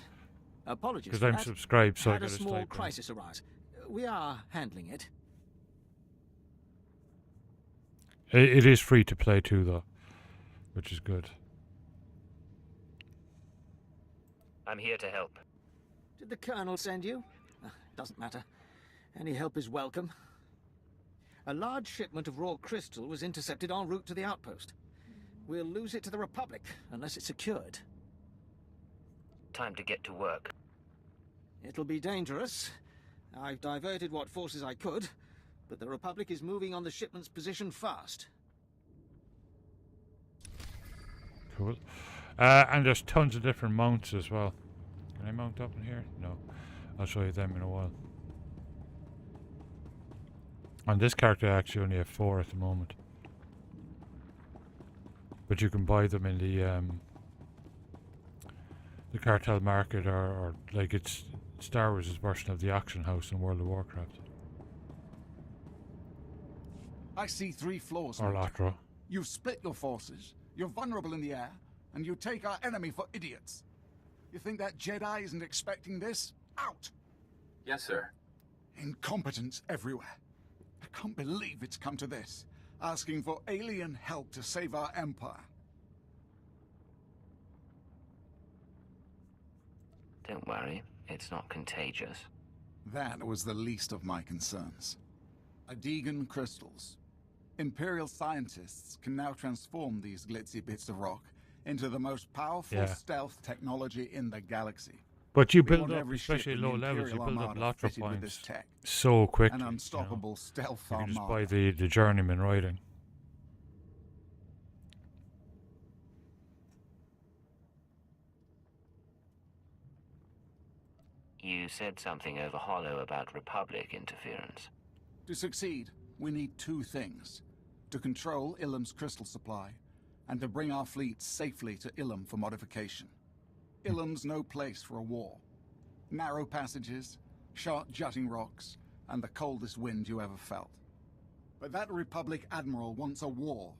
Apologies Because for I'm that. subscribed, so I Had got a a small stipend. crisis arise. We are handling it. It is free to play too, though, which is good. I'm here to help. Did the Colonel send you? Doesn't matter. Any help is welcome. A large shipment of raw crystal was intercepted en route to the outpost. We'll lose it to the Republic, unless it's secured. Time to get to work. It'll be dangerous. I've diverted what forces I could, but the Republic is moving on the shipment's position fast. Cool. And there's tons of different mounts as well. Can I mount up in here? No. I'll show you them in a while. On this character, I actually only have 4 at the moment. but you can buy them in the cartel market, or like it's Star Wars' version of the auction house in World of Warcraft. I see 3 flaws. Or Major. Latra. You've split your forces, you're vulnerable in the air, and you take our enemy for idiots. You think that Jedi isn't expecting this? Out! Yes, sir. Incompetence everywhere. I can't believe it's come to this. Asking for alien help to save our empire. Don't worry, it's not contagious. That was the least of my concerns. Adegan crystals. Imperial scientists can now transform these glitzy bits of rock into the most powerful stealth technology in the galaxy. But you We build want up, every especially ship at in low the levels, you Imperial build up Armada Latra fitted with this points tech. so quickly. An unstoppable stealth you can just armada. buy the journeyman riding. You said something over hollow about Republic interference. To succeed, we need 2 things. To control Ilum's crystal supply, and to bring our fleet safely to Ilum for modification. Ilum's no place for a war. Narrow passages, sharp jutting rocks, and the coldest wind you ever felt. But that Republic Admiral wants a war.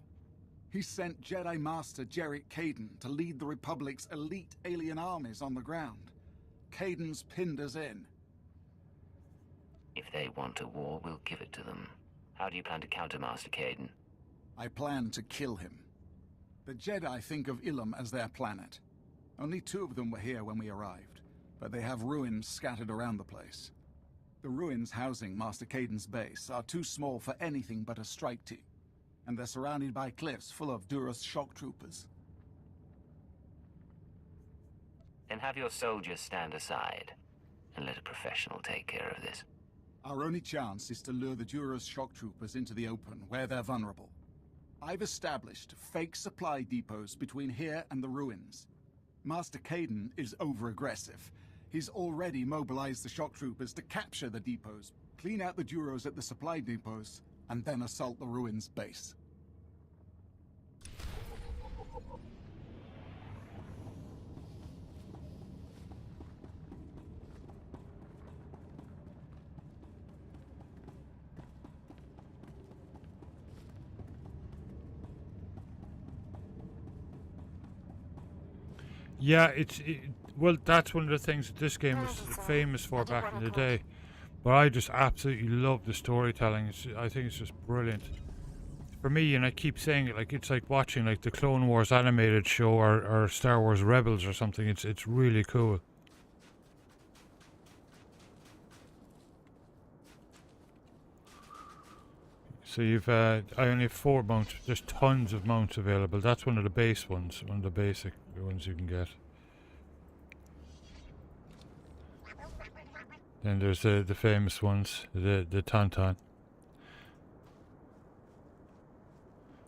He sent Jedi Master Jarek Caden to lead the Republic's elite alien armies on the ground. Caden's pinned us in. If they want a war, we'll give it to them. How do you plan to counter Master Caden? I plan to kill him. The Jedi think of Ilum as their planet. Only 2 of them were here when we arrived, but they have ruins scattered around the place. The ruins housing Master Caden's base are too small for anything but a strike team, and they're surrounded by cliffs full of Duras shock troopers. Then have your soldiers stand aside, and let a professional take care of this. Our only chance is to lure the Duras shock troopers into the open, where they're vulnerable. I've established fake supply depots between here and the ruins. Master Caden is over-aggressive. He's already mobilized the shock troopers to capture the depots, clean out the Duros at the supply depots, and then assault the ruins base. Yeah, well, that's one of the things that this game was famous for back in the day. But I just absolutely love the storytelling. I think it's just brilliant. For me, and I keep saying it, like it's like watching like the Clone Wars animated show or Star Wars Rebels or something. It's really cool. So you've I only have 4 mounts. There's tons of mounts available. That's one of the base ones, one of the basic ones you can get. Then there's the famous ones, the Tauntaun.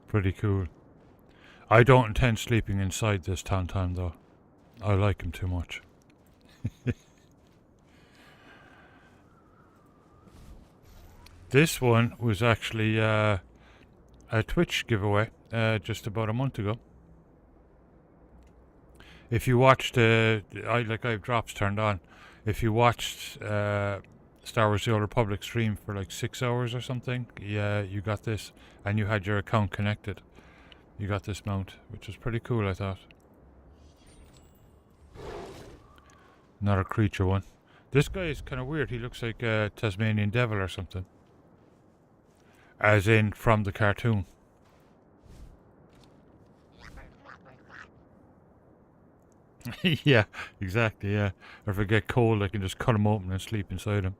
Pretty cool. I don't intend sleeping inside this Tauntaun though. I like him too much. This one was actually a Twitch giveaway just about a month ago. If you watched, I have drops turned on. If you watched Star Wars: The Old Republic stream for like 6 hours or something, yeah, you got this, and you had your account connected. You got this mount, which was pretty cool, I thought. Not a creature one. This guy is kind of weird. He looks like a Tasmanian devil or something. As in from the cartoon. Yeah, exactly, yeah. Or if I get cold, I can just cut him open and sleep inside him.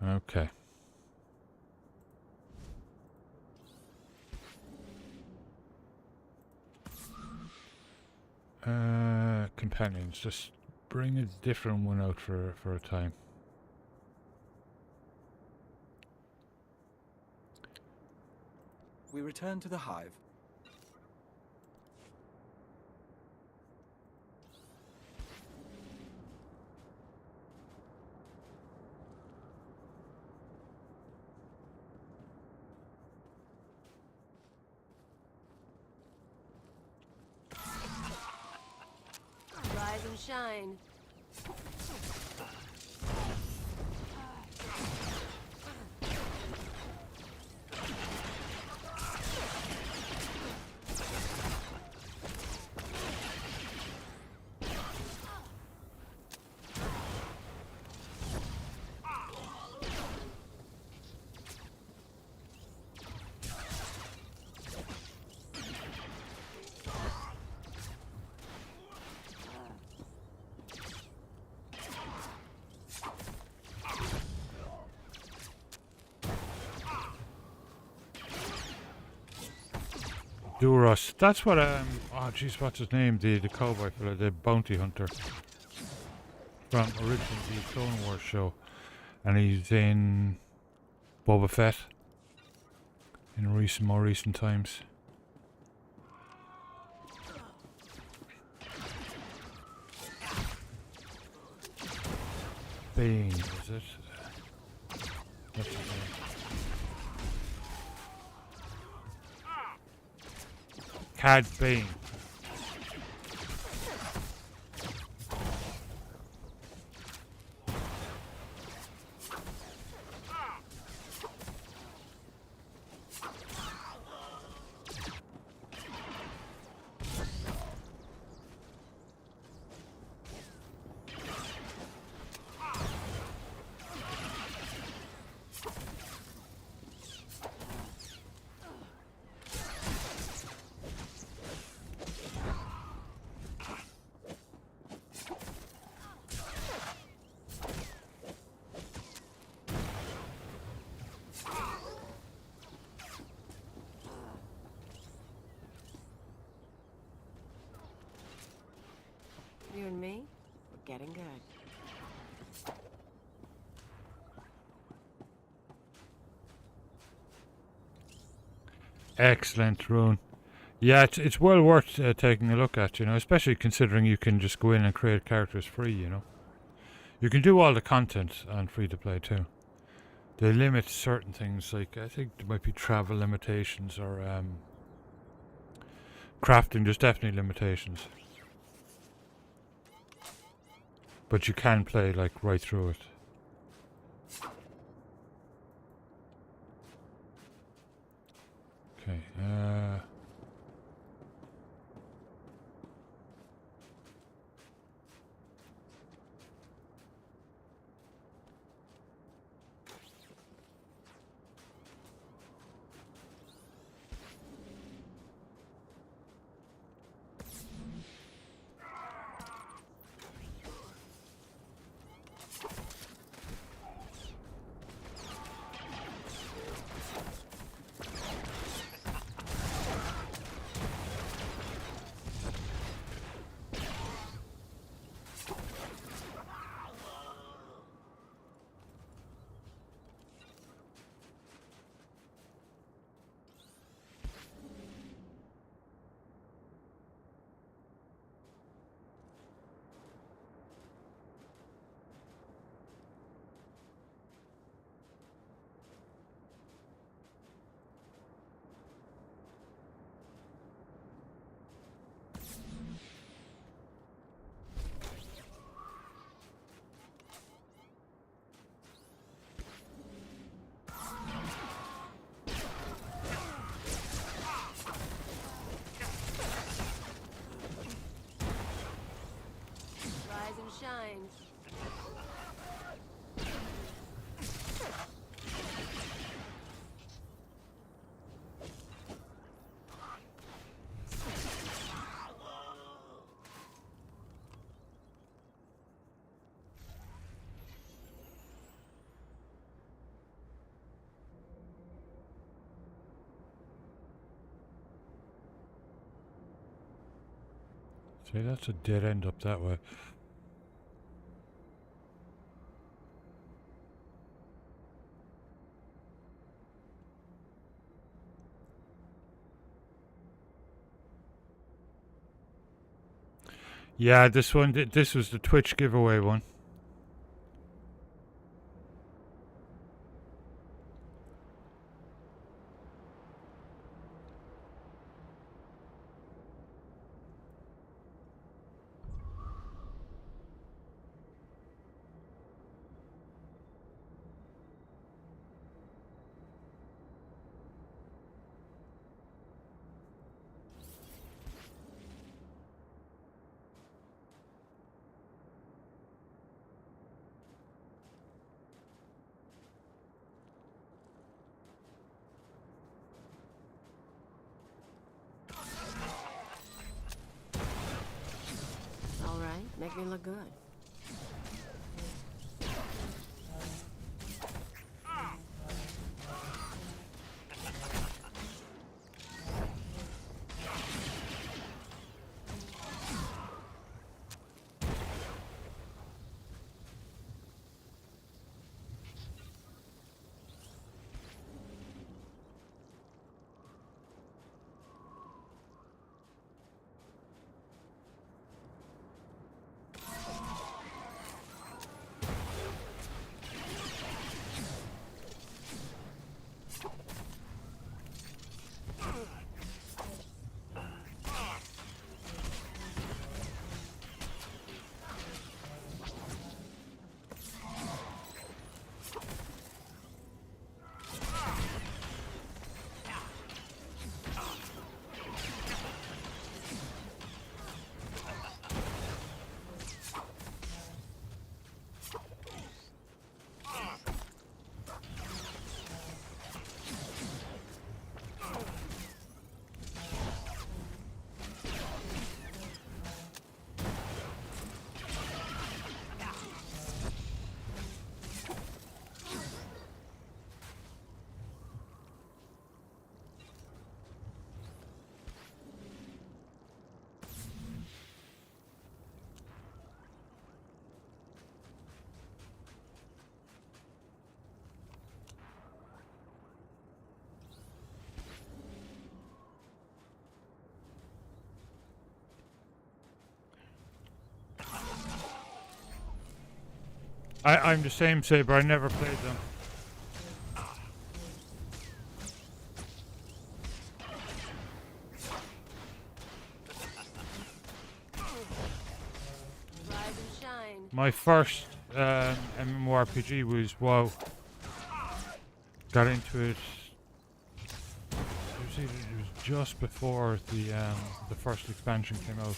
Okay. Companions, just bring a different one out for a time. We return to the hive. Rise and shine. Duros. That's what oh jeez, what's his name? The cowboy fella, the bounty hunter from originally the Clone Wars show, and he's in Boba Fett in more recent times. Bane, is it? What's his name? Cad Bane. You and me, we're getting good. Excellent, Rune. Yeah, it's well worth taking a look at, you know, especially considering you can just go in and create characters free, you know. You can do all the content on free to play too. They limit certain things, like I think there might be travel limitations or crafting. There's definitely limitations. But you can play like right through it. Okay, Shine. see, that's a dead end up that way. Yeah, this one, this was the Twitch giveaway one. All right, make me look good. I'm the same, Saber. I never played them. Rise and shine. My first MMORPG was WoW. Got into it. It was just before the first expansion came out.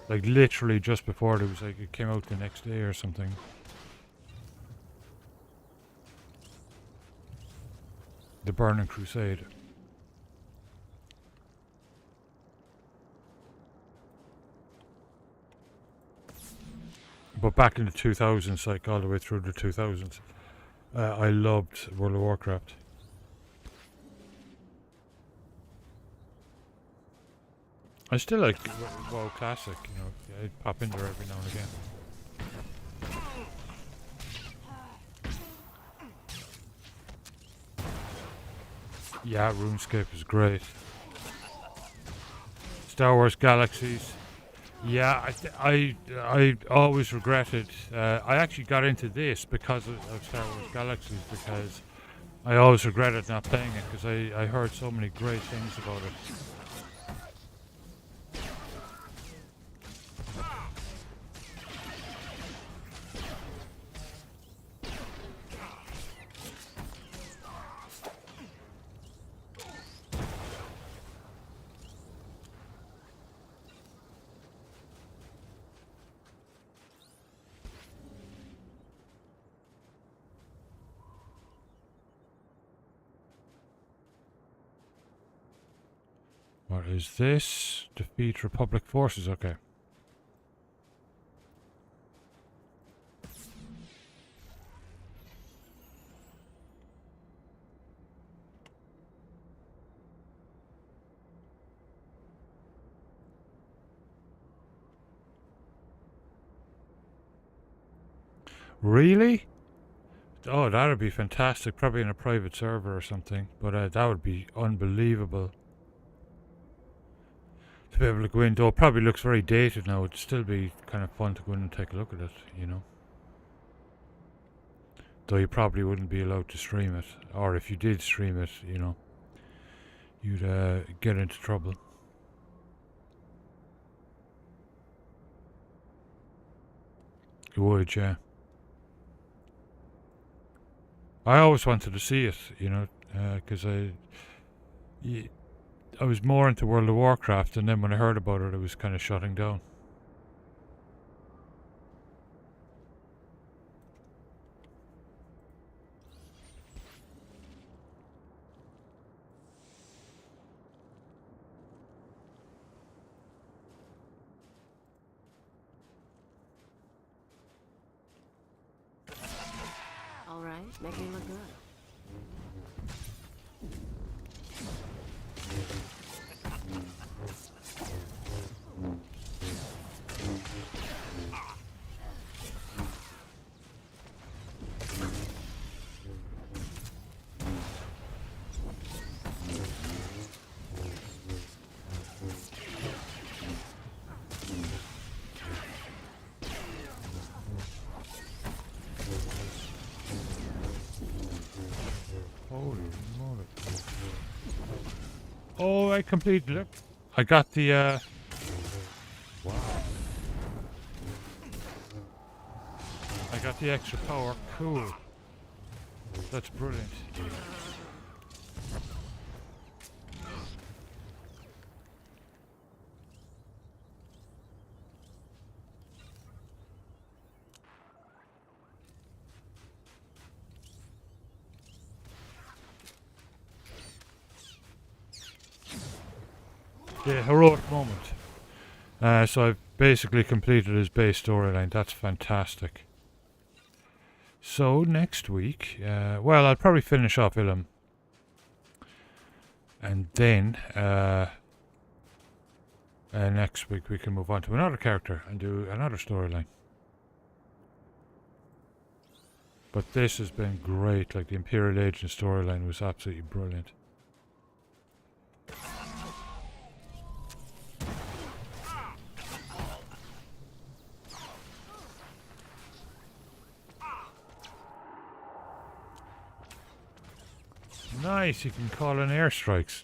Like literally just before it was like it came out the next day or something. The Burning Crusade. But back in the 2000s, like all the way through the 2000s, I loved World of Warcraft. I still like WoW Classic, you know. Yeah, I'd pop in there every now and again. Yeah, RuneScape is great. Star Wars Galaxies. Yeah, I always regretted. I actually got into this because of Star Wars Galaxies, because I always regretted not playing it because I heard so many great things about it. What is this? Defeat Republic forces, okay. Really? Oh, that would be fantastic. Probably in a private server or something. But that would be unbelievable. to be able to go in. Though it probably looks very dated now, it'd still be kind of fun to go in and take a look at it, you know. Though you probably wouldn't be allowed to stream it, or if you did stream it, you know, you'd get into trouble. You would, yeah. I always wanted to see it, you know, because I was more into World of Warcraft, and then when I heard about it, I was kind of shutting down. All right, make me look good. Holy moly. Oh, I completed it. I got the, wow. I got the extra power. Cool. That's brilliant. The heroic moment. So I've basically completed his base storyline. That's fantastic. So next week, well, I'll probably finish off Ilum, and then next week we can move on to another character and do another storyline. But this has been great. Like the Imperial Agent storyline was absolutely brilliant. Nice, you can call in airstrikes.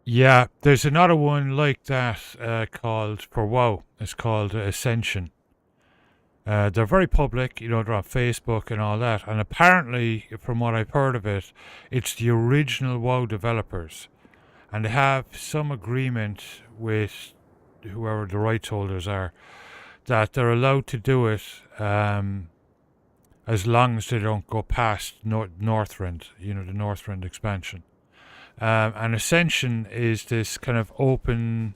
Yeah, there's another one like that called, for WoW, it's called Ascension. They're very public, you know, they're on Facebook and all that. And apparently, from what I've heard of it, it's the original WoW developers. And they have some agreement with whoever the rights holders are that they're allowed to do it as long as they don't go past Northrend, you know, the Northrend expansion. And Ascension is this kind of open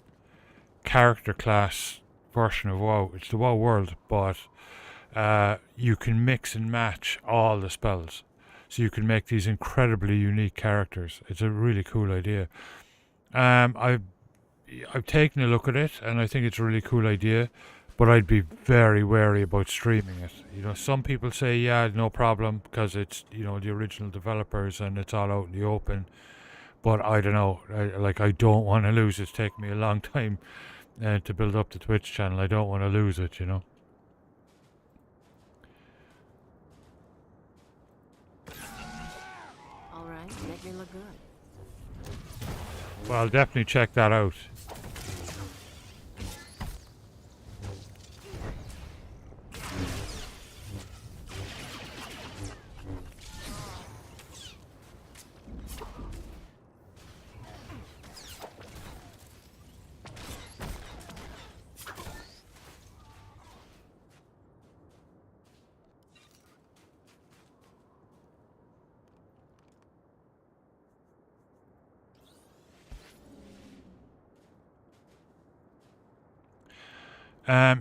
character class version of WoW. It's the WoW world, but you can mix and match all the spells. So you can make these incredibly unique characters. It's a really cool idea. I've taken a look at it, and I think it's a really cool idea, but I'd be very wary about streaming it. You know, some people say, yeah, no problem, because it's, you know, the original developers and it's all out in the open. But I don't know, I don't want to lose it. It's taken me a long time to build up the Twitch channel. I don't want to lose it, you know. All right, make me look good. Well, I'll definitely check that out.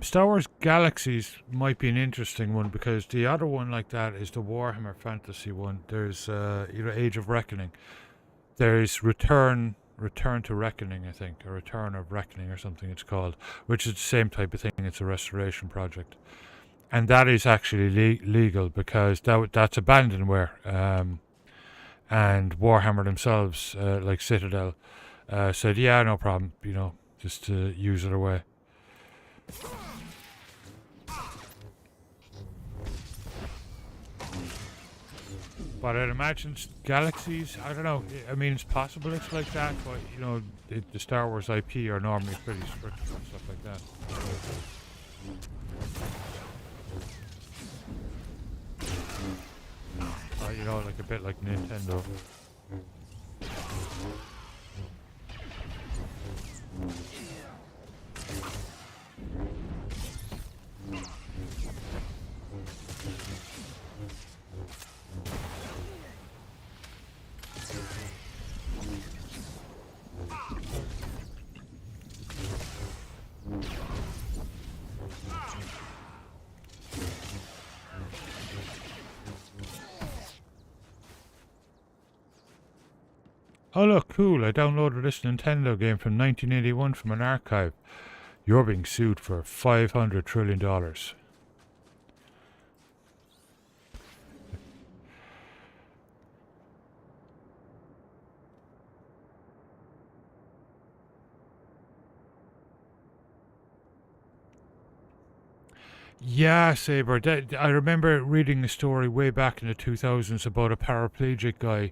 Star Wars Galaxies might be an interesting one, because the other one like that is the Warhammer Fantasy one. There's, you know, Age of Reckoning. there's Return to Reckoning, I think, or Return of Reckoning or something it's called, which is the same type of thing. It's a restoration project, and that is actually legal because that's abandonware. And Warhammer themselves, like Citadel, said, yeah, no problem, just to use it away. But I'd imagine galaxies, I don't know, I mean, it's possible it's like that, but, the Star Wars IP are normally pretty strict and stuff like that. Like a bit like Nintendo. Oh look, cool, I downloaded this Nintendo game from 1981 from an archive. You're being sued for $500 trillion. Yeah, Saber. I remember reading a story way back in the 2000s about a paraplegic guy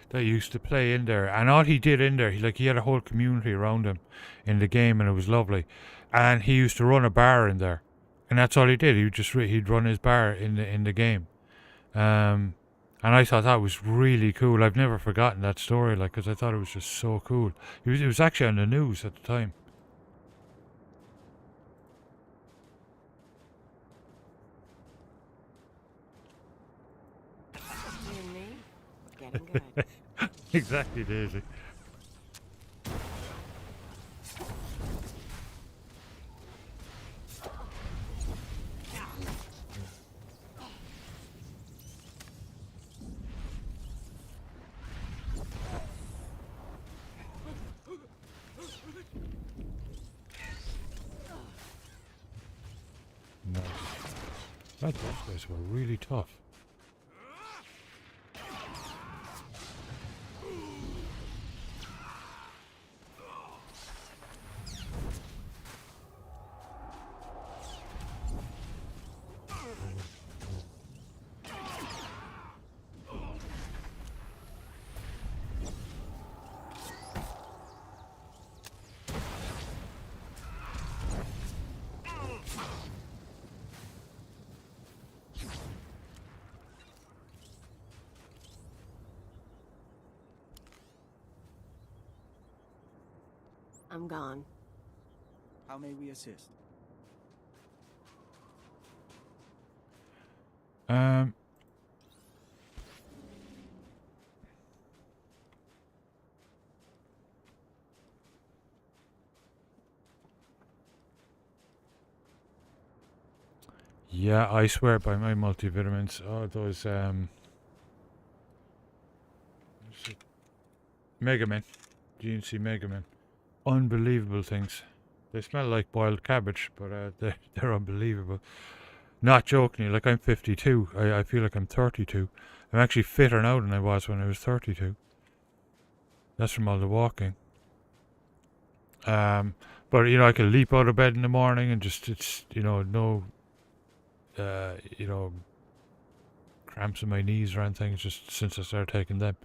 that used to play in there, and all he did in there, he had a whole community around him in the game, and it was lovely. And he used to run a bar in there, and that's all he did. He'd run his bar in the game, and I thought that was really cool. I've never forgotten that story, because I thought it was just so cool. It was actually on the news at the time. Exactly, Daisy. Nice. Those guys were really tough. I'm gone. How may we assist? Yeah, I swear by my multivitamins. Oh, those Mega Men, GNC Mega Men, unbelievable things. They smell like boiled cabbage, but they're unbelievable. Not jokingly, I'm 52. I feel like I'm 32. I'm actually fitter now than I was when I was 32. That's from all the walking. But I can leap out of bed in the morning and it's no cramps in my knees or anything. It's just since I started taking them.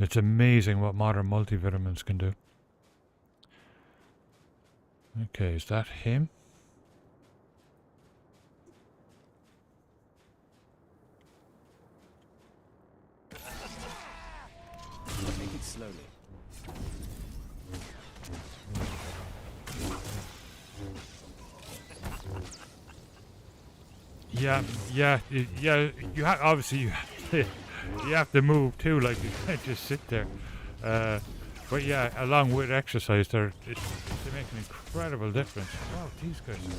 It's amazing what modern multivitamins can do. Okay, is that him? Make it slowly. Yeah. You obviously you have to move too. You can't just sit there. But yeah, along with exercise, they make an incredible difference. Wow, these guys are good.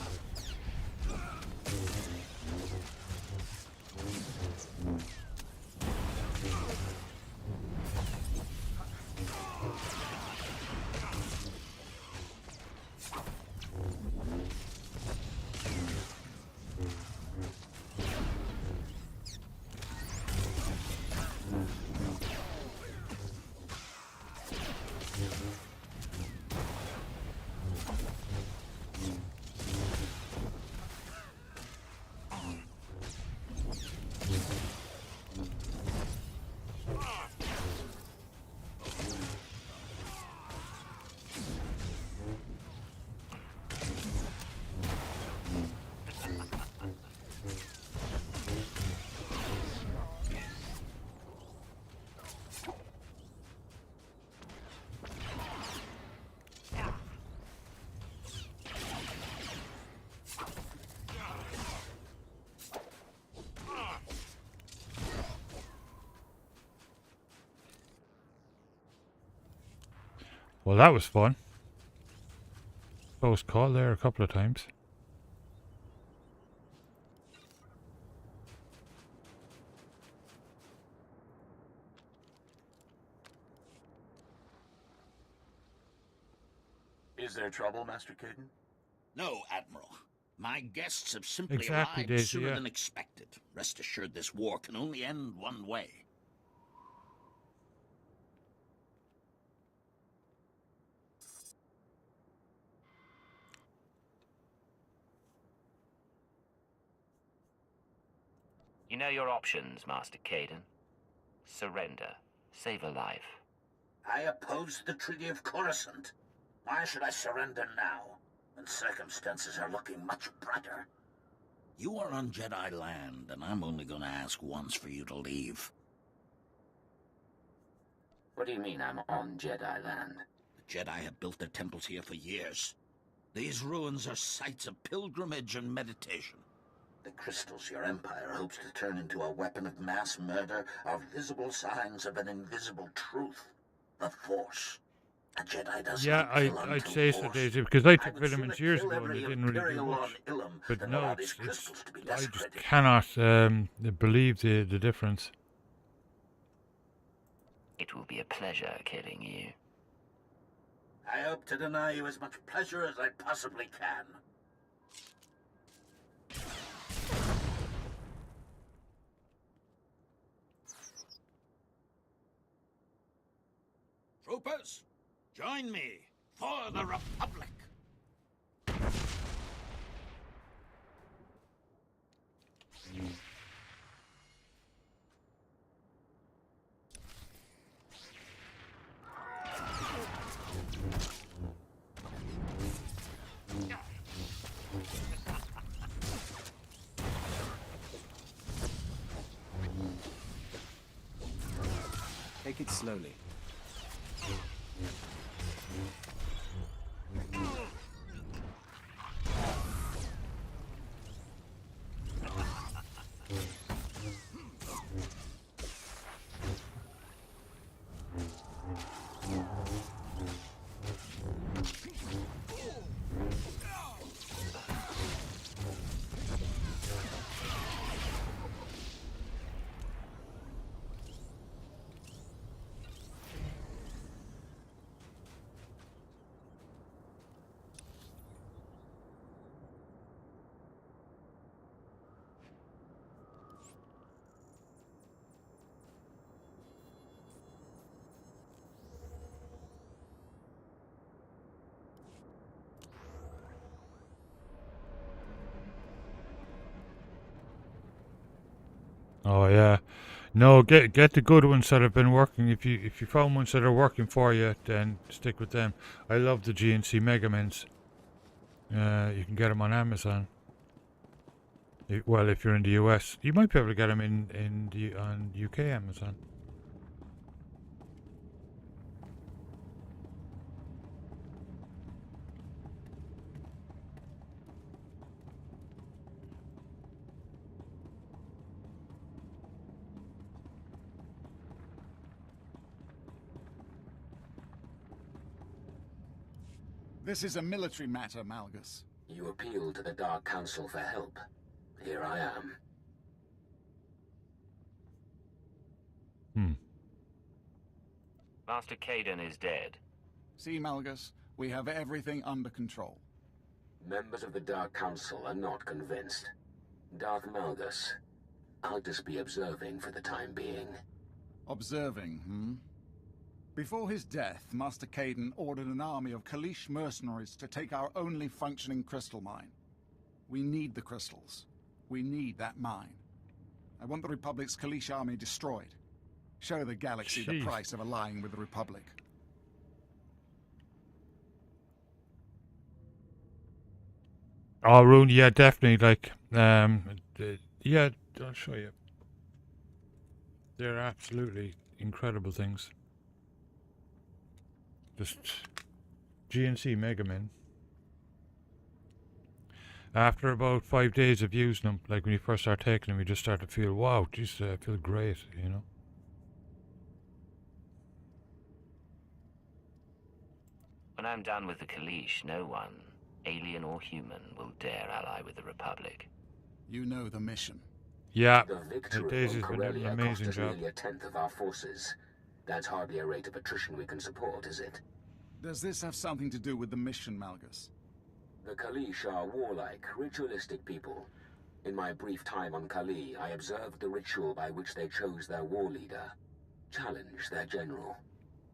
Well, that was fun. Close call there a couple of times. Is there trouble, Master Caden? No, Admiral. My guests have simply Exactly, arrived Daisy, sooner yeah. than expected. Rest assured this war can only end one way. You know your options, Master Caden. Surrender. Save a life. I oppose the Treaty of Coruscant. Why should I surrender now, when circumstances are looking much brighter? You are on Jedi land, and I'm only going to ask once for you to leave. What do you mean I'm on Jedi land? The Jedi have built their temples here for years. These ruins are sites of pilgrimage and meditation. The crystals your empire hopes to turn into a weapon of mass murder are visible signs of an invisible truth. The Force. A Jedi doesn't Yeah, kill I'd unto say so, Force. Daisy, because I I took would sooner vitamins years kill ago and every they didn't really do Imperial much. on Ilum But than no, allow these crystals to be I just desecrated. cannot believe the difference. It will be a pleasure killing you. I hope to deny you as much pleasure as I possibly can. Troopers, join me for the Republic. Take it slowly. Oh yeah, no, get the good ones that have been working. If you found ones that are working for you, then stick with them. I love the GNC Megamins. You can get them on Amazon. Well, if you're in the US, you might be able to get them on UK Amazon. This is a military matter, Malgus. You appeal to the Dark Council for help. Here I am. Master Caden is dead. See, Malgus, we have everything under control. Members of the Dark Council are not convinced. Darth Malgus, I'll just be observing for the time being. Observing, hmm? Before his death, Master Caden ordered an army of Kalish mercenaries to take our only functioning crystal mine. We need the crystals. We need that mine. I want the Republic's Kalish army destroyed. Show the galaxy the price of allying with the Republic. Oh, Rune, yeah, definitely. Like, yeah, I'll show you. They're absolutely incredible things. Just GNC Megaman. After about 5 days of using them, like when you first start taking them, you just start to feel, wow, geez, I feel great, you know. When I'm done with the Kalish, no one, alien or human, will dare ally with the Republic. You know the mission. Yeah, The victory Daisy's on been doing an Corellia amazing cost us job. nearly a tenth of our forces. That's hardly a rate of attrition we can support, is it? Does this have something to do with the mission, Malgus? The Kalish are warlike, ritualistic people. In my brief time on Kali, I observed the ritual by which they chose their war leader. Challenge their general.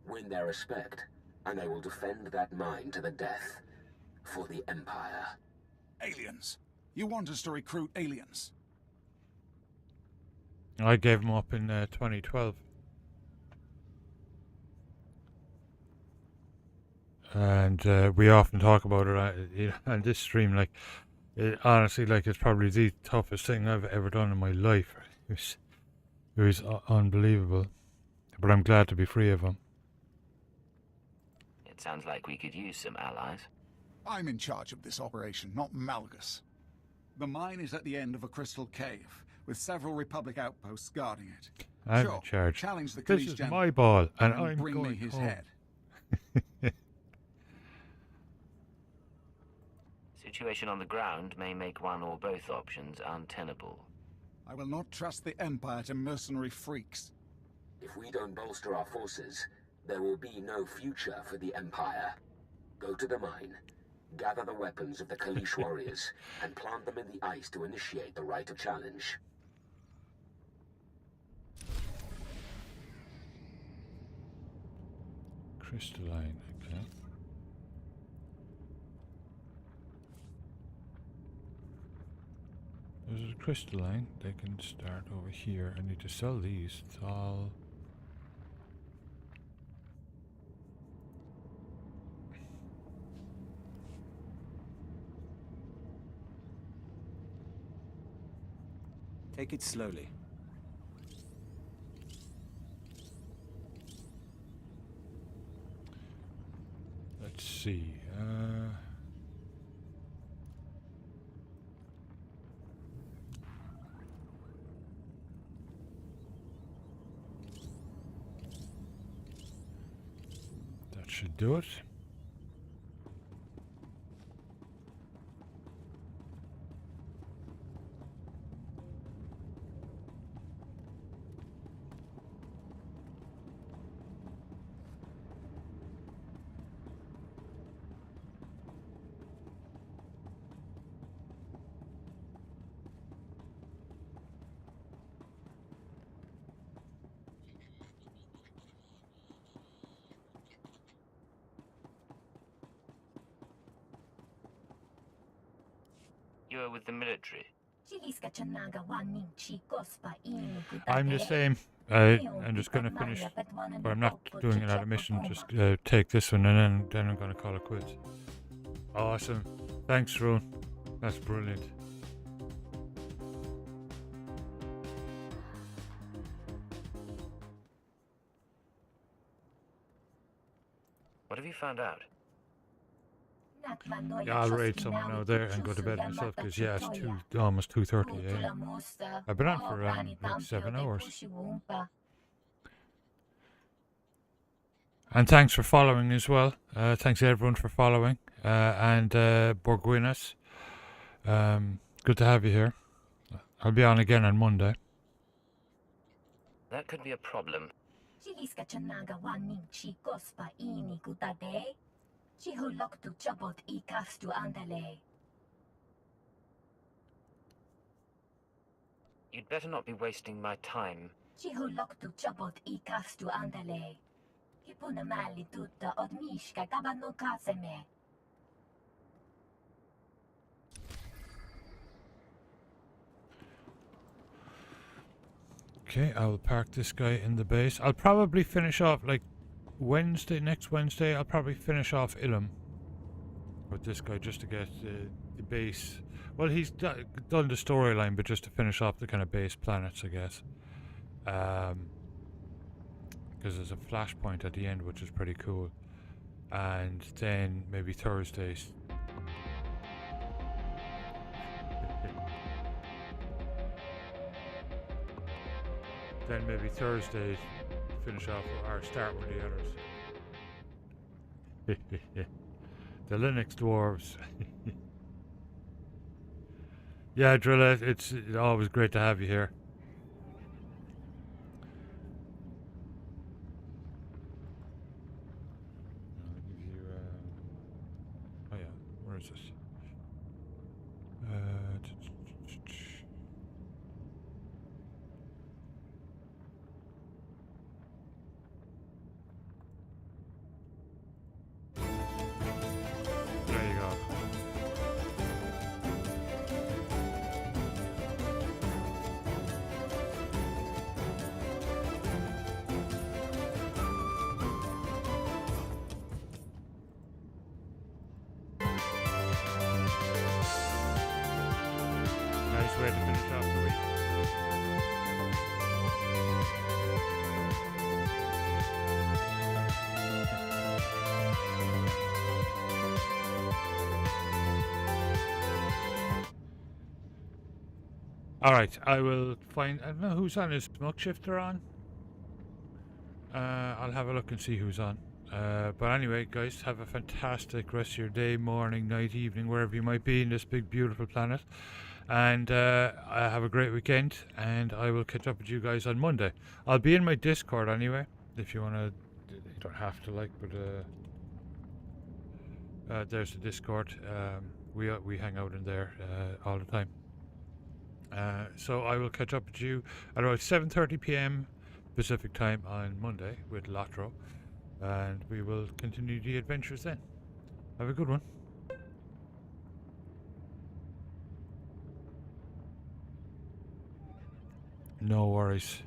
Win their respect, and they will defend that mine to the death. For the Empire. Aliens. You want us to recruit aliens? I gave him up in 2012. And we often talk about it on this stream. Like, honestly, like, it's probably the toughest thing I've ever done in my life. It was unbelievable. But I'm glad to be free of him. It sounds like we could use some allies. I'm in charge of this operation, not Malgus. The mine is at the end of a crystal cave, with several Republic outposts guarding it. I'm Sure, in charge. challenge the This Kalish is general, my ball, and I'm bring going me his home. head. Situation on the ground may make one or both options untenable. I will not trust the Empire to mercenary freaks. If we don't bolster our forces, there will be no future for the Empire. Go to the mine, gather the weapons of the Kalish warriors, and plant them in the ice to initiate the rite of challenge. Crystalline, okay. There's a crystalline. They can start over here. I need to sell these. It's all... Take it slowly. Let's see. That should do it. You are with the military. I'm the same. I'm just going to finish, but I'm not doing another mission. Just take this one, and then I'm going to call it quits. Awesome. Thanks, Ron. That's brilliant. What have you found out? Yeah, I'll raid someone now there and go to bed myself, because yeah, it's almost 2:30 a.m. I've been on for like 7 hours. And thanks for following as well. Thanks everyone for following. And Borguinas, good to have you here. I'll be on again on Monday. That could be a problem. You'd better not be wasting my time. Okay, I'll park this guy in the base. I'll probably finish off like next Wednesday, I'll probably finish off Ilum with this guy just to get the base. Well, he's done the storyline, but just to finish off the kind of base planets, I guess. Because there's a flashpoint at the end, which is pretty cool. And then maybe Thursdays. Then maybe Thursdays finish off or start with the others. The Linux dwarves. Yeah, Drilla, it's always great to have you here. I'll give you, oh yeah, where is this? There you go. Nice way to finish off the week. Alright, I will find... I don't know who's on. Is Smoke Shifter on? I'll have a look and see who's on. But anyway, guys, have a fantastic rest of your day, morning, night, evening, wherever you might be in this big, beautiful planet. And have a great weekend, and I will catch up with you guys on Monday. I'll be in my Discord anyway, if you want to. You don't have to, like, but there's the Discord. We hang out in there all the time. So I will catch up with you at about 7:30 p.m. Pacific time on Monday with Latro, and we will continue the adventures then. Have a good one. No worries.